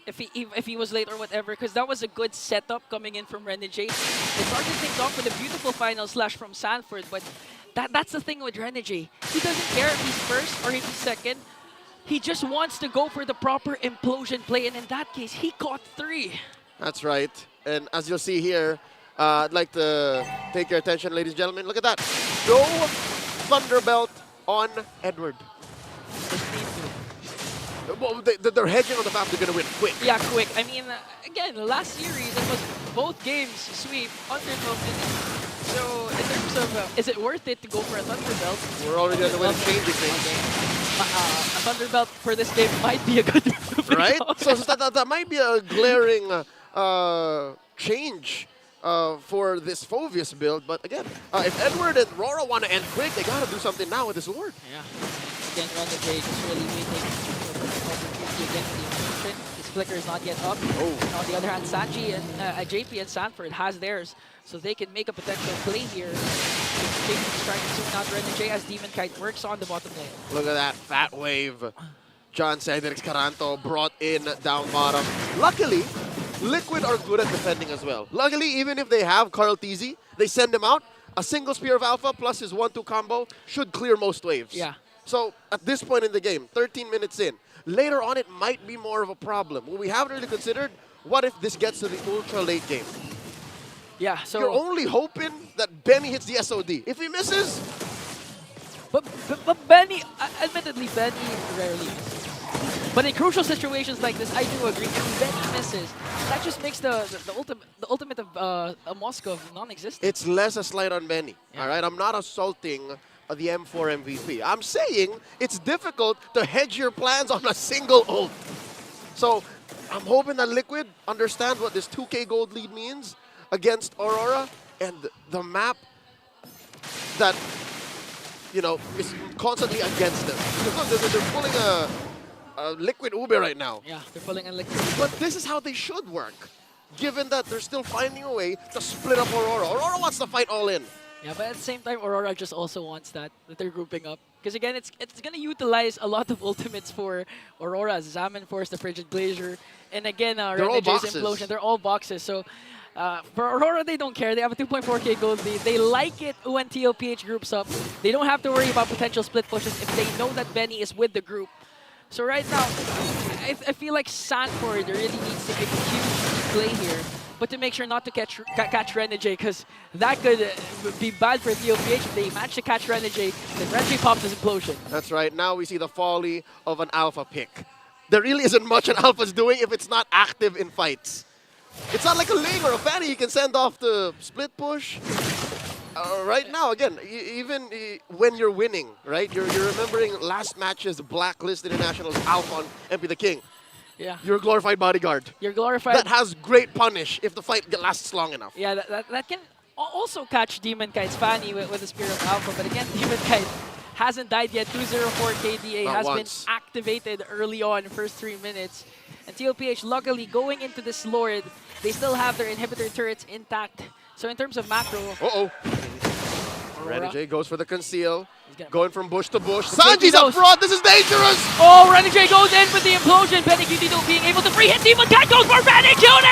if he was late or whatever, because that was a good setup coming in from Renegade. They started things off with a beautiful final slash from Sanford, but that's the thing with Renegade. He doesn't care if he's first or if he's second. He just wants to go for the proper implosion play, and in that case, he caught 3. That's right. And as you'll see here, I'd like to take your attention, ladies and gentlemen. Look at that. No Thunderbelt on Edward. Well, they're hedging on the fact they're going to win quick. Yeah, quick. I mean, again, last series, it was both games sweep, under 12 minutes. So, in terms of, is it worth it to go for a Thunderbelt? We're already on the way to changing things. A Thunderbelt for this game might be a good move. Right? So that might be a glaring change for this Phoveus build. But again, if Edward and RORA want to end quick, they got to do something now with this Lord. Yeah. Again, Renegade just really waiting for the opportunity against the emotion. His flicker is not yet up. Oh. And on the other hand, Sanji and JP and Sanford has theirs, so they can make a potential play here. JP is trying to zoom out Renegade as Demon Kite works on the bottom lane. Look at that fat wave. John Cedric Caranto brought in down bottom. Luckily, Liquid are good at defending as well. Luckily, even if they have Carl TZ, they send him out. A single Spear of Alpha plus his 1-2 combo should clear most waves. Yeah. So at this point in the game, 13 minutes in, later on it might be more of a problem. What we haven't really considered, what if this gets to the ultra late game? Yeah, so you're only hoping that Benny hits the SOD. If he misses... But Benny, admittedly, Benny rarely misses. But in crucial situations like this, I do agree. If Benny misses, that just makes the ultimate of Moskov non-existent. It's less a slight on Benny. Yeah. All right, I'm not assaulting the M4 MVP. I'm saying it's difficult to hedge your plans on a single ult. So I'm hoping that Liquid understand what this 2K gold lead means against Aurora and the map that, you know, is constantly against them. Because look, they're pulling a Liquid Ube right now. Yeah, they're pulling a Liquid. But this is how they should work, given that they're still finding a way to split up Aurora. Aurora wants to fight all in. Yeah, but at the same time, Aurora just also wants that they're grouping up. Because again, it's going to utilize a lot of ultimates for Aurora, Zaman Force, the Frigid Glacier, and again, Renegade's Implosion. They're all boxes. So for Aurora, they don't care. They have a 2.4k gold lead. They like it when TLPH groups up. They don't have to worry about potential split pushes if they know that Benny is with the group. So right now, I feel like Sanford really needs to make a huge play here, but to make sure not to catch Renegade, because that could be bad for TLPH. If they manage to catch Renegade, then Renegade pops his Implosion. That's right. Now we see the folly of an Alpha pick. There really isn't much an Alpha's doing if it's not active in fights. It's not like a Ling or a Fanny you can send off the split push. Right now, again, even when you're winning, right? You're remembering last match's Blacklist International's Alpha on MP the King. Yeah. You're a glorified bodyguard. You're glorified. That has great punish if the fight lasts long enough. Yeah, that can also catch Demon Kite's Fanny with the Spear of Alpha. But again, Demon Kite hasn't died yet. 204 KDA Not has once. been activated early on, first 3 minutes. And TLPH, luckily, going into this Lord, they still have their inhibitor turrets intact. So in terms of macro... Uh-oh. Renegade goes for the conceal. Going from bush to bush. The Sanji's up front. This is dangerous. Oh, Renegade goes in with the implosion. Benikitito being able to free hit. Demon Cat goes for Benikitito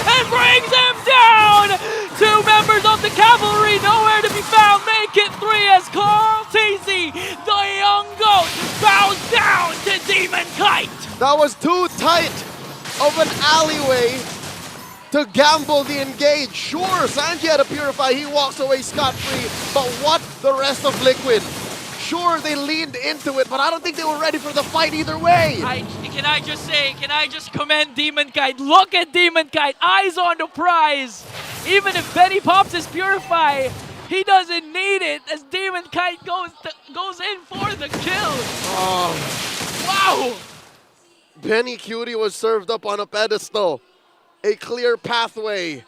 and brings him down. 2 members of the cavalry nowhere to be found. Make it 3 as Carl TZ, the young goat, bows down to Demon Kite. That was too tight of an alleyway to gamble the engage. Sure, Sanji had to purify, he walks away scot-free, but what the rest of Liquid? Sure, they leaned into it, but I don't think they were ready for the fight either way. Can I just commend Demon Kite? Look at Demon Kite, eyes on the prize. Even if Benny pops his purify, he doesn't need it as Demon Kite goes in for the kill. Oh. Wow! Benny Cutie was served up on a pedestal. A clear pathway.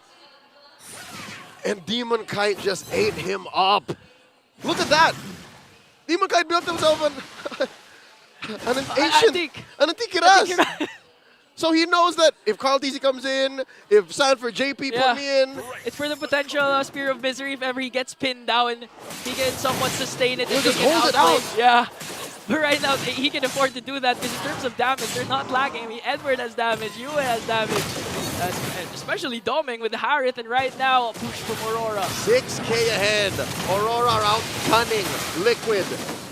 And Demon Kite just ate him up. Look at that. Demon Kite built himself an antikiras. So he knows that if Carl TC comes in, if Sanford JP put me in. It's for the potential Spear of Misery. If ever he gets pinned down, he can somewhat sustain it. He'll and just they can hold it out. Yeah. But right now, he can afford to do that because in terms of damage, they're not lacking. I mean, Edward has damage, Yue has damage. Especially Doming with Harith, and right now, a push from Aurora. 6K ahead. Aurora are out gunning Liquid.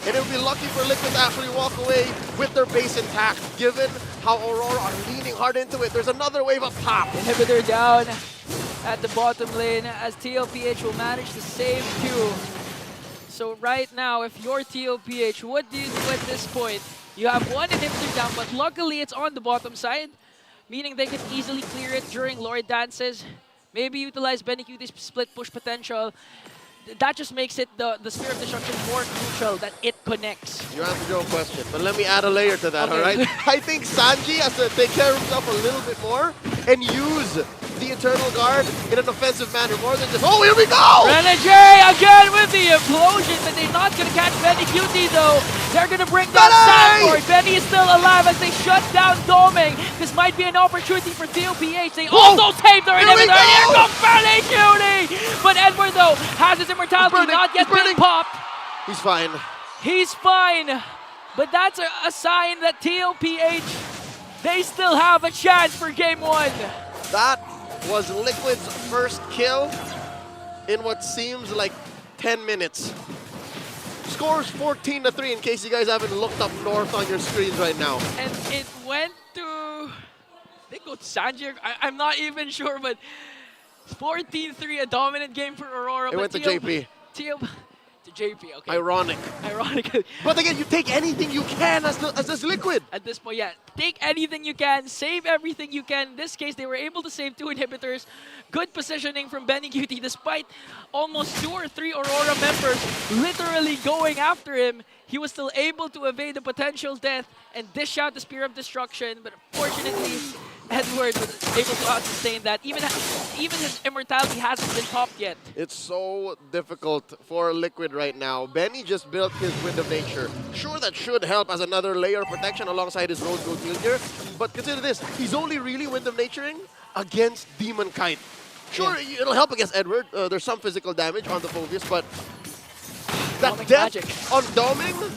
And it would be lucky for Liquid to actually walk away with their base intact, given how Aurora are leaning hard into it. There's another wave of pop. Inhibitor down at the bottom lane as TLPH will manage to save Q. So right now, if you're TLPH, what do you do at this point? You have one inhibitor down, but luckily it's on the bottom side, meaning they can easily clear it during Lord dances. Maybe utilize BennyQT's split push potential. That just makes it the Spear of Destruction more crucial that it connects. You answered your own question, but let me add a layer to that, Okay. all right? I think Sanji has to take care of himself a little bit more and use the Eternal Guard in an offensive manner more than just, oh, here we go! Renegade again with the implosion, but they're not going to catch BennyQT though. They're going to bring down Sanford. Benny is still alive as they shut down Doming. This might be an opportunity for TLPH. They also saved their inhibitor. Here comes BennyQT! But Edward though has his immortality not yet been popped. He's fine. He's fine. But that's a sign that TLPH, they still have a chance for game one. That was Liquid's first kill in what seems like 10 minutes. Scores 14-3 in case you guys haven't looked up north on your screens right now. And it went to, they go to Sanji. I'm not even sure, but 14-3, a dominant game for Aurora. It went to JP. To JP, okay. Ironic. Ironic. But again, you take anything you can as this Liquid. At this point, yeah. Take anything you can, save everything you can. In this case, they were able to save 2 inhibitors. Good positioning from BennyQT despite almost 2 or 3 Aurora members literally going after him. He was still able to evade the potential death and dish out the Spear of Destruction. But unfortunately, Edward was able to out-sustain that. Even his immortality hasn't been popped yet. It's so difficult for Liquid right now. Benny just built his Wind of Nature. Sure, that should help as another layer of protection alongside his Rose Gold Meteor. But consider this, he's only really Wind of Naturing against Demon Kite. Sure, it'll help against Edward. There's some physical damage on the Phobius, but that death on Doming,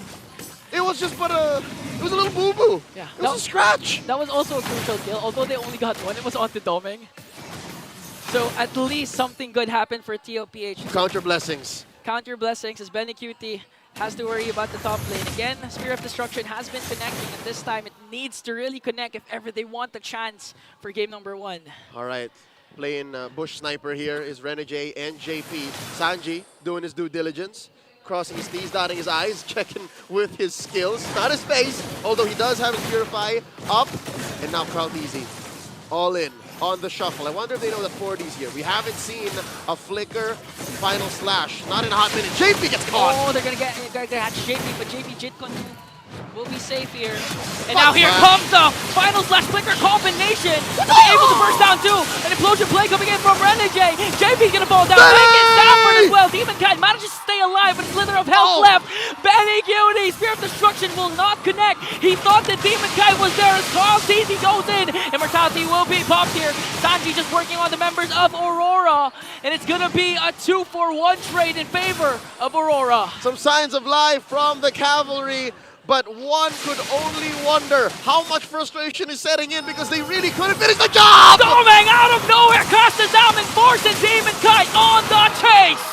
it was just it was a little boo-boo. Yeah. It was a scratch. That was also a crucial kill, although they only got 1. It was onto Doming. So at least something good happened for TLPH. Counter blessings. Counter blessings as BennyQT has to worry about the top lane. Again, Spear of Destruction has been connecting, and this time it needs to really connect if ever they want the chance for game number 1. All right. Playing Bush Sniper here is Renegade and JP. Sanji doing his due diligence. Crossing his T's, dotting his I's, checking with his skills. Not his face, although he does have his Purify up. And now Crowd Easy. All in on the shuffle. I wonder if they know that 4D's here. We haven't seen a Flicker final slash. Not in a hot minute. JP gets caught. Oh, they're gonna catch JP, but JP Jitcon will be safe here. And now here comes the final slash Flicker combination. Able to burst down too. An implosion play coming in from Renegade. JP's gonna fall down. Taking Sanford as well. Demon Kite manages to stay alive, but a slither of health left. BennyQT, Spear of Destruction will not connect. He thought that Demon Kite was there as Carl TC goes in. Immortality will be popped here. Sanji just working on the members of Aurora. And it's gonna be a 2-for-1 trade in favor of Aurora. Some signs of life from the Cavalry. But one could only wonder how much frustration is setting in because they really couldn't finish the job! Doming out of nowhere, casts down and forces Demon Kite on the chase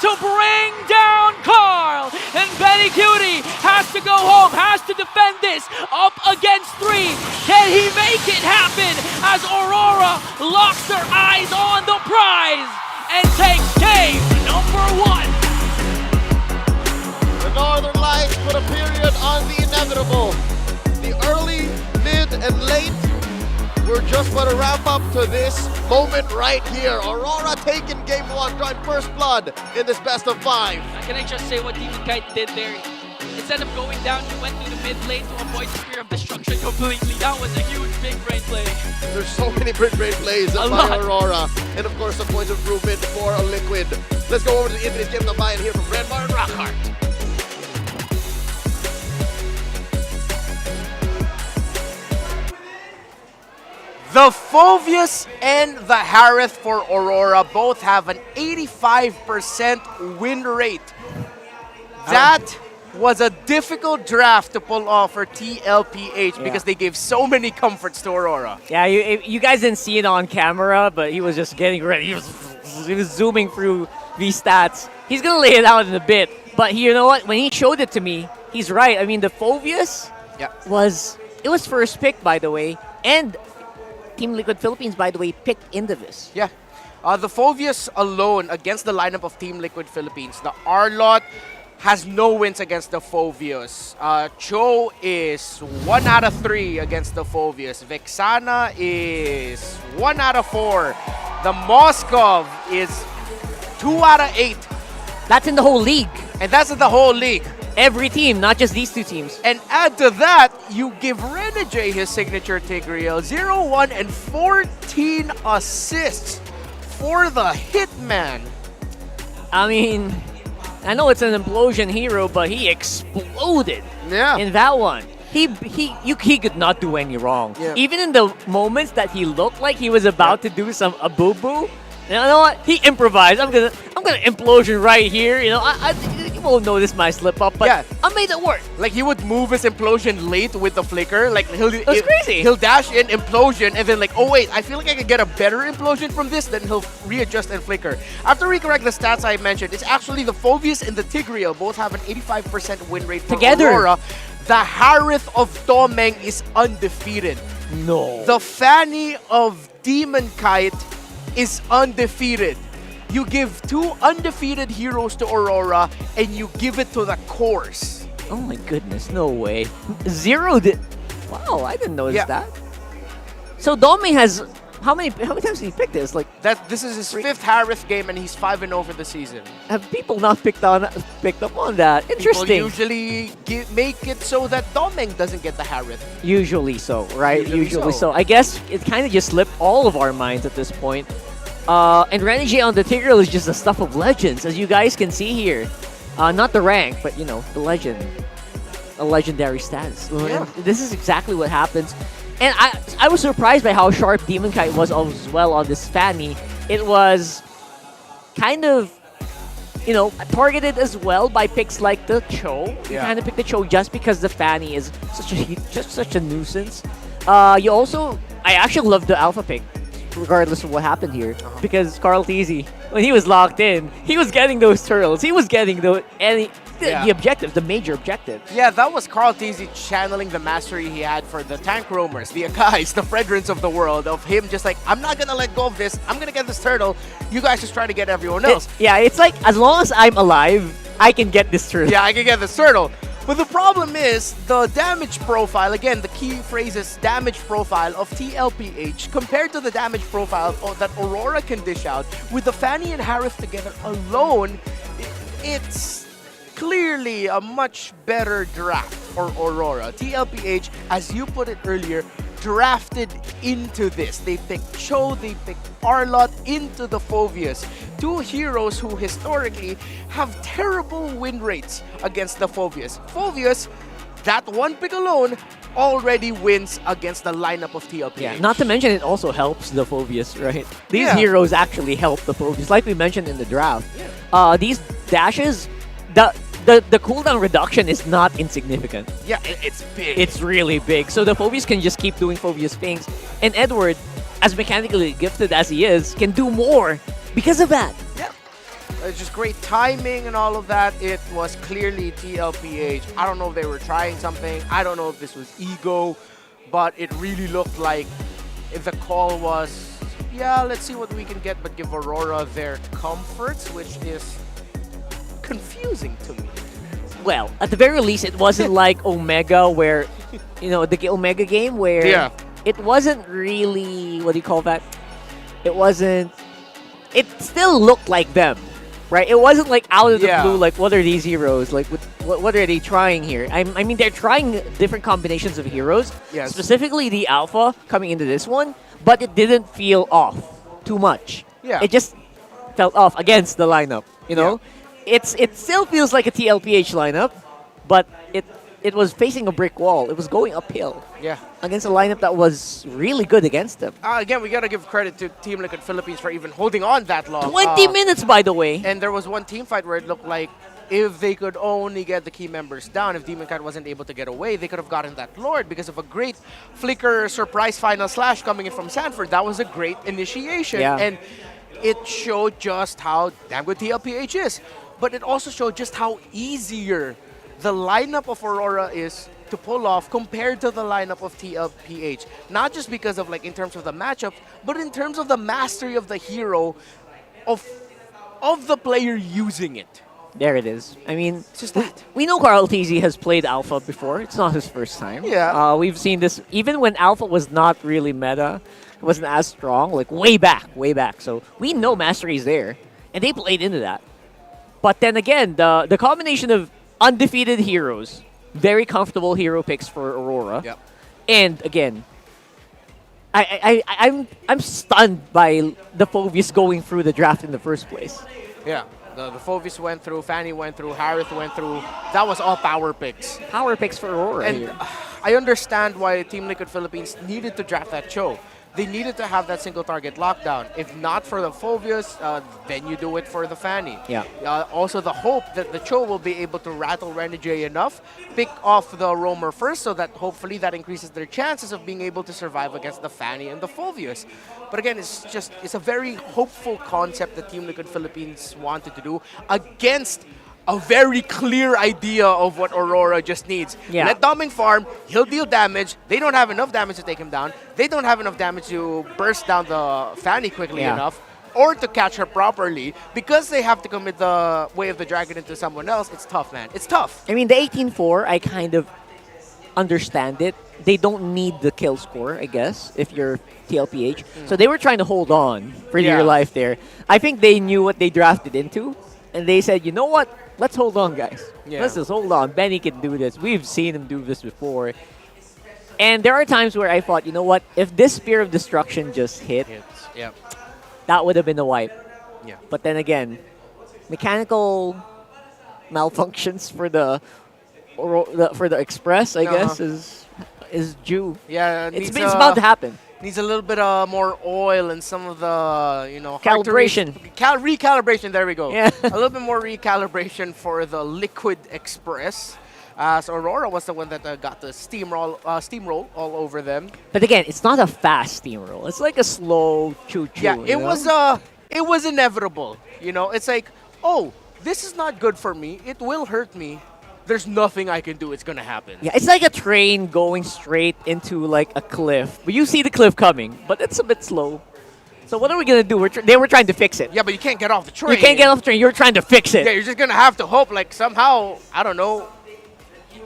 to bring down Carl. And BennyQT has to go home, has to defend this up against 3. Can he make it happen as Aurora locks their eyes on the prize and takes game number 1? The Northern Lights put a period on the inevitable. The early, mid, and late, we're just going to wrap up to this moment right here. Aurora taking game 1, drawing first blood in this best of 5. Can I just say what Demon Kite did there? Instead of going down, he went to the mid lane to avoid the Spear of Destruction completely. That was a huge big brain play. There's so many brain plays by Aurora. And of course, a point of improvement for a Liquid. Let's go over to the Infinite Game of the Buy and hear from Redbar and Rockhart. The Phovius and the Harith for Aurora both have an 85% win rate. That was a difficult draft to pull off for TLPH because they gave so many comforts to Aurora. Yeah, you guys didn't see it on camera, but he was just getting ready. He was zooming through these stats. He's going to lay it out in a bit. But you know what? When he showed it to me, he's right. I mean, the Phovius was first pick, by the way. And Team Liquid Philippines, by the way, picked into this. Yeah. The Phovius alone against the lineup of Team Liquid Philippines. The R-Lot has no wins against the Phovius. Cho is 1 out of 3 against the Phovius. Vexana is 1 out of 4. The Moskov is 2 out of 8. That's in the whole league. And that's in the whole league. Every team, not just these two teams. And add to that, you give Renegade his signature Tigreal. 0-1 and 14 assists for the Hitman. I mean, I know it's an implosion hero, but he exploded in that one. He could not do any wrong. Yeah. Even in the moments that he looked like he was about to do some a boo-boo, you know what? He improvised. I'm gonna implosion right here. You know, you won't notice my slip up, but I made it work. Like he would move his implosion late with the flicker. Like That's crazy. He'll dash in implosion and then like, oh wait, I feel like I can get a better implosion from this. Then he'll readjust and flicker. After we correct the stats I mentioned, it's actually the Phovius and the Tigreal both have an 85% win rate for Together. Aurora. The Harith of Domeng is undefeated. No. The Fanny of Demon Kite is undefeated. You give 2 undefeated heroes to Aurora and you give it to the course. Oh my goodness, no way. 0 did. Wow, I didn't notice that. So Domi has how many times did he pick this? Like this is his 5th Harith game and he's 5-0 for the season. Have people not picked up on that? Interesting. People usually make it so that Domeng doesn't get the Harith. Usually so, right? Usually so. so. I guess it kind of just slipped all of our minds at this point. And Renegade on the Tigreal is just the stuff of legends, as you guys can see here. Not the rank, but you know, the legend. A legendary status. Yeah. This is exactly what happens. And I was surprised by how sharp Demon Kite was as well on this Fanny. It was kind of, you know, targeted as well by picks like the Cho. You kind of picked the Cho just because the Fanny is such a nuisance. I actually love the Alpha pick, regardless of what happened here, because Carl Teasy, when he was locked in, he was getting those turtles. He was getting the objective, the major objective. Yeah, that was Carl Teasy channeling the mastery he had for the tank roamers, the Akais, the Fredrins of the world, of him just like, I'm not gonna let go of this, I'm gonna get this turtle, you guys just try to get everyone else. It's like, as long as I'm alive, I can get this turtle. Yeah, I can get this turtle. But the problem is the damage profile, again, the key phrase is damage profile of TLPH compared to the damage profile that Aurora can dish out. With the Fanny and Harith together alone, it's clearly a much better draft for Aurora. TLPH, as you put it earlier, drafted into this. They picked Cho, they picked R-Lot into the Phovius. 2 heroes who historically have terrible win rates against the Phovius. Phovius, that one pick alone, already wins against the lineup of TLPH. Yeah, not to mention it also helps the Phovius, right? These heroes actually help the Phovius, like we mentioned in the draft. These dashes, the cooldown reduction is not insignificant. Yeah, it's big. It's really big. So the Phovius can just keep doing Phovius things. And Edward, as mechanically gifted as he is, can do more because of that. Yeah. It's just great timing and all of that. It was clearly TLPH. I don't know if they were trying something. I don't know if this was ego. But it really looked like if the call was, yeah, let's see what we can get, but give Aurora their comforts, which is confusing to me. Well, at the very least, it wasn't like Omega where, you know, the Omega game where it wasn't really, what do you call that? It still looked like them, right? It wasn't like out of the blue, like, what are these heroes? Like, what are they trying here? I mean, they're trying different combinations of heroes, specifically the Alpha coming into this one, but it didn't feel off too much. Yeah. It just felt off against the lineup, you know? It still feels like a TLPH lineup, but it was facing a brick wall. It was going uphill. Yeah. Against a lineup that was really good against them. Again, we got to give credit to Team Liquid Philippines for even holding on that long. 20 minutes, by the way. And there was one team fight where it looked like if they could only get the key members down, if Demon Cat wasn't able to get away, they could have gotten that Lord because of a great flicker surprise final slash coming in from Sanford. That was a great initiation. Yeah. And it showed just how damn good TLPH is. But it also showed just how easier the lineup of Aurora is to pull off compared to the lineup of TLPH. Not just because of, like, in terms of the matchup, but in terms of the mastery of the hero of the player using it. There it is. I mean, it's just that. We know Carl TZ has played Alpha before. It's not his first time. Yeah. We've seen this even when Alpha was not really meta. It wasn't as strong, like way back. So we know mastery is there, and they played into that. But then again, the combination of undefeated heroes, very comfortable hero picks for Aurora, yep. And again, I'm stunned by the Phobius going through the draft in the first place. Yeah. The Phobius went through, Fanny went through, Harith went through. That was all power picks. Power picks for Aurora. And here. I understand why Team Liquid Philippines needed to draft that Cho. They needed to have that single target lockdown. If not for the Phobius, then you do it for the Fanny. Yeah. Also the hope that the Cho will be able to rattle Renegade enough, pick off the Roamer first, so that hopefully that increases their chances of being able to survive against the Fanny and the Phobius. But again, it's a very hopeful concept that Team Liquid Philippines wanted to do against a very clear idea of what Aurora just needs. Yeah. Let Doming farm, he'll deal damage. They don't have enough damage to take him down. They don't have enough damage to burst down the Fanny quickly enough or to catch her properly. Because they have to commit the Way of the Dragon into someone else, it's tough, man. It's tough. I mean, the 18-4, I kind of understand it. They don't need the kill score, I guess, if you're TLPH. So they were trying to hold on for dear life there. I think they knew what they drafted into, and they said, you know what? Let's hold on, guys. Yeah. Let's just hold on. Benny can do this. We've seen him do this before. And there are times where I thought, you know what? If this Spear of Destruction just hit, Yep. that would have been a wipe. Yeah. But then again, mechanical malfunctions for the Express, I guess, is due. Yeah, it's about to happen. Needs a little bit more oil and some of the, Calibration. Recalibration, there we go. Yeah. A little bit more recalibration for the Liquid Express. So Aurora was the one that got the steamroll all over them. But again, it's not a fast steamroll. It's like a slow choo-choo. Yeah, it was inevitable. It's like, oh, this is not good for me. It will hurt me. There's nothing I can do. It's going to happen. Yeah, it's like a train going straight into like a cliff. But you see the cliff coming, but it's a bit slow. So what are we going to do? They were trying to fix it. Yeah, but you can't get off the train. You can't get off the train. You're trying to fix it. Yeah, you're just going to have to hope, like, somehow, I don't know,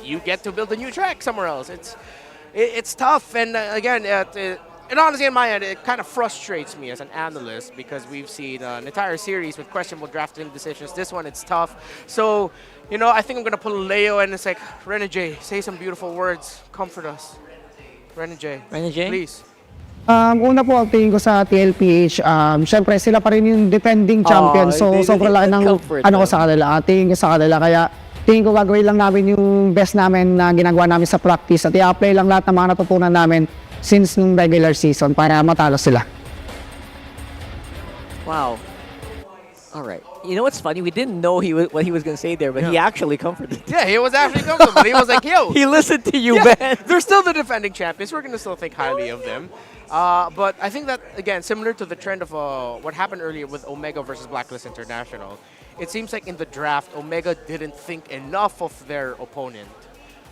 you get to build a new track somewhere else. It's tough. And again, and honestly, on my end, it kind of frustrates me as an analyst because we've seen an entire series with questionable drafting decisions. This one, it's tough. So, I think I'm going to pull Leo and it's like, Renegade, say some beautiful words. Comfort us. Renegade, please. Una po, ang tingin ko sa TLPH, syempre sila pa rin yung defending champion. So, sobrang laki ng ko sa kanila. Tingin ko sa kanila. Kaya, tingin ko gagawin lang namin yung best namin na ginagawa namin sa practice. At i-apply lang lahat ng mga natutunan namin since nung regular season para matalo sila. Wow. All right. You know what's funny? We didn't know what he was going to say there, but he actually comforted. Yeah, he was actually comfortable. He was like, yo. He listened to you, man. They're still the defending champions. We're going to still think highly of them. But I think that, again, similar to the trend of what happened earlier with Omega versus Blacklist International, it seems like in the draft, Omega didn't think enough of their opponent.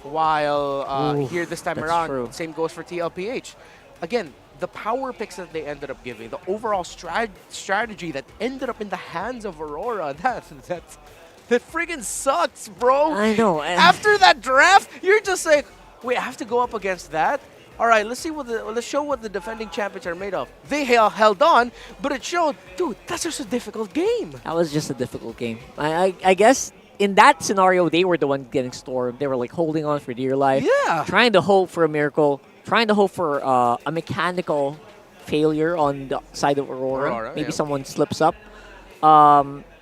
While here this time around, same goes for TLPH. Again, the power picks that they ended up giving, the overall strategy that ended up in the hands of Aurora, that friggin' sucks, bro. I know. After that draft, you're just like, wait, I have to go up against that? All right, let's show what the defending champions are made of. They held on, but it showed, dude, that's just a difficult game. That was just a difficult game. I guess in that scenario, they were the ones getting stormed. They were like holding on for dear life. Yeah. Trying to hope for a miracle. Trying to hope for a mechanical failure on the side of Aurora. Maybe someone slips up.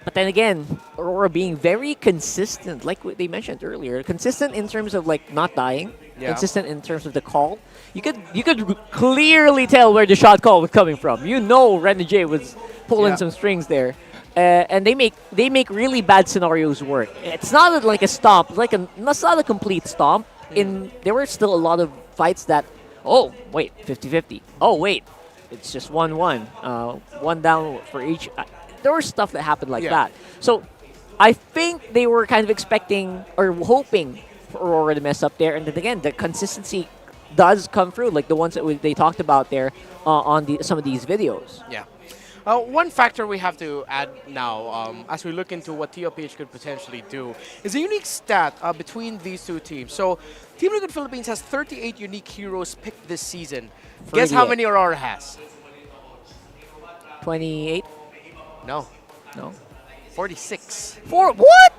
But then again, Aurora being very consistent, like what they mentioned earlier, consistent in terms of like not dying, consistent in terms of the call. You could clearly tell where the shot call was coming from. You know, Renegade was pulling some strings there, and they make really bad scenarios work. It's not like a stomp, it's not a complete stomp. There were still a lot of fights that, oh wait, 50-50. Oh wait, it's just 1-1. One down for each. There was stuff that happened like that. So I think they were kind of expecting or hoping for Aurora to mess up there. And then again, the consistency does come through, like the ones that they talked about there on some of these videos. Yeah. One factor we have to add now, as we look into what TLPH could potentially do, is a unique stat between these two teams. So Team Liquid Philippines has 38 unique heroes picked this season. Guess how many Aurora has? 28? No. 46. What?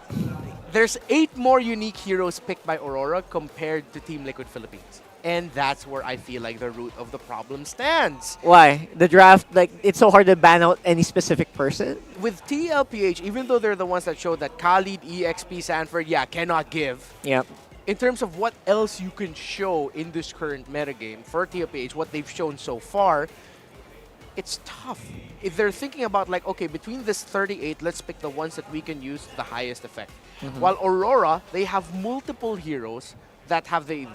There's 8 more unique heroes picked by Aurora compared to Team Liquid Philippines. And that's where I feel like the root of the problem stands. Why? The draft, like, it's so hard to ban out any specific person? With TLPH, even though they're the ones that showed that Khalid, EXP, Sanford, cannot give. Yep. In terms of what else you can show in this current metagame for TLPH, what they've shown so far, it's tough. If they're thinking about like, okay, between this 38, let's pick the ones that we can use the highest effect. While Aurora, they have multiple heroes that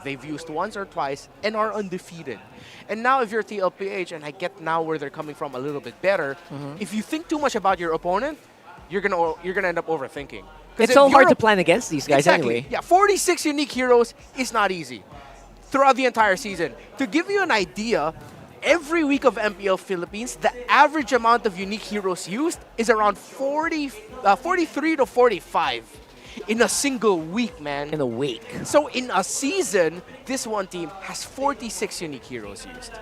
they've used once or twice and are undefeated. And now if you're TLPH, and I get now where they're coming from a little bit better, if you think too much about your opponent, you're gonna end up overthinking. It's so hard to plan against these guys anyway. Yeah, 46 unique heroes is not easy throughout the entire season. To give you an idea, every week of MPL Philippines, the average amount of unique heroes used is around 43 to 45 in a single week, man. In a week. So in a season, this one team has 46 unique heroes used.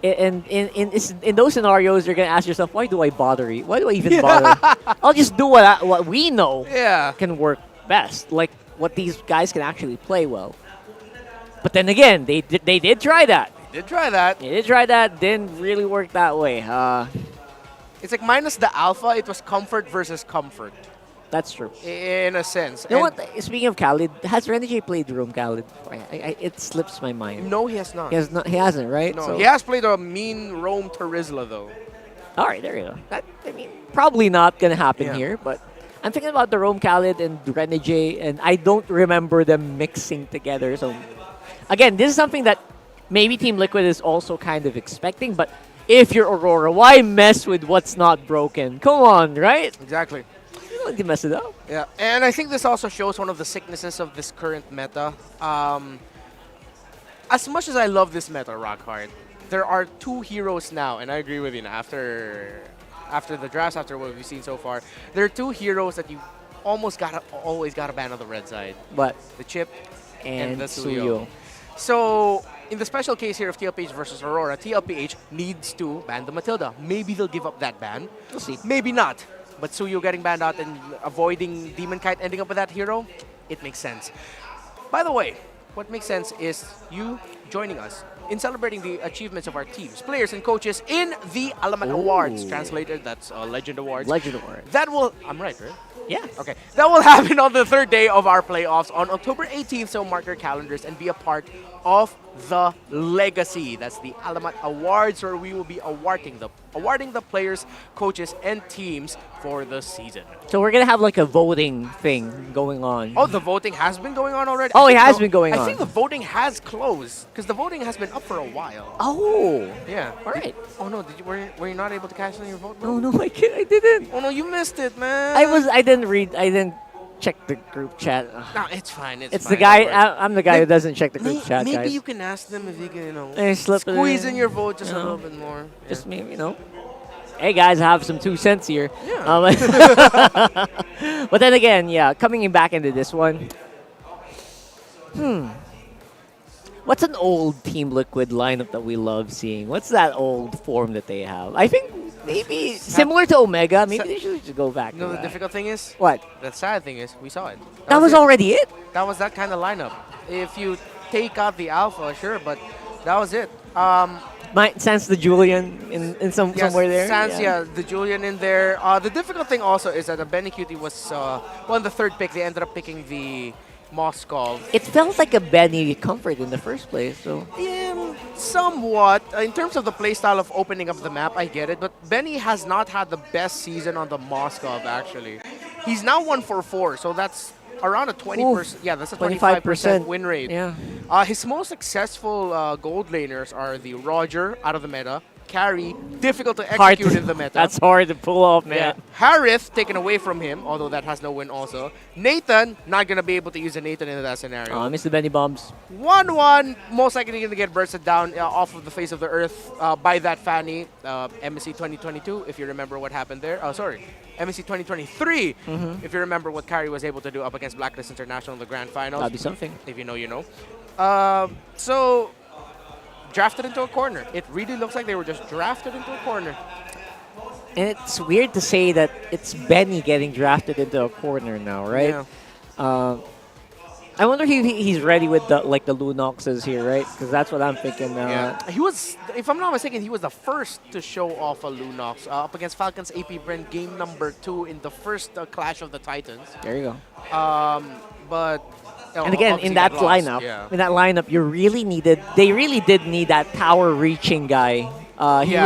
And in those scenarios, you're going to ask yourself, why do I bother? Why do I even bother? I'll just do what we know can work best, like what these guys can actually play well. But then again, they did try that. They did try that. They did try that. Didn't really work that way. It's like minus the alpha, it was comfort versus comfort. That's true. In a sense. You know what? Speaking of Khalid, has Renegade played Room Khalid? It slips my mind. No, he has not. He hasn't, right? No, so he has played a mean Rome Terizla, though. All right, there you go. Probably not going to happen here, but I'm thinking about the Rome Khalid and Renegade, and I don't remember them mixing together. So, again, this is something that maybe Team Liquid is also kind of expecting, but if you're Aurora, why mess with what's not broken? Come on, right? Exactly. You don't need to mess it up. Yeah, and I think this also shows one of the sicknesses of this current meta. As much as I love this meta, Rockhard, there are 2 heroes now, and I agree with you. After the drafts, after what we've seen so far, there are 2 heroes that you always gotta ban on the red side. What? The Chip and the Suyo. So in the special case here of TLPH versus Aurora, TLPH needs to ban the Matilda. Maybe they'll give up that ban. We'll see. Maybe not. But Suyo getting banned out and avoiding Demon Kite ending up with that hero, it makes sense. By the way, what makes sense is you joining us in celebrating the achievements of our teams, players, and coaches in the Alamat Awards. Translated, that's Legend Awards. Legend Awards. That will, I'm right, right? Yeah. Okay. That will happen on the 3rd day of our playoffs on October 18th, so mark your calendars and be a part of the Legacy. That's the Alamat Awards, where we will be awarding the players, coaches, and teams for the season. So we're going to have like a voting thing going on. Oh, the voting has been going on already? Oh, it has been going on. I think the voting has closed, because the voting has been up for a while. Oh. Yeah. All right. Oh, no. Were you not able to cash in your vote? No, I didn't. Oh, no, you missed it, man. I didn't check the group chat. No, it's fine. It's the guy. I'm the guy who doesn't check the group chat, maybe guys. you can ask them if you can, squeeze in your vote just a little bit more. Just maybe, Hey guys, I have some 2 cents here. Yeah. But then again, coming back into this one. What's an old Team Liquid lineup that we love seeing? What's that old form that they have? I think maybe similar to Omega. Maybe they should just go back. You know the difficult thing is? What? The sad thing is, we saw it. That was already it? That was that kind of lineup. If you take out the alpha, sure, but that was it. Might sense the Julian in somewhere there. Sans, the Julian in there. The difficult thing also is that Benny Cutie was, in the third pick, they ended up picking the Moskov. It felt like a Benny comfort in the first place, so. Yeah, somewhat. In terms of the playstyle of opening up the map, I get it, but Benny has not had the best season on the Moskov, actually. He's now 1-4-4, so that's around a 20%. Yeah, that's a 25% win rate. Yeah. His most successful gold laners are the Roger out of the meta, Carry, difficult to execute in the meta. That's hard to pull off, man. Yeah. Harith taken away from him, although that has no win also. Nathan, not going to be able to use a Nathan in that scenario. Oh, I missed the Benny bombs. 1-1, most likely going to get bursted down off of the face of the earth by that Fanny. MSC 2022, if you remember what happened there. Oh, sorry. MSC 2023, if you remember what Kyrie was able to do up against Blacklist International in the Grand Finals. That'd be something. If you know, you know. So, drafted into a corner. It really looks like they were just drafted into a corner. And it's weird to say that it's Benny getting drafted into a corner now, right? Yeah. I wonder if he's ready with the the Lunoxes here, right? Because that's what I'm thinking. Yeah. He was, if I'm not mistaken, he was the first to show off a Lunox up against Falcons AP Brent game number 2 in the first Clash of the Titans. There you go. But and again, in that lineup, they really did need that tower reaching guy.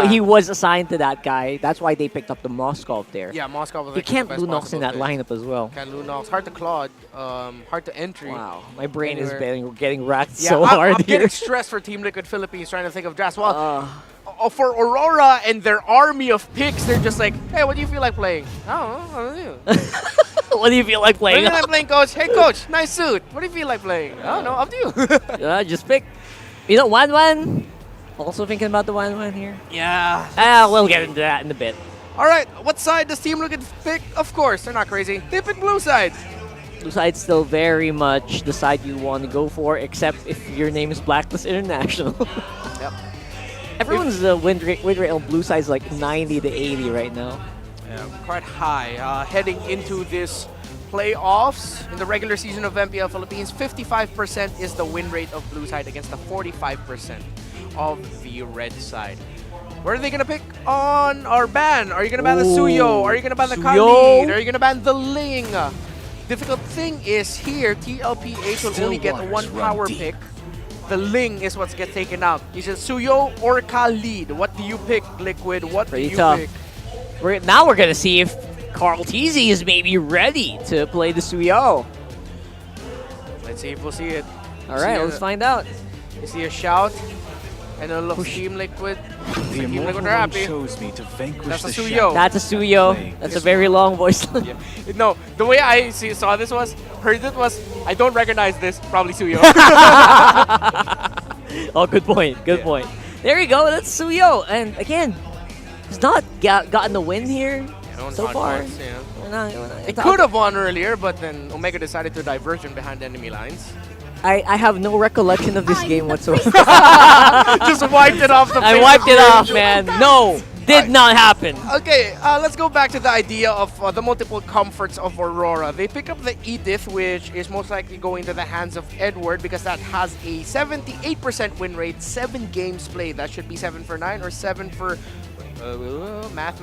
He was assigned to that guy. That's why they picked up the Moskov there. Yeah, Moskov was You can't Lunox in that lineup as well. Can't Lunox. Hard to Claude. Hard to entry. Wow, my brain is getting racked so hard I'm here. getting stressed for Team Liquid Philippines trying to think of drafts. Well, for Aurora and their army of picks, they're just like, hey, what do you feel like playing? I don't know. What do you feel like playing? What do you feel like playing, coach? Hey, coach, nice suit. What do you feel like playing? I don't know. Up to you. Just pick. You know, 1-1. Also thinking about the 1-1 here. Yeah. We'll get into that in a bit. All right. What side does Team Liquid pick? Of course, they're not crazy. They pick blue side. Blue side's still very much the side you want to go for, except if your name is Blacklist International. Yep. Everyone's win rate on blue side is like 90 to 80 right now. Yeah, quite high. Heading into this playoffs in the regular season of MPL Philippines, 55% is the win rate of blue side against the 45% of the red side. Where are they gonna pick on or ban? Are you gonna ban the Suyo? Are you gonna ban the Khalid? Are you gonna ban the Ling? Difficult thing is here, TLPH will only get one power pick. The Ling is what gets taken out. Is it Suyo or Khalid? What do you pick, Liquid? What do you pick? Now we're gonna see if Carl Teasy is maybe ready to play the Suyo. Let's see if we'll see it. All right, let's find out. You see a shout, and it looks Team Liquid. Team Liquid are happy. That's a Suyo. That's a Suyo. That's a very long voice line. Yeah. No, the way I saw this heard it was, I don't recognize this, probably Suyo. Oh, good point. Good point. There you go. That's Suyo. And again, he's not gotten the win here so far. It could have won earlier, but then Omega decided to divergent behind enemy lines. I have no recollection of this game whatsoever. Just wiped it off the face. I wiped it off, man. No, did not happen. Okay, let's go back to the idea of the multiple comforts of Aurora. They pick up the Edith, which is most likely going to the hands of Edward because that has a 78% win rate, 7 games played. That should be 7 for 9 or 7 for... math.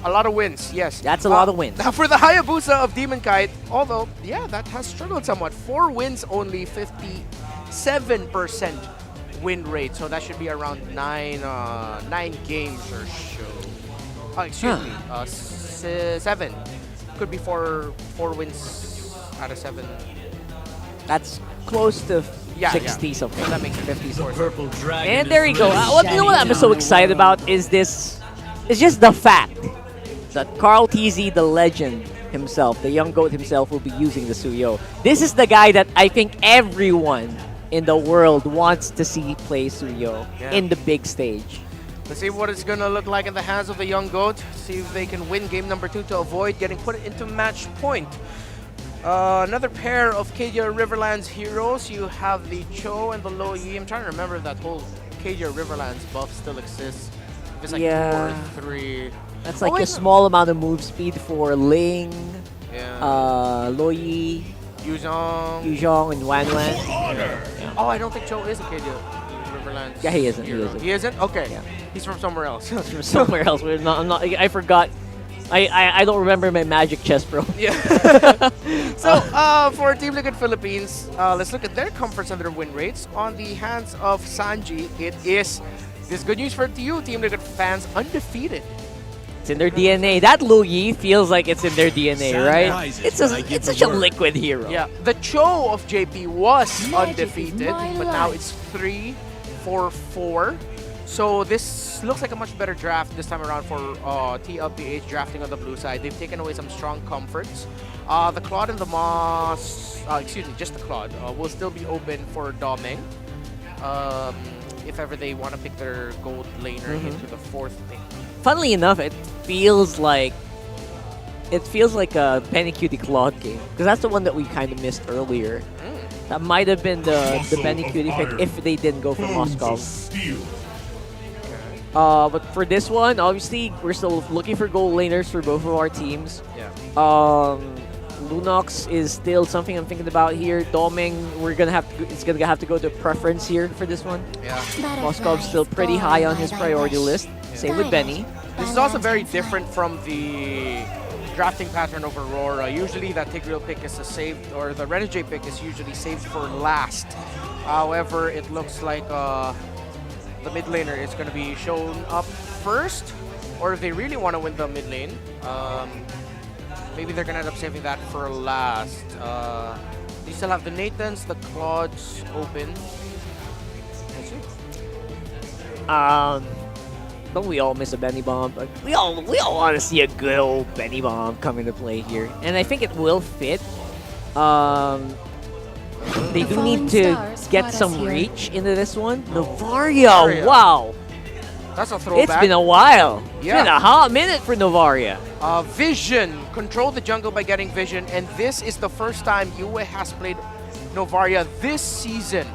A lot of wins, yes. That's a lot of wins. Now for the Hayabusa of Demon Kite, although, yeah, that has struggled somewhat. 4 wins, only 57% win rate. So that should be around 9 games or so. Oh, excuse me, 7. Could be 4 wins out of 7. That's close to 60 yeah. something. So that makes 50 scores. And there you go. You know what I'm so excited about is this. It's just the fact that Carl Teasy, the legend himself, the young goat himself, will be using the Suyo. This is the guy that I think everyone in the world wants to see play Suyo in the big stage. Let's see what it's going to look like in the hands of the young goat. See if they can win game number 2 to avoid getting put into match point. Another pair of KJ Riverlands heroes. You have the Cho and the Lo Yi. I'm trying to remember if that whole KJ Riverlands buff still exists. It's like 2 or 3. That's like a small amount of move speed for Ling, Lo Yi, Yuzhong, and Wan Wan. Oh, I don't think Cho is a KJ Neverland's. Yeah, he isn't. hero. He isn't? Okay. Yeah. He's from somewhere else. He's from somewhere else. I'm not. I forgot. I don't remember my magic chess, bro. Yeah. So for Team Liquid Philippines, let's look at their comforts and their win rates. On the hands of Sanji, it is this good news for you, Team Liquid fans, undefeated. It's in their DNA. That Lu Yi feels like it's in their DNA, right? It's such a liquid hero. Yeah. The Cho of JP was undefeated, but now it's 3-4-4. So this looks like a much better draft this time around for TLPH drafting on the blue side. They've taken away some strong comforts. The Claude and the Moss, excuse me, just the Claude, will still be open for Domeng. If ever they want to pick their gold laner into the 4th thing. Funnily enough, it feels like a Penny Cutie Claude game, because that's the one that we kind of missed earlier. That might have been the Penny Cutie pick if they didn't go for Moscow. But for this one, obviously, we're still looking for gold laners for both of our teams. Yeah. Lunox is still something I'm thinking about here. Domeng, it's gonna have to go to preference here for this one. Yeah. Moscow's still pretty high on his priority list. Same with Benny. This is also very different from the drafting pattern of Aurora. Usually that Tigreal pick is saved, or the Renegade pick is usually saved for last. However, it looks like the mid laner is going to be shown up first, or if they really want to win the mid lane, maybe they're going to end up saving that for last. You still have the Nathans, the Claudes open. Let's see. Don't we all miss a Benny Bomb? Like, we all want to see a good old Benny Bomb come into play here, and I think it will fit. They do need to get some reach into this one. Novaria, wow! That's a throwback. It's been a while. It's Yeah. been a hot minute for Novaria. Vision. Control the jungle by getting Vision, and this is the first time Yue has played Novaria this season.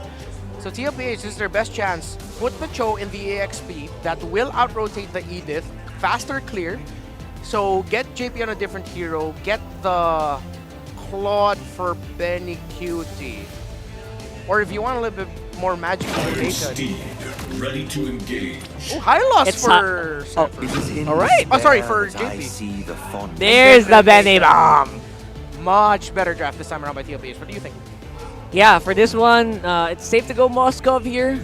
So TLPH, this is their best chance. Put the Cho in the AXP that will out-rotate the Edith. Faster clear. So get JP on a different hero. Get the Claude for Benny Cutie. Or if you want a little bit more magic rotation. Ready to engage. Oh, high loss It's for all right. Oh, sorry, for JP. There's the Benny Bomb. Much better draft this time around by TLPH. What do you think? Yeah, for this one, it's safe to go Moskov here.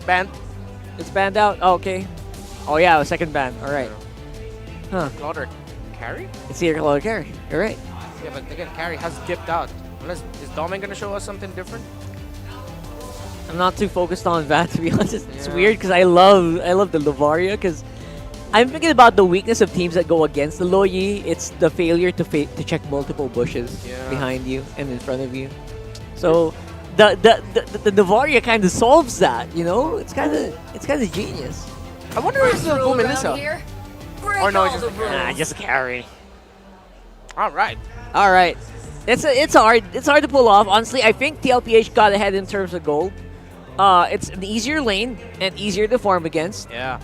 Banned. It's banned out. Oh, okay. Oh yeah, a second ban. All right. Huh. Claude or Carry? It's here, Claude Carry. All right. Yeah, but again, Carry has dipped out. Unless, is Domeng going to show us something different? I'm not too focused on that, to be honest. It's weird because I love the Novaria, because I'm thinking about the weakness of teams that go against the Lo Yi. It's the failure to check multiple bushes behind you and in front of you. So the Novaria kind of solves that, you know? It's kind of genius. I wonder if the boom Melissa. Or no, just Carry. All right. It's hard to pull off. Honestly, I think TLPH got ahead in terms of gold. It's an easier lane and easier to farm against. Yeah.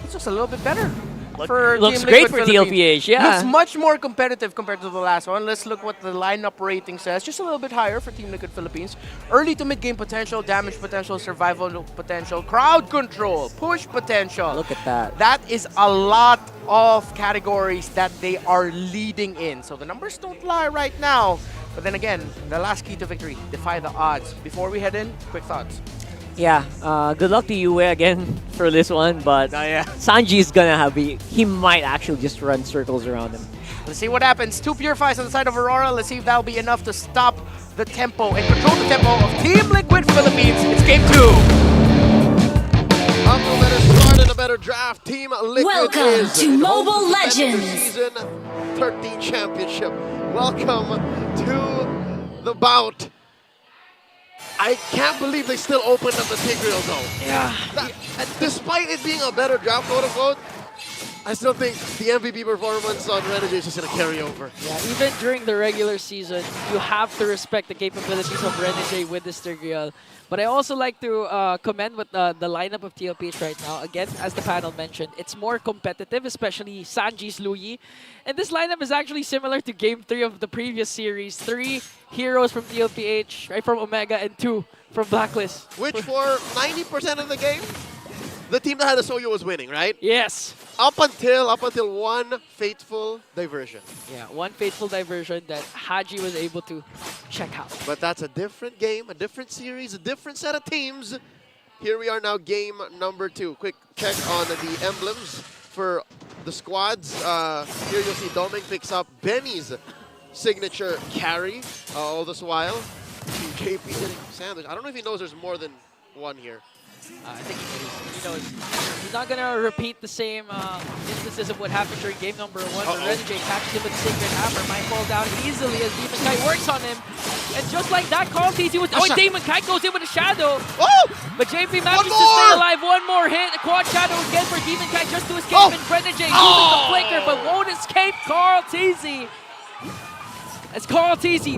It's just a little bit better. Looks great for TLPH, yeah. Looks much more competitive compared to the last one. Let's look what the lineup rating says. Just a little bit higher for Team Liquid Philippines. Early to mid-game potential, damage potential, survival potential, crowd control, push potential. Look at that. That is a lot of categories that they are leading in. So the numbers don't lie right now. But then again, the last key to victory, defy the odds. Before we head in, quick thoughts. Yeah, good luck to Yue again for this one, but Sanji's gonna he might actually just run circles around him. Let's see what happens. 2 Purifies on the side of Aurora. Let's see if that'll be enough to stop the tempo and control the tempo of Team Liquid Philippines. It's game 2. A better start and a better draft. Team Liquid Welcome to Mobile Legends. Season 13 Championship. Welcome to the bout. I can't believe they still opened up the Tigreal though. Yeah. Despite it being a better draft, quote unquote, I still think the MVP performance on Renegade is just going to carry over. Yeah, even during the regular season, you have to respect the capabilities of Renegade with this Sturgill. But I also like to commend with the lineup of TLPH right now. Again, as the panel mentioned, it's more competitive, especially Sanji's Luyi. And this lineup is actually similar to Game 3 of the previous series. 3 heroes from TLPH, right, from Omega, and 2 from Blacklist. Which for 90% of the game, the team that had the Soyo was winning, right? Yes. Up until one fateful diversion. Yeah, one fateful diversion that Haji was able to check out. But that's a different game, a different series, a different set of teams. Here we are now, game number 2. Quick check on the emblems for the squads. Here you'll see Doming picks up Benny's signature carry all this while. JP getting sandwiched. I don't know if he knows there's more than one here. I think he knows. He's not going to repeat the same instances of what happened during game number 1 where Renegade catches him with the Sacred Hammer. Might fall down easily as Demon Kite works on him. And just like that, Carl TZ was... Oh, Demon Kite goes in with a Shadow. Oh! But JP manages to stay alive. One more hit. A quad Shadow again for Demon Kite just to escape. And Renegade using the flicker but won't escape Carl TZ. As Carl TZ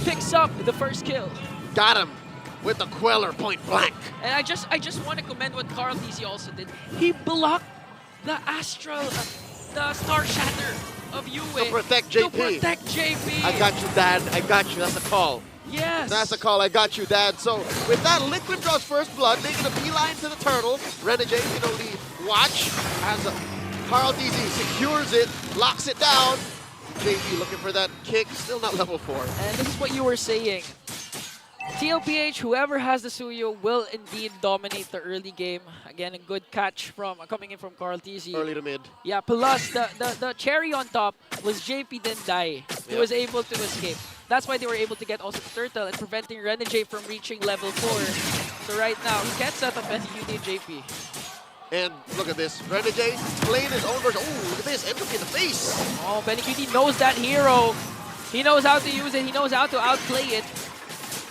picks up the first kill. Got him with the Queller point blank. And I just want to commend what Carl TZ also did. He blocked the Astral, the Star Shatter of Yue. To protect JP. To protect JP. I got you, Dad. I got you. That's a call. Yes. That's a call. I got you, Dad. So with that, Liquid draws first blood, making a beeline to the turtle. Renegade can only watch as Carl TZ secures it, locks it down. JP looking for that kick. Still not level 4. And this is what you were saying. TLPH, whoever has the Suyo, will indeed dominate the early game. Again, a good catch from coming in from Carl TZ. Early to mid. Yeah, plus the cherry on top was JP didn't die. He was able to escape. That's why they were able to get also the turtle and preventing Renegade from reaching level 4. So right now, he can't set up any UD JP. And look at this. Renegade playing his own version. Oh, look at this. Entropy in the face. Oh, BennyQt knows that hero. He knows how to use it. He knows how to outplay it.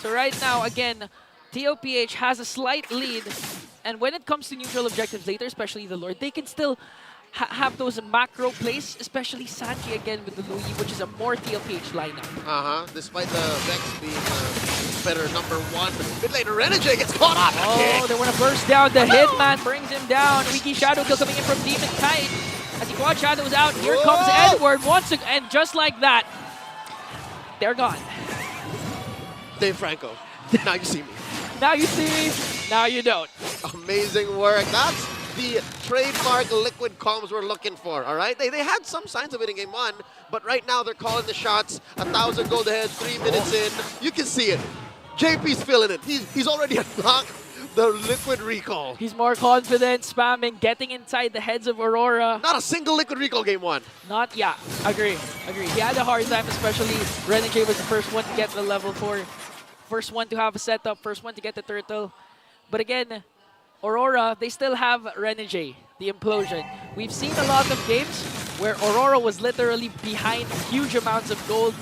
So right now, again, TLPH has a slight lead. And when it comes to neutral objectives later, especially the Lord, they can still have those macro plays, especially Sanji again with the Luyi, which is a more TLPH lineup. Despite the Vex being better number 1. Mid laner, Renegade gets caught up. Oh, they want to burst down. The Hitman brings him down. Wiki Shadow kill coming in from Demon Kite. As he quad shadows out, here comes Edward once again. And just like that, they're gone. Dave Franco, now you see me. Now you see me, now you don't. Amazing work. That's the trademark Liquid comms we're looking for, all right? They had some signs of it in game 1, but right now they're calling the shots. 1,000 gold ahead, 3 minutes in. You can see it. JP's feeling it. He's already unlocked the Liquid recall. He's more confident, spamming, getting inside the heads of Aurora. Not a single Liquid recall game 1. Not, yeah, agree. He had a hard time, especially Renegade was the first one to get the level 4. First one to have a setup, first one to get the turtle. But again, Aurora, they still have Renegade, the implosion. We've seen a lot of games where Aurora was literally behind huge amounts of gold,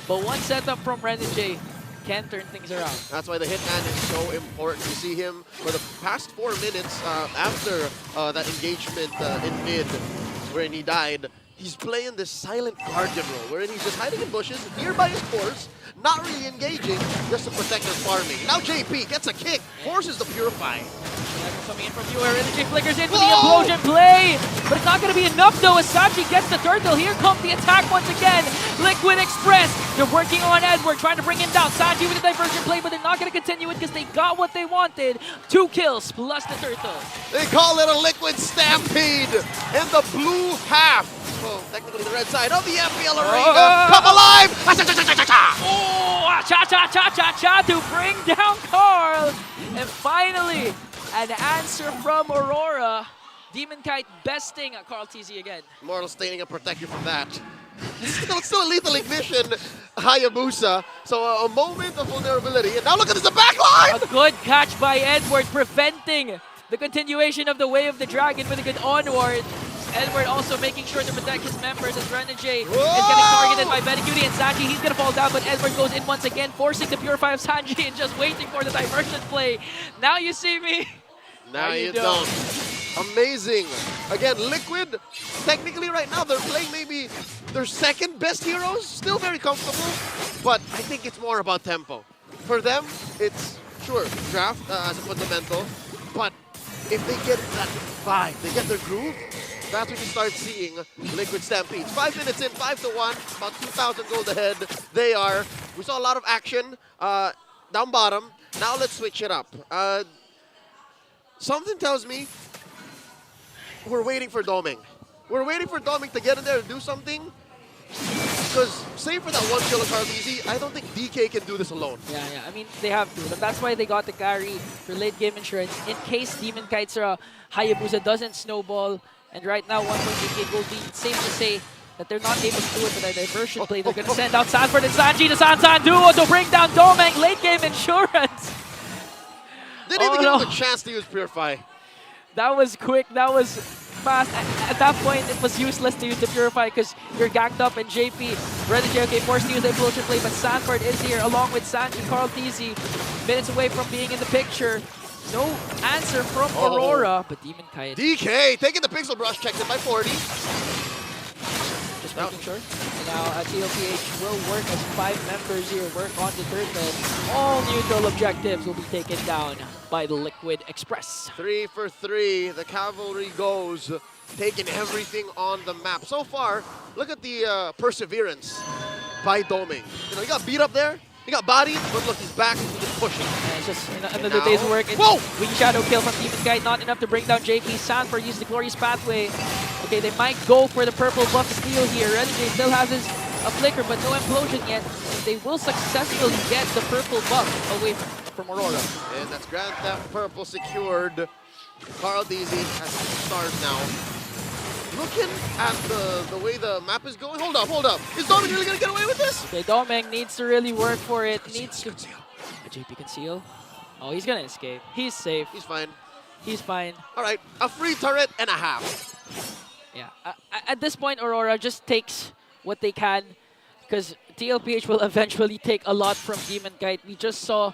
but one setup from Renegade can turn things around. That's why the Hitman is so important. You see him for the past 4 minutes after that engagement in mid, wherein he died. He's playing this silent guardian role, wherein he's just hiding in bushes nearby his course, not really engaging, just to protect their farming. Now JP gets a kick, forces the Purify. Coming in from viewer, Energy flickers in for the implosion play, but it's not going to be enough though as Sachi gets the turtle. Here comes the attack once again. Liquid Express, they're working on Edward, trying to bring him down. Sachi with the diversion play, but they're not going to continue it because they got what they wanted. 2 kills plus the turtle. They call it a Liquid Stampede in the blue half. Well, technically the red side of the MPL arena. Come alive! Oh, cha-cha-cha-cha-cha to bring down Carl. And finally, an answer from Aurora. Demon Kite besting Carl TZ again. Mortal staining and protect you from that. Still a lethal ignition, Hayabusa. So a moment of vulnerability. And now look at this, the backline! A good catch by Edward, preventing the continuation of the Way of the Dragon with a good onward. Edward also making sure to protect his members as Renegade is getting targeted by BennyQt and Sanji. He's going to fall down, but Edward goes in once again, forcing the Purify of Sanji and just waiting for the diversion play. Now you see me. Now you don't. Amazing. Again, Liquid, technically right now, they're playing maybe their second best heroes. Still very comfortable, but I think it's more about tempo. For them, it's, sure, draft as a fundamental, but if they get that vibe, they get their groove, that's when you start seeing Liquid stampedes. 5 minutes in, 5-1, about 2,000 gold ahead. They are. We saw a lot of action down bottom. Now let's switch it up. Something tells me we're waiting for Doming. We're waiting for Doming to get in there and do something. Because, save for that one kill of Carlisi, I don't think DK can do this alone. Yeah, I mean, they have to. But that's why they got the carry for late game insurance. In case Demon Kite's Hayabusa doesn't snowball, and right now 1.8k gold lead, it's safe to say that they're not able to do it with a diversion play. They're going to send out Sanford and Sanji, the Sansan duo, to bring down Domeng. Late game insurance. Didn't even give him a chance to use Purify. That was quick. That was fast. At that point, it was useless to use the Purify because you're ganked up and JP. Renegade, okay, forced to use the Implosion play, but Sanford is here along with Sanji. Carl TZ, minutes away from being in the picture. No answer from Aurora, but Demon Kite. DK taking the Pixel Brush, checked it by 40. Just making sure. And now TLPH will work as 5 members here, work on the third man. All neutral objectives will be taken down by the Liquid Express. 3 for 3, the cavalry goes, taking everything on the map. So far, look at the perseverance by Doming. You know, he got beat up there, he got bodied, but look, he's back, he's just pushing. And it's just another day's work. Whoa! Wing Shadow kill from Demon Kite, not enough to bring down JP. Sanford uses the Glorious Pathway. Okay, they might go for the purple buff steal here. Renegade still has his flicker, but no implosion yet. They will successfully get the purple buff away from Aurora. And that's Grand Theft Purple secured. Carl DZ has 2 stars now. Looking at the way the map is going. Hold up. Is Doming really gonna get away with this? Okay, Doming needs to really work for it. Needs to. JP conceal. Oh, he's gonna escape. He's safe. He's fine. He's fine. All right, a free turret and a half. Yeah. At this point, Aurora just takes what they can, because TLPH will eventually take a lot from Demon Kite. We just saw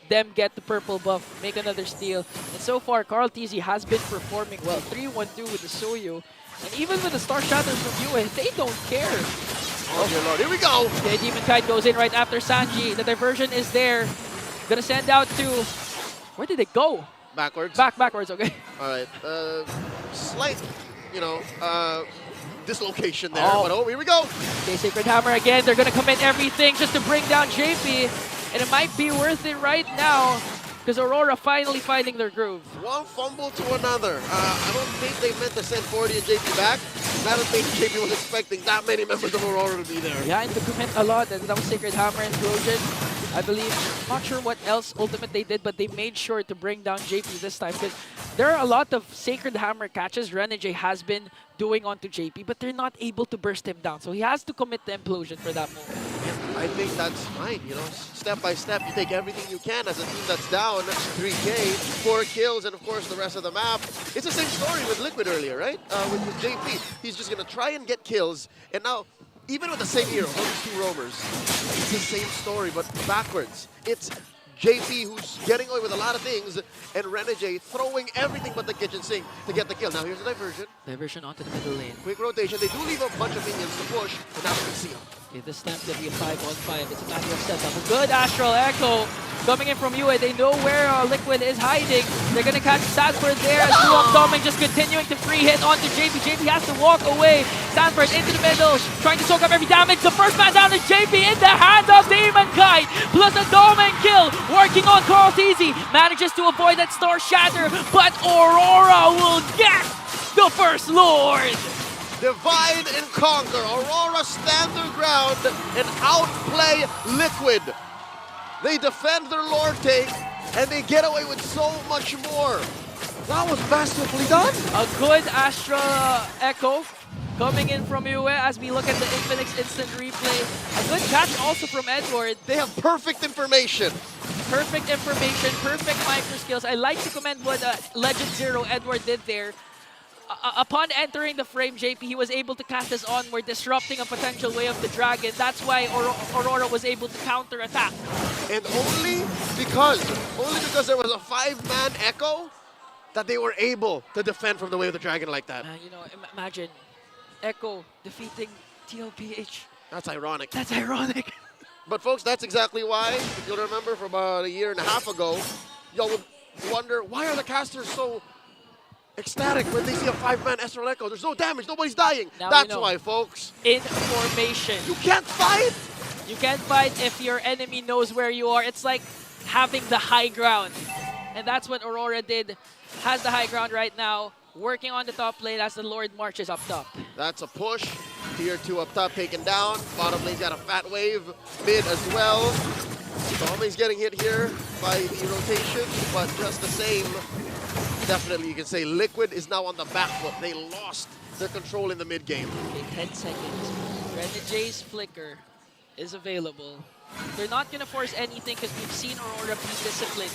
them get the purple buff, make another steal. And so far, Carl TZ has been performing well. 3-1-2 with the Soyu. And even with the Star Shatters from UA, they don't care. Oh dear lord, here we go. Okay, Demon Kite goes in right after Sanji. The diversion is there. Gonna send out to... Where did it go? Backwards. Backwards, okay. All right, slight, dislocation there, but here we go. Okay, Sacred Hammer again. They're gonna commit everything just to bring down JP. And it might be worth it right now, because Aurora finally finding their groove. One fumble to another. I don't think they meant to send 40 and JP back. I don't think JP was expecting that many members of Aurora to be there. Yeah, and to commit a lot. And that was Sacred Hammer and Trojan. I believe, not sure what else ultimate they did, but they made sure to bring down JP this time, because there are a lot of Sacred Hammer catches Renegade has been doing onto JP, but they're not able to burst him down. So he has to commit the implosion for that move. I think that's fine, step by step, you take everything you can as a team that's down 3K, 4 kills, and of course the rest of the map. It's the same story with Liquid earlier, right? With JP, he's just gonna try and get kills, and now, even with the same hero, all these 2 roamers, it's the same story, but backwards. It's JP who's getting away with a lot of things, and Renegade throwing everything but the kitchen sink to get the kill. Now here's the diversion. Diversion onto the middle lane. Quick rotation. They do leave a bunch of minions to push, and now they can seal. Okay, this time's gonna be a 5-on-5. It's a matter of setup. A good Astral Echo coming in from UA. They know where Liquid is hiding. They're gonna catch Sanford there as Doming just continuing to free hit onto JP. JP has to walk away. Sanford into the middle, trying to soak up every damage. The first man down is JP in the hands of Demon Kite, plus a Doming kill. Working on Carl TZ. Manages to avoid that Star Shatter, but Aurora will get the First Lord. Divide and conquer. Aurora stand their ground and outplay Liquid. They defend their Lord take, and they get away with so much more. That was masterfully done. A good Astra Echo coming in from UA as we look at the Infinix instant replay. A good catch also from Edward. They have perfect information. Perfect information, perfect micro skills. I like to commend what Legend Zero Edward did there. Upon entering the frame, JP, he was able to cast his Onward, disrupting a potential Way of the Dragon. That's why Aurora was able to counter-attack. And only because there was a 5-man Echo, that they were able to defend from the Way of the Dragon like that. You know, imagine Echo defeating TLPH. That's ironic. That's ironic. But folks, that's exactly why, if you'll remember from about a year and a half ago, y'all would wonder, why are the casters so ecstatic when they see a 5-man Ezreal Echo? There's no damage, nobody's dying. Now That's you know. why, folks. In formation. You can't fight! You can't fight if your enemy knows where you are. It's like having the high ground. And that's what Aurora did. Has the high ground right now, working on the top lane as the Lord marches up top. That's a push. Tier 2 up top taken down. Bottom lane's got a fat wave. Mid as well. Domi's getting hit here by the rotation, but just the same, definitely you can say Liquid is now on the back foot. They lost their control in the mid game. Okay, 10 seconds. Renegade's flicker is available. They're not going to force anything because we've seen Aurora be disciplined.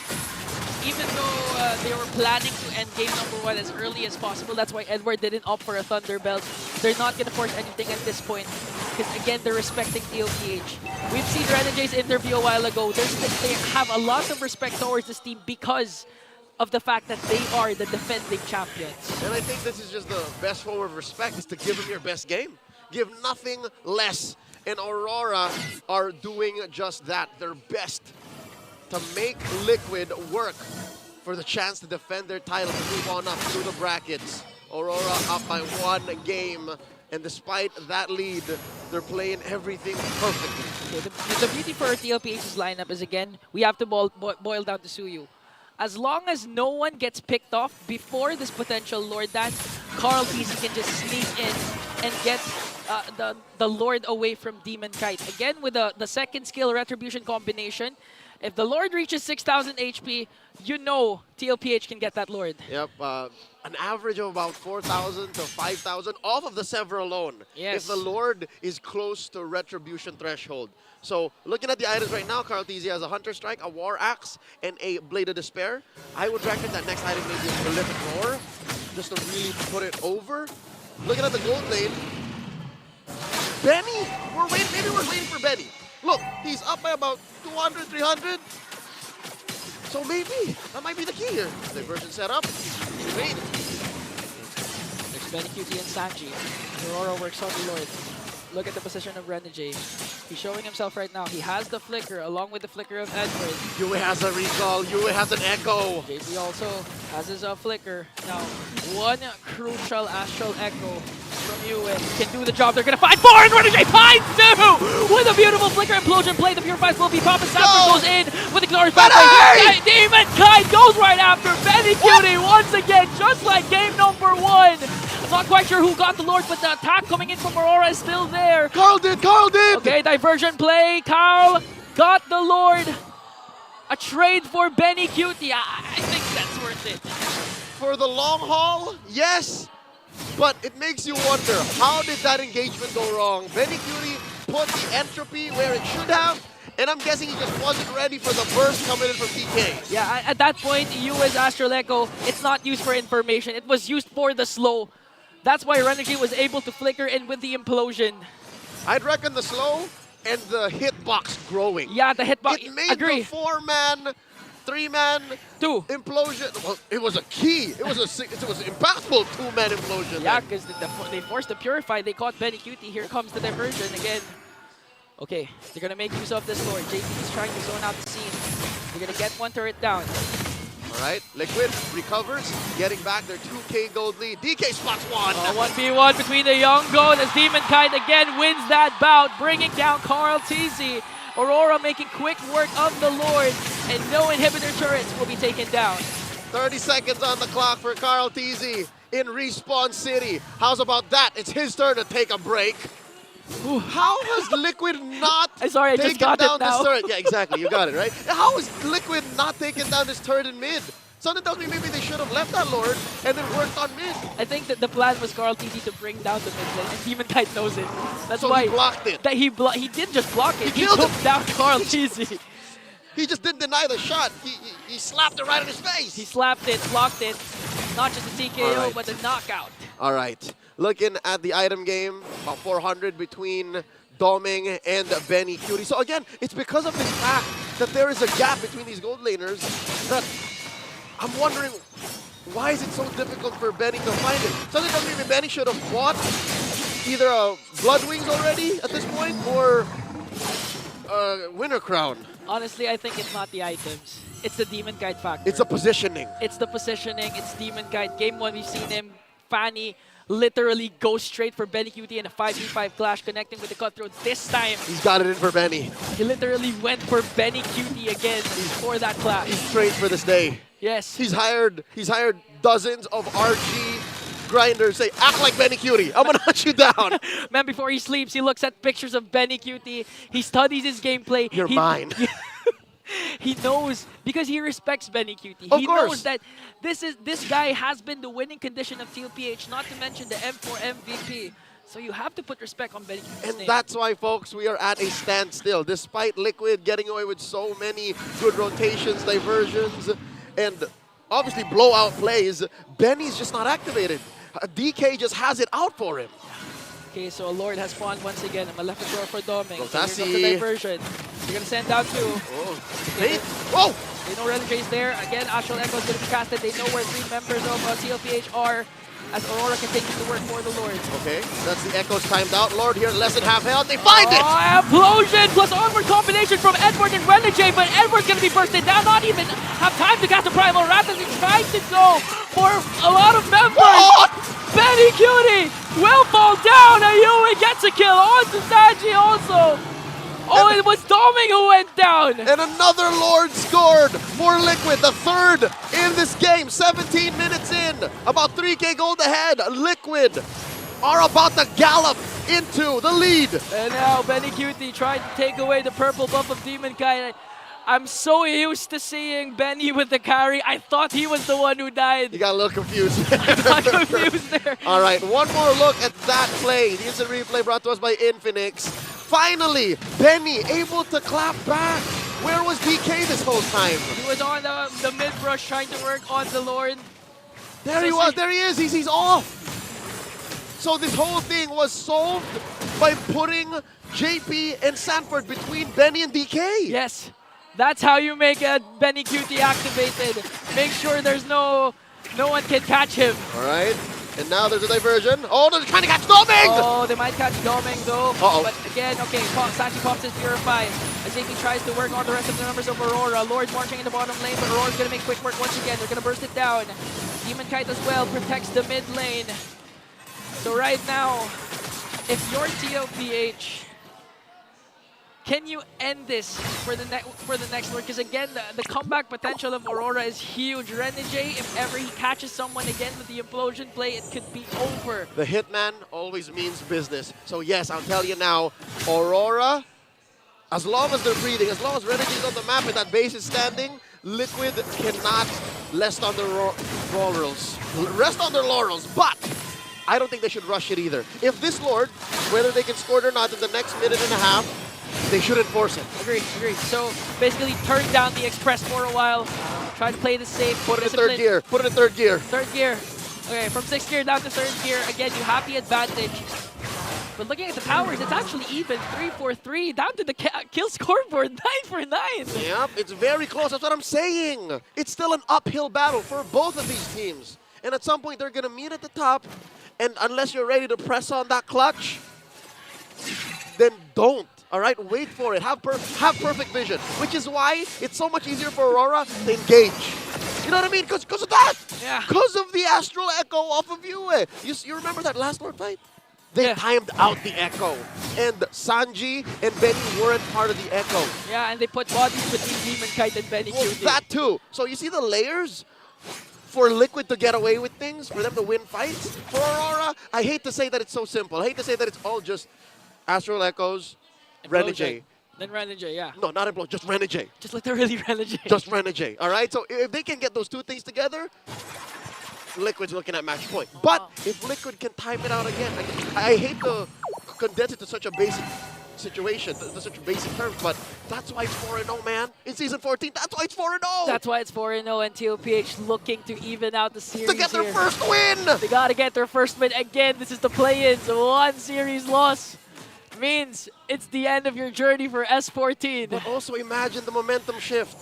Even though they were planning to end game number 1 as early as possible, that's why Edward didn't opt for a Thunder Belt. They're not going to force anything at this point because, again, they're respecting TLPH. We've seen Renegade's interview a while ago. They have a lot of respect towards this team because of the fact that they are the defending champions. And I think this is just the best form of respect, is to give them your best game. Give nothing less. And Aurora are doing just that, their best to make Liquid work for the chance to defend their title, to move on up through the brackets. Aurora up by 1 game, and despite that lead, they're playing everything perfectly. Okay, the beauty for TLPH's lineup is, again, we have to boil down to Suyu. As long as no one gets picked off before this potential Lord dance, Carl TZ can just sneak in and get the Lord away from Demon Kite. Again, with the second skill Retribution combination, if the Lord reaches 6,000 HP, you know TLPH can get that Lord. Yep, an average of about 4,000 to 5,000 off of the Sever alone. Yes. If the Lord is close to Retribution threshold. So, looking at the items right now, Carl TZ has a Hunter Strike, a War Axe, and a Blade of Despair. I would reckon that next item maybe is Prolific Roar, just to really put it over. Looking at the gold lane, Benny, maybe we're waiting for Benny. Look, he's up by about 200, 300. So maybe, that might be the key here. Diversion set up, wait. There's Benny QT and Sanji. Aurora works on the Lord. Look at the position of Renegade. He's showing himself right now. He has the flicker along with the flicker of Edward. Yue has a recall. Yue has an echo. JP also has his flicker. Now, one crucial Astral Echo from Yue can do the job. They're going to find 4 and Renegade finds 2! With a beautiful flicker implosion play. The Purifies will be popping. Sapper goes in with the Glorious Pathway. Demon Kite goes right after Benny Cutie once again, just like game number 1. Not quite sure who got the Lord, but the attack coming in from Aurora is still there. Carl did! Okay, diversion play. Carl got the Lord. A trade for Benny Cutie. I think that's worth it. For the long haul, yes. But it makes you wonder, how did that engagement go wrong? Benny Cutie put the entropy where it should have, and I'm guessing he just wasn't ready for the burst coming in from PK. Yeah, at that point, Yue's Astral Echo, it's not used for information. It was used for the slow. That's why Renegade was able to flicker in with the implosion. I'd reckon the slow and the hitbox growing. Yeah, the hitbox. It made Agree. the 4-man, 3-man implosion. Well, it was a key. It was an impactful 2-man implosion. Yeah, because they forced the Purify. They caught Benny Cutie. Here comes the diversion again. Okay, they're going to make use of this Lord. JP is trying to zone out the scene. They're going to get one turret down. All right, Liquid recovers, getting back their 2K gold lead. DK spots one. 1v1 between the young goat as Demon Kite again wins that bout, bringing down Carl TZ. Aurora making quick work of the Lord, and no inhibitor turrets will be taken down. 30 seconds on the clock for Carl TZ in Respawn City. How's about that? It's his turn to take a break. Ooh, how has Liquid not taken down this turret? Yeah, exactly. You got it, right? How is Liquid not taking down this turret in mid? Something tells me maybe they should have left that Lord and then worked on mid. I think that the plan was Carl TZ to bring down the mid lane, and Demon Kite knows it. That's so why he blocked it. That he didn't just block it. He killed took him. down Carl TZ. He just didn't deny the shot. He slapped it right in his face. He slapped it, blocked it. Not just a TKO, but a knockout. All right. Looking at the item game, about 400 between Doming and Benny Cutie. So again, it's because of this fact that there is a gap between these gold laners that I'm wondering, Why is it so difficult for Benny to find it? Something tells me maybe Benny should have bought either a Blood Wings already at this point or Winter Crown. Honestly, I think it's not the items. It's the Demon Kite factor. It's the positioning. It's the positioning. It's Demon Kite. Game 1, we've seen him, Fanny, literally go straight for Benny QT in a 5v5 clash, connecting with the cutthroat this time. He's got it in for Benny. He literally went for Benny QT again for that clash. He's trained for this day. Yes. He's hired dozens of RG grinders say, act like Benny QT. I'm gonna hunt you down. Man, before he sleeps, he looks at pictures of Benny QT. He studies his gameplay. You're mine. He knows, because he respects Benny QT. Of He course. knows that this guy has been the winning condition of TLPH, not to mention the M4 MVP. So you have to put respect on Benny QT's And name. that's why, folks, we are at a standstill. Despite Liquid getting away with so many good rotations, diversions, and obviously blowout plays, Benny's just not activated. DK just has it out for him. Okay, so Lord has spawned once again. I'm a left door for Doming. So Rotasi. here's the diversion. You're gonna send down two. Oh, hey. Whoa! They know Relic is there. Again, Astral Echo is gonna be casted. They know where 3 members of TLPH are, as Aurora continues to work for the Lord. Okay, that's the Echoes timed out. Lord here, less than half health. They find it! Implosion plus onward combination from Edward and Renegade, but Edward's gonna be bursted down. Not even have time to cast a Primal Wrath as he tries to go for a lot of members. What? Benny Cutie will fall down. Ayui gets a kill on to Sanji also. Oh, it was Doming who went down. And another Lord scored for Liquid, the third in this game. 17 minutes in, about 3K gold ahead. Liquid are about to gallop into the lead. And now Benny Cutie trying to take away the purple buff of Demon Kite. I'm so used to seeing Benny with the carry. I thought he was the one who died. You got a little confused. Got confused there. All right, one more look at that play. The instant replay brought to us by Infinix. Finally, Benny able to clap back. Where was DK this whole time? He was on the mid brush trying to work on the Lord. There he was, there he is, he's off. So this whole thing was solved by putting JP and Sanford between Benny and DK. Yes, that's how you make a Benny QT activated. Make sure there's no one can catch him. All right, and now there's a diversion. Oh, they're trying to catch Doming! Oh, they might catch Doming though. Uh-oh. But again, okay, Sanchi pops his Purify. As JP tries to work on the rest of the members of Aurora. Lord marching in the bottom lane, but Aurora's gonna make quick work once again. They're gonna burst it down. Demon Kite as well protects the mid lane. So right now, if you're TLPH, can you end this for the next Lord? Because again, the comeback potential of Aurora is huge. Renegade, if ever he catches someone again with the implosion play, it could be over. The Hitman always means business. So yes, I'll tell you now, Aurora, as long as they're breathing, as long as Renegade's on the map and that base is standing, Liquid cannot rest on their laurels. Rest on their laurels, but I don't think they should rush it either. If this Lord, whether they can score it or not in the next minute and a half, they shouldn't force it. Agreed. So basically turn down the Express for a while, try to play the safe. Put it in third gear. Put it in third gear. Third gear. Okay, from 6th gear down to 3rd gear. Again, you have the advantage. But looking at the towers, it's actually even 3-4-3 down to the kill scoreboard 9-9. Yep, it's very close. That's what I'm saying. It's still an uphill battle for both of these teams. And at some point, they're going to meet at the top. And unless you're ready to press on that clutch, then don't. All right, wait for it. Have perfect vision, which is why it's so much easier for Aurora to engage. You know what I mean? Because of that. Yeah. Because of the Astral Echo off of you. You remember that last Lord fight? They timed out the Echo. And Sanji and Benny weren't part of the Echo. Yeah, and they put bodies between Demon Kite and Benny QT. That too. So you see the layers? For Liquid to get away with things, for them to win fights. For Aurora, I hate to say that it's so simple. I hate to say that it's all just Astral Echoes, Renegade. Then Renegade, yeah. No, not Implosion, just Renegade. Just literally Renegade. Just Renegade, all right? So if they can get those two things together, Liquid's looking at match point. But if Liquid can time it out again, I hate to condense it to such a basic situation, to such basic terms, but that's why it's 4-0, man. In Season 14, that's why it's 4-0. That's why it's 4-0, and TLPH looking to even out the series to get their first win. They gotta get their first win. Again, this is the play-ins. One series loss means it's the end of your journey for S14. But also imagine the momentum shift.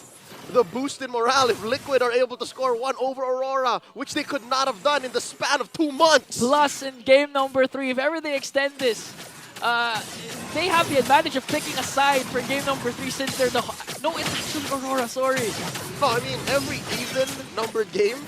the boost in morale if Liquid are able to score one over Aurora, which they could not have done in the span of 2 months. Plus, in game number 3, if ever they extend this, they have the advantage of picking a side for game number 3 since they're the... No, it's actually Aurora, sorry. No, I mean, every even numbered game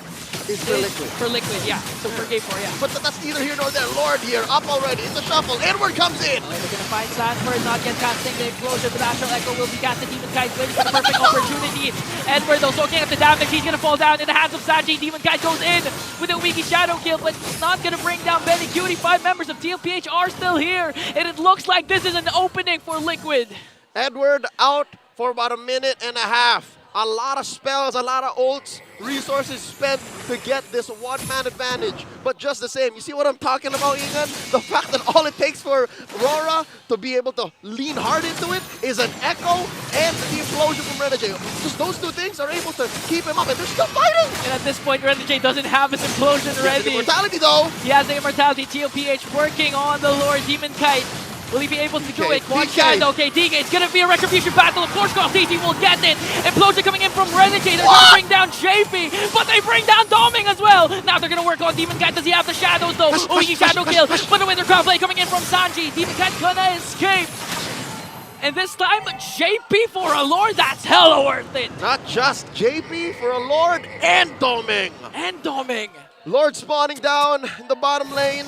is for Liquid. For Liquid, yeah. So for game 4, yeah. But that's neither here nor there. Lord here, up already, in the shuffle. Edward comes in. They're going to find Sanford, not get casting the explosion, but Astral Echo will be casting. Demon Kite waiting for the perfect opportunity. Edward, though, soaking up the damage. He's going to fall down in the hands of Sanji. Demon Kite goes in with a Wiki Shadow kill, but not going to bring down Benny Cutie. 5 members of TLPH are still here, and it looks like this is an opening for Liquid. Edward out for about a minute and a half. A lot of spells, a lot of ults, resources spent to get this one-man advantage. But just the same, you see what I'm talking about, Ian? The fact that all it takes for RORA to be able to lean hard into it is an Echo and the implosion from Renegade. Just those 2 things are able to keep him up, and they're still fighting! And at this point, Renegade doesn't have his implosion ready. He has the immortality, though! He has the immortality. TLPH working on the Lord Demon Kite. Will he be able to do it? One shot, okay, DK, it's gonna be a retribution battle. Of course, CarlTZ will get it. Implosion coming in from Renegade. They're gonna bring down JP, but they bring down Doming as well. Now they're gonna work on Demon Kite. Does he have the shadows though? Oh, he shadow kill. But the Wither Crown play coming in from Sanji. Demon Kite's gonna escape. And this time, JP for a Lord, that's hella worth it. Not just JP for a Lord and Doming. And Doming. Lord spawning down in the bottom lane.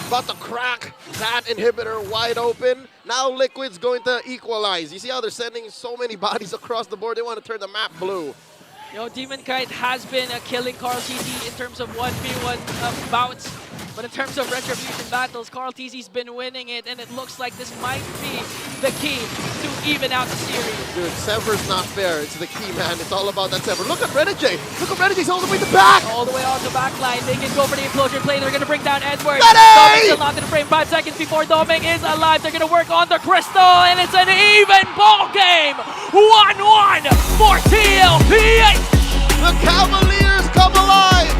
About to crack that inhibitor wide open. Now Liquid's going to equalize. You see how they're sending so many bodies across the board? They want to turn the map blue. Demon Kite has been killing CarlTZ in terms of 1v1 bouts. But in terms of retribution battles, CarlTZ's been winning it, and it looks like this might be the key to even out the series. Dude, Sever's not fair. It's the key, man. It's all about that Sever. Look at Renegade. Look at Renegade's all the way to back. All the way on the back line. They can go for the implosion play. They're going to bring down Edward. Ready! Doming still not in the frame. 5 seconds before Doming is alive. They're going to work on the crystal, and it's an even ball game. 1-1 for TLPH. The Cavaliers come alive.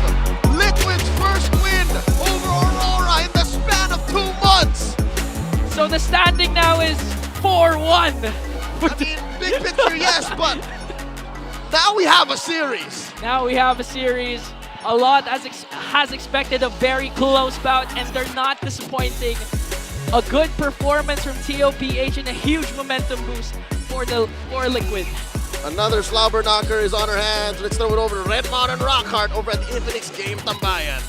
Liquid's first win over Aurora in the span of 2 months. So the standing now is 4-1. I mean, big picture, yes, but now we have a series. Now we have a series. A lot has expected a very close bout, and they're not disappointing. A good performance from TLPH and a huge momentum boost for Liquid. Another slobber knocker is on her hands. Let's throw it over to Redmond and Rockhart over at the Infinix Game Tambayan.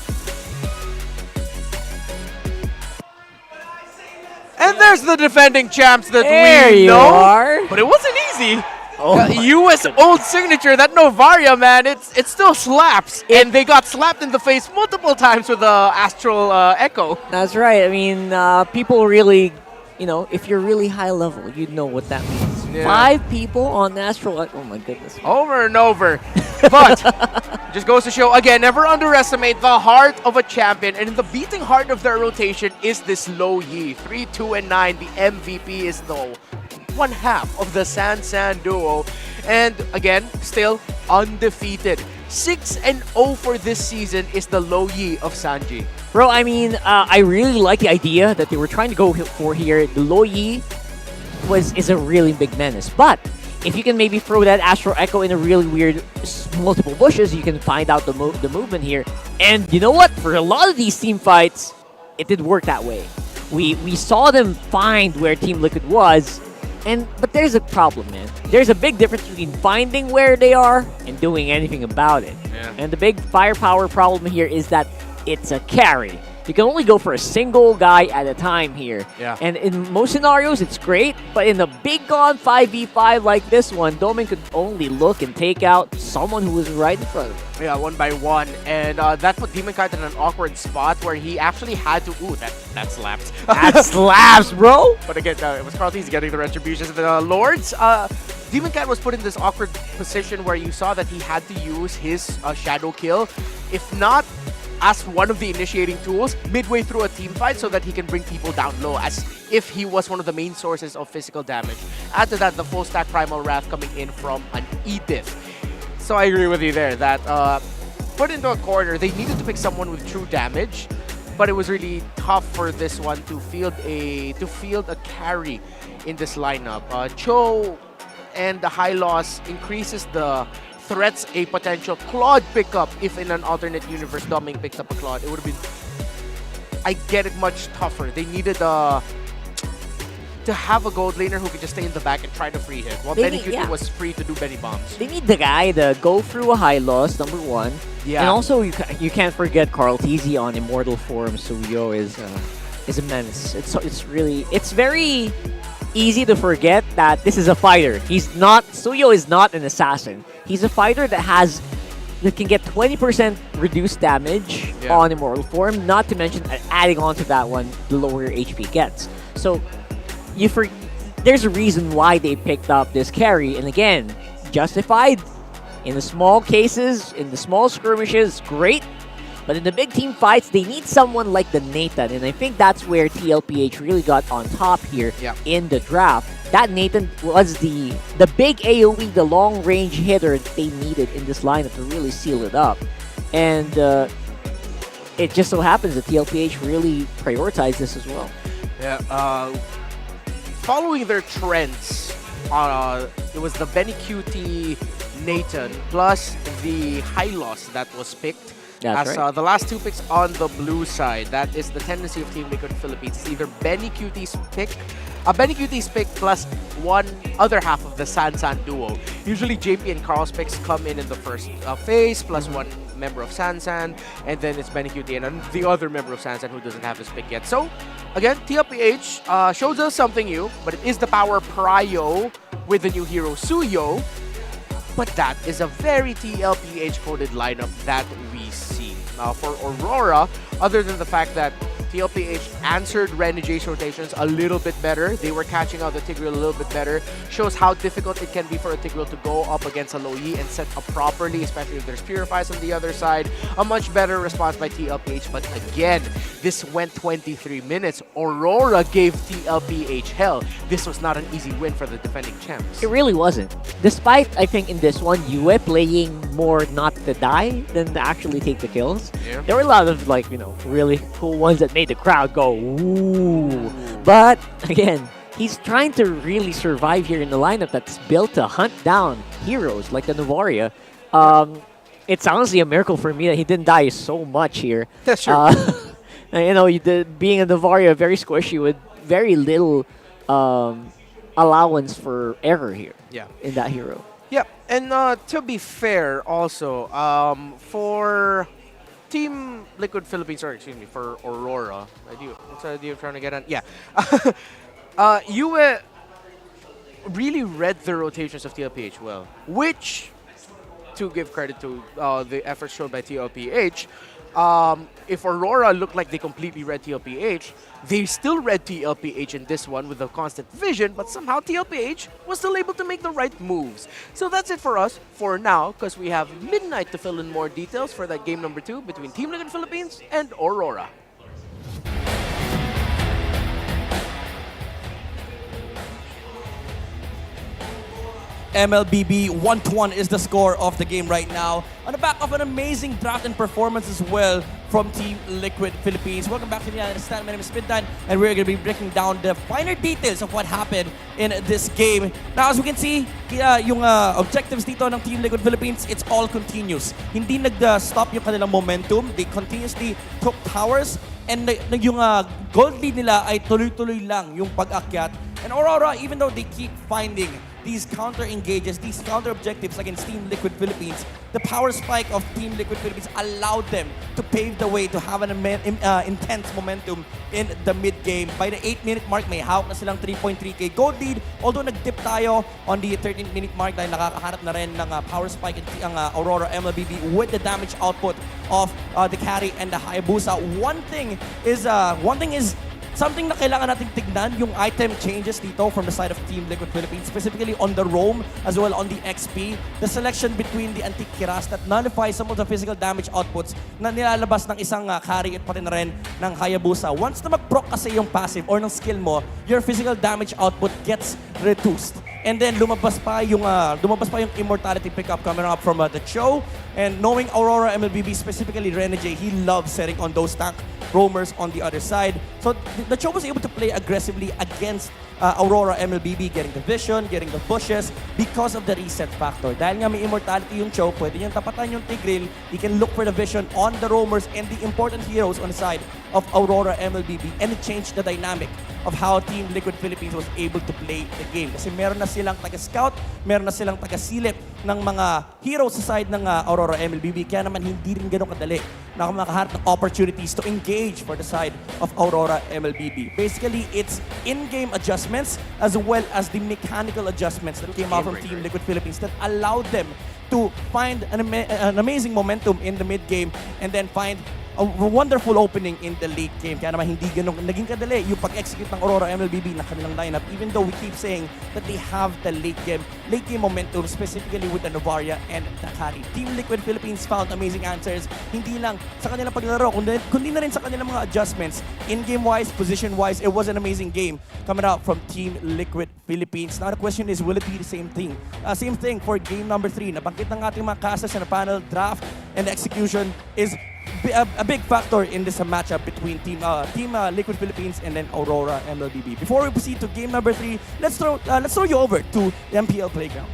And there's the defending champs that there we you know. Are. But it wasn't easy. Oh US old signature, that Novaria, man, it still slaps. And they got slapped in the face multiple times with the Astral Echo. That's right. I mean, people really, if you're really high level, you know what that means. Yeah. 5 people on Astral Echo. Oh my goodness. Over and over. But just goes to show, again, never underestimate the heart of a champion. And in the beating heart of their rotation is this Low Yi. 3, 2, and 9. The MVP is though 1/2 of the San duo. And again, still undefeated. 6-0 for this season is the Low Yi of Sanji. Bro, I mean, I really like the idea that they were trying to go for here. The Low Yi is a really big menace. But if you can maybe throw that Astral Echo in a really weird multiple bushes, you can find out the movement here. And you know what? For a lot of these team fights, it did work that way. We saw them find where Team Liquid was, but there's a problem, man. There's a big difference between finding where they are and doing anything about it. Yeah. And the big firepower problem here is that it's a carry. You can only go for a single guy at a time here. Yeah. And in most scenarios, it's great, but in a big gone 5v5 like this one, Domin could only look and take out someone who was right in front of him. Yeah, 1 by 1. And that put Demon Kite in an awkward spot where he actually had to... Ooh, that slaps. That slaps, bro! But again, it was CarlTZ getting the retributions. The Lords, Demon Kite was put in this awkward position where you saw that he had to use his shadow kill. If not, as one of the initiating tools midway through a team fight so that he can bring people down low as if he was one of the main sources of physical damage. Add to that the full stack Primal Wrath coming in from an Edith. So I agree with you there that put into a corner, they needed to pick someone with true damage, but it was really tough for this one to field a carry in this lineup. Cho and the high loss increases the threats a potential Claude pickup if in an alternate universe Doming picks up a Claude. It would have been, I get it, much tougher. They needed to have a gold laner who could just stay in the back and try to free hit, while Benny Cutie was free to do Benny bombs. They need the guy to go through a high loss, number one. Yeah. And also, you can't forget Carl TZ on immortal form. Suyo is a menace. It's very easy to forget that this is a fighter. Suyo is not an assassin. He's a fighter that can get 20% reduced damage on immortal form. Not to mention adding on to that one, the lower your HP gets. So there's a reason why they picked up this carry, and again, justified. In the small cases, in the small skirmishes, great. But in the big team fights, they need someone like the Nathan, and I think that's where TLPH really got on top here in the draft. That Nathan was the big AoE, the long-range hitter they needed in this lineup to really seal it up. And it just so happens that TLPH really prioritized this as well. Yeah, following their trends, it was the Benny QT Nathan plus the Hylos that was picked. That's right. The last two picks on the blue side. That is the tendency of Team Liquid Philippines. It's either Benny QT's pick plus one other half of the Sansan duo. Usually JP and Carl's picks come in the first phase, plus one member of Sansan, and then it's Benny QT and the other member of Sansan who doesn't have his pick yet. So, again, TLPH shows us something new, but it is the power prio with the new hero Suyo. But that is a very TLPH-coded lineup that we see. Now, for Aurora, other than the fact that TLPH answered Ren and Jace rotations a little bit better. They were catching out the Tigreal a little bit better. Shows how difficult it can be for a Tigreal to go up against a low E and set up properly, especially if there's Purifies on the other side. A much better response by TLPH, but again, this went 23 minutes. Aurora gave TLPH hell. This was not an easy win for the defending champs. It really wasn't. Despite, I think, in this one, Yue playing more not to die than to actually take the kills. Yeah. There were a lot of, like, really cool ones that made the crowd go, ooh. But, again, he's trying to really survive here in the lineup that's built to hunt down heroes like the Novaria. It's honestly a miracle for me that he didn't die so much here. That's true. Being a Novaria, very squishy with very little allowance for error here in that hero. Yeah, and to be fair also, for Team Liquid Philippines, or excuse me, for Aurora, what's the idea of trying to get on? Yeah. Yue really read the rotations of TLPH well, which, to give credit to the efforts shown by TLPH, if Aurora looked like they completely read TLPH, they still read TLPH in this one with a constant vision, but somehow TLPH was still able to make the right moves. So that's it for us for now, because we have midnight to fill in more details for that game number 2 between Team Liquid Philippines and Aurora. MLBB 1-1 is the score of the game right now. On the back of an amazing draft and performance as well from Team Liquid Philippines. Welcome back to the United Stand. My name is Spintan, and we're going to be breaking down the finer details of what happened in this game. Now, as we can see, yung objectives dito ng Team Liquid Philippines, it's all continuous. Hindi nag-stop yung kanilang momentum. They continuously took towers, and yung gold lead nila ay tuloy-tuloy lang yung pag-akyat. And Aurora, even though they keep finding these counter-engages, these counter-objectives against Team Liquid Philippines, the power spike of Team Liquid Philippines allowed them to pave the way to have an intense momentum in the mid-game. By the 8-minute mark, may hawak na silang 3.3k gold lead. Although nag-dip tayo on the 13th-minute mark dahil nakakahanap na rin ng power spike ang Aurora MLBB with the damage output of the carry and the Hayabusa. One thing is something na kailangan nating tignan, yung item changes dito from the side of Team Liquid Philippines, specifically on the roam as well on the XP. The selection between the Antique Kiras that nullifies some of the physical damage outputs na nilalabas ng isang carry at pati na rin ng Hayabusa. Once na mag-proc kasi yung passive or ng skill mo, your physical damage output gets reduced. And then lumabas pa yung immortality pickup coming up from the Cho. And knowing Aurora MLBB, specifically Rene J, he loves setting on those tank roamers on the other side. So the Cho was able to play aggressively against Aurora MLBB, getting the vision, getting the bushes because of the reset factor. Dahil nga may immortality yung Cho, pwede niyang tapatan yung Tigreal. He can look for the vision on the roamers and the important heroes on the side of Aurora MLBB, and it changed the dynamic of how Team Liquid Philippines was able to play the game. Kasi meron na silang taga-scout, meron na silang taga-silip ng mga heroes sa side ng Aurora MLBB, kaya naman hindi rin ganun kadali na makahanap ng opportunities to engage for the side of Aurora MLBB. Basically, it's in-game adjustments as well as the mechanical adjustments that came out from Team Liquid Philippines that allowed them to find an amazing momentum in the mid-game and then find a wonderful opening in the late game. Kaya naman hindi ganun naging kadali yung pag-execute ng Aurora MLBB na kanilang lineup, even though we keep saying that they have the late game momentum, specifically with the Novaria and Takari. Team Liquid Philippines found amazing answers, hindi lang sa kanilang paglaro, kundi na rin sa kanilang mga adjustments. In-game wise, position wise, it was an amazing game coming out from Team Liquid Philippines. Now the question is, will it be the same thing? Same thing for game number 3. Nabanggit ng ating mga casas na panel, draft and execution is a big factor in this matchup between Team Liquid Philippines and then Aurora MLBB. Before we proceed to game number 3, let's throw you over to the MPL Playground.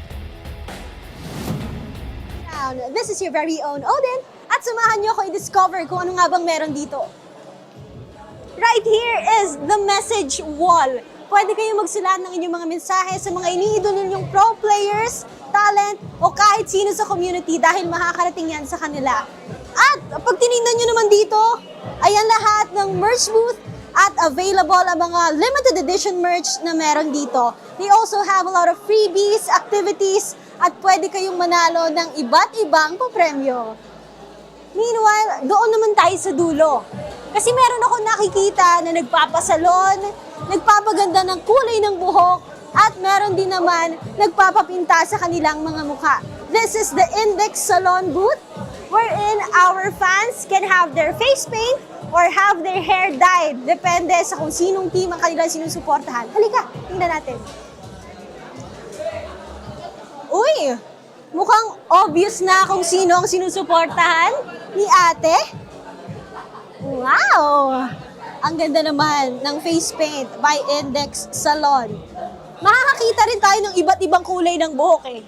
This is your very own Odin, at samahan niyo ako i-discover kung ano nga bang meron dito. Right here is the message wall. Pwede kayo magsulat ng inyong mga mensahe sa mga iniidolo ninyong pro players, talent, o kahit sino sa community dahil makakarating yan sa kanila. At pag tinignan nyo naman dito, ayan lahat ng merch booth at available ang mga limited edition merch na meron dito. They also have a lot of freebies, activities, at pwede kayong manalo ng iba't ibang papremyo. Meanwhile, doon naman tayo sa dulo. Kasi meron ako nakikita na nagpapasalon, nagpapaganda ng kulay ng buhok, at meron din naman nagpapapinta sa kanilang mga mukha. This is the Index Salon booth, wherein our fans can have their face paint or have their hair dyed. Depende sa kung sinong team ang kanilang sinusuportahan. Halika, tingnan natin. Uy, mukhang obvious na kung sino ang sinusuportahan ni ate. Wow! Ang ganda naman ng face paint by Index Salon. Makakakita rin tayo ng iba't ibang kulay ng buhok eh.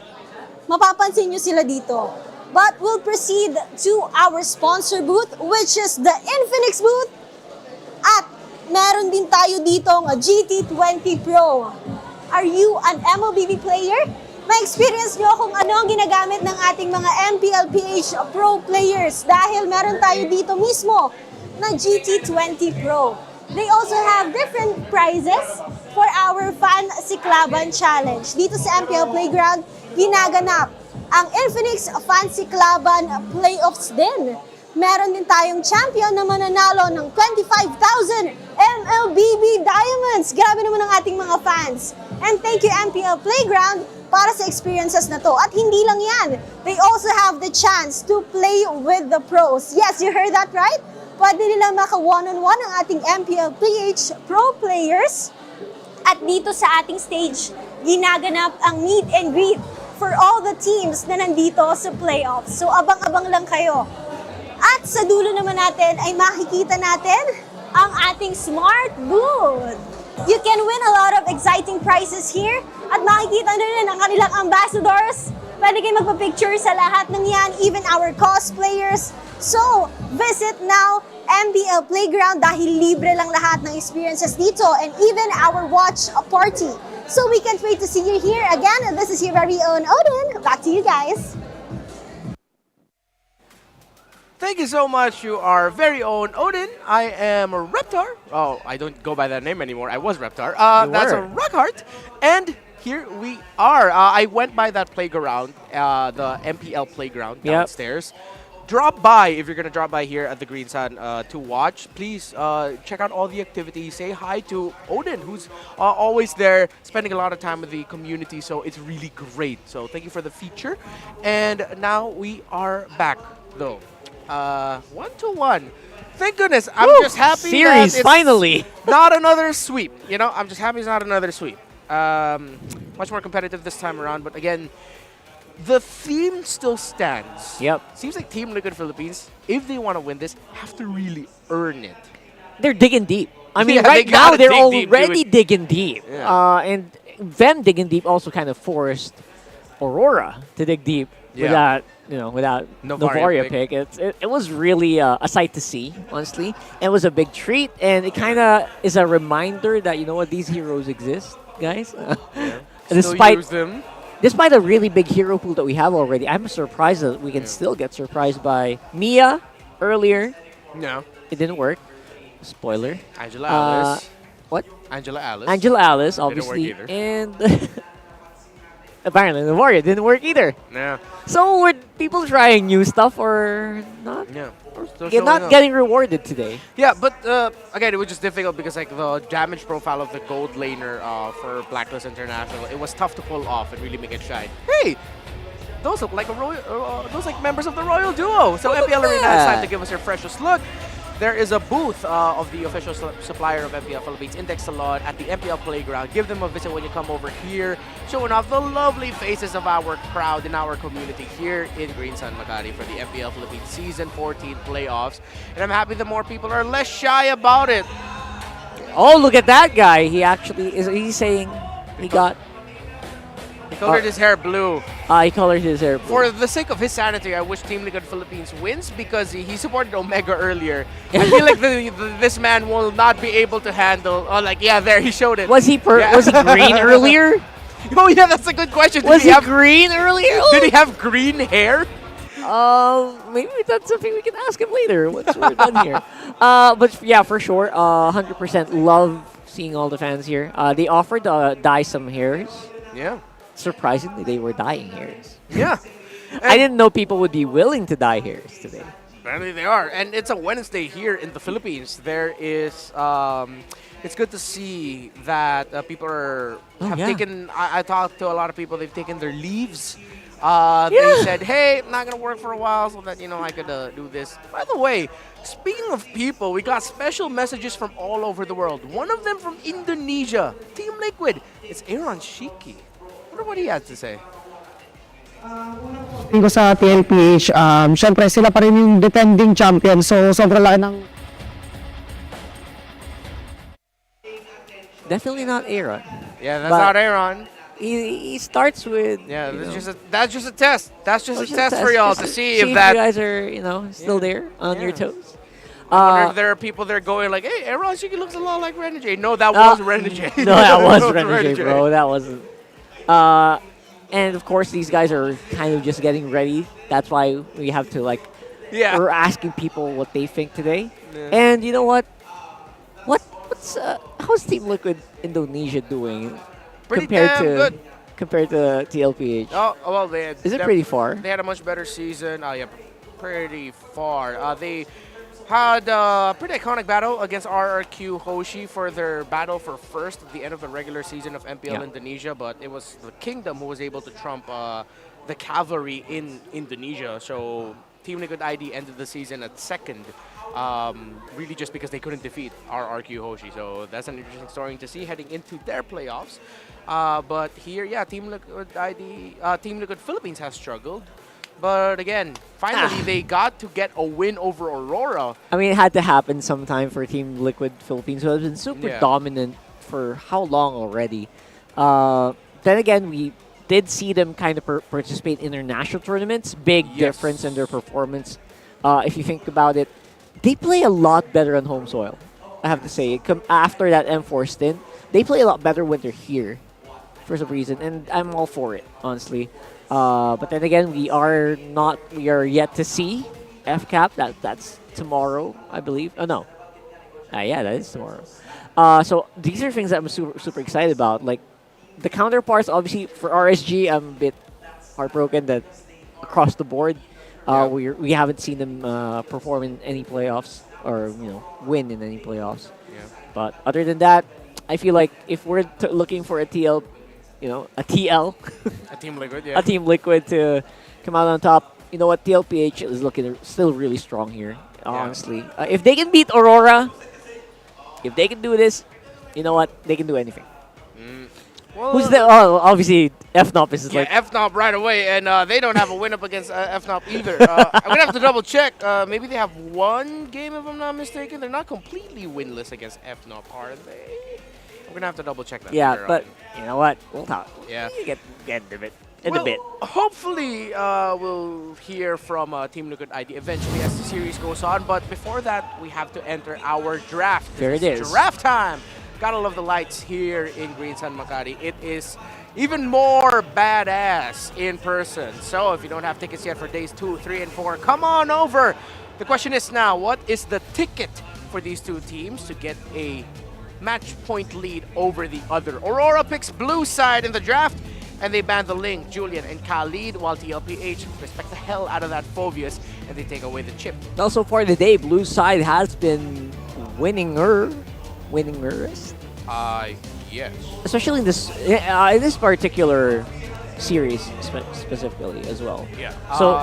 Mapapansin nyo sila dito. But we'll proceed to our sponsor booth, which is the Infinix booth. At meron din tayo ditong GT20 Pro. Are you an MLBB player? Ma-experience nyo kung ano ang ginagamit ng ating mga MPL-PH Pro players dahil meron tayo dito mismo na GT20 Pro. They also have different prizes for our Fan Siklaban Challenge. Dito sa MPL Playground, ginaganap ang Infinix Fan Siklaban Playoffs din. Meron din tayong champion na mananalo ng 25,000 MLBB Diamonds. Grabe naman ang ating mga fans. And thank you MPL Playground para sa experiences na to. At hindi lang yan, they also have the chance to play with the pros. Yes, you heard that right? Pwede nila maka one-on-one ang ating MPL-PH Pro players. At dito sa ating stage, ginaganap ang meet and greet for all the teams na nandito sa playoffs. So abang-abang lang kayo. At sa dulo naman natin ay makikita natin ang ating smart booth. You can win a lot of exciting prizes here at makikita nyo rin ang kanilang ambassadors. Pwede kayo magpa-picture sa lahat ng yan, even our cosplayers. So, visit now MPL Playground dahil libre lang lahat ng experiences dito and even our watch party. So we can't wait to see you here again. This is your very own Odin. Back to you guys. Thank you so much to our very own Odin. I am a Reptar. Oh, I don't go by that name anymore. I was Reptar. That's a Rockheart. And here we are. I went by that playground, the MPL playground downstairs. Drop by, if you're going to drop by here at the Green Sun to watch. Please check out all the activities. Say hi to Odin, who's always there, spending a lot of time with the community. So it's really great. So thank you for the feature. And now we are back, though. 1-1. Thank goodness. I'm just happy Series, that it's finally. not another sweep. You know, I'm just happy it's not another sweep. much more competitive this time around. But again, the theme still stands. Yep. Seems like Team Liquid Philippines, if they want to win this, have to really earn it. They're digging deep. I mean, Yeah, right they now gotta they're dig deep, already dude. digging deep. Yeah. And them digging deep also kind of forced Aurora to dig deep Yeah. without Novaria Novaria pick. It was really a sight to see, honestly. It was a big treat, and it kind of is a reminder that, you know what, these heroes exist, guys. Still use them. Despite a really big hero pool that we have already, I'm surprised that we can still get surprised by Mia earlier. No. It didn't work. Spoiler. Angela Alice. What? Angela Alice. Angela Alice, Didn't work obviously. either. And apparently the Warrior didn't work either. Yeah. So were people trying new stuff or not? Yeah. You're not getting rewarded today. Yeah, but again, it was just difficult because like the damage profile of the gold laner for Blacklist International, it was tough to pull off and really make it shine. Hey, those look like those like members of the Royal Duo. So MPL Arena, it's time to give us your freshest look. There is a booth of the official supplier of MPL Philippines, Index Salon, at the MPL Playground. Give them a visit when you come over here, showing off the lovely faces of our crowd and our community here in Green Sun, Makati for the MPL Philippines Season 14 playoffs. And I'm happy that more people are less shy about it. Oh, look at that guy. He actually he's saying he got... He colored his hair blue. He colored his hair blue. For the sake of his sanity, I wish Team Liquid Philippines wins because he supported Omega earlier. I feel like this man will not be able to handle. Oh, like yeah, there he showed it. Was he was he green earlier? Oh yeah, that's a good question. Was he green earlier? Did he have green hair? Maybe that's something we can ask him later once we're done here. But yeah, for sure, 100% love seeing all the fans here. They offered to dye some hairs. Yeah. Surprisingly, they were dyeing hairs. Yeah. I didn't know people would be willing to dye hairs today. Apparently they are. And it's a Wednesday here in the Philippines. There is, it's good to see that people have taken, I talked to a lot of people, they've taken their leaves. They said, hey, I'm not going to work for a while so that, I could do this. By the way, speaking of people, we got special messages from all over the world. One of them from Indonesia, Team Liquid. It's Aaron Shiki. I wonder what he has to say. Tingin ko sa TLPH, syempre sila pa rin yung defending champion. So sobrang laki ng... Definitely not Aaron. Yeah, that's not Aaron. He starts with... Yeah, that's just a test. That's just a test for y'all to see if you that... guys are, still there on your toes. I wonder if there are people there going like, hey, Aaron Shiki looks a lot like Renegade. No, that was Renegade. No, that was Renegade, bro. That wasn't... and of course, these guys are kind of just getting ready. That's why we have to we're asking people what they think today. Yeah. And you know what? How's Team Liquid Indonesia doing Pretty damn good. compared to TLPH? Oh, well, they had... Is it pretty far? They had a much better season. Yeah, pretty far. They had a pretty iconic battle against RRQ Hoshi for their battle for first at the end of the regular season of MPL Indonesia, but it was the Kingdom who was able to trump the Cavalry in Indonesia. So Team Liquid ID ended the season at second, really just because they couldn't defeat RRQ Hoshi. So that's an interesting story to see heading into their playoffs. But here, Team Liquid ID, Team Liquid Philippines has struggled. But again, finally they got to get a win over Aurora. I mean, it had to happen sometime for Team Liquid Philippines, who has been super dominant for how long already. Then again, we did see them kind of participate in international tournaments. Big difference in their performance. If you think about it, they play a lot better on home soil, I have to say. After that M4 stint, they play a lot better when they're here for some reason, and I'm all for it, honestly. But then again, we are yet to see FCAP. That's tomorrow, I believe. Oh, no. Yeah, that is tomorrow. So these are things that I'm super excited about. Like, the counterparts, obviously, for RSG, I'm a bit heartbroken that across the board, we haven't seen them perform in any playoffs or, win in any playoffs. Yeah. But other than that, I feel like if we're looking for a TL, a TL. A Team Liquid, yeah. A Team Liquid to come out on top. You know what? TLPH is looking still really strong here, honestly. If they can beat Aurora, if they can do this, you know what? They can do anything. Well, Who's the? Oh, obviously FNOP is yeah, like. FNOP right away, and they don't have a win up against FNOP either. I'm gonna have to double check. Maybe they have one game if I'm not mistaken. They're not completely winless against FNOP, are they? I'm gonna have to double check that. Yeah, later but on. you know what? We'll talk. Yeah. You get a bit. Well, a bit. hopefully, we'll hear from Team Liquid ID eventually as the series goes on. But before that, we have to enter our draft. There it It's is. Draft time. Gotta love the lights here in Green Sun Makati. It is even more badass in person. So if you don't have tickets yet for days 2, 3, and 4, come on over. The question is now, what is the ticket for these two teams to get a match point lead over the other? Aurora picks blue side in the draft, and they ban the Link, Julian, and Khalid, while TLPH respect the hell out of that Phobius, and they take away the chip. Well, so far today, blue side has been winningers. Yes. Especially in this particular series specifically as well. Yeah. So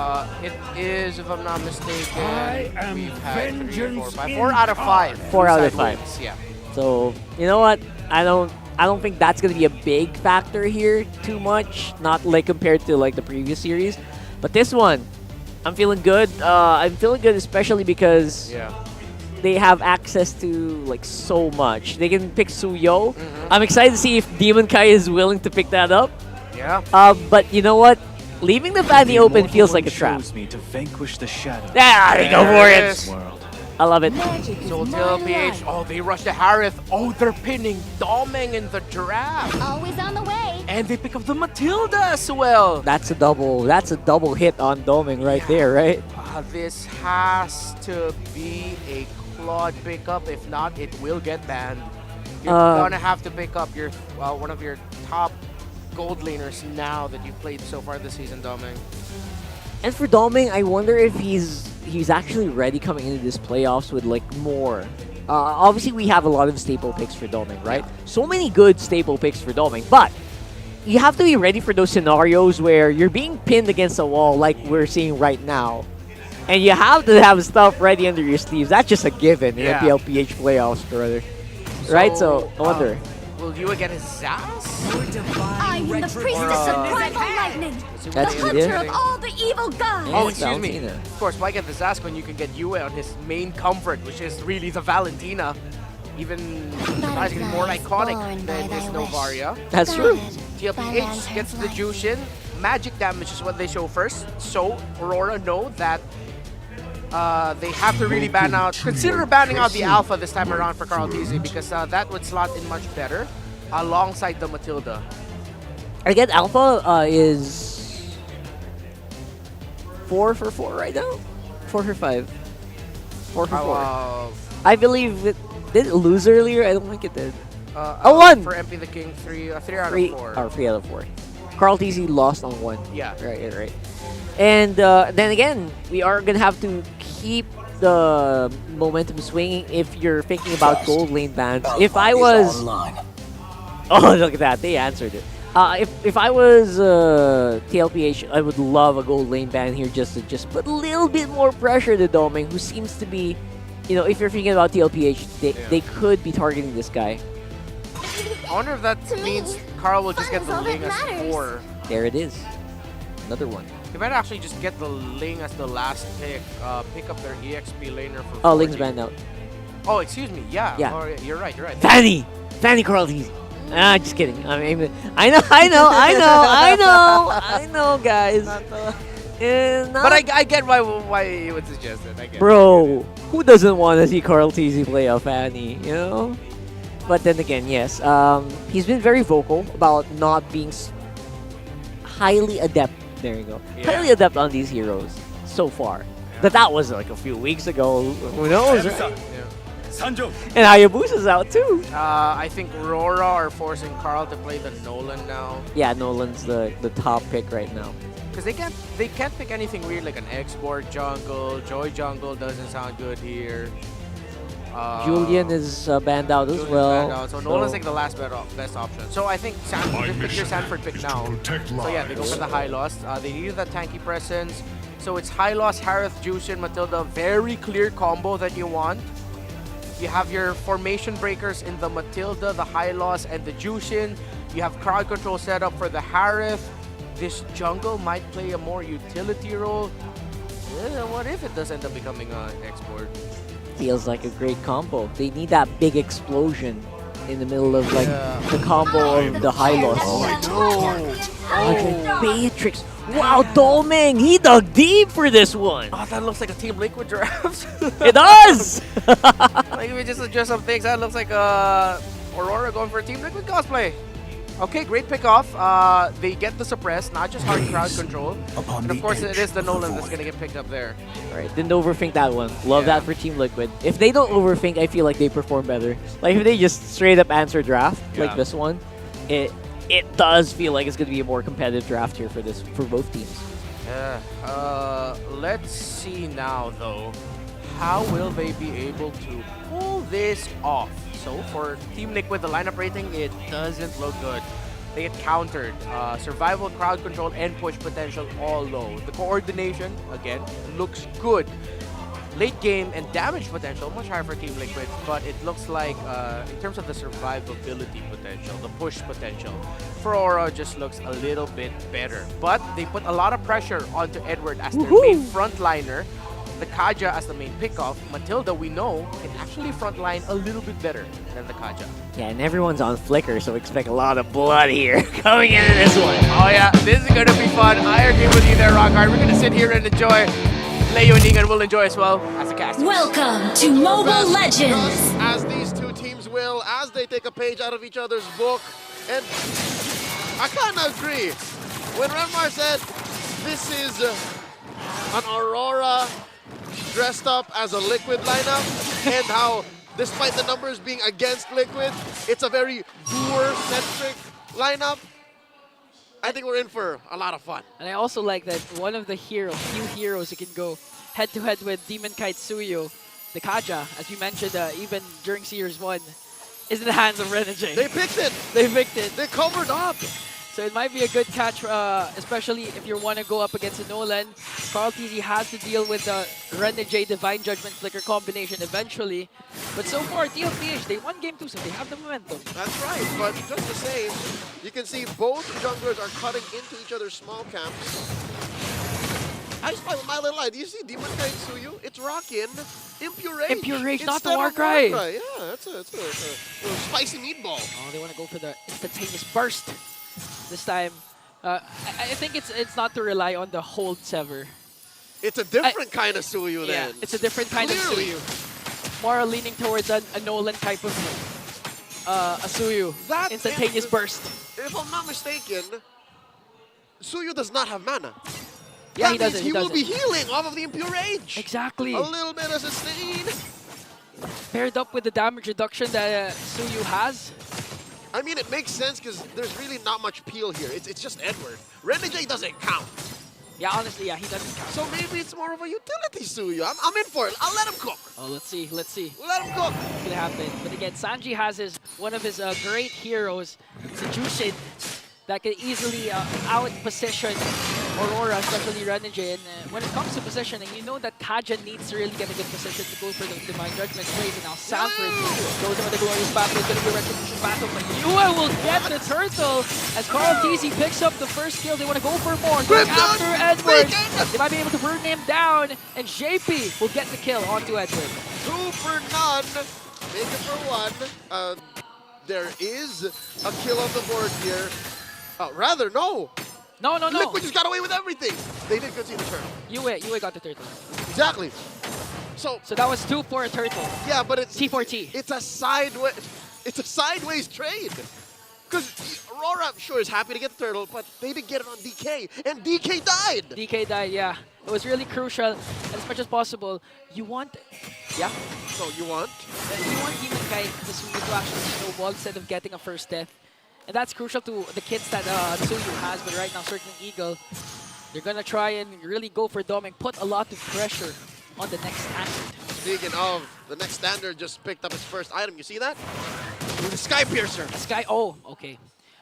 it is, if I'm not mistaken, we've had 3, 4, 5, 4 out of 5. 4 out of Blue 5. side wins, yeah. So you know what? I don't think that's gonna be a big factor here too much. Not like compared to like the previous series, but this one, I'm feeling good. I'm feeling good, especially because they have access to like so much. They can pick Suyo. I'm excited to see if Demon Kai is willing to pick that up. Yeah. But you know what? Leaving the Fanny open feels like a trap. Me to vanquish the shadow. Yeah, they go for it. I love it. So TLPH, oh, they rush to Harith. Oh, they're pinning Domeng in the draft. Always on the way. And they pick up the Matilda as well. That's a double hit on Domeng right there, right? This has to be a Claude pickup. If not, it will get banned. You're gonna have to pick up your one of your top gold laners now that you've played so far this season, Domeng. And for Domeng, I wonder if he's actually ready coming into this playoffs with like more. Obviously, we have a lot of staple picks for Domeng, right? So many good staple picks for Domeng, but you have to be ready for those scenarios where you're being pinned against a wall like we're seeing right now. And you have to have stuff ready under your sleeves. That's just a given in the BLPH playoffs, brother. Right? So, I wonder. Will you get his Zaz? I am the priestess of primal lightning, the That's hunter it. of all the evil gods. Oh, excuse me. Of course, why get the Zaz when you can get Yue on his main comfort, which is really the Valentina. Even surprisingly more iconic than his Novaria. That's true. TLPH gets the Jushin. Magic damage is what they show first. So, Aurora know that they have to really ban out, consider banning out the Alpha this time around for Carl TZ, because that would slot in much better alongside the Matilda. Again, Alpha is 4 for 4 right now? 4 for 5. 4 for 4. I believe it did it lose earlier. I don't think it did. Oh, 1! For MP the King, 3 out of 4. Oh, 3 out of 4. Carl TZ lost on 1. Yeah. Right. And then again, we are going to have to keep the momentum swinging if you're thinking about gold lane bans. If I was... Oh, look at that. They answered it. If I was TLPH, I would love a gold lane ban here just to put a little bit more pressure to Domeng, who seems to be, you know, if you're thinking about TLPH, they could be targeting this guy. I wonder if that means Carl will just get the Ling as 4. There it is. Another one. He might actually just get the Ling as the last pick. Pick up their EXP laner for 40. Oh, Ling's banned out. Oh, excuse me. Yeah. Yeah. Oh, you're right. Fanny Carl TZ. Just kidding. I know, guys. But I get why you would suggest it. I get Bro, who doesn't want to see Carl TZ play a Fanny, you know? But then again, yes, he's been very vocal about not being highly adept. There you go. Yeah. Highly adept on these heroes so far. Yeah. But that was like a few weeks ago. Who knows, right? Yeah. And Hayabusa's out too. I think RORA are forcing Carl to play the Nolan now. Yeah, Nolan's the top pick right now. Because they can't pick anything weird like an export jungle. Joy jungle doesn't sound good here. Julian is banned out as well. Banned out, so Nolan's like the last best option. So I think Sanford, just pick your Sanford pick now. So yeah, they go for the high loss. They need that tanky presence. So it's high loss, Harith, Jushin, Matilda. Very clear combo that you want. You have your formation breakers in the Matilda, the high loss, and the Jushin. You have crowd control set up for the Harith. This jungle might play a more utility role. What if it does end up becoming an export? Feels like a great combo. They need that big explosion in the middle of like the combo of the Hylos. Matrix. Wow, Dolming, he dug deep for this one. Oh, that looks like a Team Liquid draft. It does! Like, if we just adjust some things, that looks like Aurora going for a Team Liquid cosplay. Okay, great pick-off. They get the suppress, not just hard crowd control. And of course, it is the Nolan that's going to get picked up there. All right, didn't overthink that one. Love that for Team Liquid. If they don't overthink, I feel like they perform better. Like if they just straight up answer draft like this one, it does feel like it's going to be a more competitive draft here for both teams. Yeah. Let's see now, though. How will they be able to pull this off? So for Team Liquid, the lineup rating, it doesn't look good. They get countered. Survival, crowd control, and push potential all low. The coordination, again, looks good. Late game and damage potential, much higher for Team Liquid, but it looks like in terms of the survivability potential, the push potential, for Aurora just looks a little bit better. But they put a lot of pressure onto Edward as their main frontliner. The Kaja as the main pickoff. Matilda, we know, can actually frontline a little bit better than the Kaja. Yeah, and everyone's on Flicker, so expect a lot of blood here coming into this one. Oh yeah, this is going to be fun. I agree with you there, Rockhard. We're going to sit here and enjoy. Leo and Ingan will enjoy as well as the cast. Welcome to Mobile Legends. As these two teams will, as they take a page out of each other's book. And I kind of agree. When Renmar said this is an Aurora dressed up as a Liquid lineup, and how, despite the numbers being against Liquid, it's a very Boer-centric lineup, I think we're in for a lot of fun. And I also like that one of the few heroes who can go head-to-head with Demon Kite Suyo, the Kaja, as you mentioned, even during Series 1, is in the hands of Renegade. They picked it! They picked it. They covered up! So it might be a good catch, especially if you want to go up against a Nolan. Carl TZ has to deal with the Renegade Divine Judgment Flicker combination eventually. But so far, TLPH, they won Game 2, so they have the momentum. That's right, but just the same, you can see both junglers are cutting into each other's small camps. I just find my little eye. Do you see Demon Kite Suyu? It's rockin' Impure Rage. Impure Rage, not the instead of Warcry. Yeah, that's a little spicy meatball. Oh, they want to go for the instantaneous burst this time. I think it's not to rely on the hold sever. It's a different kind of Suyu then. Yeah, it's a different kind of Suyu. More leaning towards a Nolan type of a Suyu. That instantaneous burst. If I'm not mistaken, Suyu does not have mana. Yeah, that he doesn't. He will be healing off of the Impure Rage. Exactly. A little bit of sustain. Paired up with the damage reduction that Suyu has. I mean, it makes sense because there's really not much peel here. It's just Edward. Renegade doesn't count. Yeah, honestly, yeah, he doesn't count. So maybe it's more of a utility Suyu. I'm in for it. I'll let him cook. Oh, let's see. Let him cook. What's gonna happen? But again, Sanji has one of his great heroes, Jushin, that can easily out-position Aurora, especially Renegade. And when it comes to positioning, you know that Kaja needs to really get a good position to go for the Divine Judgment plays. And now Sanford goes in with the Glorious Battle. It's going to be a retribution battle, but Yue will get the turtle as Carl TZ picks up the first kill. They want to go for more. Going after Edward. They might be able to burn him down, and JP will get the kill onto Edward. 2 for none. Make it for 1. There is a kill on the board here. Rather, no. No. Liquid just got away with everything. They did concede the turtle. Yue got the turtle. Exactly. So that was 2 for a turtle. Yeah, but it's T4T. It's a sideways trade. Because Aurora, sure, is happy to get the turtle, but they didn't get it on DK, and DK died. DK died, yeah. It was really crucial, and as much as possible, you want... Yeah? So you want? You want Demon Kite to actually snowball instead of getting a first death. And that's crucial to the kits that Suyu has, but right now, Circling Eagle, they're going to try and really go for Dom and put a lot of pressure on the next standard. Speaking of, the next standard just picked up its first item. You see that? The Sky Piercer. Oh, okay.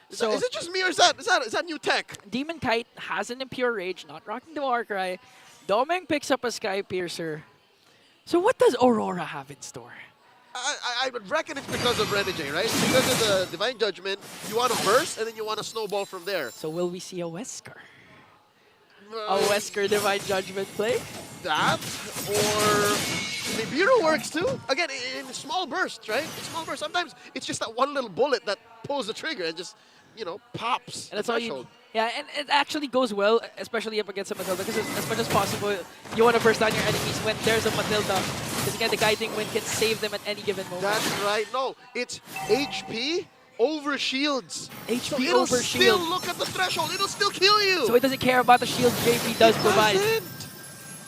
So is it just me or is that new tech? Demon Kite has an Impure Rage, not rocking the Warcry. Domeng picks up a Sky Piercer. So what does Aurora have in store? I would reckon it's because of Renegade, right? Because of the Divine Judgment, you want to burst, and then you want to snowball from there. So will we see a Wesker? A Wesker Divine Judgment play? That, or Nibiru works too. Again, in small bursts, right? In small bursts. Sometimes it's just that one little bullet that pulls the trigger and just, you know, pops. And that's all you need. Yeah, and it actually goes well, especially up against a Matilda, because as much as possible, you want to burst down your enemies when there's a Matilda. Because again, the guiding wind can save them at any given moment. That's right. No, it's HP over shields. HP so it'll over still shield. look at the threshold. It'll still kill you. So it doesn't care about the shield JP does provide.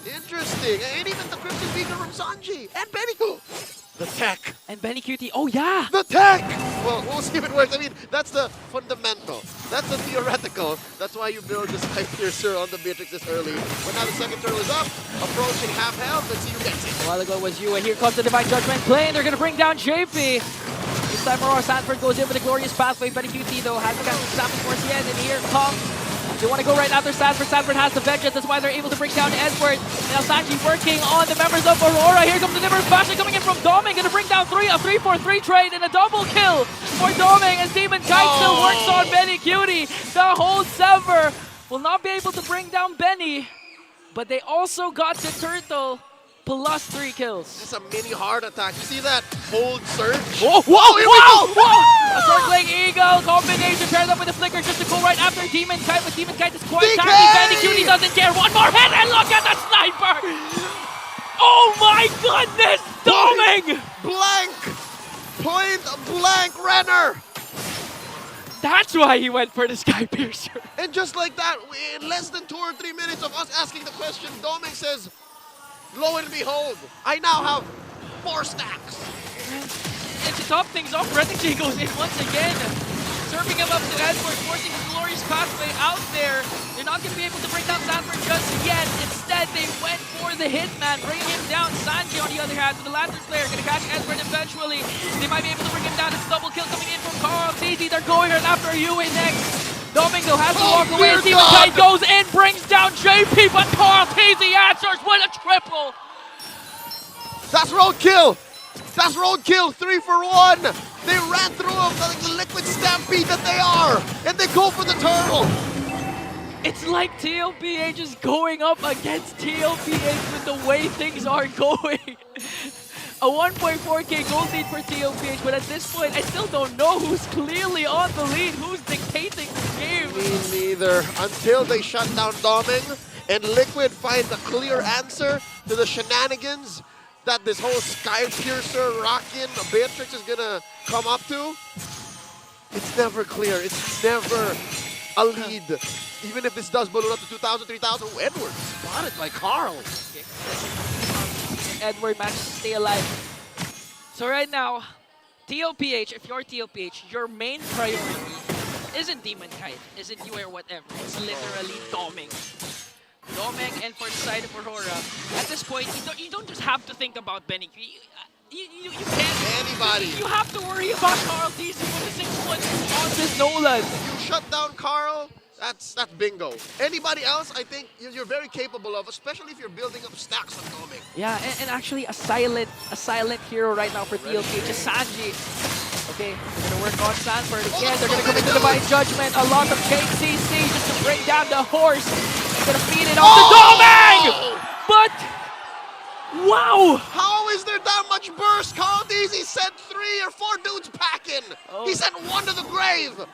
Interesting. And even the Crimson Beacon from Sanji. And Beniku. The tech. And Benny QT. Oh, yeah. The tech. Well, we'll see if it works. I mean, that's the fundamental. That's the theoretical. That's why you build the Sky Piercer on the Beatrix this early. But now the second turtle is up. Approaching half health. Let's see who gets it. A while ago was you. And here comes the Divine Judgment play. And they're going to bring down JP. This time Aurora Sanford goes in with a glorious pathway. Benny QT, though, has the cast of Samus towards the end. And here comes... They want to go right after Sanford. Sanford has the vengeance. That's why they're able to bring down Edward. Now Sanji working on the members of Aurora. Here comes the Nimmer Fashion coming in from Doming. Going to bring down a 3-4-3 trade and a double kill for Doming as Demon Kite still works on Benny Cutie. The whole Sever will not be able to bring down Benny, but they also got the Turtle plus 3 kills. It's a mini heart attack. You see that hold surge? Whoa, whoa, here we go! Whoa! A circling eagle combination paired up with a flicker just to go right after Demon Kite, but Demon Kite is quite tanky. Benny Cutie doesn't care. One more hit and look at the sniper! Oh my goodness! Doming! Blank! Point blank Renner! That's why he went for the Sky Piercer. And just like that, in less than 2 or 3 minutes of us asking the question, Doming says, lo and behold, I now have 4 stacks. And to top things off, Renegade goes in once again. Serving him up to Edward, forcing his glorious pathway out there. They're not going to be able to bring down Sanford just yet. Instead, they went for the Hitman, bringing him down. Sanji, on the other hand, with the Lantern Slayer, going to catch Edward eventually. They might be able to bring him down. It's a double kill coming in from Carl. TZ, they're going right after Yue next. Domingo has to walk away as Demon Kite goes in, brings down JP, but Carl TZ answers with a triple. That's roadkill. That's roadkill, 3 for 1. They ran through him like the liquid stampede that they are, and they go for the turtle. It's like TLPH is going up against TLPH with the way things are going. A 1.4k gold lead for TLPH, but at this point, I still don't know who's clearly on the lead, who's dictating the game. Me neither, until they shut down Doming and Liquid find a clear answer to the shenanigans that this whole Sky Piercer rockin' Beatrix is gonna come up to. It's never clear, it's never a lead. Even if this does balloon up to 2,000, 3,000, Edward spotted by Carl. Edward managed to stay alive. So right now, TLPH, if you're TLPH, your main priority isn't Demon Kite, isn't you or whatever. It's literally Doming. Doming, and for the side of Aurora, at this point, you don't just have to think about Benny. You can't. Anybody. You have to worry about Carl TZ with the 6 points on this Nolan. You shut down Carl, that's bingo. Anybody else, I think you're very capable of, especially if you're building up stacks on Doming. Yeah, and actually a silent hero right now for TLPH is Sanji. Okay, they're gonna work on Sanford again. They're gonna come into Divine Judgment. A lot of KCC just to bring down the horse. They're gonna feed it off to Doming! But wow! How is there that much burst? Carl DZ sent 3 or 4 dudes packing. He sent 1 to the grave.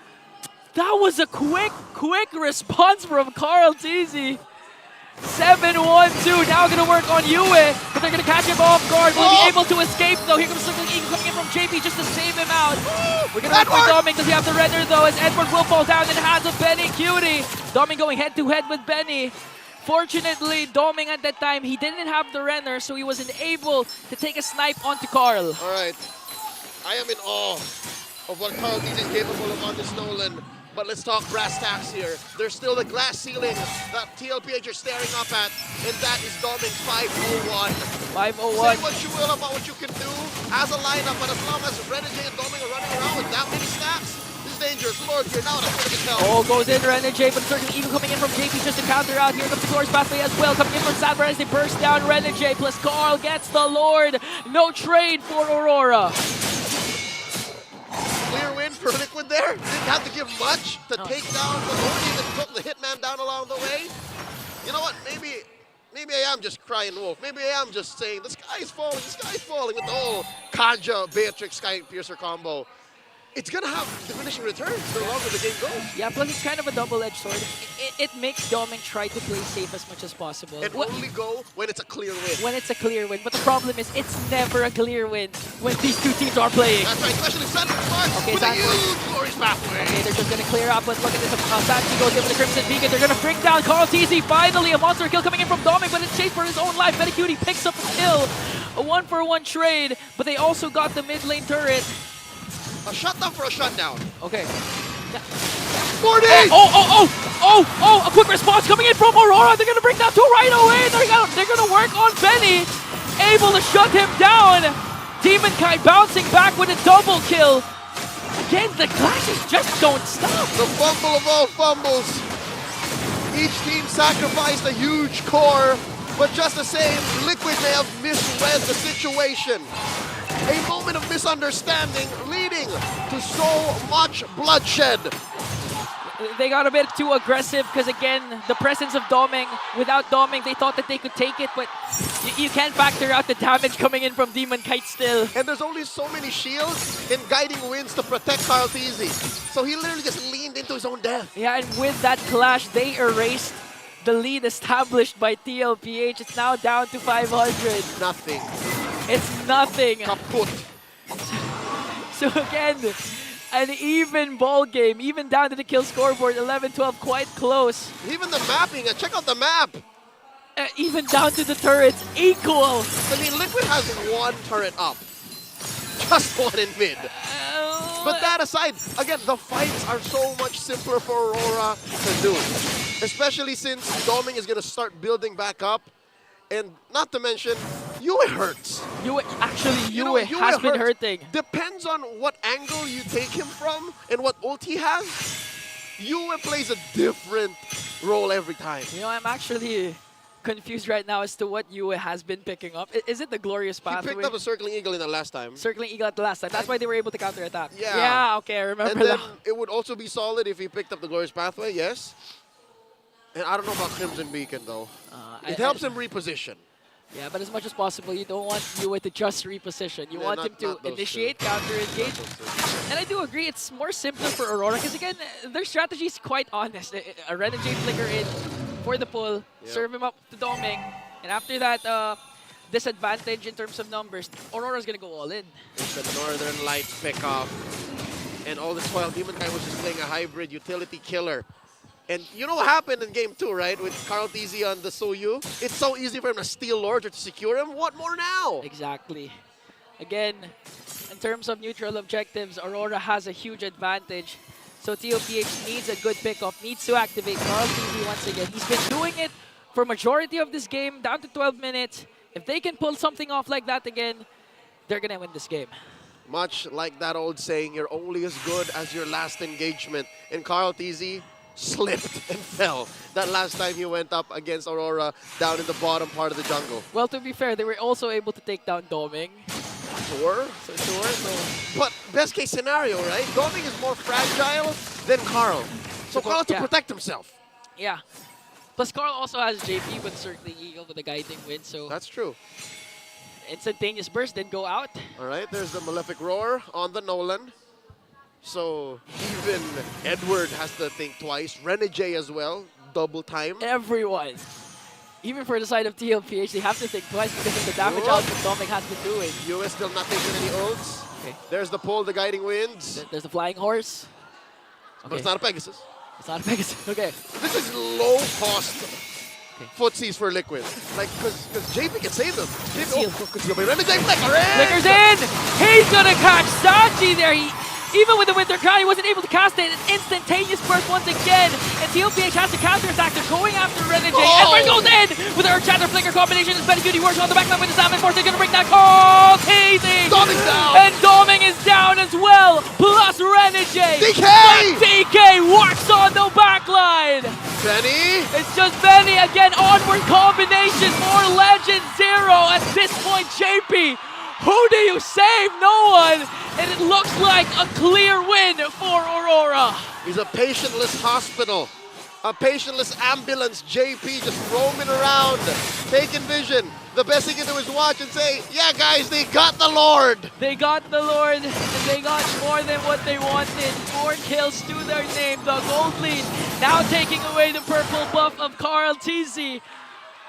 That was a quick response from Carl TZ. 7-1-2, now gonna work on Yue, but they're gonna catch him off guard. Will he be able to escape though? Here comes Circling Eagle coming in from JP just to save him out. We're gonna work for Doming. Does he have the render though? As Edward will fall down in the hands of Benny Cutie. Doming going head to head with Benny. Fortunately, Doming at that time, he didn't have the render, so he wasn't able to take a snipe onto Carl. Alright, I am in awe of what Carl DZ is capable of on this Nolan. But let's talk brass tacks here. There's still the glass ceiling that TLPH are staring up at, and that is Doming's 501. 501. Say what you will about what you can do as a lineup, but as long as Renegade and Doming are running around with that many stacks, this is dangerous. underexplored here. Now that's going to tell. Oh, goes in Renegade, but certainly Eagle coming in from JP just to counter out. Here comes the Glorious Pathway as well. Coming in from Sadler as they burst down Renegade. Plus Carl gets the Lord. No trade for Aurora. Clear win for Liquid there. Didn't have to give much to take down the Lord. Even took the Hitman down along the way. You know what? Maybe I am just crying wolf. Maybe I am just saying the sky is falling. The sky is falling with the whole Kanja, Beatrix, Sky Piercer combo. It's going to have diminishing returns the longer the game goes. Yeah, plus it's kind of a double-edged sword. It makes Doming try to play safe as much as possible. And only go when it's a clear win. When it's a clear win. But the problem is, it's never a clear win when these two teams are playing. That's right, especially Sanford Okay, with a huge Glorious Pathway. Okay, they're just going to clear up, but look at this. Sanchi goes in with the Crimson Beacon. They're going to bring down Carl TZ. Finally, a monster kill coming in from Doming, but it's chased for his own life. Metacutie picks up a kill. A 1-for-1 trade, but they also got the mid lane turret. A shutdown for a shutdown. Okay. 40! A quick response coming in from Aurora. They're going to bring down two right away. They're going to work on Benny. Able to shut him down. Demon Kite bouncing back with a double kill. Again, the clashes just don't stop. The fumble of all fumbles. Each team sacrificed a huge core, but just the same, Liquid may have misread the situation. A moment of misunderstanding leading to so much bloodshed. They got a bit too aggressive because, again, the presence of Doming. Without Doming, they thought that they could take it, but you can't factor out the damage coming in from Demon Kite still. And there's only so many shields and guiding winds to protect Kyle TZ. So he literally just leaned into his own death. Yeah, and with that clash, they erased the lead established by TLPH. It's now down to 500. Nothing. It's nothing. Kaput. So again, an even ball game, even down to the kill scoreboard, 11-12, quite close. Even the mapping, check out the map. Even down to the turrets, equal. I mean, Liquid has one turret up. Just one in mid. But that aside, again, the fights are so much simpler for Aurora to do. Especially since Doming is going to start building back up. And not to mention, Yue hurts. Yue has been hurting. Depends on what angle you take him from and what ult he has. Yue plays a different role every time. You know, I'm actually confused right now as to what Yue has been picking up. Is it the Glorious Pathway? He picked up a Circling Eagle in the last time. Circling Eagle at the last time. That's why they were able to counterattack. Yeah. Yeah, okay, I remember and then that. It would also be solid if he picked up the Glorious Pathway, yes. And I don't know about Crimson Beacon, though. It helps him reposition. Yeah, but as much as possible, you don't want Yue to just reposition. You want him to initiate, counter-engage. And I do agree, it's more simpler for Aurora, because again, their strategy is quite honest. A Renegade flicker in for the pull, serve him up to Doming, and after that, disadvantage in terms of numbers, Aurora's going to go all in. It's the Northern Lights pick off. And all this while, Demon Kite was just playing a hybrid utility killer. And you know what happened in game 2, right? With Carl TZ on the Soyu. It's so easy for him to steal Lord or to secure him. What more now? Exactly. Again, in terms of neutral objectives, Aurora has a huge advantage. So TLPH needs a good pickup, needs to activate Carl TZ once again. He's been doing it for majority of this game, down to 12 minutes. If they can pull something off like that again, they're going to win this game. Much like that old saying, you're only as good as your last engagement. And Carl TZ slipped and fell that last time he went up against Aurora down in the bottom part of the jungle. Well, to be fair, they were also able to take down Doming. Sure. But best case scenario, right? Doming is more fragile than Carl. So Carl has to protect himself. Yeah. Plus, Carl also has JP with Circling Eagle with a guiding wind, so... That's true. Instantaneous burst, then go out. All right, there's the Malefic Roar on the Nolan. So even Edward has to think twice. Renegade as well, double time. Everyone. Even for the side of TLPH, they have to think twice because of the damage output Doming has been doing. US still not taking any ults. Okay. There's the pull, the guiding winds. There's the flying horse. But it's not a Pegasus. It's not a Pegasus, okay. This is low cost footsies for Liquid. Like, because JP can save them. Because you'll be Renegade flicker in! Flickers in! He's gonna catch Sanji there! Even with the Winter Crown, he wasn't able to cast it. An instantaneous burst once again. And TLPH has to counterattack. They're going after Renegade. Edward goes in with the Earth Shatter Flicker combination. His Metacutie works on the backline with the Salmon Force. They're going to bring that call. Teasing. Doming's down. And Doming is down as well. Plus Renegade. TK! TK works on the backline. Benny. It's just Benny again. Onward combination. More Legend Zero. At this point, JP, who do you save? No one. And it looks like a clear win for Aurora. He's a patientless hospital. A patientless ambulance. JP just roaming around, taking vision. The best he can do is watch and say, yeah, guys, they got the Lord. They got the Lord, and they got more than what they wanted. 4 kills to their name. The gold lead now taking away the purple buff of Carl TZ.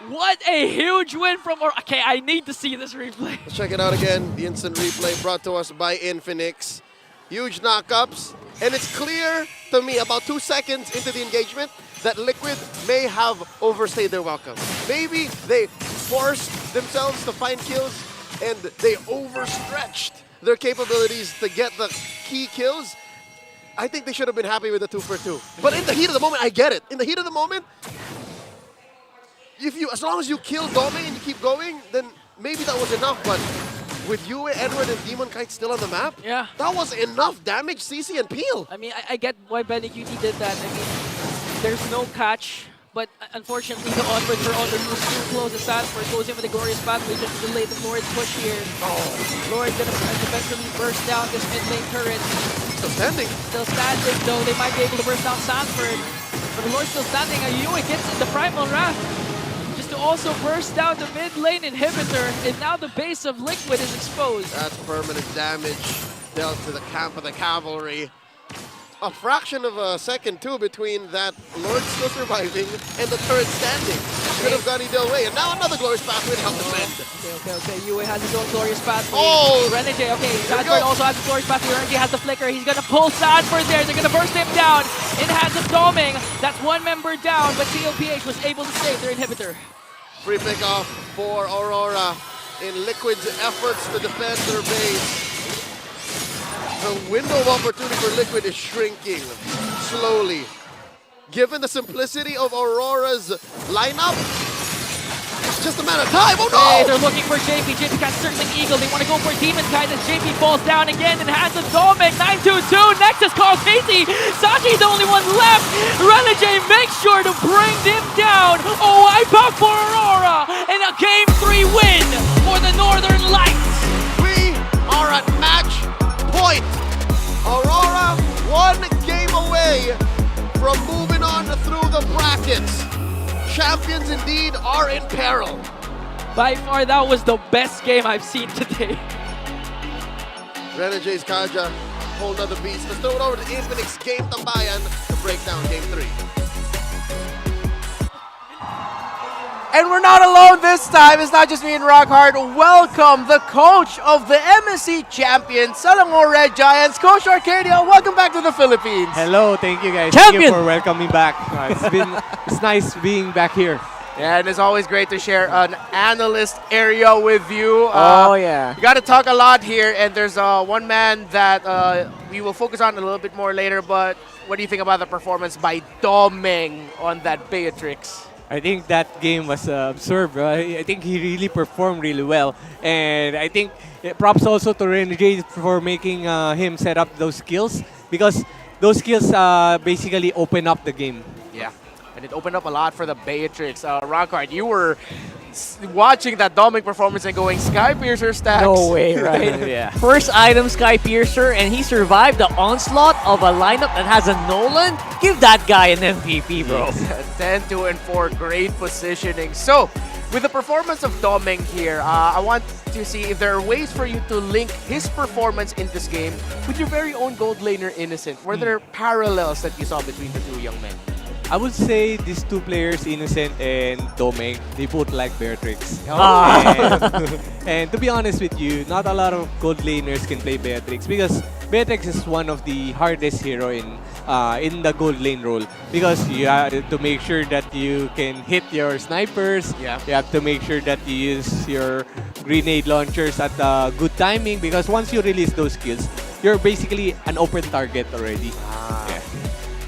What a huge win from Aurora. Okay, I need to see this replay. Let's check it out again. The instant replay brought to us by Infinix. Huge knockups. And it's clear to me about 2 seconds into the engagement that Liquid may have overstayed their welcome. Maybe they forced themselves to find kills and they overstretched their capabilities to get the key kills. I think they should have been happy with the 2 for 2. But in the heat of the moment, I get it. In the heat of the moment, as long as you kill Dome and you keep going, then maybe that was enough. But with Yue, Edward, and Demon Kite still on the map, yeah, that was enough damage, CC and Peel. I mean, I get why Benny QT did that. I mean, there's no catch, but unfortunately the onward for Honor was too close. As Sanford goes in with a glorious pathway just to delay the Lord's push here. Lord gonna eventually burst down this mid lane turret. Still standing. Still standing, though. They might be able to burst down Sanford. But the Lord's still standing. Yue gets the Primal Wrath just to also burst down the mid lane inhibitor. And now the base of Liquid is exposed. That's permanent damage dealt to the camp of the cavalry. A fraction of a second, too, between that Lord still surviving and the turret standing. Could have gone either way. And now another glorious pathway to help defend. Okay. Yue has his own glorious pathway. Oh! Renegade, okay. Sanford also has the glorious pathway. Renegade has the flicker. He's going to pull Sanford there. They're going to burst him down. In hands of Doming. That's one member down, but TLPH was able to save their inhibitor. Free pick off for Aurora in Liquid's efforts to defend their base. The window of opportunity for Liquid is shrinking slowly. Given the simplicity of Aurora's lineup, it's just a matter of time. Oh no! Hey, they're looking for JP. JP can't Circling Eagle. They want to go for Demon Kite as JP falls down again in hands of Dominic. 922. Nexus calls Casey. Sachi's the only one left. Renegade makes sure to bring them down. Oh, wipe out for Aurora. And a Game 3 win for the Northern Lights. We are at match point. Aurora 1 game away from moving on through the brackets. Champions indeed are in peril. By far, that was the best game I've seen today. Renegade's Kaja, whole nother beast. Let's throw it over to Infinix Game Tambayan to break down Game 3. And we're not alone this time. It's not just me and Rockhard. Welcome the coach of the MSC champions, Selangor Red Giants, Coach Arcadia. Welcome back to the Philippines. Hello, thank you guys. Champion! Thank you for welcoming me back. It's nice being back here. Yeah, and it's always great to share an analyst area with you. Oh, yeah. You got to talk a lot here, and there's one man that we will focus on a little bit more later, but what do you think about the performance by Domeng on that Beatrix? I think that game was absurd, bro. I think he really performed really well. And I think props also to Renegade for making him set up those skills, because those skills basically open up the game. Yeah, and it opened up a lot for the Beatrix. Rockhard, you were watching that Dominic performance and going, Sky Piercer stacks. No way, right? Yeah. First item, Sky Piercer, and he survived the onslaught of a lineup that has a Nolan. Give that guy an MVP, bro. 10, 2, and 4, great positioning. So, with the performance of Domeng here, I want to see if there are ways for you to link his performance in this game with your very own gold laner Innocent. Were there parallels that you saw between the two young men? I would say these two players, Innocent and Domeng, they both like Beatrix. And to be honest with you, not a lot of gold laners can play Beatrix, because Beatrix is one of the hardest hero in the gold lane role, because you have to make sure that you can hit your snipers. Yeah. You have to make sure that you use your grenade launchers at good timing, because once you release those skills, you're basically an open target already. Yeah.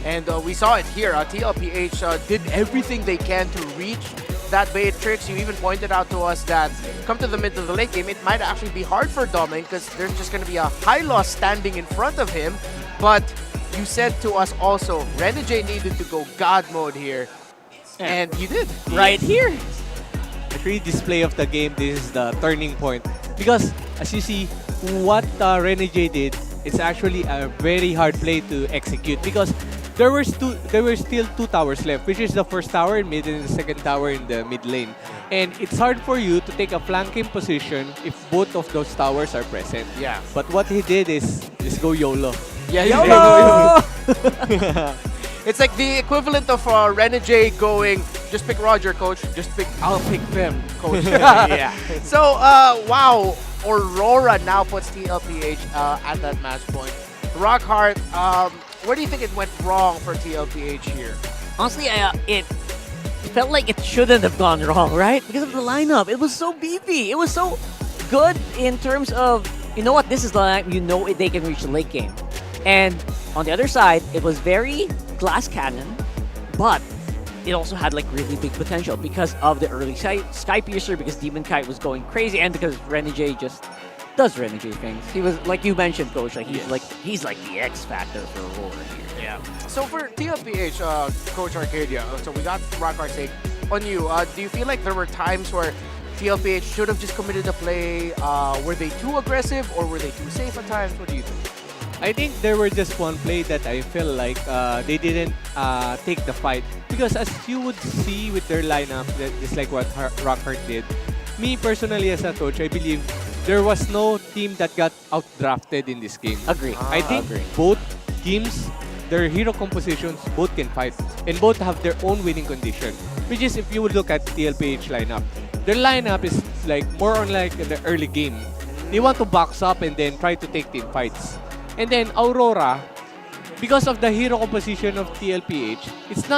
And we saw it here. TLPH did everything they can to reach that Beatrix. You even pointed out to us that come to the mid to the late game, it might actually be hard for Dominic because there's just going to be a high loss standing in front of him. But you said to us also, Renegade needed to go God mode here. And you did. Right here. The free display of the game, this is the turning point. Because as you see, what Renegade did, it's actually a very hard play to execute because there were still two towers left, which is the first tower in mid and the second tower in the mid lane. And it's hard for you to take a flanking position if both of those towers are present. Yeah. But what he did is just go YOLO. Yeah, YOLO! It's like the equivalent of Renegade going, just pick Roger, coach. I'll pick them, coach. Yeah. So, wow. Aurora now puts TLPH at that match point. Rockhart, where do you think it went wrong for TLPH here? Honestly, it felt like it shouldn't have gone wrong, right? Because of the lineup. It was so beefy. It was so good in terms of, you know what, this is the lineup, you know they can reach the late game. And on the other side, it was very glass cannon, but it also had like really big potential because of the early Sky Piercer, because Demon Kite was going crazy, and because Renegade just does Renegade things. He was, like you mentioned, Coach, like he's like the X factor for Aurora here. Yeah. So for TLPH, Coach Arcadia, so we got Rockhart take on you. Do you feel like there were times where TLPH should have just committed the play? Were they too aggressive or were they too safe at times? What do you think? I think there were just one play that I feel like they didn't take the fight. Because as you would see with their lineup, just like what Rockhart did, me personally as a coach, I believe there was no team that got outdrafted in this game. Agree. I think both teams, their hero compositions, both can fight. And both have their own winning condition. Which is, if you would look at TLPH lineup, their lineup is like more on like in the early game. They want to box up and then try to take team fights. And then Aurora, because of the hero composition of TLPH, it's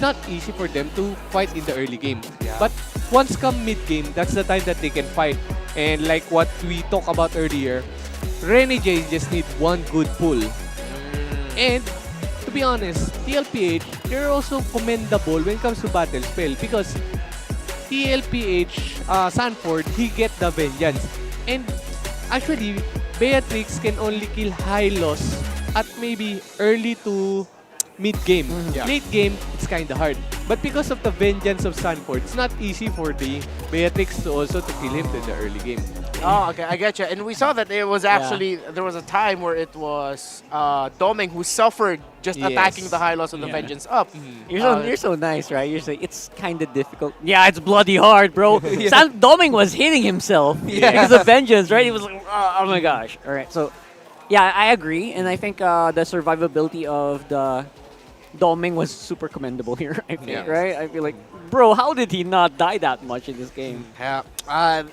not easy for them to fight in the early game. Yeah. But once come mid game, that's the time that they can fight. And like what we talked about earlier, Renegade just need one good pull. And to be honest, TLPH, they're also commendable when it comes to battle spell because TLPH, Sanford, he get the vengeance. And actually, Beatrix can only kill high loss at maybe early to mid-game. Yeah. Late game, it's kind of hard. But because of the vengeance of Sanford, it's not easy for the Beatrix to also to kill him in the early game. Oh, okay, I get you. And we saw that it was actually, there was a time where it was Doming who suffered just attacking the high loss and the vengeance up. You're so nice, right? You're saying it's kind of difficult. Yeah, it's bloody hard, bro. Doming was hitting himself because of vengeance, right? He was like, oh my gosh. All right, so yeah, I agree, and I think the survivability of the Doming was super commendable here. I think, right? I feel like, bro, how did he not die that much in this game? Yeah.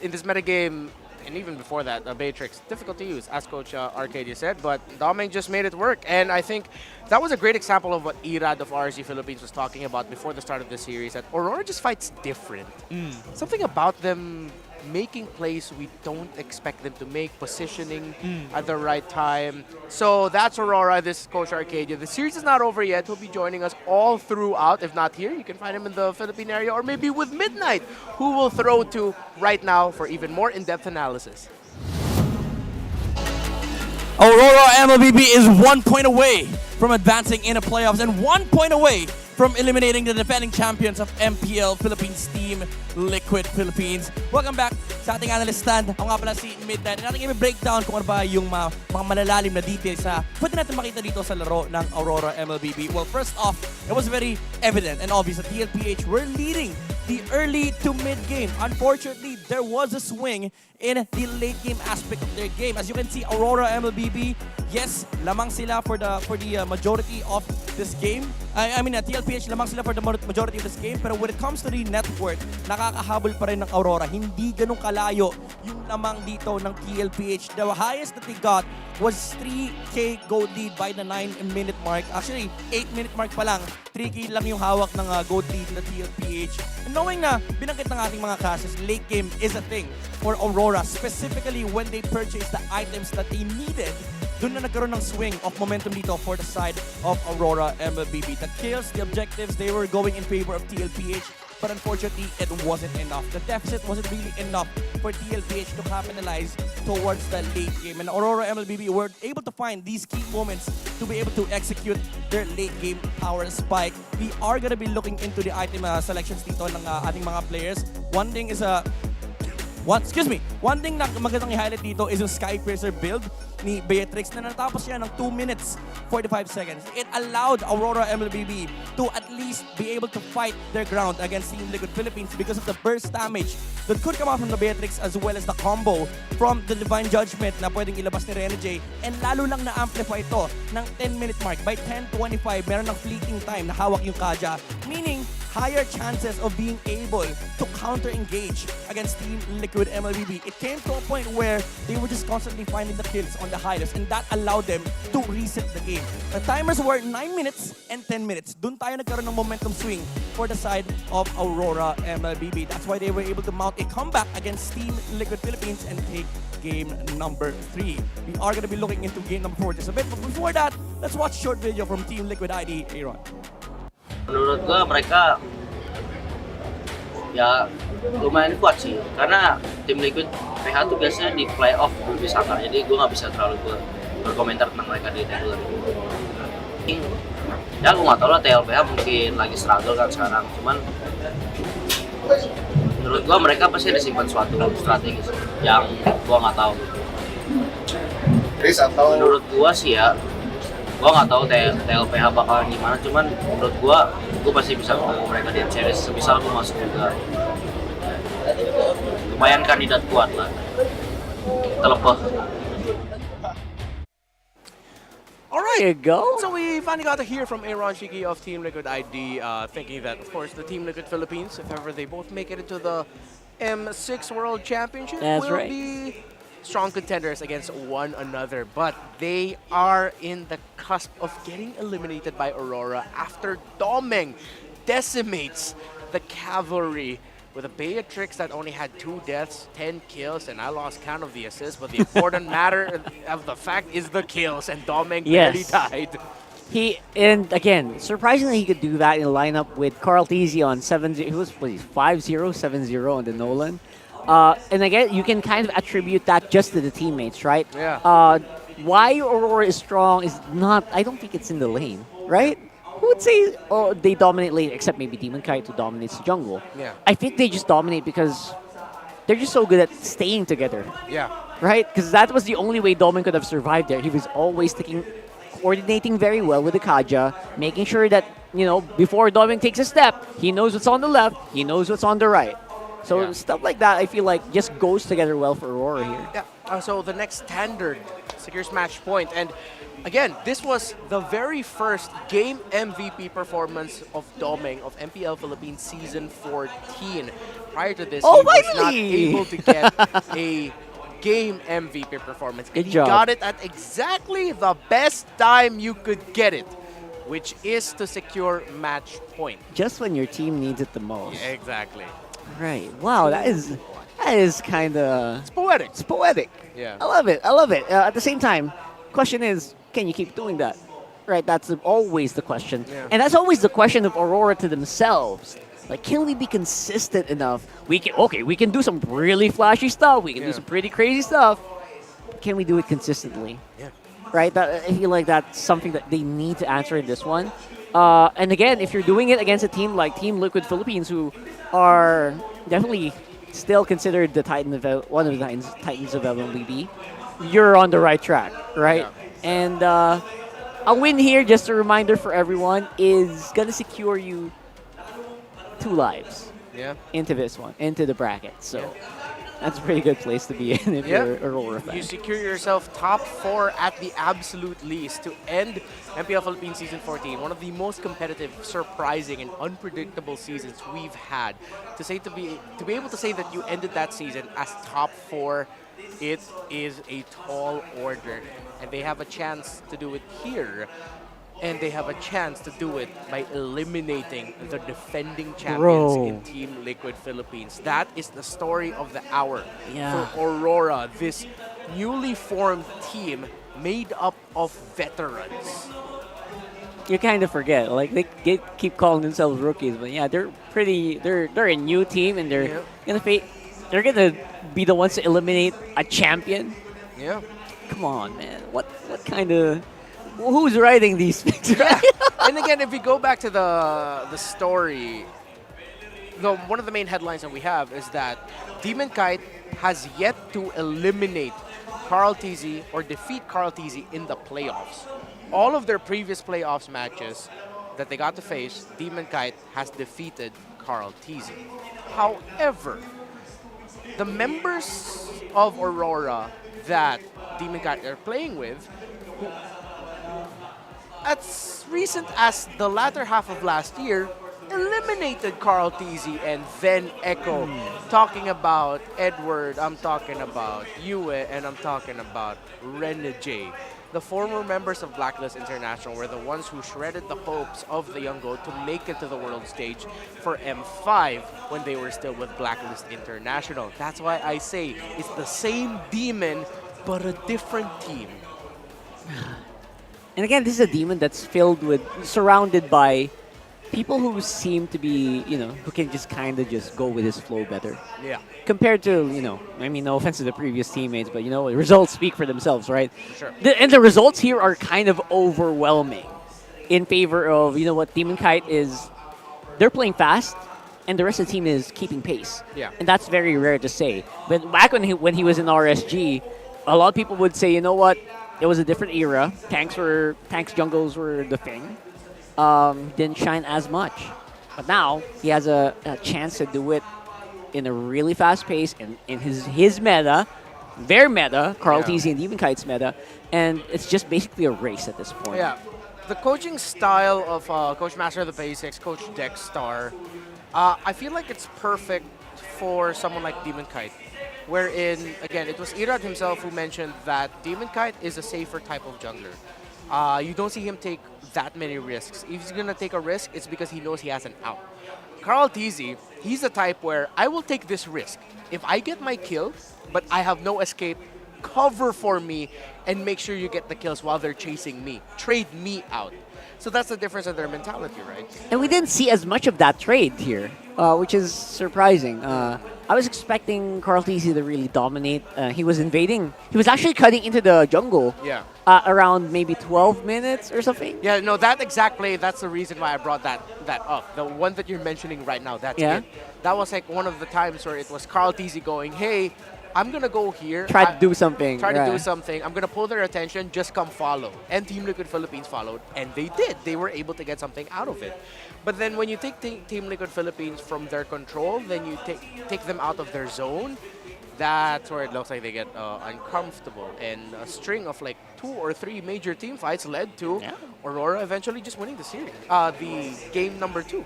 In this metagame, and even before that, Beatrix, difficult to use, as Coach Arcadia said, but Doming just made it work. And I think that was a great example of what Irad of RSG Philippines was talking about before the start of the series, that Aurora just fights different. Something about them making plays we don't expect them to make, positioning at the right time. So that's Aurora, this is Coach Arcadia. The series is not over yet. He'll be joining us all throughout. If not here, you can find him in the Philippine area or maybe with Midnight, who will throw to right now for even more in-depth analysis. Aurora MLBB is 1 point away from advancing in the playoffs and 1 point away from eliminating the defending champions of MPL Philippines team, Liquid Philippines. Welcome back sa ating analyst stand. Ako nga pala si Midnight. And natin i-breakdown kung ano ba yung mga malalalim na details na pwede natin makita dito sa laro ng Aurora MLBB. Well, first off, it was very evident and obvious that TLPH were leading the early to mid game. Unfortunately, there was a swing in the late game aspect of their game. As you can see, Aurora MLBB, yes, lamang sila for the majority of this game. I mean, TLPH lamang sila for the majority of this game. Pero when it comes to the net worth, nakakahabol pa rin ng Aurora. Hindi ganun kalayo yung lamang dito ng TLPH. The highest that they got was 3K gold lead by the 9-minute mark. Actually, 8-minute mark pa lang. 3K lang yung hawak ng gold lead na TLPH. And knowing na binangkit ng ating mga classes, late game is a thing for Aurora, specifically when they purchased the items that they needed. Doon na nagkaroon ng swing of momentum dito for the side of Aurora MLBB. The kills, the objectives, they were going in favor of TLPH. but unfortunately, it wasn't enough. The deficit wasn't really enough for TLPH to capitalize towards the late game. And Aurora MLBB were able to find these key moments to be able to execute their late game power spike. We are gonna be looking into the item selections dito ng ating mga players. One thing na magandang i-highlight dito is yung Skypiercer build ni Beatrix na natapos siya ng 2 minutes 45 seconds. It allowed Aurora MLBB to at least be able to fight their ground against Team Liquid Philippines because of the burst damage that could come out from the Beatrix as well as the combo from the Divine Judgment na pwedeng ilabas ni Rene J. And lalo lang na-amplify ito ng 10-minute mark. By 10:25, meron ng fleeting time na hawak yung Kaja. Meaning, higher chances of being able to counter-engage against Team Liquid MLBB. It came to a point where they were just constantly finding the kills on the highest, and that allowed them to reset the game. The timers were 9 minutes and 10 minutes. Doon tayo nagkaroon ng momentum swing for the side of Aurora MLBB. That's why they were able to mount a comeback against Team Liquid Philippines and take game number 3. We are going to be looking into game number 4 just a bit, but before that, let's watch a short video from Team Liquid ID, Aaron. Menurut gue mereka ya lumayan kuat sih, karena tim Liquid PH tuh biasanya di playoff lebih sangar, jadi gue nggak bisa terlalu berkomentar tentang mereka di regular. Ya gue nggak tahu lah, TLPH mungkin lagi struggle kan sekarang, cuman menurut gue mereka pasti ada simpan suatu strategi yang gue nggak tahu. Menurut gue sih ya, gue nggak tahu TLPH bakalan gimana, cuman menurut gue pasti bisa ketemu mereka di series, sebisa gue masuk juga. Lumayan kandidat kuat lah. Terlepas. Alright, there you go. So we finally got to hear from Aaron Shiki of Team Liquid ID, thinking that, of course, the Team Liquid Philippines, if ever they both make it into the M6 World Championship, will be strong contenders against one another, but they are in the cusp of getting eliminated by Aurora after Domeng decimates the Cavalry with a Beatrix that only had 2 deaths, 10 kills, and I lost count of the assists, but the important matter of the fact is the kills, and Domeng barely died. And again, surprisingly, he could do that in a lineup with Carl Tizzy on 7-0. He was 5-0, 7-0 on the Nolan. And again, you can kind of attribute that just to the teammates, right? Yeah. Why Aurora is strong is not, I don't think it's in the lane, right? Who would say they dominate lane, except maybe Demon Kite who dominates the jungle? Yeah. I think they just dominate because they're just so good at staying together. Yeah. Right? Because that was the only way Domin could have survived there. He was always coordinating very well with the Kaja, making sure that, you know, before Domin takes a step, he knows what's on the left, he knows what's on the right. So stuff like that, I feel like, just goes together well for Aurora here. Yeah. So the next standard secures match point, and again, this was the very first game MVP performance of Domeng of MPL Philippines Season 14. Prior to this, he was not able to get a game MVP performance. Good and job. He got it at exactly the best time you could get it, which is to secure match point. Just when your team needs it the most. Yeah, exactly. Right. Wow, that is kind of... It's poetic. It's poetic. Yeah. I love it. I love it. At the same time, question is, can you keep doing that? Right, that's always the question. Yeah. And that's always the question of Aurora to themselves. Like, can we be consistent enough? We can do some really flashy stuff. We can do some pretty crazy stuff. Can we do it consistently? Yeah. Right? I feel like that's something that they need to answer in this one. And again, if you're doing it against a team like Team Liquid Philippines, who are definitely still considered the one of the Titans of MLBB, you're on the right track, right? Yeah. And a win here, just a reminder for everyone, is going to secure you 2 lives into this one, into the bracket. So that's a pretty good place to be in if you're a Aurora fan. You secure yourself top 4 at the absolute least to end MPL Philippines Season 14, one of the most competitive, surprising, and unpredictable seasons we've had. To be able to say that you ended that season as top 4, it is a tall order, and they have a chance to do it here. And they have a chance to do it by eliminating the defending champions in Team Liquid Philippines. That is the story of the hour for Aurora, this newly formed team made up of veterans. you kind of forget. Like they keep calling themselves rookies, but yeah, they're a new team, and they're gonna be the ones to eliminate a champion. Yeah. Come on, man. What kind of who's writing these things? Right? And again, if we go back to the story, one of the main headlines that we have is that Demon Kite has yet to eliminate Carl Tizzy or defeat Carl Tizzy in the playoffs. All of their previous playoffs matches that they got to face, Demon Kite has defeated Carl Tizzy. However, the members of Aurora that Demon Kite are playing with, who, as recent as the latter half of last year, eliminated Carl Tizzy and then Echo, talking about Edward, I'm talking about Yue, and I'm talking about Rene J. The former members of Blacklist International were the ones who shredded the hopes of the Young Goat to make it to the world stage for M5 when they were still with Blacklist International. That's why I say it's the same demon, but a different team. And again, this is a demon that's surrounded by people who seem to be, who can just kind of just go with his flow better. Yeah. Compared to, I mean, no offense to the previous teammates, but, results speak for themselves, right? Sure. And the results here are kind of overwhelming in favor of, Demon Kite is, they're playing fast, and the rest of the team is keeping pace. Yeah. And that's very rare to say. But back when he was in RSG, a lot of people would say, you know what, it was a different era. Tanks jungles were the thing. Didn't shine as much. But now he has a chance to do it in a really fast pace in his meta, their meta, Carl Tizzy and Demon Kite's meta, and it's just basically a race at this point. Yeah. The coaching style of Coach Master of the Basics, Coach Dexstar, I feel like it's perfect for someone like Demon Kite. Wherein, again, it was Irad himself who mentioned that Demon Kite is a safer type of jungler. You don't see him take that many risks. If he's going to take a risk, it's because he knows he has an out. Carl Tizzy, he's the type where I will take this risk. If I get my kill, but I have no escape, cover for me and make sure you get the kills while they're chasing me. Trade me out. So that's the difference in their mentality, right? And we didn't see as much of that trade here, which is surprising. I was expecting Carl Tizzy to really dominate. He was invading. He was actually cutting into the jungle around maybe 12 minutes or something. Yeah, no, that exact play, that's the reason why I brought that up. The one that you're mentioning right now, that's it. That was like one of the times where it was Carl Tizzy going, hey, I'm going to go here. Try to do something. Try to do something. I'm going to pull their attention. Just come follow. And Team Liquid Philippines followed. And they did. They were able to get something out of it. But then when you take Team Liquid Philippines from their control, then you take them out of their zone, that's where it looks like they get uncomfortable. And a string of like 2 or 3 major team fights led to Aurora eventually just winning the series. The game number 2.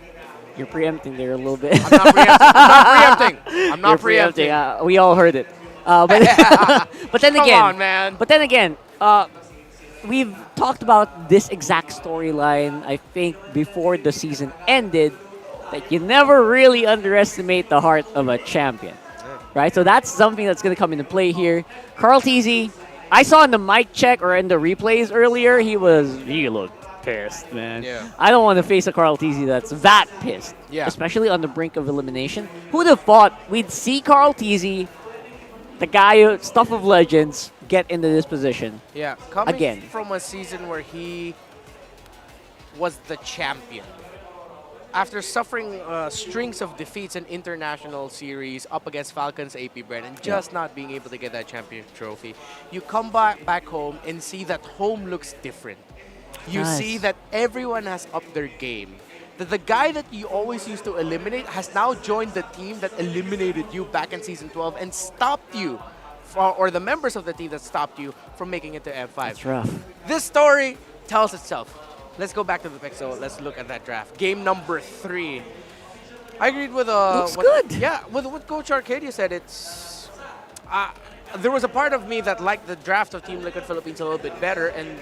You're preempting there a little bit. I'm not preempting. I'm not preempting. We all heard it. But then Come again, on, man. But then again, we've talked about this exact storyline, I think, before the season ended, that you never really underestimate the heart of a champion. Right? So that's something that's going to come into play here. Carl Tizzy, I saw in the mic check or in the replays earlier, he looked pissed, man. Yeah. I don't want to face a Carl Tizzy that's that pissed, especially on the brink of elimination. Who would have thought we'd see Carl Tizzy, the guy, stuff of legends, get into this position? Yeah, coming again from a season where he was the champion. After suffering strings of defeats in international series up against Falcons, AP Brand, and just not being able to get that champion trophy, you come back home and see that home looks different. You see that everyone has upped their game. That the guy that you always used to eliminate has now joined the team that eliminated you back in Season 12 and stopped you, or the members of the team that stopped you from making it to M5. That's rough. This story tells itself. Let's go back to the pick, so let's look at that draft. Game number 3. I agreed with looks good. Yeah, with what Coach Arcadia said. It's there was a part of me that liked the draft of Team Liquid Philippines a little bit better, and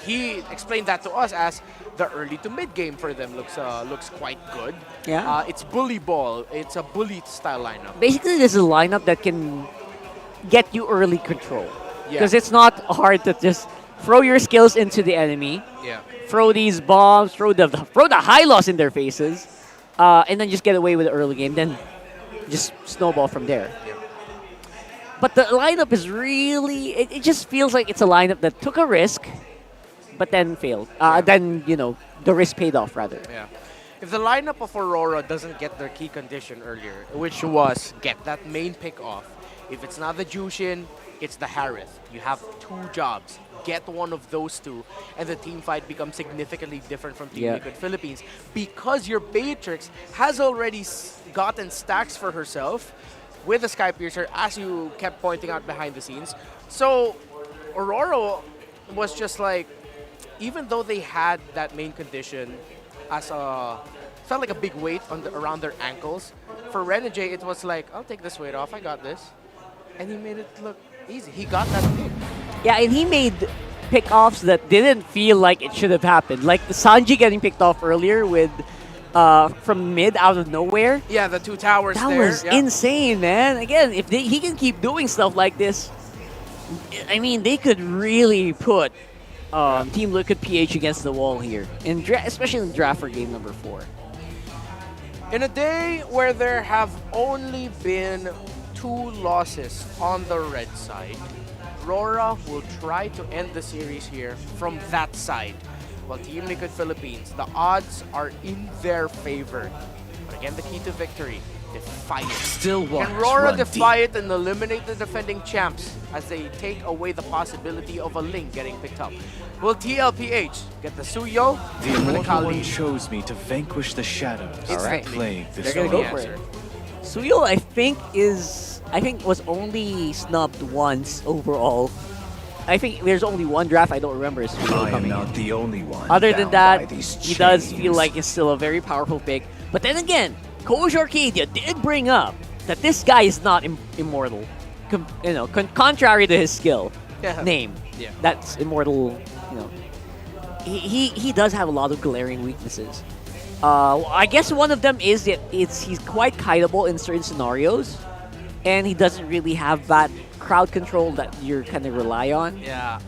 he explained that to us as the early to mid game for them looks quite good. Yeah. It's bully ball. It's a bully style lineup. Basically, this is a lineup that can get you early control. Yeah. Because it's not hard to just throw your skills into the enemy, throw these bombs, throw the high loss in their faces, and then just get away with the early game. Then just snowball from there. But the lineup is really, it just feels like it's a lineup that took a risk, but then failed. Then, you know, the risk paid off, rather. Yeah. If the lineup of Aurora doesn't get their key condition earlier, which was get that main pick off, if it's not the Jushin, it's the Harith. You have two jobs. Get one of those two, and the team fight becomes significantly different from Team Liquid Philippines because your Beatrix has already gotten stacks for herself with the Sky Piercer, as you kept pointing out behind the scenes. So Aurora was just like, even though they had that main condition as a, felt like a big weight on around their ankles, for Renegade it was like, I'll take this weight off, I got this. And he made it look easy. He got that pick. Yeah, and he made pick-offs that didn't feel like it should have happened. Like the Sanji getting picked off earlier with from mid out of nowhere. Yeah, the two towers that there. Was insane, man. Again, if he can keep doing stuff like this, I mean, they could really put Team Liquid PH against the wall here, especially in draft for game number 4. In a day where there have only been 2 losses on the red side, RORA will try to end the series here from that side. While Team Liquid Philippines, the odds are in their favor. But again, the key to victory, defy it. Still watch, Can RORA run defy it and eliminate the defending champs as they take away the possibility of a Link getting picked up? Will TLPH get the Suyo? The Immortal One chose me to vanquish the shadows that plague this They're gonna go for it. Suyo, I think was only snubbed once overall. I think there's only one draft I don't remember is Suyo I am coming not in. the only one. Other than bound by that, these he does chains. feel like he's still a very powerful pick. But then again, Coach Arcadia did bring up that this guy is not immortal. Contrary to his skill name, that's immortal. You know, he does have a lot of glaring weaknesses. I guess one of them is that he's quite kiteable in certain scenarios, and he doesn't really have that crowd control that you're kind of rely on. Yeah.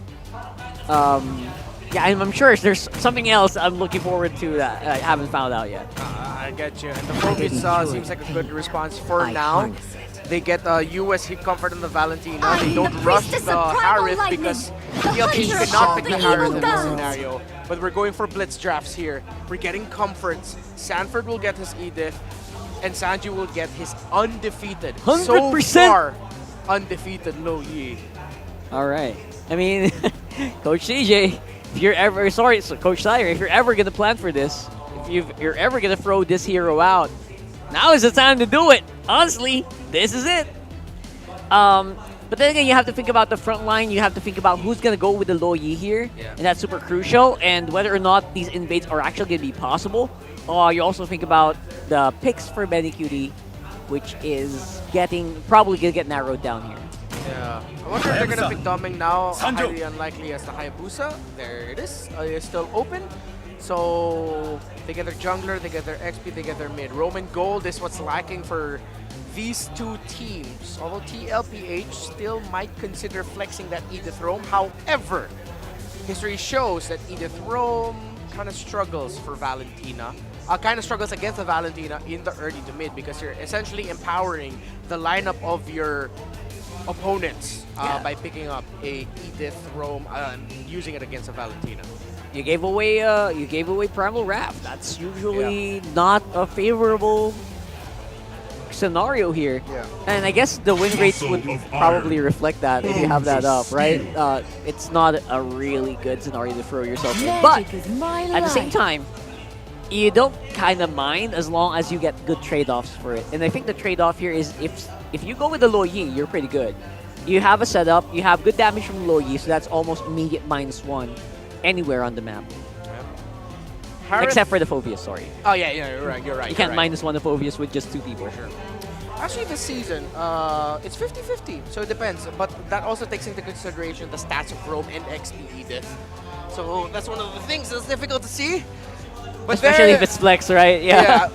Yeah, I'm sure there's something else I'm looking forward to that I haven't found out yet. I get you. And the Phobius seems like a good response for now. They get US Heat Comfort on the Valentina. They don't rush the Harith because TLPH cannot pick the Harith in this scenario. But we're going for blitz drafts here. We're getting comforts. Sanford will get his Edith, and Sanji will get his undefeated. 100%. So far, undefeated Lo Yi. All right. I mean, Coach CJ, if you're ever Coach Sire, if you're ever gonna plan for this, if you're ever gonna throw this hero out, now is the time to do it. Honestly, this is it. But then again, you have to think about the front line. You have to think about who's going to go with the Lo Yi here. And that's super crucial. And whether or not these invades are actually going to be possible. You also think about the picks for Benny Cutie, which is probably going to get narrowed down here. Yeah. I wonder if they're going to pick Doming now. Highly unlikely as the Hayabusa. There it is. It's still open. So they get their jungler, they get their XP, they get their mid. Roman Gold is what's lacking for these two teams. Although TLPH still might consider flexing that Edith Rome. However, history shows that Edith Rome kind of struggles for Valentina. Kind of struggles against the Valentina in the early to mid because you're essentially empowering the lineup of your opponents by picking up a Edith Rome and using it against a Valentina. You gave away Primal Wrath. That's usually not a favorable scenario here. And I guess the win rates would probably reflect that if you have that up, right? It's not a really good scenario to throw yourself in. But at the same time, you don't kind of mind as long as you get good trade-offs for it. And I think the trade-off here is if you go with the Lo Yi, you're pretty good. You have a setup, you have good damage from Lo Yi, so that's almost immediate -1 anywhere on the map. Except for the Phobius, sorry. Oh yeah, you're right. You can't right. -1 the Phobius with just 2 people. Sure. Actually, this season, it's 50-50, so it depends. But that also takes into consideration the stats of Rome and XP Edith. So that's one of the things that's difficult to see. But especially if it's flex, right? Yeah.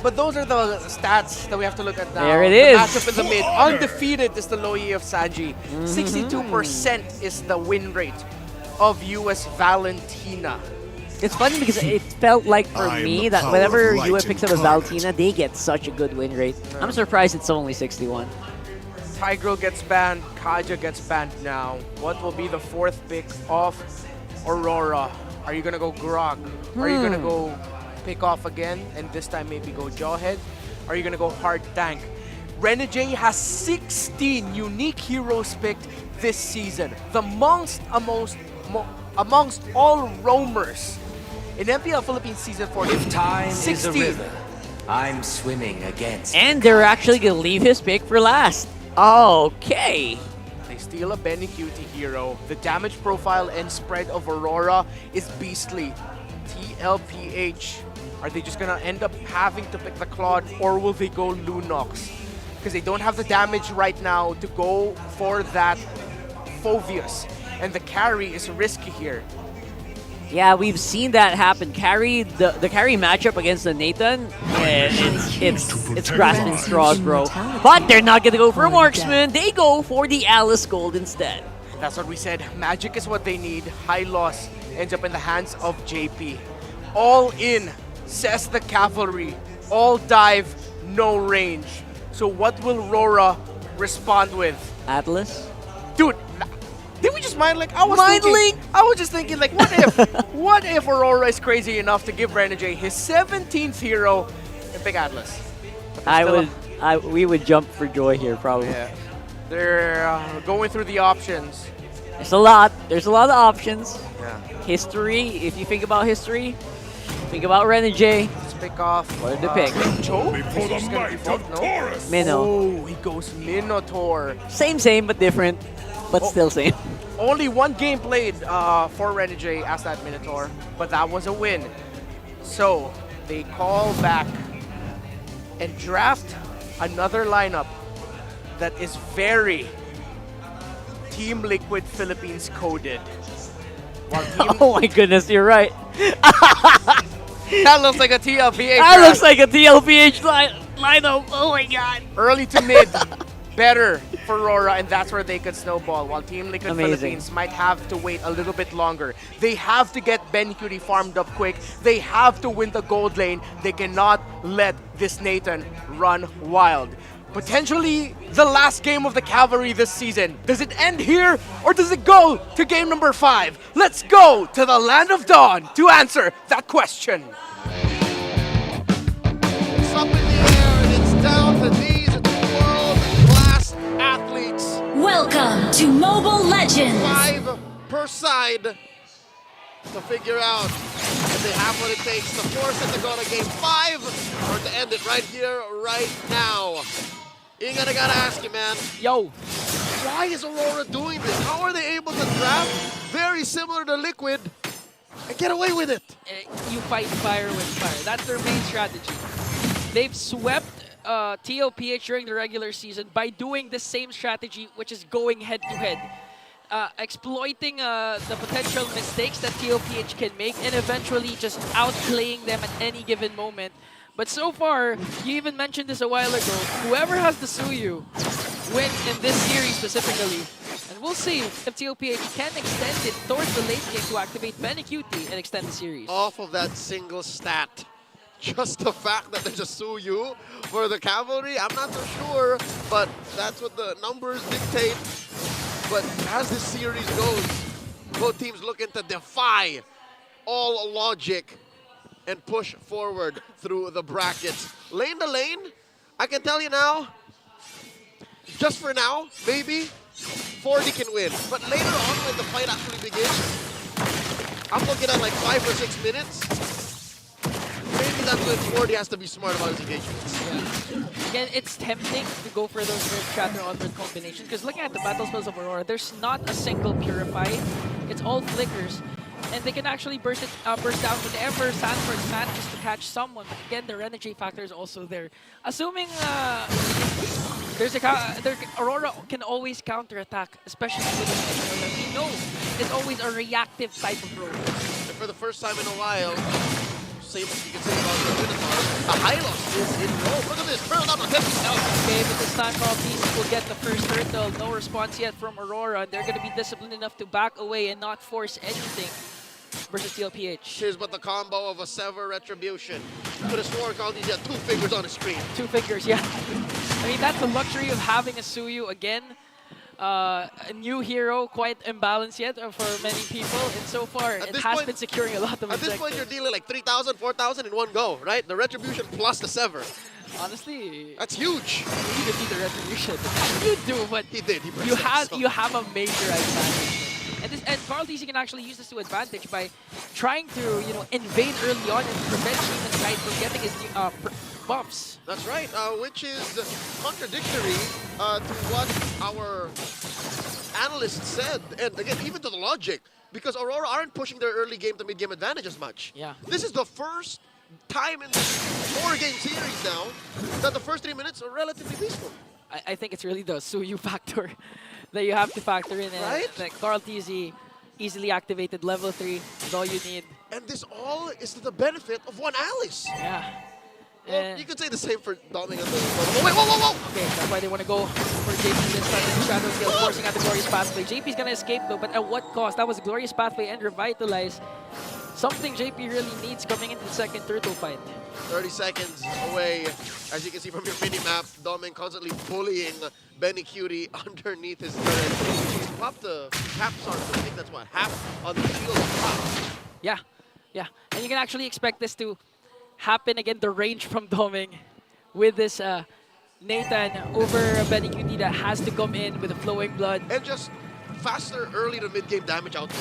But those are the stats that we have to look at now. There it the is. Matchup in the mid. Undefeated is the Lo Yi of Sanji. 62% is the win rate of US Valentina. It's funny because it felt like for me that whenever UF picks up a Valentina, they get such a good win rate. I'm surprised it's only 61. Tigro gets banned, Kaja gets banned now. What will be the fourth pick of Aurora? Are you gonna go Grog? Are you gonna go pick off again and this time maybe go Jawhead? Are you gonna go hard tank? Renegade has 16 unique heroes picked this season. The amongst all roamers in MPL Philippines Season 4. If time 16. is a river, I'm swimming against. And they're actually gonna leave his pick for last. Okay. They steal a Benny Cutie hero. The damage profile and spread of Aurora is beastly. TLPH. Are they just gonna end up having to pick the Claude, or will they go Lunox? Because they don't have the damage right now to go for that Phoveus. And the carry is risky here. Yeah, we've seen that happen. The carry matchup against the Nathan, it's grasping straws, bro. But they're not gonna go for a marksman. They go for the Alice Gold instead. That's what we said. Magic is what they need. High loss ends up in the hands of JP. All in, says the cavalry. All dive, no range. So what will RORA respond with? Atlas? Dude, did we just mind link? I was just thinking like, what if Aurora is crazy enough to give Renegade his 17th hero and pick Atlas? We would jump for joy here probably. Yeah. They're going through the options. There's a lot of options. Yeah. History, if you think about history, think about Renegade. Let's pick off. What did they pick? Cho? Minnow. Oh, he goes Minotaur. Same but different, but still same. Only one game played for Renegade as that Minotaur, but that was a win. So they call back and draft another lineup that is very Team Liquid Philippines coded. Oh my goodness, you're right. That looks like a TLPH. That looks like a TLPH lineup. Oh my god. Early to mid, better for RORA, and that's where they could snowball, while Team Liquid Philippines might have to wait a little bit longer. They have to get Ben Cutie farmed up quick. They have to win the gold lane. They cannot let this Nathan run wild. Potentially the last game of the Cavalry this season. Does it end here, or does it go to game number 5? Let's go to the Land of Dawn to answer that question. It's up in the air, and it's down to these world-class athletes. Welcome to Mobile Legends. 5 per side to figure out if they have what it takes to force it to go to game 5 or to end it right here, right now. Ingan, I gotta ask you, man. Yo. Why is Aurora doing this? How are they able to draft very similar to Liquid and get away with it? You fight fire with fire. That's their main strategy. They've swept TLPH during the regular season by doing the same strategy, which is going head-to-head. Exploiting the potential mistakes that TLPH can make and eventually just outplaying them at any given moment. But so far, you even mentioned this a while ago, whoever has the Suyu wins in this series specifically. And we'll see if TLPH can extend it towards the late game to activate Benny Cutie and extend the series. Off of that single stat, just the fact that there's a Suyu for the Cavalry, I'm not so sure, but that's what the numbers dictate. But as this series goes, both teams looking to defy all logic and push forward through the brackets. Lane to lane, I can tell you now, just for now, maybe 40 can win. But later on, when the fight actually begins, I'm looking at like 5 or 6 minutes. Maybe that's when 40 has to be smart about his engagements. Yeah. Again, it's tempting to go for those Earth Shatter onward combinations because looking at the battle spells of Aurora, there's not a single Purify. It's all flickers. And they can actually burst down whenever Sanford manages to catch someone. But again, the Renegade factor is also there. Assuming Aurora can always counterattack, especially with the we know it's always a reactive type of role. And for the first time in a while, same you can say about the Minotaur, A Hylos is in row. Look at this. Burn down on himself. Okay, but this time Maltese will get the first turtle. No response yet from Aurora. They're going to be disciplined enough to back away and not force anything versus TLPH. Here's but the combo of a Sever Retribution. Could have sworn Caldi's had 2 fingers on his screen. 2 fingers, yeah. I mean, that's the luxury of having a Suyu again. A new hero, quite imbalanced yet for many people, and so far it has been securing a lot of At this point, you're dealing like 3,000, 4,000 in one go, right? The Retribution plus the Sever. Honestly, that's huge. You didn't need the Retribution. You do, but he did. You have a major advantage. And Carl TC can actually use this to advantage by trying to, invade early on and prevent Shimon's Knight from getting his buffs. That's right, which is contradictory to what our analysts said. And again, even to the logic, because Aurora aren't pushing their early game to mid-game advantage as much. Yeah. This is the first time in this 4-game series now that the first 3 minutes are relatively peaceful. I think it's really the Suyu factor that you have to factor in. Right? Like Carl TZ easily activated level 3 is all you need. And this all is to the benefit of one Alice. Yeah. Well, you could say the same for Doming and the... Oh, wait, whoa! Okay, that's why they want to go for JP this time with the Shadow Kill, forcing out the Glorious Pathway. JP's going to escape though, but at what cost? That was Glorious Pathway and Revitalize. Something JP really needs coming into the second turtle fight. 30 seconds away. As you can see from your mini-map, Doming constantly bullying Benny Cutie underneath his turret. He's popped the cap sword. I think that's what, half on the shield. Yeah. And you can actually expect this to happen again, the range from Doming with this Nathan over Benny Cutie that has to come in with the flowing blood. And just faster early to mid-game damage output.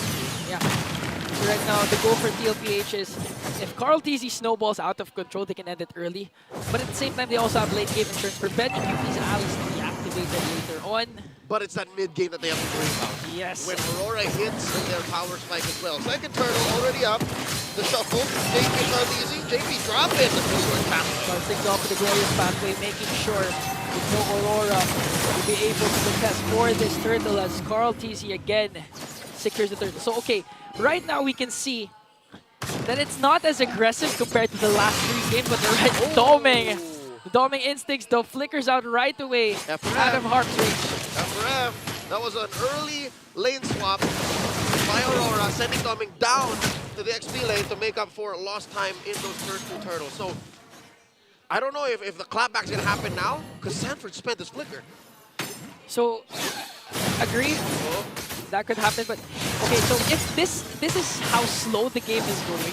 Yeah. So right now, the goal for TLPH is if Carl TZ snowballs out of control, they can end it early. But at the same time, they also have late game insurance for Benny Cutie's Alice to be activated later on. But it's that mid-game that they have to worry about. Yes. When Aurora hits their power spike as well. Second turtle already up. The shuffle. JP not easy. JP drop in. Starting off with the Glorious Pathway, making sure with no Aurora will be able to contest for this turtle as Carl TZ again secures the turtle. So okay, right now we can see that it's not as aggressive compared to the last 3 games, but the right Doming instincts though flickers out right away out of Harp's reach. FRF, that was an early lane swap by Aurora, sending Doming down to the XP lane to make up for lost time in those first 2 turtles. So I don't know if the clapback's gonna happen now, because Sanford spent his flicker. So agreed. That could happen, but okay, so if this is how slow the game is going,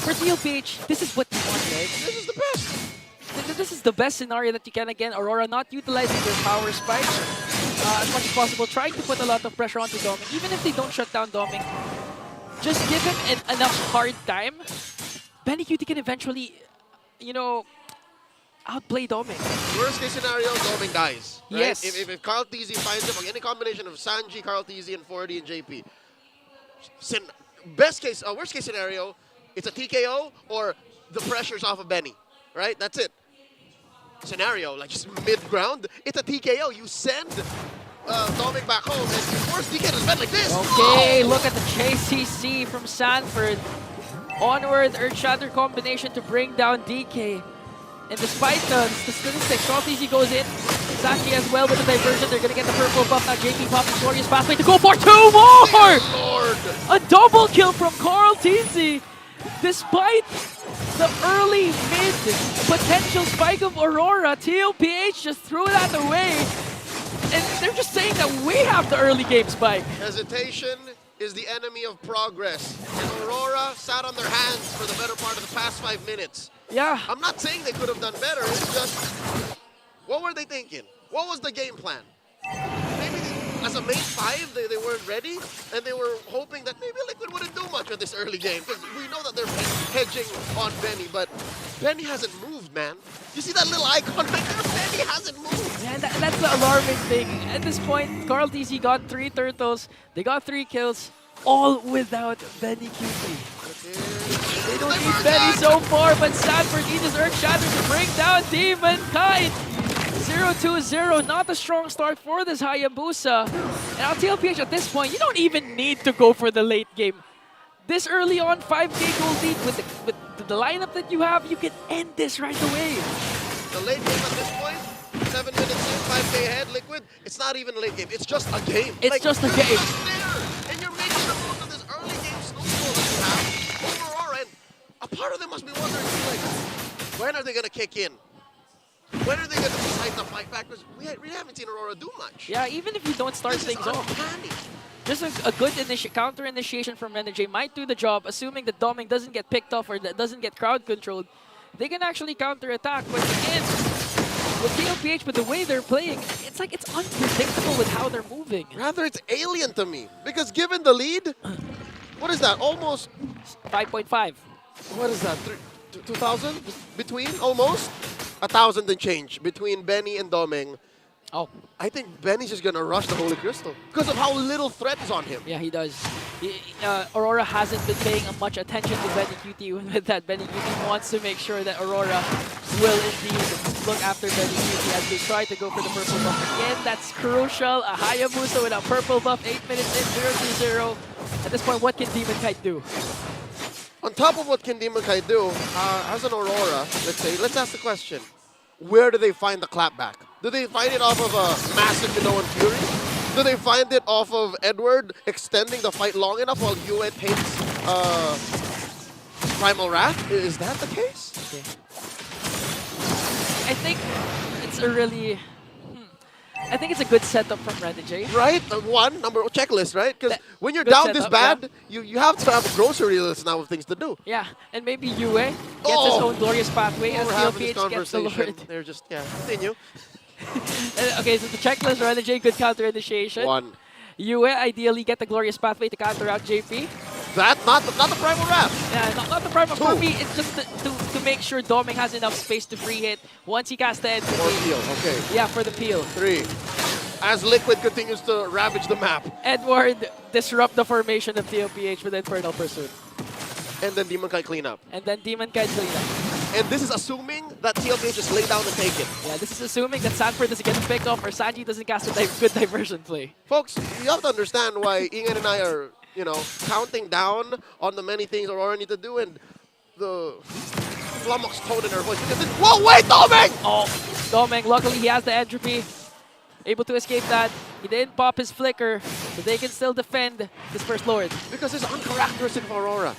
for TLPH, this is what you want, right? This is the best. This is the best scenario that you can, again, Aurora not utilizing their power spike as much as possible, trying to put a lot of pressure onto Doming. Even if they don't shut down Doming, just give him enough hard time. Benny Cutie can eventually, outplay Doming. Worst case scenario, Doming dies. Right? Yes. If Carl TZ finds him, any combination of Sanji, Carl TZ, and 40 and JP. Worst case scenario, it's a TKO or the pressure's off of Benny. Right? That's it. Scenario, like just mid-ground, it's a TKO. You send Doming back home and you force DK to spend like this. Okay, look at the JCC from Sanford. Onward, Earthshatter combination to bring down DK. And despite the statistics, Carl TZ goes in. Saki as well with the diversion. They're going to get the purple buff. Now JP popping Glorious Pathway to go for 2 more! Lord. A double kill from Carl TZ. Despite the early mid potential spike of Aurora, TLPH just threw that away. And they're just saying that we have the early game spike. Hesitation is the enemy of progress. And Aurora sat on their hands for the better part of the past 5 minutes. Yeah. I'm not saying they could have done better. It's just, what were they thinking? What was the game plan? Maybe as a main 5, they weren't ready, and they were hoping that maybe Liquid wouldn't do much in this early game, because we know that they're hedging on Benny, but Benny hasn't moved, man. You see that little icon right there? Benny hasn't moved. Yeah, that's the alarming thing. At this point, Carl TZ got 3 turtles. They got 3 kills, all without Benny Cutie. They don't need Benny so far, but Sanford needs his Earthshatter to bring down Demonkind. 0-2-0, not a strong start for this Hayabusa. And on TLPH at this point, you don't even need to go for the late game. this early on, 5K gold lead with the lineup that you have, you can end this right away. The late game at this point, 7 minutes in, 5K ahead, Liquid. It's not even a late game. It's just a game. It's just a game. Just there, and you're making the most of this early game snowball that you have over Aurora. And a part of them must be wondering, like, when are they gonna kick in? When are they gonna decide the fight back? Because we haven't seen Aurora do much. Yeah, even if you don't start things off. Just a good counter initiation from Renegade might do the job, assuming that Doming doesn't get picked off or that doesn't get crowd controlled. They can actually counter attack, but again, with TLPH, but the way they're playing, it's like it's unpredictable with how they're moving. Rather, it's alien to me because given the lead, what is that? Almost 5.5. What is that? 2,000 between almost 1,000 and change between Benny and Doming. Oh, I think Benny's just gonna rush the Holy Crystal because of how little threat is on him. Yeah, he does. Aurora hasn't been paying much attention to Benny QT. With that, Benny QT wants to make sure that Aurora will indeed look after Benny QT as they try to go for the purple buff. Again, that's crucial. A Hayabusa with a purple buff, 8 minutes in, 0-0. At this point, what can Demon Kite do? On top of what can Demon Kite do, as an Aurora, let's ask the question. Where do they find the clapback? Do they find it off of a massive Minoan Fury? Do they find it off of Edward extending the fight long enough while Yue takes Primal Wrath? Is that the case? Okay. I think it's a really... I think it's a good setup from Renegade. Right? Number checklist, right? Because when you're good down setup, this bad, you have to have a grocery list now of things to do. Yeah, and maybe Yue gets his own glorious pathway as TLPH gets the Lord. They're just, continue. Okay, so the checklist, Renegade, good counter initiation. 1. Yue ideally get the glorious pathway to counter out JP. That, not the Primal Wrath. Yeah, not the Primal. 2. For me, it's just to make sure Doming has enough space to free hit once he casts the end. More peel, okay. Yeah, for the peel. 3. As Liquid continues to ravage the map. Edward disrupt the formation of TLPH with Infernal Pursuit. And then Demon Kite clean up. And then Demon Kite clean up. And this is assuming that TLPH just lay down and take it. Yeah, this is assuming that Sanford doesn't get picked off or Sanji doesn't cast a good diversion play. Folks, you have to understand why Ingen and I are, counting down on the many things Aurora need to do, and the flummox tone in her voice. Whoa, wait, Doming! Oh, Doming, luckily he has the entropy. Able to escape that. He didn't pop his flicker, so they can still defend this first Lord. Because it's uncharacteristic of Aurora.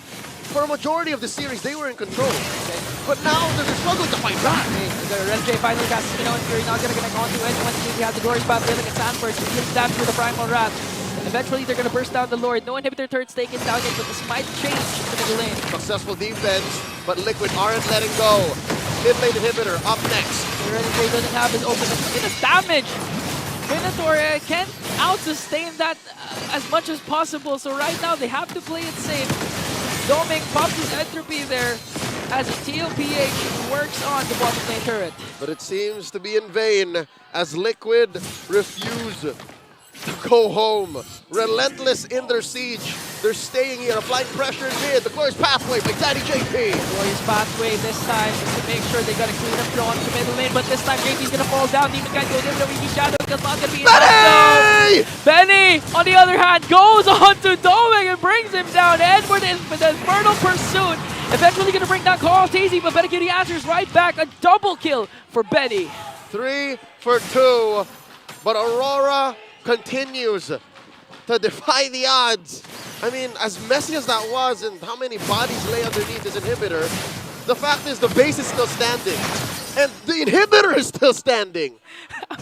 For a majority of the series, they were in control. Okay. But now they're struggling to fight back. The Renegade finally casts Minoan Fury, not going to connect onto anyone. He has the glorious path dealing at Sanford. He gives damage with the Primal Wrath. Eventually, they're going to burst down the Lord. No inhibitor turret's taken down yet, but this might change in the middle lane. Successful defense, but Liquid aren't letting go. Mid lane inhibitor up next. The Renegade doesn't have his open. It is damage. Minotaur can't out-sustain that as much as possible, so right now they have to play it safe. Doming pops his entropy there as TLPH works on the bottom lane turret. But it seems to be in vain as Liquid refuse to go home. Relentless in their siege. They're staying here, applying pressure in mid. The glorious pathway by Daddy JP. Glorious pathway this time just to make sure they got to clean up drawn to the middle lane, but this time JP's going to fall down. Demon Kite goes in, but he shadow because not going to be enough. Benny, on the other hand, goes on to Doming and brings him down. Edward in with the Infernal Pursuit. Eventually going to bring down Carl Teasy, but Benny Cutie answers right back. A double kill for Benny. 3 for 2, but Aurora continues to defy the odds. I mean, as messy as that was and how many bodies lay underneath this inhibitor, the fact is the base is still standing. And the inhibitor is still standing.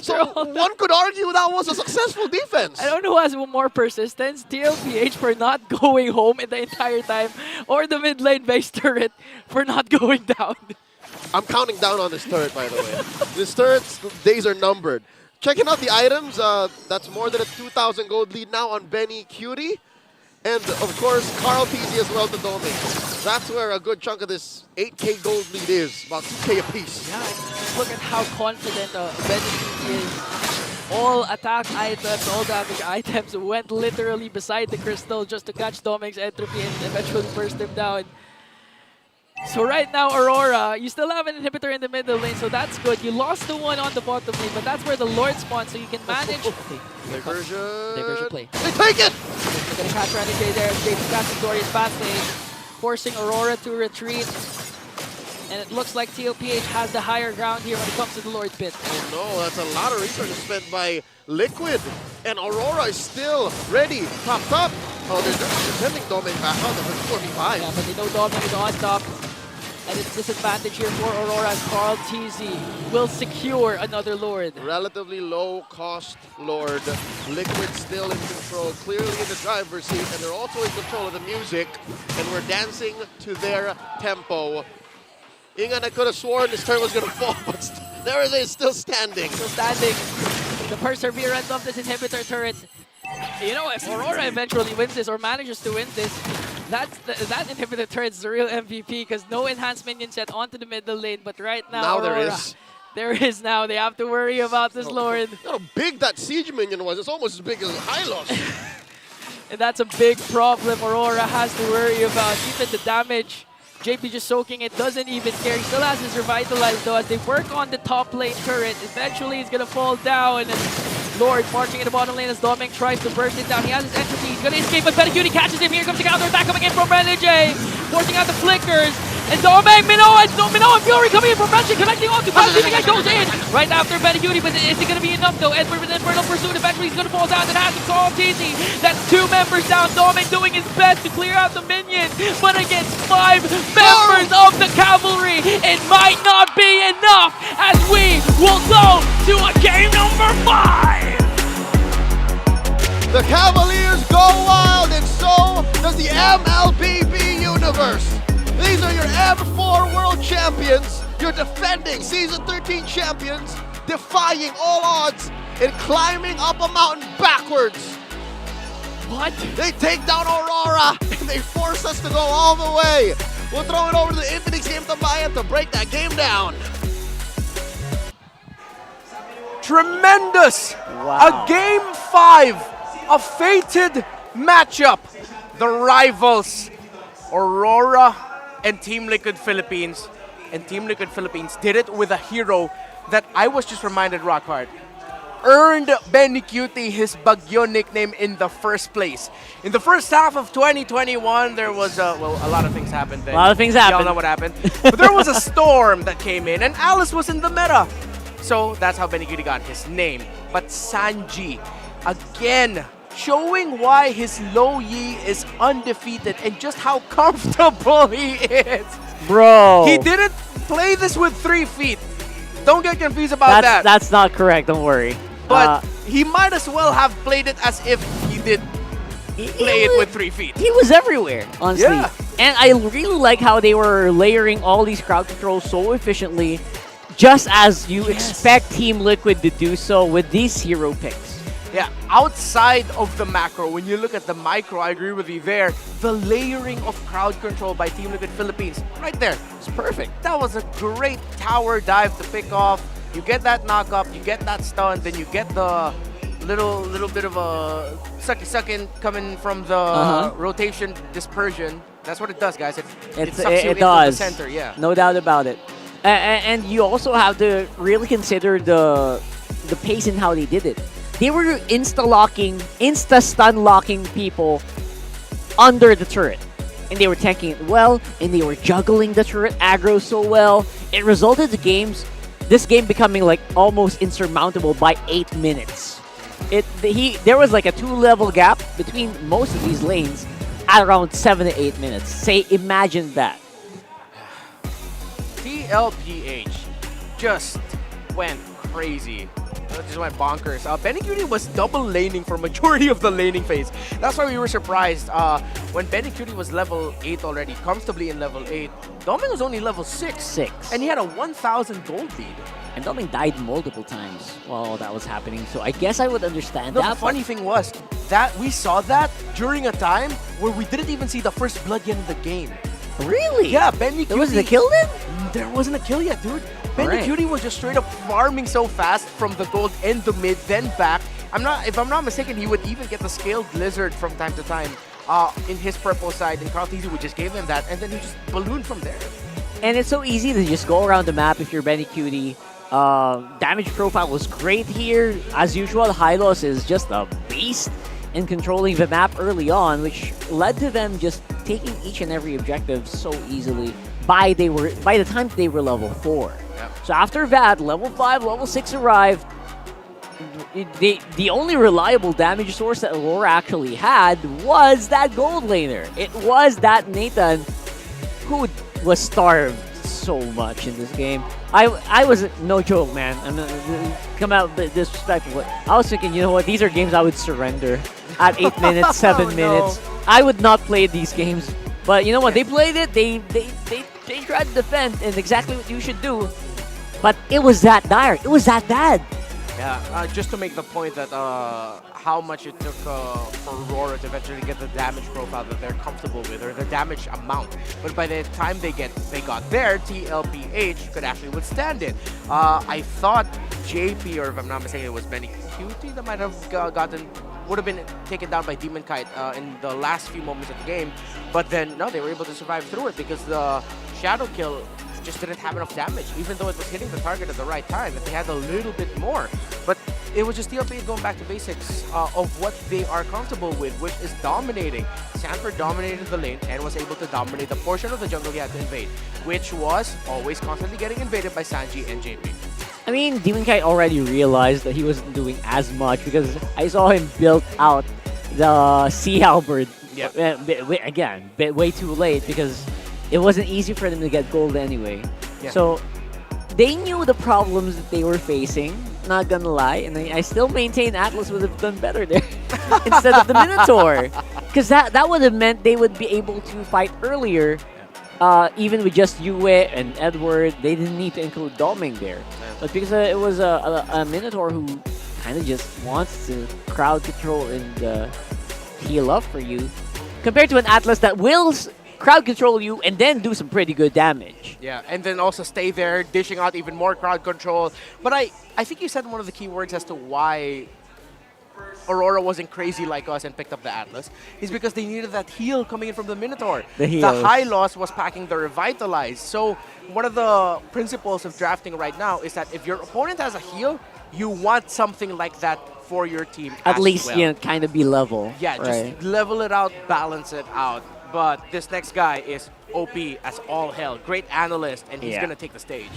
So one could argue that was a successful defense. I don't know who has more persistence, TLPH for not going home in the entire time, or the mid lane base turret for not going down. I'm counting down on this turret, by the way. This turret's days are numbered. Checking out the items, that's more than a 2,000 gold lead now on Benny Cutie. And, of course, Carl Teasy as well to Doming. That's where a good chunk of this 8K gold lead is, about 2K apiece. Yeah, just look at how confident Benny Cutie is. All attack items, all damage items went literally beside the crystal just to catch Doming's entropy and eventually burst him down. So right now, Aurora, you still have an inhibitor in the middle lane, so that's good. You lost the one on the bottom lane, but that's where the Lord spawns, so you can manage... Diversion. Diversion play. They take it! They're going to catch Renegade there. James catches Dorian's fast stage, forcing Aurora to retreat. And it looks like TLPH has the higher ground here when it comes to the Lord's Pit. Oh no, that's a lot of resources spent by Liquid. And Aurora is still ready. Popped up. Oh, they're sending Domain back on the 45. Yeah, but they know Domain is on top. And it's disadvantage here for Aurora as Carl TZ will secure another Lord. Relatively low cost Lord. Liquid still in control, clearly in the driver's seat, and they're also in control of the music. And we're dancing to their tempo. Ingan, I could have sworn this turn was going to fall, but there it is, still standing. Still standing. The perseverance of this inhibitor turret. You know, if Aurora eventually wins this or manages to win this, that inhibitor turret's the real MVP because no enhanced minions yet onto the middle lane. But right now, Aurora, there is. There is now. They have to worry about this Lord. How big that siege minion was. It's almost as big as Hylos. And that's a big problem Aurora has to worry about. Even the damage. JP just soaking it, doesn't even care. He still has his Revitalize though as they work on the top lane turret. Eventually he's gonna fall down and Lord marching in the bottom lane as Dominic tries to burst it down. He has his entropy, he's gonna escape, but Cutie catches him. Here comes the counter attack coming in from Renegade, forcing out the flickers. And Dominic, Minoa and Fury coming in from Renegade, connecting on to Fast Teaming goes in right after Cutie, but is it gonna be enough though? Edward with Infernal Pursuit, eventually he's gonna fall down and has to call TZ. That's 2 members down. Dominic doing his best to clear out the minion, but against 5 members of the cavalry, it might not be enough as we will go to a game number 5. The Cavaliers go wild, and so does the MLBB universe. These are your M4 world champions, your defending season 13 champions, defying all odds and climbing up a mountain backwards. What? They take down Aurora and they force us to go all the way. We'll throw it over to the Infinix Game to Bayan to break that game down. Tremendous! Wow. A game 5, a fated matchup. The rivals, Aurora and Team Liquid Philippines. And Team Liquid Philippines did it with a hero that I was just reminded, Rockhard, earned Benny Cutie his Bagyo nickname in the first place. In the first half of 2021, there was a lot of things happened then. A lot of things happened. Y'all know what happened. But there was a storm that came in, and Alice was in the meta. So that's how Benny Cutie got his name. But Sanji, again, showing why his low Yi is undefeated and just how comfortable he is. Bro. He didn't play this with 3 feet. Don't get confused about that. That's not correct, don't worry. But he might as well have played it as if he did play it with 3 feet. He was everywhere, honestly. Yeah. And I really like how they were layering all these crowd controls so efficiently, just as you expect Team Liquid to do so with these hero picks. Yeah, outside of the macro, when you look at the micro, I agree with you there. The layering of crowd control by Team Liquid Philippines, right there, it's perfect. That was a great tower dive to pick off. You get that knock up, you get that stun, then you get the little bit of a sucky coming from the rotation dispersion. That's what it does, guys. It sucks you into the center, yeah. No doubt about it. And you also have to really consider the pace and how they did it. They were insta-stun locking people under the turret. And they were tanking it well, and they were juggling the turret aggro so well. It resulted in this game becoming like almost insurmountable by 8 minutes. There was like a 2-level gap between most of these lanes at around 7 to 8 minutes. Imagine that. TLPH just went crazy. Just went bonkers. Benny Cutie was double laning for majority of the laning phase. That's why we were surprised when Benny Cutie was level 8 already, comfortably in level 8. Doming was only level 6. And he had a 1,000 gold lead. And Doming died multiple times while that was happening, so I guess I would understand that. The funny thing was that we saw that during a time where we didn't even see the first blood yet in the game. Really? Yeah, Benny Cutie. There wasn't a kill then? There wasn't a kill yet, dude. Benny Cutie was just straight up farming so fast from the gold and the mid, then back. If I'm not mistaken, he would even get the scaled lizard from time to time in his purple side, and Carl TZ would just give him that, and then he just ballooned from there. And it's so easy to just go around the map if you're Benny Cutie. Damage profile was great here. As usual, Hylos is just a beast. in controlling the map early on, which led to them just taking each and every objective so easily by the time they were level 4. So after that, level 5, level 6 arrived. The only reliable damage source that Aurora actually had was that gold laner. It was that Nathan who was starved so much in this game. I was, no joke, man. I'm not come out disrespectful. I was thinking, you know what, these are games I would surrender at 8 minutes, 7 minutes. I would not play these games. But you know what, they played it, they tried to defend, and exactly what you should do. But it was that dire, it was that bad. Yeah, just to make the point that how much it took for Aurora to eventually get the damage profile that they're comfortable with, or the damage amount. But by the time they got there, TLPH could actually withstand it. I thought JP, or if I'm not mistaken, it was Benny Cutie that might have would have been taken down by Demon Kite in the last few moments of the game. But then, no, they were able to survive through it because the Shadow Kill just didn't have enough damage, even though it was hitting the target at the right time. If they had a little bit more. But it was just TLPH going back to basics of what they are comfortable with, which is dominating. Sanford dominated the lane and was able to dominate the portion of the jungle he had to invade, which was always constantly getting invaded by Sanji and JP. I mean, Demon Kite already realized that he wasn't doing as much because I saw him build out the Sea Halberd. Again, way too late because it wasn't easy for them to get gold anyway. So they knew the problems that they were facing, not gonna lie, and I still maintain Atlas would have done better there instead of the Minotaur. Because that would have meant they would be able to fight earlier, even with just Yue and Edward. They didn't need to include Doming there. But because it was a Minotaur who kind of just wants to crowd control and heal up for you, compared to an Atlas that will crowd control you and then do some pretty good damage. Yeah, and then also stay there, dishing out even more crowd control. But I think you said one of the key words as to why Aurora wasn't crazy like us and picked up the Atlas is because they needed that heal coming in from the Minotaur. The high loss was packing the Revitalize. So one of the principles of drafting right now is that if your opponent has a heal, you want something like that for your team At as least, well. you know, kind of be level. Yeah, right? just level it out, balance it out. But this next guy is OP as all hell. Great analyst, and he's going to take the stage.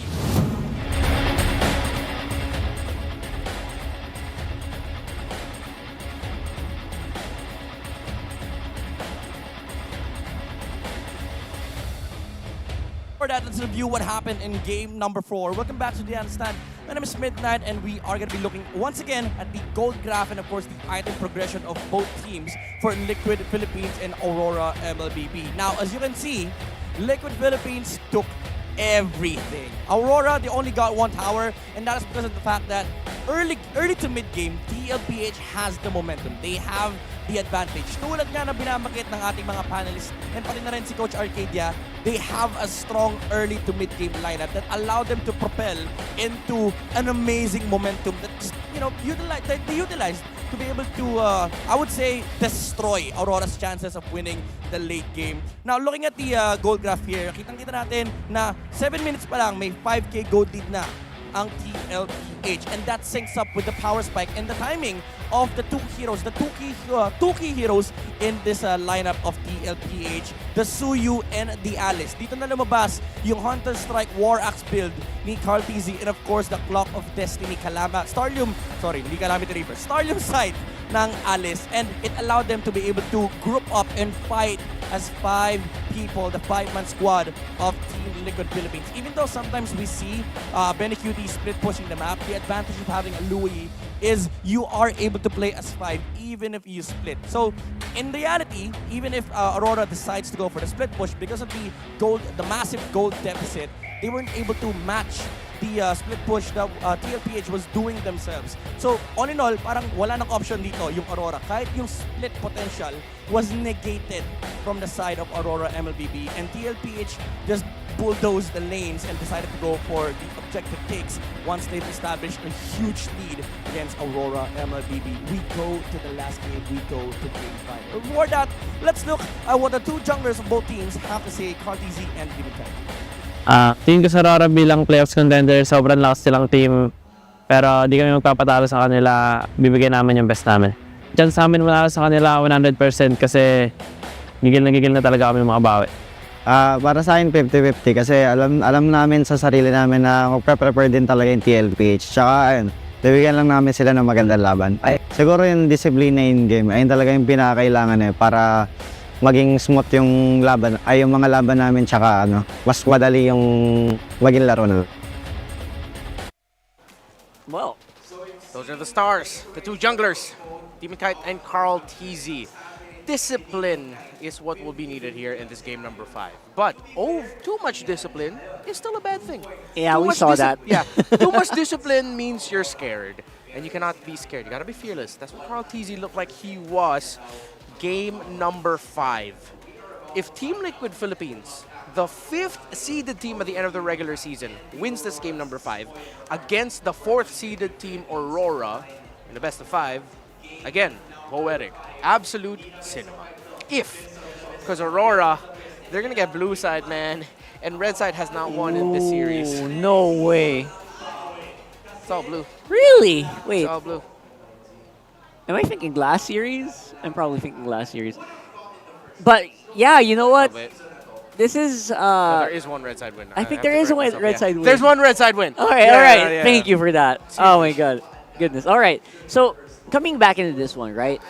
For that, let's review what happened in game number 4. Welcome back to The Understand. My name is Midnight, and we are going to be looking once again at the gold graph and, of course, the item progression of both teams for Liquid Philippines and Aurora MLBB. Now, as you can see, Liquid Philippines took everything. Aurora, they only got 1 tower, and that is because of the fact that early to mid-game, TLPH has the momentum. They have the advantage. Tulad nga na binabanggit ng ating mga panelists and pati na rin si Coach Arcadia, they have a strong early to mid-game lineup that allowed them to propel into an amazing momentum that, you know, they utilized to be able to, I would say, destroy Aurora's chances of winning the late game. Now, looking at the gold graph here, kitang-kita natin na 7 minutes pa lang, may 5K gold lead na ang TLPH, and that syncs up with the power spike and the timing of the two heroes, the two key heroes in this lineup of TLPH, the Suyu and the Alice. Dito na lumabas yung Hunter Strike War Axe build ni Carl TZ, and of course the Clock of Destiny Starlium side ng Alice, and it allowed them to be able to group up and fight as 5 people, the 5-man squad of Team Liquid Philippines. Even though sometimes we see Benny Cutie split pushing the map, the advantage of having a Louis is you are able to play as 5 even if you split. So in reality, even if Aurora decides to go for the split push, because of the massive gold deficit, they weren't able to match the split push that TLPH was doing themselves. So all in all, parang wala nang option dito yung Aurora. Kahit yung split potential was negated from the side of Aurora MLBB, and TLPH just bulldozed the lanes and decided to go for the objective takes once they've established a huge lead against Aurora MLBB. We go to the last game, we go to game 5. Before that, let's look at what the 2 junglers of both teams have to say, CarTZ and Dimitai. Tingin ko sa RORA bilang playoffs contender, sobrang lakas silang team. Pero di kami magpapatalo sa kanila, bibigyan namin yung best namin. chance namin wala sa kanila 100% kasi gigil na talaga kami makabawi. Para sa akin 50-50 kasi alam namin sa sarili namin na magpe-prepare din talaga yung TLPH. Tsaka ayun, bibigyan lang namin sila ng magandang laban. Siguro yung discipline in game, ayun talaga yung pinakakailangan para maging smooth yung laban, yung mga laban namin tsaka mas madali yung maging laro na. Well, those are the stars, the two junglers, Demon Kite and Carl TZ. Discipline is what will be needed here in this game number 5. But too much discipline is still a bad thing. Yeah, we saw that. Yeah, too much discipline means you're scared, and you cannot be scared. You gotta be fearless. That's what Carl TZ looked like he was game number 5. If Team Liquid Philippines, the 5th seeded team at the end of the regular season, wins this game number 5 against the 4th seeded team Aurora in the best of 5, again, poetic. Absolute cinema. Because Aurora, they're going to get blue side, man. And red side has not won in this series. No way. It's all blue. Really? Wait. It's all blue. Am I thinking last series? I'm probably thinking last series. But yeah, you know what? This is... there is one red side win. I think there is a red side win. There's one red side win. All right, all right. Thank you for that. Oh my god. Goodness. All right. So, coming back into this one, right?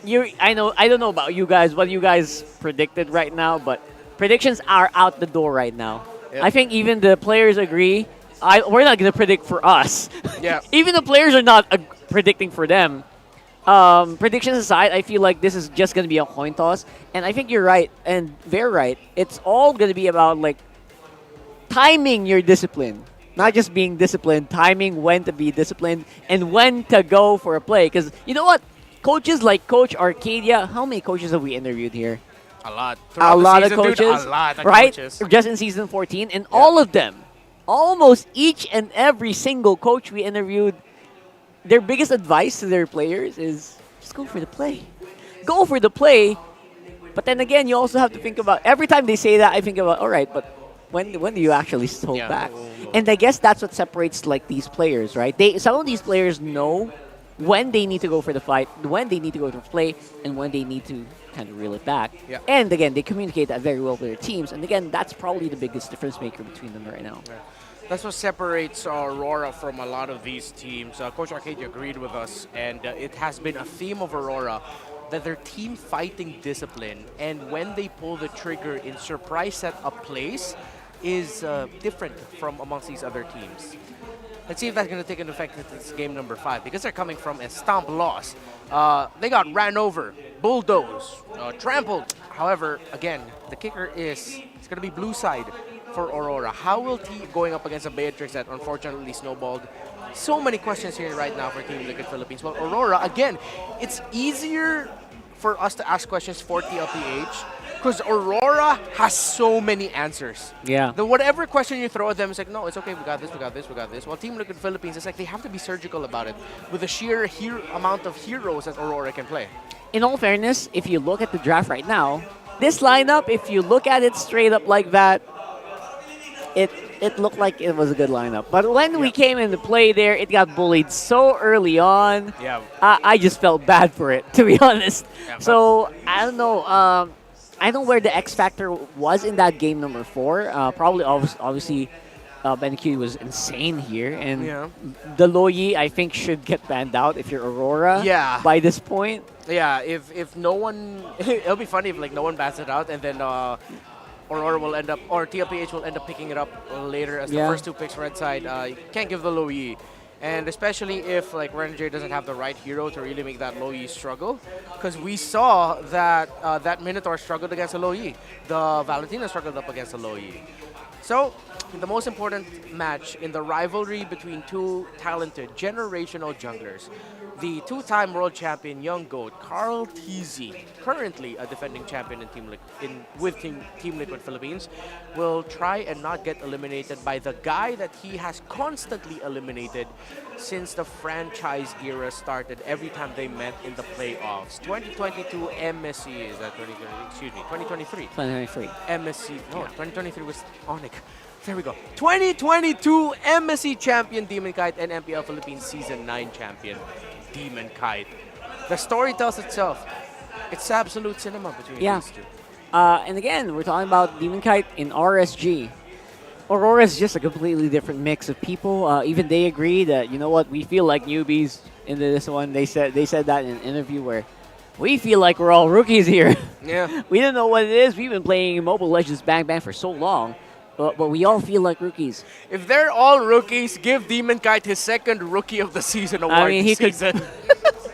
I don't know about you guys, what you guys predicted right now, but predictions are out the door right now. Yep. I think even the players agree. We're not going to predict for us. Yeah. Even the players are not predicting for them. Predictions aside, I feel like this is just going to be a coin toss. And I think you're right, and they're right. It's all going to be about like timing your discipline. Not just being disciplined, timing when to be disciplined and when to go for a play. Because you know what? Coaches like Coach Arcadia, how many coaches have we interviewed here? A lot. A lot of coaches. Dude, a lot of right? coaches. Just in season 14. And all of them, almost each and every single coach we interviewed, their biggest advice to their players is just go for the play. Go for the play. But then again, you also have to think about, every time they say that, I think about, all right, but when do you actually hold back? And I guess that's what separates like these players, right? Some of these players know when they need to go for the fight, when they need to go to play, and when they need to kind of reel it back. Yeah. And again, they communicate that very well with their teams. And again, that's probably the biggest difference maker between them right now. Yeah. That's what separates Aurora from a lot of these teams. Coach Arcadia agreed with us, and it has been a theme of Aurora that their team fighting discipline, and when they pull the trigger in surprise set-up plays, is different from amongst these other teams. Let's see if that's going to take an effect in this game number 5, because they're coming from a stomp loss. They got ran over, bulldozed, trampled. However, again, the kicker is it's going to be blue side for Aurora. How will team going up against a Beatrix that unfortunately snowballed? So many questions here right now for Team Liquid Philippines. Well, Aurora, again, it's easier for us to ask questions for TLPH because Aurora has so many answers. Yeah. Whatever question you throw at them, it's like, no, it's okay, we got this, we got this, we got this. While Team Liquid Philippines, it's like they have to be surgical about it with the sheer amount of heroes that Aurora can play. In all fairness, if you look at the draft right now, this lineup, if you look at it straight up like that, it looked like it was a good lineup. But when we came into play there, it got bullied so early on. Yeah. I just felt bad for it, to be honest. Yeah, so, I don't know. I don't know where the X factor was in that game number 4. Probably, obviously, BenQ was insane here. And the Loyi, I think, should get banned out if you're Aurora by this point. Yeah, if no one... it'll be funny if like no one bats it out and then... Aurora will end up, or TLPH will end up picking it up later as the first 2 picks red side. You can't give the low E. And especially if like Renegade doesn't have the right hero to really make that low E struggle. Because we saw that that Minotaur struggled against a low E. The Valentina struggled up against a low E. So, the most important match in the rivalry between 2 talented generational junglers. The 2-time world champion young GOAT, Carl TZ, currently a defending champion in Team Liquid Philippines, will try and not get eliminated by the guy that he has constantly eliminated since the franchise era started every time they met in the playoffs. 2022 MSC, is that 2020? Excuse me, 2023. 2023. MSC, no, 2023 was Onyx. There we go. 2022 MSC champion Demon Kite and MPL Philippines Season 9 champion Demon Kite. The story tells itself. It's absolute cinema between Yeah. these two. And again, we're talking about Demon Kite in RSG. Aurora is just a completely different mix of people. Even they agree that, you know what, we feel like newbies in this one. They said that in an interview where we feel like we're all rookies here. Yeah. We don't know what it is. We've been playing Mobile Legends Bang Bang for so long, but we all feel like rookies. If they're all rookies, give Demon Kite his second Rookie of the Season award I mean, he this could. season.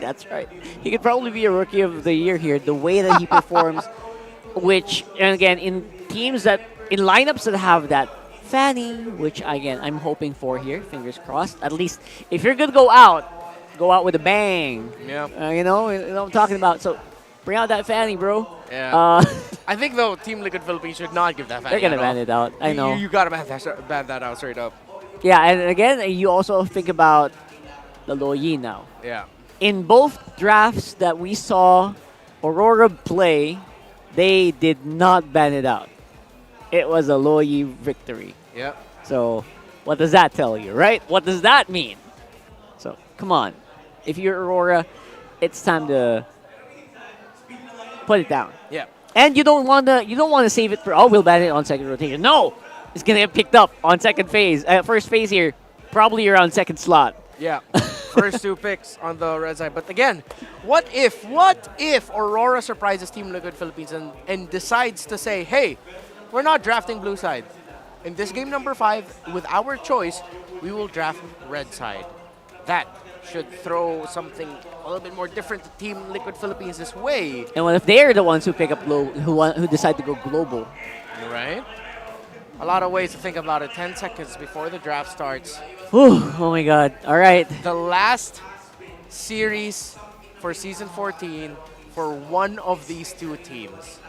That's right. He could probably be a Rookie of the Year here. The way that he performs, which, and again, in teams that, in lineups that have that Fanny, which again, I'm hoping for here, fingers crossed. At least, if you're going to go out with a bang. Yeah. You know what I'm talking about. So, bring out that Fanny, bro. Yeah. I think, though, Team Liquid Philippines should not give that Fanny. They're going to at all. ban it out. I know. You got to ban that out straight up. Yeah, and again, you also think about the Loyi now. Yeah. In both drafts that we saw Aurora play, they did not ban it out. It was a Loyi victory. Yep. So, what does that tell you, right? What does that mean? So, come on. If you're Aurora, it's time to put it down. Yeah. And you don't want to save it for, oh, we'll ban it on second rotation. No! It's going to get picked up on second phase. First phase here, probably around second slot. Yeah. First 2 picks on the red side. But again, what if Aurora surprises Team Liquid Philippines and decides to say, hey, we're not drafting blue side. In this game number 5, with our choice, we will draft red side. That should throw something a little bit more different to Team Liquid Philippines this way. And what if they're the ones who pick up who decide to go global? Right? A lot of ways to think about it. 10 seconds before the draft starts. Whew, oh my god. All right. The last series for Season 14 for one of these two teams.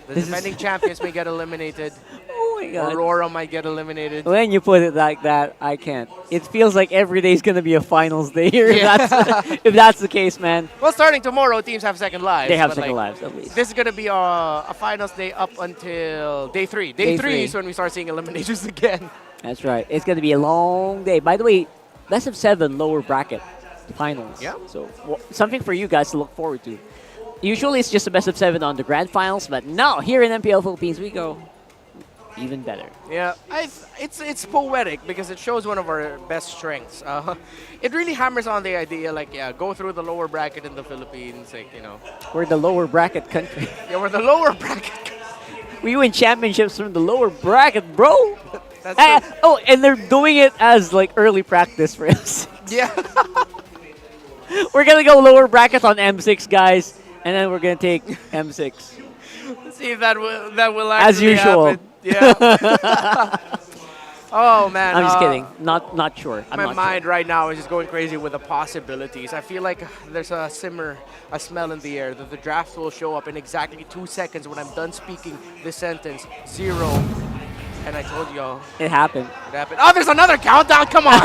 The defending champions may get eliminated. Oh my god. Aurora might get eliminated. When you put it like that, I can't. It feels like every day is going to be a finals day here, if that's the case, man. Well, starting tomorrow, teams have second lives. They have but, second like, lives, at least. This is going to be a finals day up until day 3. Day 3 is when we start seeing eliminations again. That's right. It's going to be a long day. By the way, best of 7 lower bracket finals. Yeah. So something for you guys to look forward to. Usually it's just a best of 7 on the grand finals, but now here in MPL Philippines we go even better. Yeah, it's poetic because it shows one of our best strengths. It really hammers on the idea, like, yeah, go through the lower bracket in the Philippines, like, you know. We're the lower bracket country. Yeah, we're the lower bracket. We win championships from the lower bracket, bro. That's oh, and they're doing it as like early practice for M6. Yeah. We're gonna go lower bracket on M6, guys, and then we're gonna take M6. Let's see if that will actually As usual. happen. Yeah. Oh man. I'm just kidding. Not sure. I'm My not mind right now is just going crazy with the possibilities. I feel like there's a smell in the air that the draft will show up in exactly 2 seconds when I'm done speaking this sentence. 0. And I told y'all. It happened. It happened. Oh, there's another countdown. Come on.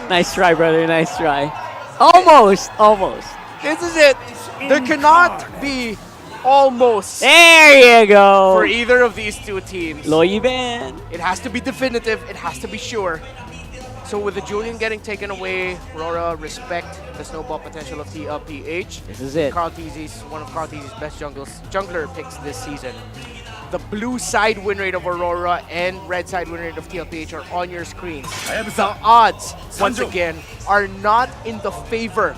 Nice try, brother. Nice try. Almost. This is it. There cannot be almost. There you go. For either of these two teams. Loyi ban. It has to be definitive. It has to be sure. So with the Julian getting taken away, RORA respect the snowball potential of TLPH. This is it. Carl Teasy's one of Carl Teasy's best jungler picks this season. The blue side win rate of Aurora and red side win rate of TLPH are on your screens. The odds, once again, are not in the favor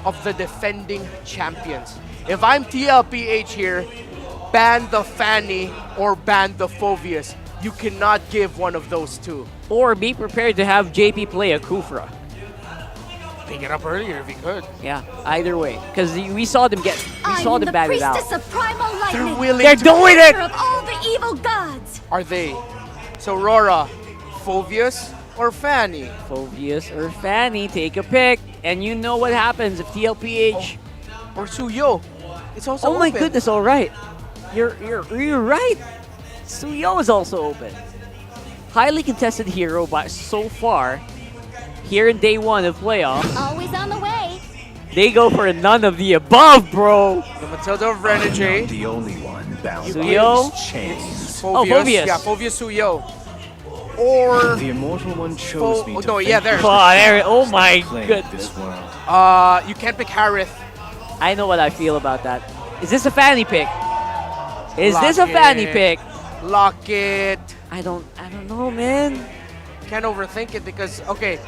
of the defending champions. If I'm TLPH here, ban the Fanny or ban the Phoveus. You cannot give one of those two. Or be prepared to have JP play a Kufra. Pick it up earlier if he could. Yeah, either way. Because we saw them bat it out. Of primal lightning. They're willing They're to doing it! Of all the evil gods. Are they? So RORA, Phoveus or Fanny? Phoveus or Fanny, take a pick. And you know what happens if TLPH... Or Suyo. It's also Oh my open. goodness, all right. You're right. Suyo is also open. Highly contested hero but so far. Here in day 1 of playoffs. Always on the way. They go for a none of the above, bro. The Matilda of Renegade. The only one bound by Suyo. this chain. Phoveus. Oh, Phoveus. Yeah, Phoveus Suyo. or The immortal one chose me to no, yeah, there. Oh my goodness. You can't pick Harith. I know what I feel about that. Is this a fanny pick? Is Lock this a fanny it. pick? Lock it. I don't know, man. Can't overthink it because, okay.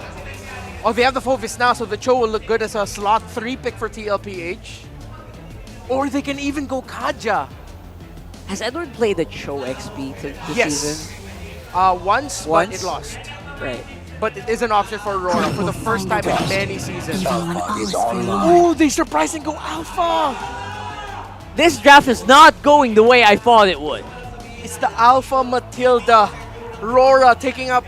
Oh, they have the Fovis now, so the Cho will look good as a slot 3 pick for TLPH. Or they can even go Kaja. Has Edward played the Cho XP this season? Once, but it lost. Right. But it is an option for Aurora for the first time in many seasons. Oh, they surprise and go Alpha! This draft is not going the way I thought it would. It's the Alpha Matilda. RORA taking a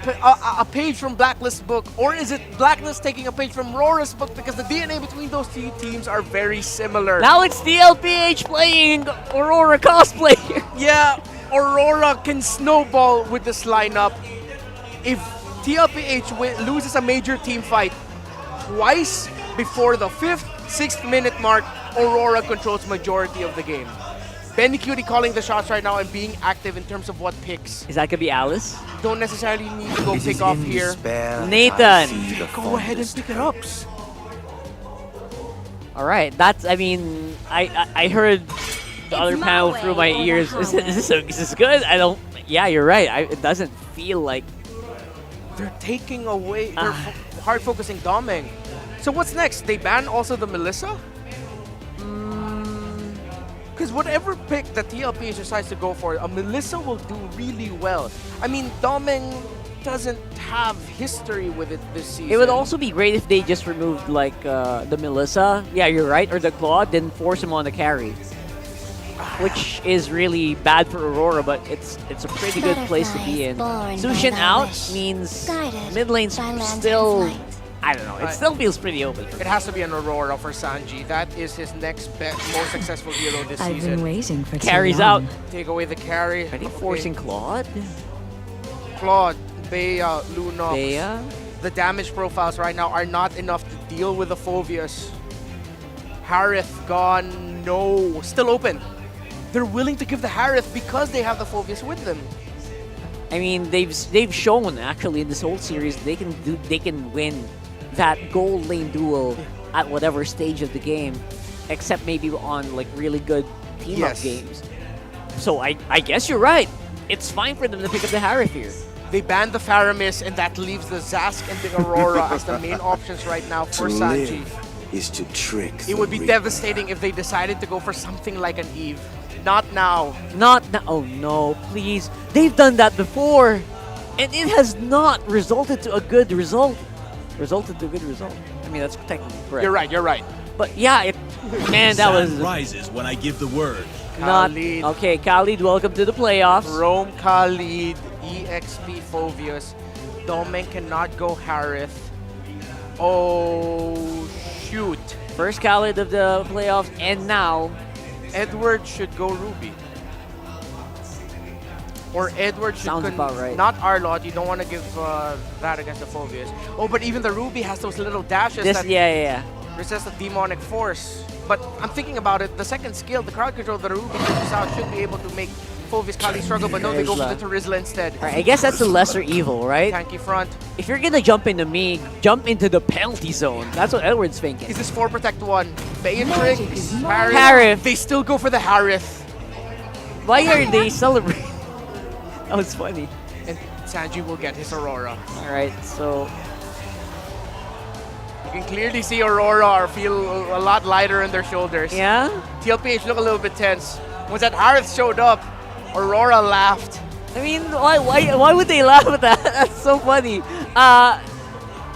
page from Blacklist book, or is it Blacklist taking a page from RORA's book because the DNA between those two teams are very similar. Now it's TLPH playing Aurora cosplay. Yeah, Aurora can snowball with this lineup. If TLPH loses a major team fight twice before the 5th, 6th minute mark, Aurora controls majority of the game. Benny Cutie calling the shots right now and being active in terms of what picks. Is that gonna be Alice? Don't necessarily need to go pick off here. Nathan! Go ahead and pick it up. Alright, that's, I mean, I heard the other panel through my ears. Is this good? I don't, yeah, you're right. It doesn't feel like... They're taking away, they're hard focusing Doming. So what's next? They ban also the Melissa? Because whatever pick that TLPH decides to go for, a Melissa will do really well. I mean, Doming doesn't have history with it this season. It would also be great if they just removed, like, the Melissa. Yeah, you're right. Or the Claude, then force him on the carry. Which is really bad for Aurora, but it's a pretty good place to be in. Sushin out means mid lane's still... I don't know. It still feels pretty open. It has to be an Aurora for Sanji. That is his next most successful hero this season. I've been waiting for Carries out. Take away the carry. Are they forcing Claude? Claude, Bea, Lunox. Bea? The damage profiles right now are not enough to deal with the Phobias. Harith gone. No. Still open. They're willing to give the Harith because they have the Phobias with them. I mean, they've shown actually in this whole series they can win that gold lane duel at whatever stage of the game, except maybe on like really good team-up games. So I guess you're right. It's fine for them to pick up the Harith here. They banned the Faramis, and that leaves the Zask and the Aurora as the main options right now for Sanji. Is to trick. It would be devastating if they decided to go for something like an Eve. Not now. Not now. Oh no, please. They've done that before, and it has not resulted to a good result. I mean, that's technically correct. You're right. But yeah, man, that was... rises when I give the word. Khalid. Okay, Khalid, welcome to the playoffs. Rome Khalid, EXP Phobius. Domen cannot go Harith. Oh, shoot. First Khalid of the playoffs, and now... Edward should go Ruby. Or Edward should... Sounds about right. Not Arlott, you don't want to give that against the Phobius. Oh, but even the Ruby has those little dashes that... Yeah. Resist the demonic force. But I'm thinking about it, the second skill, the crowd control the Ruby pushes out, should be able to make Phobius Kali struggle, but no, they go for the Terizla instead. Alright, I guess that's the lesser evil, right? Tanky front. If you're gonna jump into me, jump into the penalty zone. That's what Edward's thinking. Is this 4 protect 1? Beatrix, Harith. They still go for the Harith. Why are they celebrating? That was funny. And Sanji will get his Aurora. Alright, so... You can clearly see Aurora feel a lot lighter in their shoulders. Yeah? TLPH look a little bit tense. Once that Harith showed up, Aurora laughed. I mean, why would they laugh at that? That's so funny.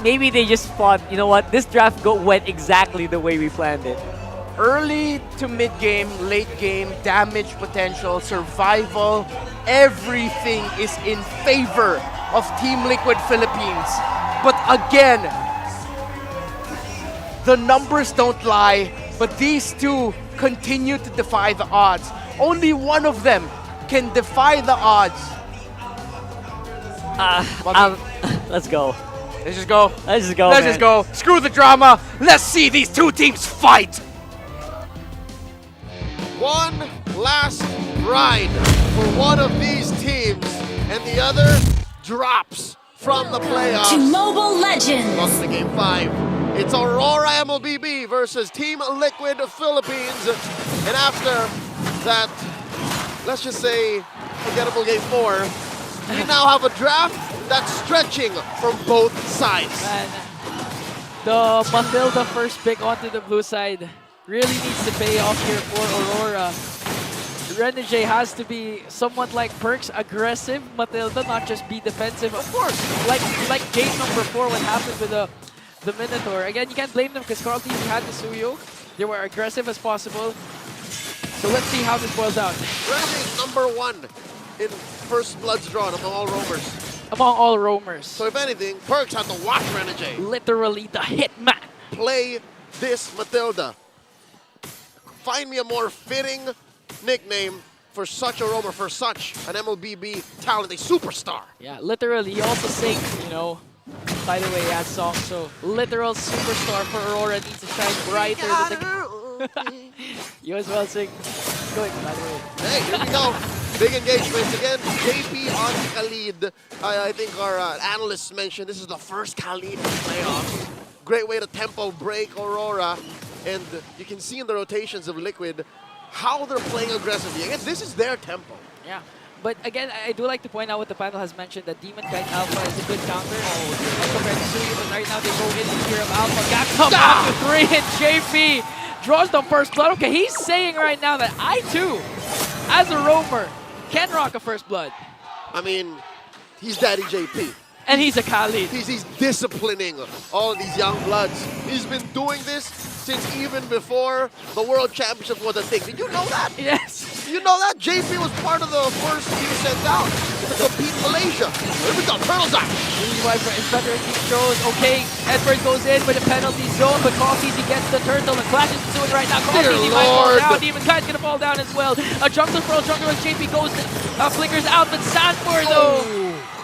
Maybe they just thought, you know what, this draft went exactly the way we planned it. Early to mid-game, late game, damage potential, survival, everything is in favor of Team Liquid Philippines. But again, the numbers don't lie, but these two continue to defy the odds. Only one of them can defy the odds. Let's go. Let's just go. Let's just go, Let's man. just go. Screw the drama. Let's see these two teams fight. One last ride for one of these teams, and the other drops from the playoffs. To Mobile Legends. Welcome to Game 5. It's Aurora MLBB versus Team Liquid Philippines. And after that, let's just say, forgettable Game 4, we now have a draft that's stretching from both sides. Man, the Matilda first pick onto the blue side really needs to pay off here for Aurora. Renegade has to be somewhat like Perks, aggressive. Matilda, not just be defensive. Of course, like game number 4, what happened with the Minotaur. Again, you can't blame them because Carl TV had the Suyo. They were aggressive as possible. So let's see how this boils out. Renegade number 1 in first bloods drawn among all roamers. Among all roamers. So if anything, Perks had to watch Renegade. Literally the hitman. Play this Matilda. Find me a more fitting nickname for such a roamer, for such an MLBB talent, a superstar. Yeah, literally. He also sings, you know. By the way, he has songs, so literal superstar for Aurora needs to shine brighter than the... You as well sing. Good, by the way. Hey, here we go. Big engagements again. JP on Khalid. I think our analysts mentioned this is the first Khalid in the playoffs. Great way to tempo break Aurora. And you can see in the rotations of Liquid how they're playing aggressively. Again, this is their tempo. Yeah. But again, I do like to point out what the panel has mentioned, that Demon Knight Alpha is a good counter compared to Suyu, but right now they go in the tier of Alpha. Gakam out to 3, and JP draws the first blood. Okay, he's saying right now that I too, as a roamer, can rock a first blood. I mean, he's Daddy JP. And he's a Khalid. He's disciplining all of these young bloods. He's been doing this since even before the World Championship was a thing. Did you know that? Yes. You know that? JP was part of the first team sent out to compete in Malaysia. Here we go, Turtles out. Inspector shows, okay, Edward goes in with a penalty zone, but Coffee gets the turtle and clashes into it right now. Coffee might fall down, Demon Knight's gonna fall down as well. A jungler for a jungler as JP goes, flickers out, but Sanford though.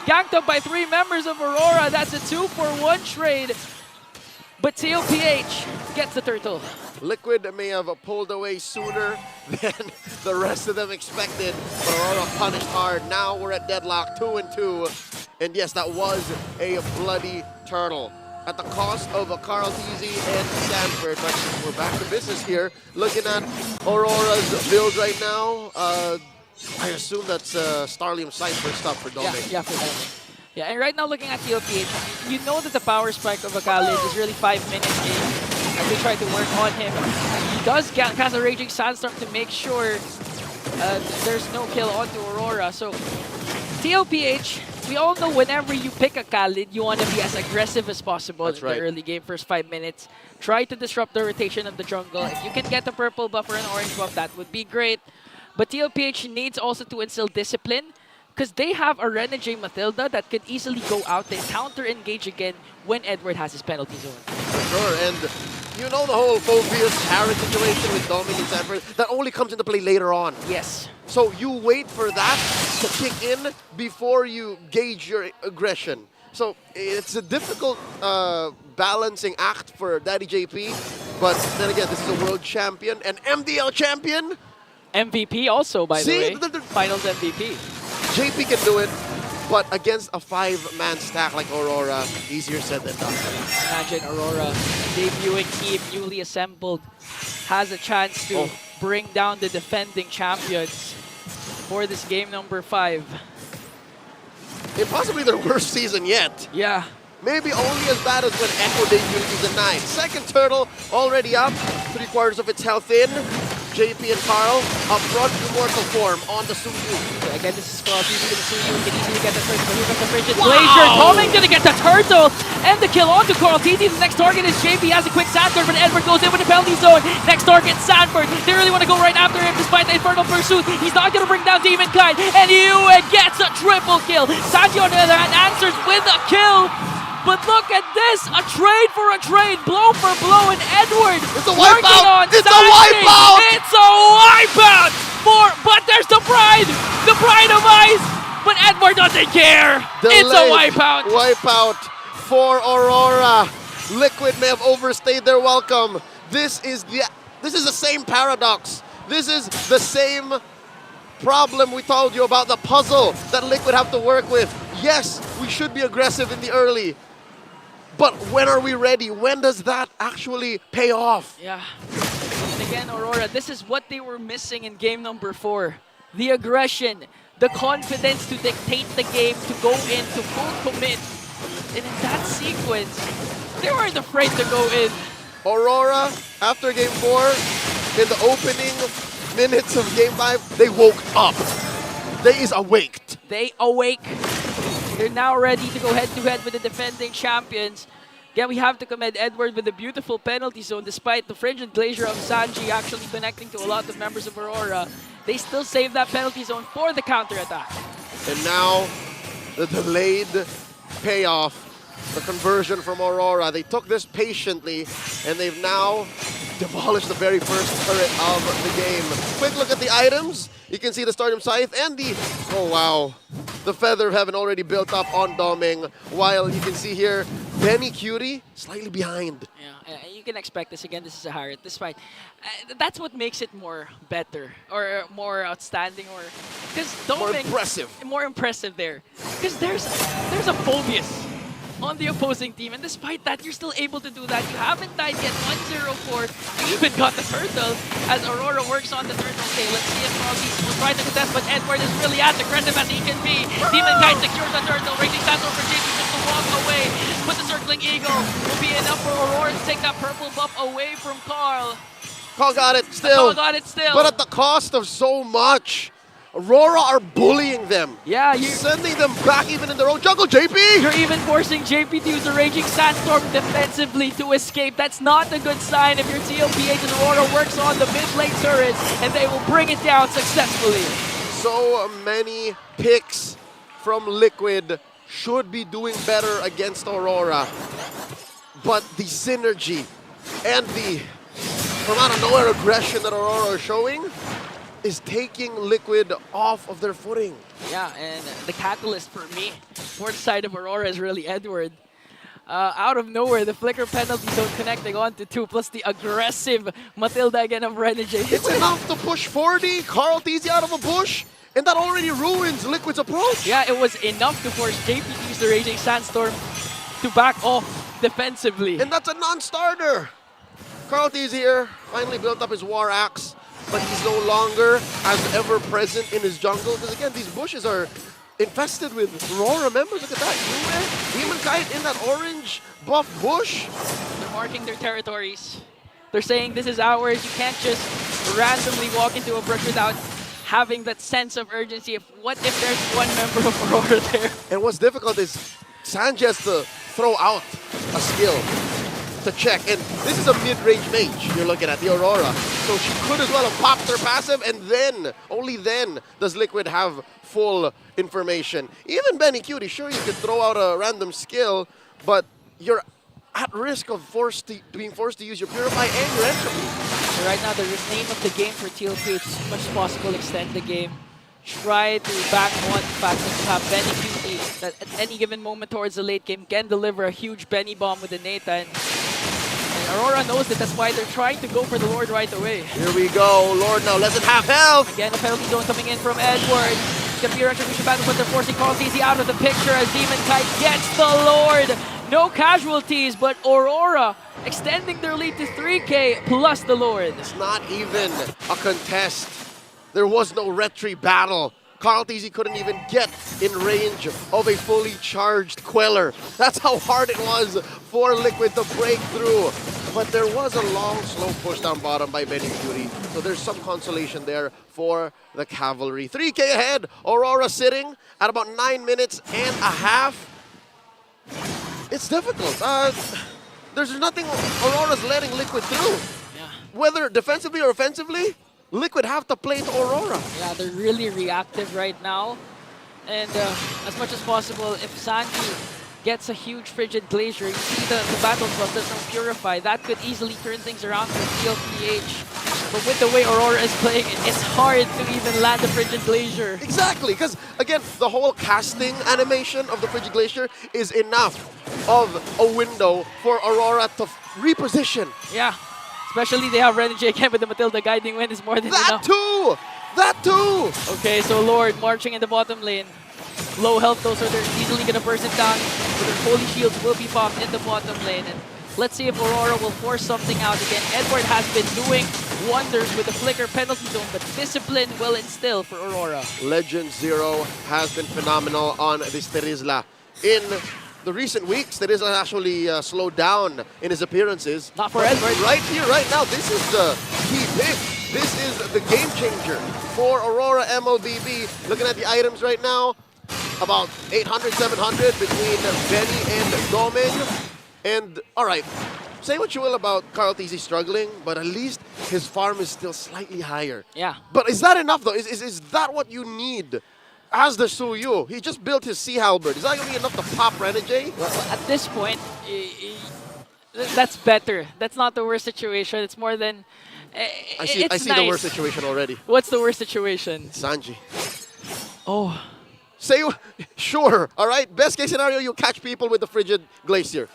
Ganked up by 3 members of Aurora. That's a 2-for-1 trade. But TLPH gets the turtle. Liquid may have pulled away sooner than the rest of them expected, but Aurora punished hard. Now we're at deadlock, 2-2. And yes, that was a bloody turtle at the cost of a Carl Teasy and Sanford. But we're back to business here. Looking at Aurora's build right now. I assume that's Starlium Sight first up for Dome. Yeah, for them. Yeah, and right now looking at TLPH, you know that the power spike of a Khalid is really 5 minutes in as they try to work on him. He does cast a Raging Sandstorm to make sure there's no kill onto Aurora. So TLPH, we all know whenever you pick a Khalid, you want to be as aggressive as possible in the early game, first 5 minutes. Try to disrupt the rotation of the jungle. If you can get a purple buff or an orange buff, that would be great. But TLPH needs also to instill discipline because they have a Renegade Matilda that could easily go out and counter-engage again when Edward has his penalty zone. For sure, and you know the whole Phobius Harris situation with Dominic and Sanford, that only comes into play later on. Yes. So you wait for that to kick in before you gauge your aggression. So it's a difficult balancing act for Daddy JP, but then again, this is a world champion, an MDL champion. MVP also, by the way. Finals MVP. JP can do it, but against a 5-man stack like Aurora, easier said than done. Imagine Aurora, debuting team, newly assembled, has a chance to bring down the defending champions for this game number 5. It possibly their worst season yet. Yeah. Maybe only as bad as when Echo debuted in season 9. Second turtle already up, 3/4 of its health in. JP and Carl up front, immortal form on the Suyu. Yeah, again, this is Carl. He's going to Suyu. He can easily get the first, but here comes the frigid Glacier. Toming going to get the turtle and the kill onto Carl TT. The next target is JP. Has a quick Sanford, but Edward goes in with the penalty zone. Next target, Sanford. They really want to go right after him despite the infernal pursuit. He's not going to bring down Demon Knight, and Yue gets a triple kill. Sanji on the other hand answers with a kill. But look at this, a trade for a trade, blow for blow, and Edward it's a wipeout! It's a wipeout! It's a wipeout! But there's the bride of ice, but Edward doesn't care. It's a wipeout. Wipeout for Aurora. Liquid may have overstayed their welcome. This is the same paradox. This is the same problem we told you about, the puzzle that Liquid have to work with. Yes, we should be aggressive in the early. But when are we ready? When does that actually pay off? Yeah. And again, Aurora, this is what they were missing in game number 4. The aggression, the confidence to dictate the game, to go in, to full commit. And in that sequence, they weren't afraid to go in. Aurora, after game 4, in the opening minutes of game 5, they woke up. They is awaked. They awake. They're now ready to go head-to-head with the defending champions. Again, we have to commend Edward with a beautiful penalty zone. Despite the frigid glacier of Sanji actually connecting to a lot of members of Aurora, they still save that penalty zone for the counter-attack. And now, the delayed payoff, the conversion from Aurora. They took this patiently, and they've now demolished the very first turret of the game. Quick look at the items. You can see the Stardom Scythe and the, oh wow, the Feather of Heaven already built up on Doming, while you can see here, Benny Cutie slightly behind. Yeah, you can expect this. Again, this is a Harriet. Despite, that's what makes it more better or more outstanding, or because Doming more impressive there. Because there's a Phobius on the opposing team, and despite that, you're still able to do that. You haven't died yet. 1-0-4. You even got the turtle as Aurora works on the turtle. Okay, let's see if Froggy will try to contest, but Edward is really as aggressive as he can be. Demon Knight secures the turtle, raising that over JP just to walk away. But the circling eagle will be enough for Aurora to take that purple buff away from Carl. Carl got it still. Carl got it still. But at the cost of so much. Aurora are bullying them. Yeah, you're sending them back even in their own jungle, JP! You're even forcing JP to use a Raging Sandstorm defensively to escape. That's not a good sign if your TLPH and Aurora works on the mid-lane turrets, and they will bring it down successfully. So many picks from Liquid should be doing better against Aurora. But the synergy and the from out of nowhere aggression that Aurora is showing is taking Liquid off of their footing. Yeah, and the catalyst for me, for the side of Aurora, is really Edward. Out of nowhere, the flicker penalty zone connecting on to 2, plus the aggressive Matilda again of Renegade. It's enough to push 40, Carl Teasy out of a bush, and that already ruins Liquid's approach. Yeah, it was enough to force JP to use the Raging Sandstorm to back off defensively. And that's a non-starter. Carl Teasy here finally built up his War Axe, but he's no longer as ever present in his jungle, because again, these bushes are infested with RORA members. Look at that. Demon Kite in that orange buff bush. They're marking their territories. They're saying this is ours. You can't just randomly walk into a brush without having that sense of urgency. What if there's one member of Aurora there? And what's difficult is Sanji has to throw out a skill to check. And this is a mid-range mage you're looking at, the Aurora. So she could as well have popped her passive, and then, only then, does Liquid have full information. Even Benny Cutie, sure, you could throw out a random skill, but you're at risk of being forced to use your Purify and your Entropy. So right now, the name of the game for TLPH is as much as possible extend the game. Try to back one fact that you have Benny Cutie that at any given moment towards the late game can deliver a huge Benny bomb with the Nathan. And Aurora knows that, that's why they're trying to go for the Lord right away. Here we go, Lord now doesn't have health! Again, a penalty zone coming in from Edward. It's going to be a retribution battle, but they're forcing Carl Teasy out of the picture as Demon Kite gets the Lord. No casualties, but Aurora extending their lead to 3K plus the Lord. It's not even a contest. There was no retry battle. Carl Teasy couldn't even get in range of a fully charged Queller. That's how hard it was for Liquid to break through. But there was a long, slow push down bottom by Benny Cutie. So there's some consolation there for the Cavalry. 3K ahead. Aurora sitting at about 9 minutes and a half. It's difficult. There's nothing Aurora's letting Liquid through. Yeah. Whether defensively or offensively, Liquid have to play to Aurora. Yeah, they're really reactive right now. And as much as possible, if Sanji gets a huge Frigid Glacier, you see the battle buff, there's no Purify. That could easily turn things around for TLPH. But with the way Aurora is playing, it's hard to even land the Frigid Glacier. Exactly, because again, the whole casting animation of the Frigid Glacier is enough of a window for Aurora to reposition. Yeah. Especially they have Renegade again with the Matilda guiding wind is more than enough. That too! That too! Okay, so Lord marching in the bottom lane. low health though, so they're easily gonna burst it down. But their holy shields will be popped in the bottom lane. And let's see if Aurora will force something out again. Edward has been doing wonders with the flicker penalty zone, but discipline will instill for Aurora. Legend Zero has been phenomenal on this Terizla. In the recent weeks, Terizla actually slowed down in his appearances. Not for Edward. Right here, right now, this is the key pick. This is the game changer for Aurora MLBB. Looking at the items right now, about 800, 700 between Benny and Doming. And, all right, say what you will about Carl TZ struggling, but at least his farm is still slightly higher. Yeah. But is that enough, though? Is that what you need as the Suyu? He just built his Sea Halberd. Is that going to be enough to pop Renegade? Well, at this point, that's better. That's not the worst situation. It's more than... I see nice. the worst situation already. What's the worst situation? Sanji. Oh. Sure, all right? Best case scenario, you catch people with the frigid glacier.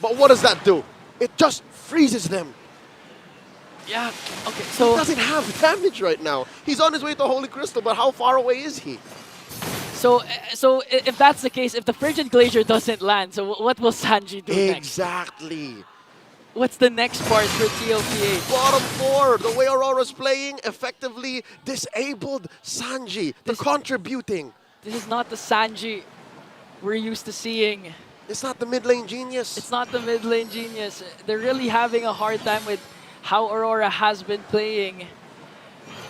But what does that do? It just freezes them. Yeah, okay, so... He doesn't have damage right now. He's on his way to Holy Crystal, but how far away is he? So if that's the case, if the frigid glacier doesn't land, so what will Sanji do next? Exactly. What's the next part for TLPH? Bottom 4, the way Aurora's playing, effectively disabled Sanji. They're contributing. This is not the Sanji we're used to seeing. It's not the mid lane genius. It's not the mid lane genius. They're really having a hard time with how Aurora has been playing.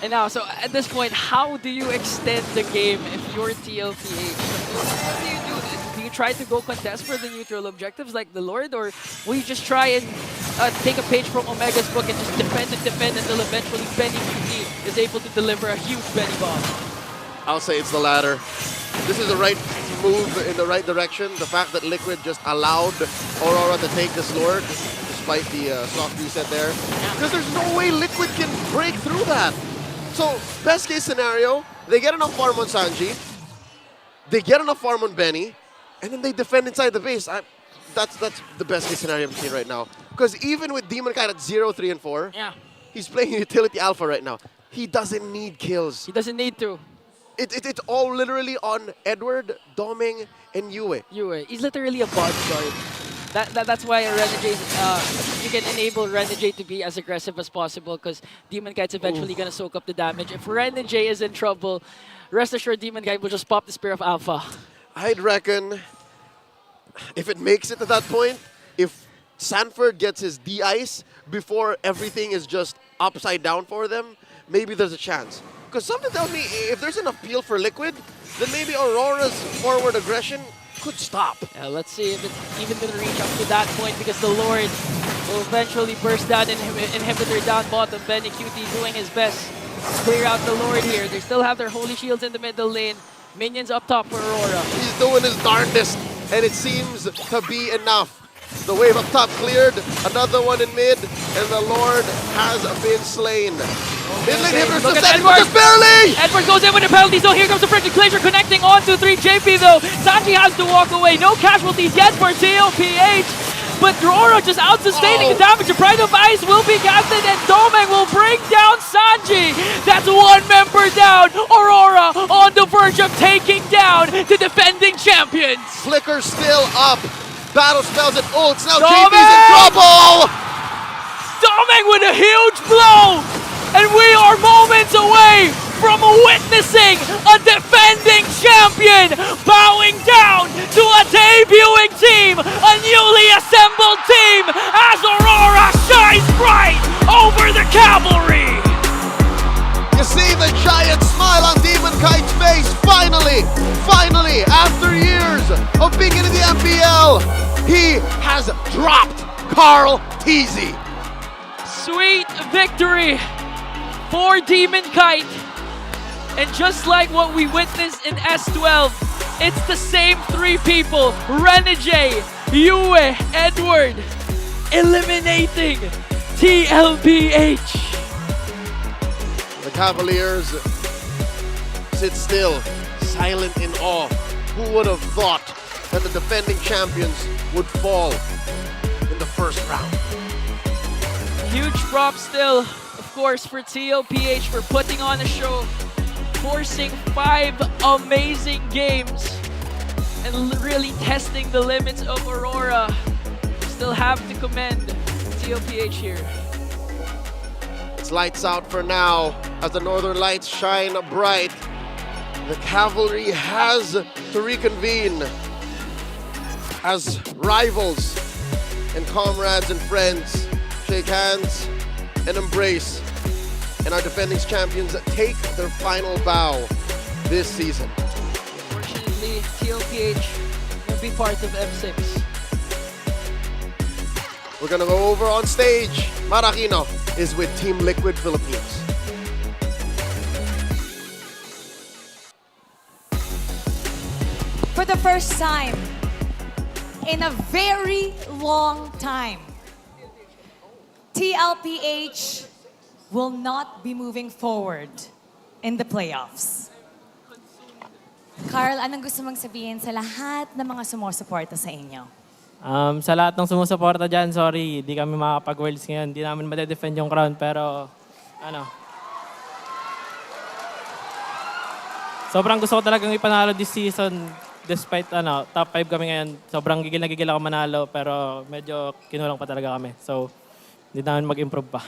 And now, so at this point, how do you extend the game if you're TLPH? What do you do? Do you try to go contest for the neutral objectives like the Lord, or will you just try and take a page from Omega's book and just defend until eventually Benny QT is able to deliver a huge Benny bomb? I'll say it's the latter. This is the right move in the right direction. The fact that Liquid just allowed Aurora to take this Lord, despite the soft reset there. Because there's no way Liquid can break through that. So, best case scenario, they get enough farm on Sanji, they get enough farm on Benny, and then they defend inside the base. That's the best case scenario I'm seeing right now. Because even with Demon Kite at 0, 3, and 4, he's playing utility alpha right now. He doesn't need kills. He doesn't need to. It's all literally on Edward, Doming, and Yue. He's literally a bodyguard. That's why Renegade, you can enable Renegade to be as aggressive as possible because Demon Kite's eventually going to soak up the damage. If Renegade is in trouble, rest assured Demon Kite will just pop the Spear of Alpha. I'd reckon if it makes it to that point, if Sanford gets his D-Ice before everything is just upside down for them, maybe there's a chance. Because something tells me if there's enough peel for Liquid, then maybe Aurora's forward aggression could stop. Let's see if it's even going to reach up to that point because the Lord will eventually burst down inhibitor down bottom. Benny QT doing his best to clear out the Lord here. They still have their holy shields in the middle lane. Minions up top for Aurora. He's doing his darndest, and it seems to be enough. The wave up top cleared, another one in mid, and the Lord has been slain. Mid lane hitters Look at defending, Edward. but just barely! Edward goes in with a penalty, so here comes the frigid glacier connecting on to 3 JP though. Sanji has to walk away. No casualties yet for TLPH, but Aurora just out-sustaining the damage. The Pride of Ice will be casted, and Domeng will bring down Sanji. That's one member down. Aurora on the verge of taking down the defending champions. Flicker still up. Battle spells and ults. Now Domeng! JP's in trouble! Domeng with a huge blow! And we are moments away from witnessing a defending champion bowing down to a debuting team, a newly assembled team, as Aurora shines bright over the cavalry! You see the giant smile on Demon Kite's face, finally, after years of being in the MPL, he has dropped Carl TZ. Sweet victory for Demon Kite. And just like what we witnessed in S12, it's the same 3 people, Renegade, Yue, Edward, eliminating TLPH. The Cavaliers sit still, silent in awe. Who would have thought that the defending champions would fall in the first round? Huge props still, of course, for TLPH for putting on a show, forcing 5 amazing games and really testing the limits of Aurora. Still have to commend TLPH here. It's lights out for now as the Northern Lights shine bright. The cavalry has to reconvene as rivals and comrades and friends shake hands and embrace, and our defending champions take their final bow this season. Unfortunately, TLPH will be part of M6. We're gonna go over on stage. Maracino is with Team Liquid Philippines. For the first time in a very long time, TLPH will not be moving forward in the playoffs. Carl, anong gusto mong sabihin sa lahat ng mga sumusuporta sa inyo? Sa lahat ng sumusuporta dyan, sorry, di kami makakapag-worlds ngayon. Di namin madedefend yung crown, pero sobrang gusto ko talagang ipanalo this season. Despite top 5 kami ngayon, sobrang gigil na gigil ako manalo, pero medyo kinulang pa talaga kami. So, hindi namin mag-improve pa.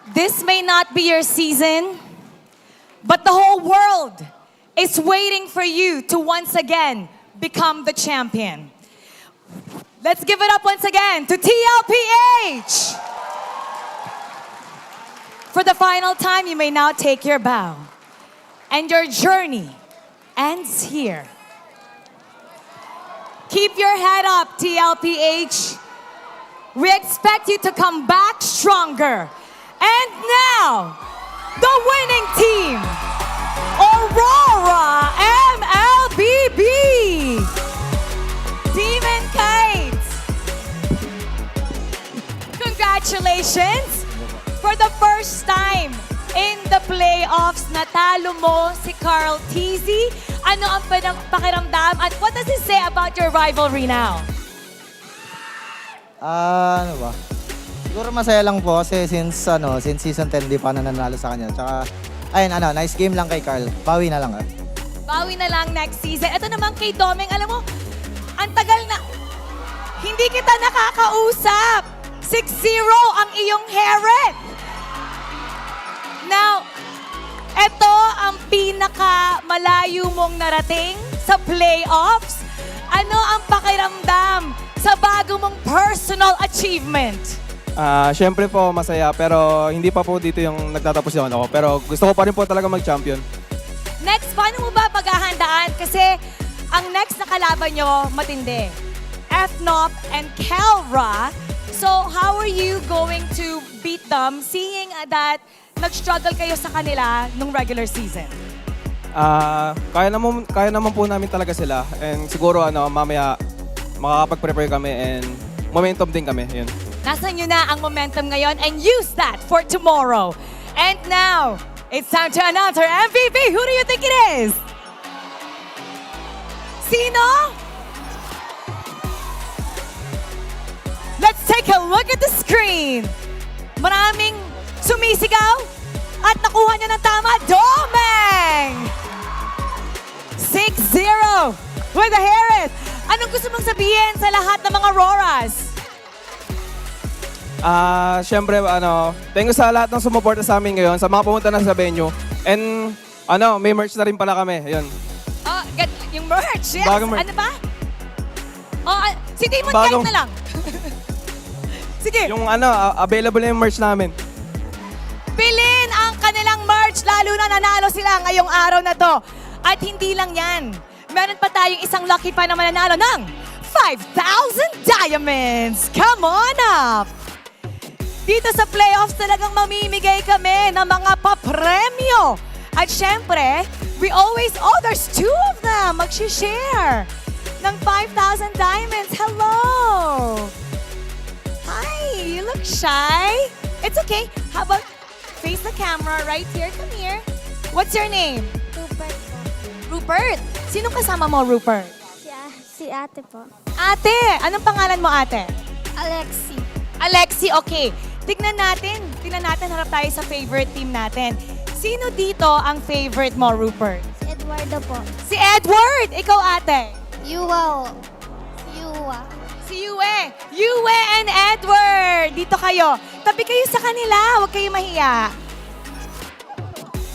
This may not be your season, but the whole world is waiting for you to once again become the champion. Let's give it up once again to TLPH! For the final time, you may now take your bow. And your journey ends here. Keep your head up, TLPH. We expect you to come back stronger. And now, the winning team, Aurora MLBB. Demon Kites. Congratulations! For the first time in the playoffs, natalo mo si Carl Tizzy. Ano ang pakiramdam at what does it say about your rivalry now? Ano ba? Siguro masaya lang po kasi since season 10 di pa nananalo sa kanya. Tsaka, ayun, nice game lang kay Carl. Bawi na lang. Bawi na lang next season. Ito naman kay Domeng, alam mo, ang tagal na, hindi kita nakakausap. 6-0 ang iyong heret. Now, ito ang pinakamalayo mong narating sa playoffs. Ano ang pakiramdam sa bago mong personal achievement? Siyempre po masaya, pero hindi pa po dito yung nagtatapos yung ako. Pero gusto ko pa rin po talaga mag-champion. Next, paano mo ba paghahandaan? Kasi ang next na kalaban nyo, matindi. FNOP and Kelra. So, how are you going to beat them, seeing that nag-struggle kayo sa kanila nung regular season? Kaya naman po namin talaga sila. And siguro mamaya makakapag-prepare kami and momentum din kami. Yun. Nasaan nyo na ang momentum ngayon and use that for tomorrow. And now, it's time to announce our MVP. Who do you think it is? Sino? Let's take a look at the screen. Maraming sumisigaw at nakuha niya ng tama. Domeng! 6-0 with the Harris. Anong gusto mong sabihin sa lahat ng mga Roras? Siyempre, thank you sa lahat ng sumuporta sa amin ngayon, sa mga pumunta na sa venue. And, may merch na rin pala kami. Yun. Oh, yung merch, yes. Bagong merch. Ano ba? Oh, si Demon Kite na lang. Sige. Yung available na yung merch namin. Bilhin ang kanilang merch, lalo na nanalo sila ngayong araw na to. At hindi lang yan. Meron pa tayong isang lucky pa na mananalo ng 5,000 diamonds. Come on up! Dito sa playoffs talagang mamimigay kami ng mga papremyo. At syempre, we always, there's 2 of them. Mag-share ng 5,000 diamonds. Hello! Hi, you look shy. It's okay. How about face the camera right here? Come here. What's your name? Rupert po. Rupert. Sinong kasama mo, Rupert? Si ate po. Ate! Anong pangalan mo, ate? Alexi. Alexi, okay. Tignan natin, harap tayo sa favorite team natin. Sino dito ang favorite mo, Rupert? Si Eduardo po. Si Edward! Ikaw, ate? Yuwa. Yuwa. Si Yue. Yue and Edward! Dito kayo. Tabi kayo sa kanila. Huwag kayo mahiya.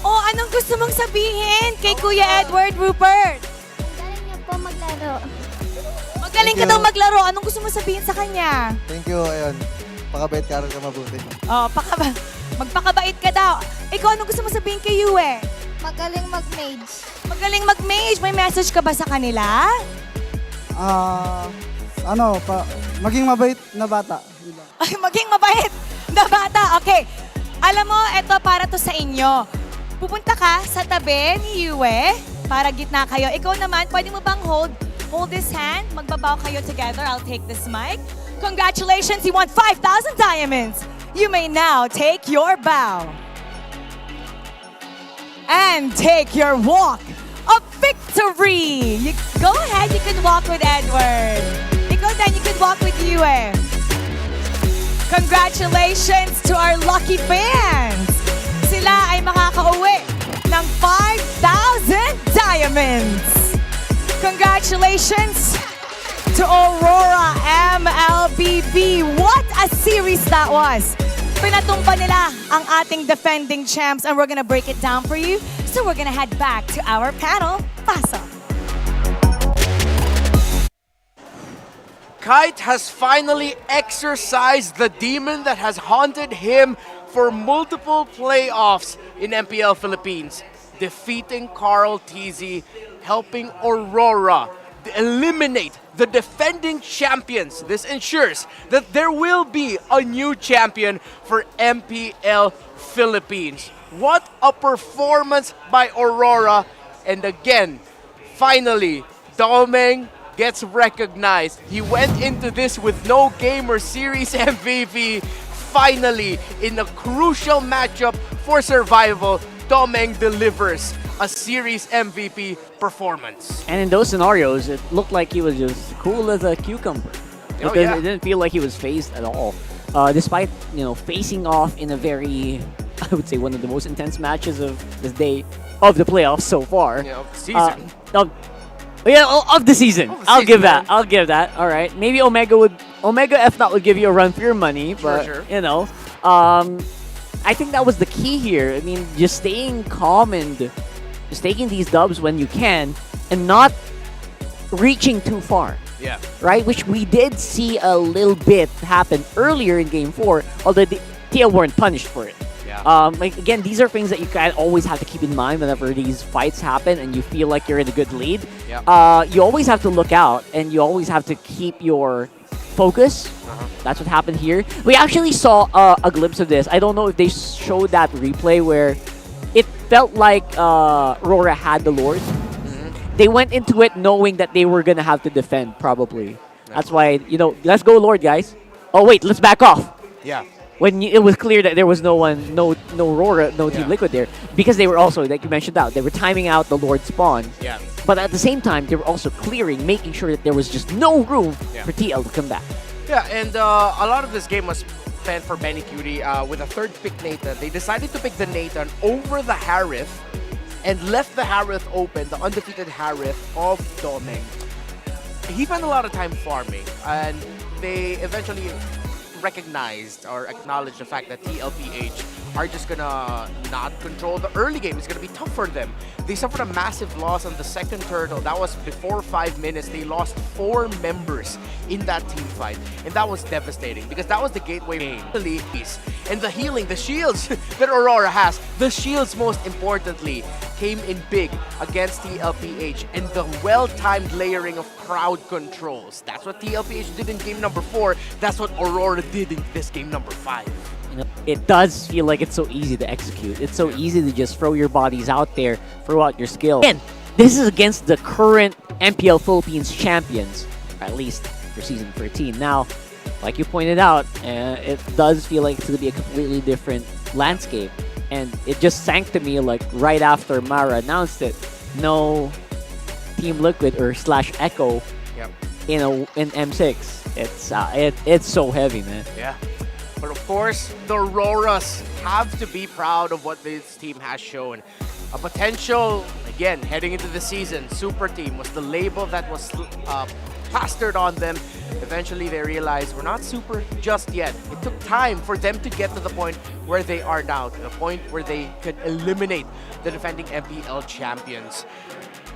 Oh, anong gusto mong sabihin kay Kuya Edward, Rupert? Galing niya po maglaro. Magaling ka daw maglaro. Anong gusto mong sabihin sa kanya? Thank you, ayun. Pakabait ka rin ka mabuti. Oh, magpakabait ka daw. Ikaw, anong gusto mong sabihin kay Yue? Magaling mag-mage. Magaling mag-mage. May message ka ba sa kanila? Maging mabait na bata. Ay, maging mabait na bata. Okay. Alam mo, ito para to sa inyo. Pupunta ka sa tabi ni Yue para gitna kayo. Ikaw naman, pwede mo bang hold this hand? Magbabaw kayo together. I'll take this mic. Congratulations, you won 5,000 diamonds. You may now take your bow. And take your walk of victory. Go ahead, you can walk with Edward. Ikaw then, you can walk with Yue. Congratulations to our lucky fans. Sila ay makakauwi ng 5,000 diamonds. Congratulations to Aurora MLBB. What a series that was. Pinatumpa nila ang ating defending champs and we're gonna break it down for you. So we're gonna head back to our panel. Pasok. Kite has finally exorcised the demon that has haunted him for multiple playoffs in MPL Philippines, defeating Carl TZ, helping Aurora eliminate the defending champions. This ensures that there will be a new champion for MPL Philippines. What a performance by Aurora. And again, finally, Domeng gets recognized. He went into this with no game or series MVP. Finally, in a crucial matchup for survival, Domeng delivers a series MVP performance. And in those scenarios, it looked like he was just cool as a cucumber. Oh, Because yeah. it didn't feel like he was phased at all. Despite, facing off in a very, I would say, one of the most intense matches of this day of the playoffs so far. Yeah, of the season. Of the season. I'll give that. I'll give that. All right. Maybe Omega F not would give you a run for your money, but Sure. I think that was the key here. I mean, just staying calm and just taking these dubs when you can and not reaching too far. Yeah. Right? Which we did see a little bit happen earlier in Game 4, although the TL weren't punished for it. Yeah. Again, these are things that you kind of always have to keep in mind whenever these fights happen and you feel like you're in a good lead. Yeah. You always have to look out and you always have to keep your focus. That's what happened here. We actually saw a glimpse of this. I don't know if they showed that replay where it felt like RORA had the Lord. They went into it knowing that they were going to have to defend, probably. That's why, let's go Lord, guys. Oh, wait, let's back off. Yeah. When it was clear that there was no one, no RORA, no Team Liquid there. Because they were also, like you mentioned out, they were timing out the Lord spawn. Yeah. But at the same time, they were also clearing, making sure that there was just no room Yeah. for TL to come back. Yeah, and a lot of this game was spent for Benny Cutie with a third pick Nathan. They decided to pick the Nathan over the Harith and left the Harith open, the undefeated Harith of Domeng. He spent a lot of time farming, and they eventually recognized or acknowledged the fact that TLPH are just gonna not control the early game. It's gonna be tough for them. They suffered a massive loss on the second turtle. That was before 5 minutes. They lost 4 members in that team fight, and that was devastating because that was the gateway game. And the healing, the shields that Aurora has, the shields most importantly, came in big against TLPH, and the well-timed layering of crowd controls. That's what TLPH did in game number 4. That's what Aurora did in this game number 5. It does feel like it's so easy to execute. It's so easy to just throw your bodies out there, throw out your skill. And this is against the current MPL Philippines champions, at least for Season 13. Now, like you pointed out, it does feel like it's going to be a completely different landscape. And it just sank to me like right after Mara announced it. No Team Liquid or / Echo in M6. It's so heavy, man. Yeah. But of course, the Auroras have to be proud of what this team has shown. A potential, again, heading into the season, super team was the label that was plastered on them. Eventually, they realized we're not super just yet. It took time for them to get to the point where they are now, to the point where they could eliminate the defending MPL champions.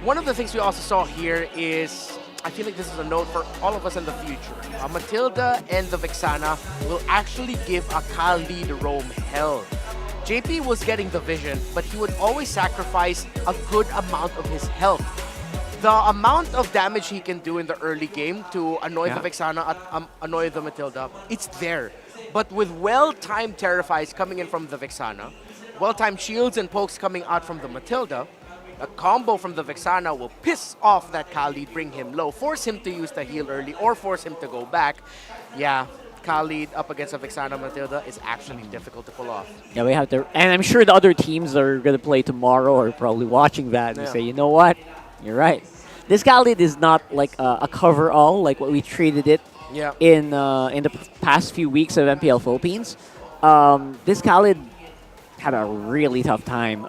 One of the things we also saw here is, I feel like this is a note for all of us in the future. Matilda and the Vexana will actually give a Khalid Rome hell. JP was getting the vision, but he would always sacrifice a good amount of his health. The amount of damage he can do in the early game to annoy the Vexana and annoy the Matilda, it's there. But with well-timed Terrifies coming in from the Vexana, well-timed shields and pokes coming out from the Matilda, a combo from the Vexana will piss off that Khalid, bring him low, force him to use the heal early, or force him to go back. Yeah, Khalid up against a Vexana Matilda is actually difficult to pull off. Yeah, we have to, and I'm sure the other teams that are going to play tomorrow are probably watching that and say, you know what, you're right. This Khalid is not like a cover-all like what we treated it in the past few weeks of MPL Philippines. This Khalid had a really tough time,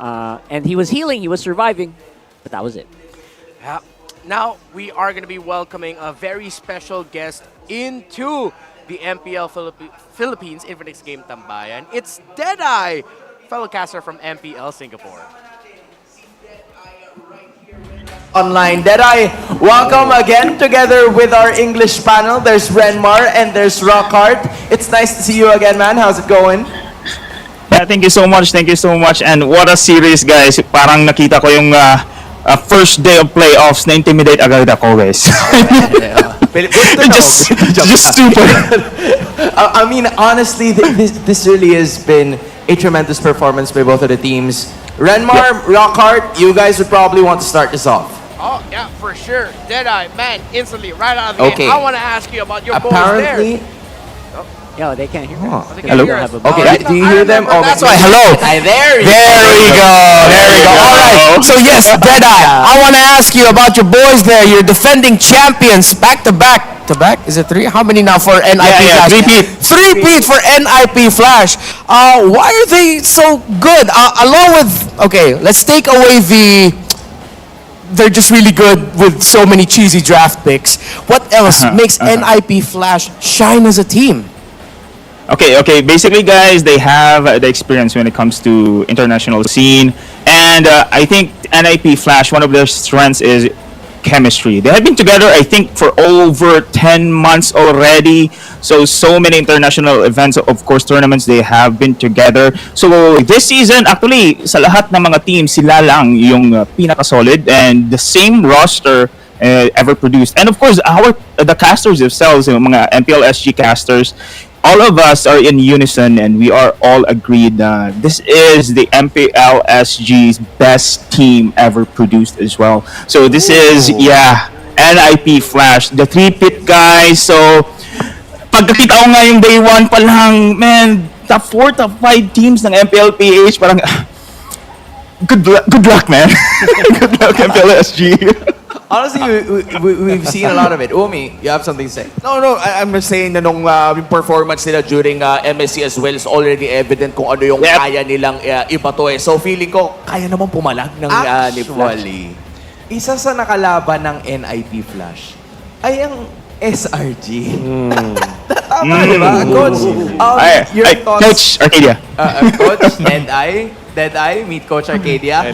and he was healing, he was surviving, but that was it. Yeah. Now we are going to be welcoming a very special guest into the MPL Philippines Infinix Game Tambayan. It's Deadeye, fellow caster from MPL Singapore. Online. Deadeye, welcome again together with our English panel. There's Renmar and there's Rockhart. It's nice to see you again, man. How's it going? Yeah, thank you so much. Thank you so much. And what a series, guys. Parang nakita ko yung first day of playoffs na intimidate agad ako, guys. just super. I mean, honestly, this really has been a tremendous performance by both of the teams. Renmar, Rockhart, you guys would probably want to start this off. Oh, yeah, for sure. Deadeye, man, instantly, right out of the gate. I want to ask you about your goals Apparently, there. Yo, they can't hear us. Hello? Okay, do you hear them? That's why. hello. There we go. All right. So yes, Deadeye, I want to ask you about your boys there. You're defending champions back to back. Is it 3? How many now for NIP Flash? Three-peat for NIP Flash. Why are they so good? Along with, okay, let's take away they're just really good with so many cheesy draft picks. What else makes NIP Flash shine as a team? Okay. Basically, guys, they have the experience when it comes to international scene. And I think NIP Flash, one of their strengths is chemistry. They have been together, I think, for over 10 months already. So many international events, of course, tournaments, they have been together. So this season, actually, sa lahat ng mga teams, sila lang yung pinaka-solid and the same roster ever produced. And of course, the casters themselves, yung mga MPL SG casters, all of us are in unison and we are all agreed that this is the MPL SG's best team ever produced as well. So this is, NIP Flash, the three-pit guys. So pagkakita ko nga yung day 1 pa lang, man, top 4, top 5 teams ng MPL-PH, parang good luck, man. Good luck, MPL SG. Honestly, we've seen a lot of it. Umi, you have something to say? No, I'm just saying na nung performance nila during MSC as well is already evident kung ano yung kaya nilang ibato eh. So feeling ko, kaya naman pumalag ng Actually, isa sa nakalaban ng NIP Flash ay ang SRG. Tama, di ba? Coach, your thoughts? Coach Arcadia. Coach, Deadeye, meet Coach Arcadia.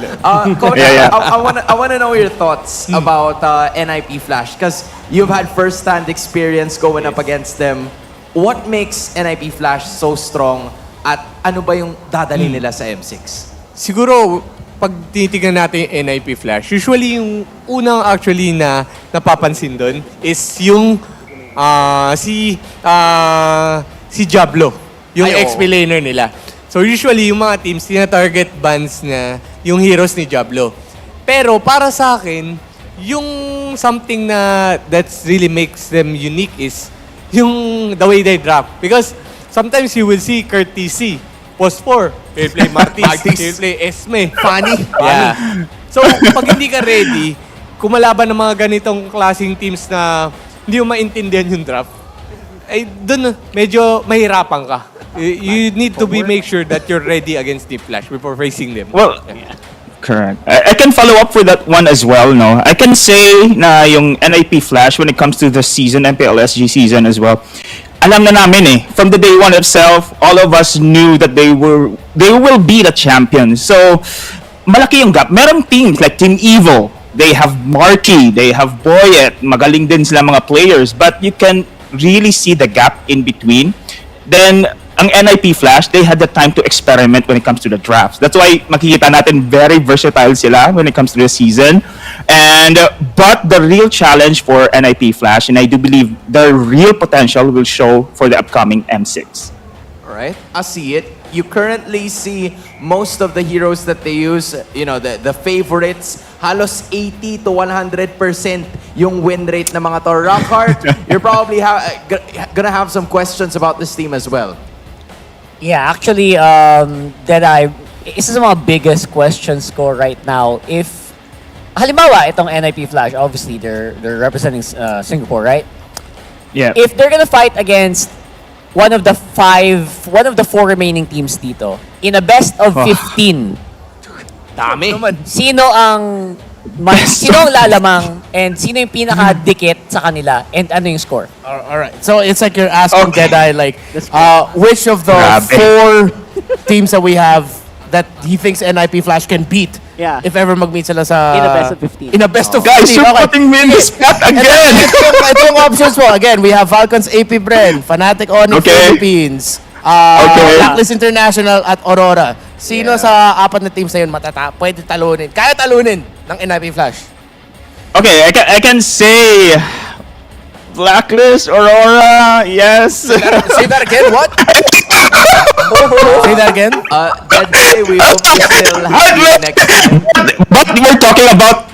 Coach, I want to know your thoughts about NIP Flash because you've had first-hand experience going up against them. What makes NIP Flash so strong at ano ba yung dadali nila sa M6? Siguro, pag tinitignan natin yung NIP Flash, usually yung unang actually na napapansin doon is yung si Diablo, yung XP laner nila. So usually, yung mga teams, tina-target bans na yung heroes ni Diablo. Pero para sa akin, yung something na that really makes them unique is yung the way they drop. Because sometimes you will see Kurt TC, post 4, he'll play Martis, he'll play Esme. Funny. Yeah. So pag hindi ka ready, kumalaban ng mga ganitong klaseng teams na hindi mo maintindihan yung draft, dun medyo mahirapan ka. You need to make sure that you're ready against Deep Flash before facing them. Well, correct. I can follow up for that one as well, no? I can say na yung NIP Flash when it comes to the season, MPLSG season as well, alam na namin eh. From the day one itself, all of us knew that they will be the champions. So, malaki yung gap. Merong teams like Team Evo, they have Marky, they have Boyet, magaling din sila mga players, but you can really see the gap in between. Then, ang NIP Flash, they had the time to experiment when it comes to the drafts. That's why makikita natin very versatile sila when it comes to the season. And but the real challenge for NIP Flash, and I do believe their real potential will show for the upcoming M6. Alright, I see it. You currently see most of the heroes that they use, you know, the favorites, halos 80 to 100% yung win rate ng mga to. Rockhart, you're probably gonna have some questions about this team as well. Yeah, actually, Deadeye, isa sa mga biggest questions ko right now, if, halimbawa, itong NIP Flash, obviously, they're representing Singapore, right? Yeah. If they're gonna fight against one of the four remaining teams dito, in a best of 15, dami. Sino ang lalamang and sino yung pinaka-dikit sa kanila and ano yung score? Alright, so it's like you're asking Deadeye, like, which of the four teams that we have that he thinks NIP Flash can beat if ever mag-meet sila sa... In a best of 15. In a best of 15. Guys, you're putting me in the spot again! Ito yung options mo. Again, we have Falcons AP Bren, Fnatic Oni Philippines, Blacklist International at Aurora. Sino sa apat na teams na yun pwede talunin? Kaya talunin ng NIP Flash? Okay, I can say Blacklist, Aurora, yes. Say that again, what? Say that again? That day we hope to still have you next time. But we're talking about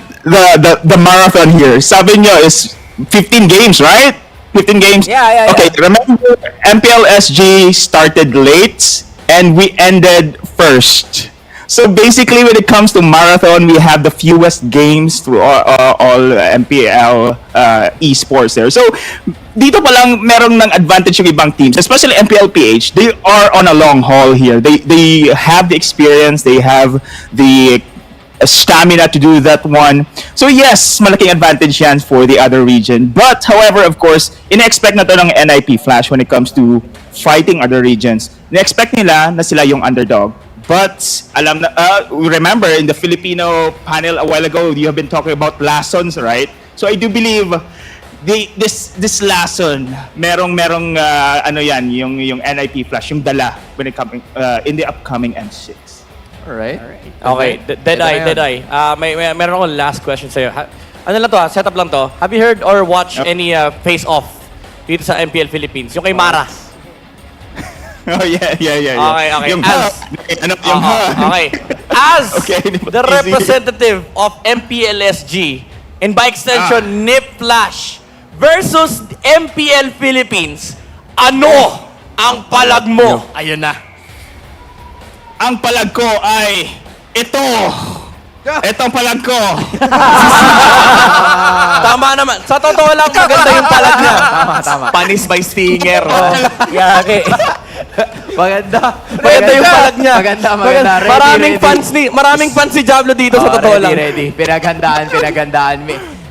the marathon here. Sabi nyo is 15 games, right? 15 games? Yeah. Okay, remember MPLSG started late and we ended first. So basically, when it comes to marathon, we have the fewest games to all MPL esports there. So dito pa lang merong ng advantage yung ibang teams, especially MPLPH. They are on a long haul here. They have the experience, they have the stamina to do that one. So yes, malaking advantage yan for the other region. But however, of course, ina-expect na to ng NIP Flash when it comes to fighting other regions. Ina-expect nila na sila yung underdog. But alam na, remember in the Filipino panel a while ago, you have been talking about lessons, right? So I do believe this lesson, merong ano yan, yung NIP Flash, yung dala when it coming in the upcoming M6. Alright. Okay, Deadeye. Meron akong last question sa'yo. Ano lang to setup lang to. Have you heard or watched any face-off dito sa MPL Philippines? Yung kay Mara. Oh, yeah. Okay. Yung Okay. As the representative of MPLSG and by extension NIP Flash versus MPL Philippines, ano ang palag mo? Ayun na. Ang palag ko ay ito. Itong palag ko. Tama naman. Sa totoo lang, maganda yung palag niya. Tama. Panis by stinger. Yaki. Maganda yung palag niya. Maganda. Maraming fans si Diablo dito sa totoo lang. Ready. Pinaghandaan.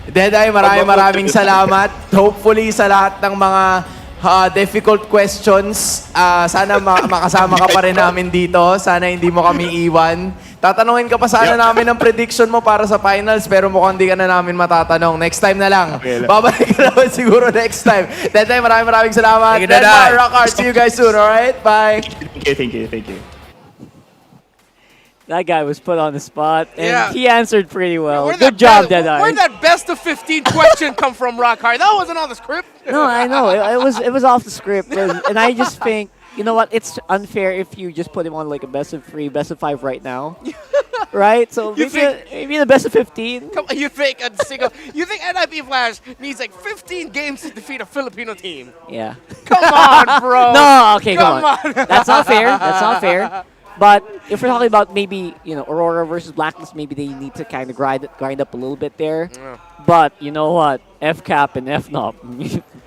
Deday, maraming salamat. Hopefully sa lahat ng mga difficult questions, sana makasama ka pa rin namin dito. Sana hindi mo kami iwan. Tatanungin ka pa sana namin ng prediction mo para sa finals, pero mukhang hindi ka na namin matatanong. Next time na lang. Babalik ka naman siguro next time. Deday, maraming salamat. Thank you, Deday. Rockhart, see you guys soon, alright? Bye. Thank you. That guy was put on the spot, and Yeah. he answered pretty well. Where'd Good that job, Deadeye. Where'd that best of 15 question come from, Rockhart? That wasn't on the script. No, I know. It was off the script. And I just think, you know what? It's unfair if you just put him on like a best of 3, best of 5 right now. Right? So maybe the best of 15. Come on, you think NIP Flash needs like 15 games to defeat a Filipino team? Yeah. Come on, bro. No, okay, come on. That's not fair. But if we're talking about maybe, Aurora versus Blacklist, maybe they need to kind of grind up a little bit there. Yeah. But you know what? FCAP and FNOP,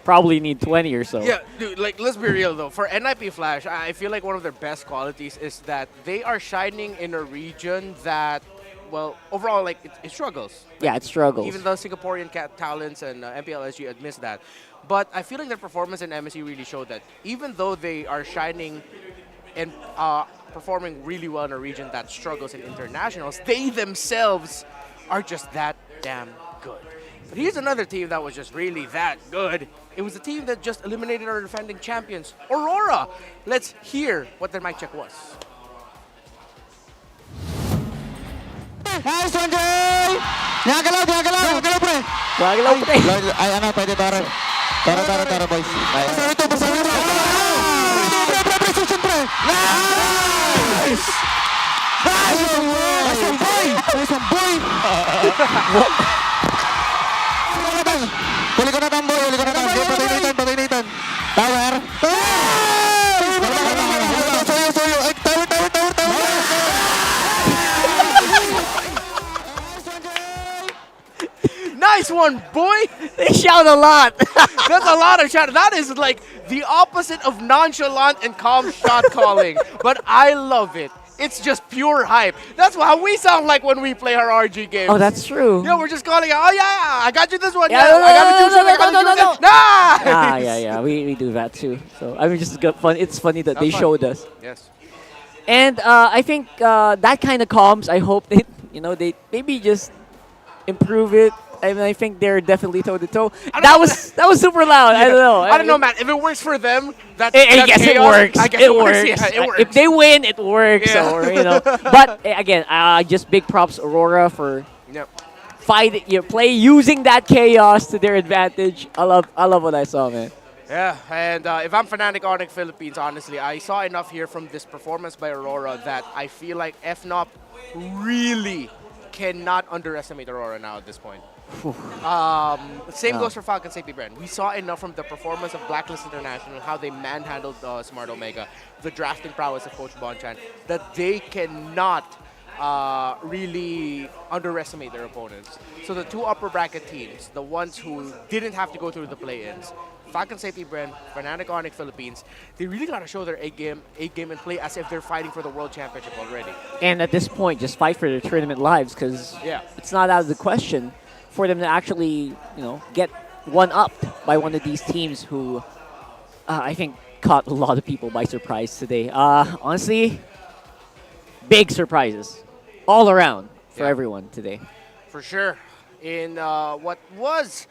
probably need 20 or so. Yeah, dude, like, let's be real though. For NIP Flash, I feel like one of their best qualities is that they are shining in a region that, well, overall, like, it struggles. Yeah, it struggles. Even the Singaporean talents and MPLSG admits that. But I feel like their performance in MSC really showed that even though they are shining and performing really well in a region that struggles in internationals, they themselves are just that damn good. But here's another team that was just really that good. It was a team that just eliminated our defending champions, Aurora. Let's hear what their mic check was. Nice one, Jay! Gagalaw, pre! Gagalaw, pre! Ay, ano, pwede taro. Taro, boys. Pasaro ito! Pre! Nice! Nice one, boy! Huli ko na tam, boy. Patay na itan. Tower. Soyo. Ay, tower. Nice one, boy! They shout a lot. That's a lot of shout. That is like the opposite of nonchalant and calm shot calling. But I love it. It's just pure hype. That's how we sound like when we play our RG games. Oh, that's true. Yeah, we're just calling out, oh yeah, I got you this one. Yeah, I got you. Ah, yeah, we do that too. So I mean, just got fun. It's funny that they showed us. Yes. And I think that kind of comms. I hope they maybe just improve it. I mean, I think they're definitely toe to toe. That was super loud. Yeah. I don't know, man. If it works for them, that's yes, it works. I guess it works. Yeah, it works. If they win, it works. Yeah. Or But again, just big props Aurora for using that chaos to their advantage. I love what I saw, man. Yeah, and if I'm Fnatic Onyx Philippines, honestly, I saw enough here from this performance by Aurora that I feel like FNOP really cannot underestimate Aurora now at this point. Same goes for Falcon Safety Brand. We saw enough from the performance of Blacklist International, how they manhandled Smart Omega, the drafting prowess of Coach Bonchan, that they cannot really underestimate their opponents. So the two upper bracket teams, the ones who didn't have to go through the play-ins, Falcon Safety Brand, Fnatic Onyx Philippines, they really got to show their A game and play as if they're fighting for the World Championship already. And at this point, just fight for their tournament lives, because it's not out of the question for them to actually, get one-upped by one of these teams who I think caught a lot of people by surprise today. Honestly, big surprises all around for everyone today. For sure. In what was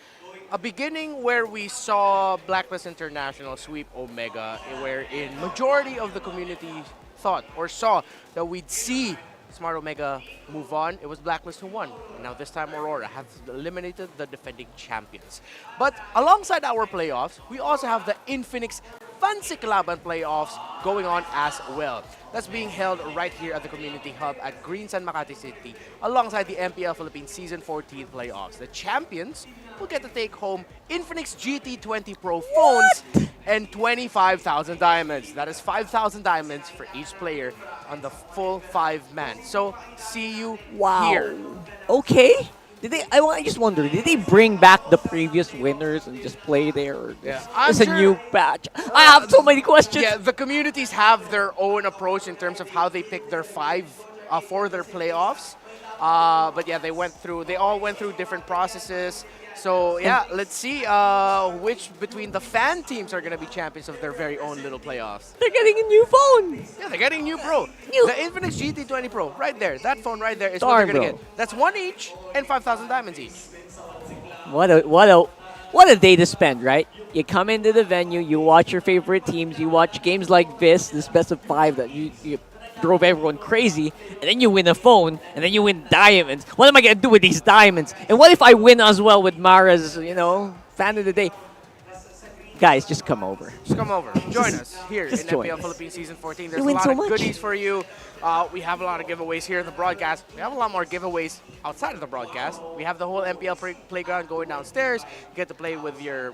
a beginning where we saw Blacklist International sweep Omega, wherein majority of the community thought or saw that we'd see Smart Omega move on. It was Blacklist who won. And now this time Aurora have eliminated the defending champions. But alongside our playoffs, we also have the Infinix Fancy Kalaban playoffs going on as well. That's being held right here at the Community Hub at Greensun, Makati City, alongside the MPL Philippines Season 14 playoffs. The champions will get to take home Infinix GT20 Pro phones and 25,000 diamonds. That is 5,000 diamonds for each player on the full 5-man. So, see you here. Okay. I just wonder, did they bring back the previous winners and just play there? Or it's a new batch? I have so many questions. Yeah, the communities have their own approach in terms of how they pick their 5 for their playoffs. But yeah, they all went through different processes. So yeah, let's see which between the fan teams are going to be champions of their very own little playoffs. They're getting a new phone. Yeah, they're getting a new Pro. The Infinix GT20 Pro, right there. That phone right there is what they're going to get. That's 1 each and 5,000 diamonds each. What a day to spend, right? You come into the venue, you watch your favorite teams, you watch games like this best of 5 that you drove everyone crazy, and then you win a phone, and then you win diamonds. What am I going to do with these diamonds? And what if I win as well with Mara's, fan of the day? Guys, just come over. Just come over. Join us here just in join MPL us. Philippines Season 14. There's You a win lot so of much. goodies for you. We have a lot of giveaways here in the broadcast. We have a lot more giveaways outside of the broadcast. We have the whole MPL playground going downstairs. You get to play with your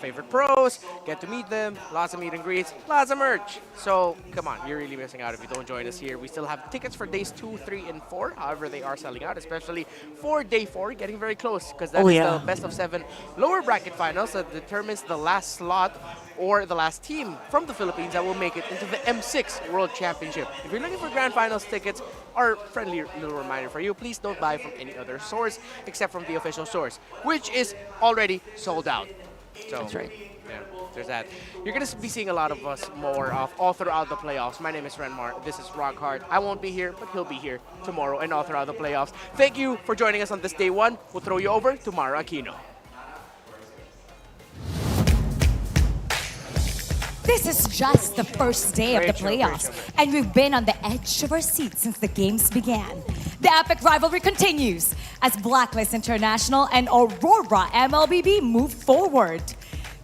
favorite pros, get to meet them, lots of meet and greets, lots of merch. So come on, you're really missing out if you don't join us here. We still have tickets for days 2, 3, and 4. However, they are selling out, especially for day 4, getting very close because that is the best of 7 lower bracket finals that determines the last slot or the last team from the Philippines that will make it into the M6 World Championship. If you're looking for Grand Finals tickets, our friendly little reminder for you, please don't buy from any other source except from the official source, which is already sold out. So, That's right. Yeah, there's that. You're going to be seeing a lot of us more all throughout the playoffs. My name is Renmar. This is Rockhard. I won't be here, but he'll be here tomorrow and all throughout the playoffs. Thank you for joining us on this day 1. We'll throw you over to Mara Aquino. This is just the first day of the playoffs, and we've been on the edge of our seats since the games began. The epic rivalry continues as Blacklist International and Aurora MLBB move forward.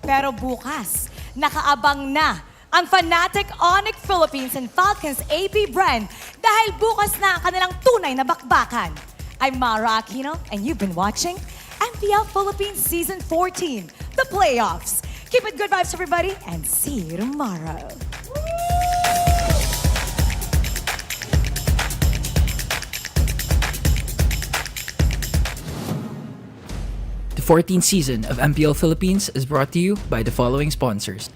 Pero bukas, nakaabang na ang Fnatic Onyx Philippines and Falcons AP brand dahil bukas na ang kanilang tunay na bakbakan. I'm Mara Aquino, and you've been watching MPL Philippines Season 14, the playoffs. Keep it good vibes, everybody, and see you tomorrow. The 14th season of MPL Philippines is brought to you by the following sponsors.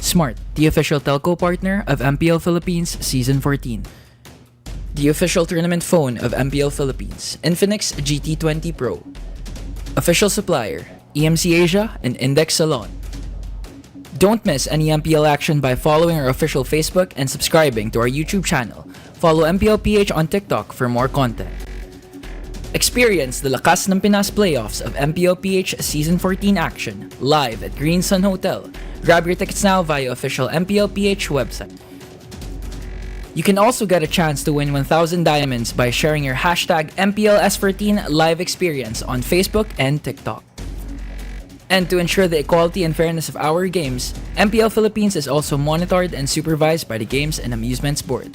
Smart, the official telco partner of MPL Philippines Season 14. The official tournament phone of MPL Philippines, Infinix GT20 Pro. Official supplier, EMC Asia and Index Salon. Don't miss any MPL action by following our official Facebook and subscribing to our YouTube channel. Follow MPLPH on TikTok for more content. Experience the Lakas ng Pinas playoffs of MPLPH Season 14 action live at Green Sun Hotel. Grab your tickets now via official MPLPH website. You can also get a chance to win 1,000 diamonds by sharing your hashtag MPLS14 live experience on Facebook and TikTok. And to ensure the equality and fairness of our games, MPL Philippines is also monitored and supervised by the Games and Amusements Board.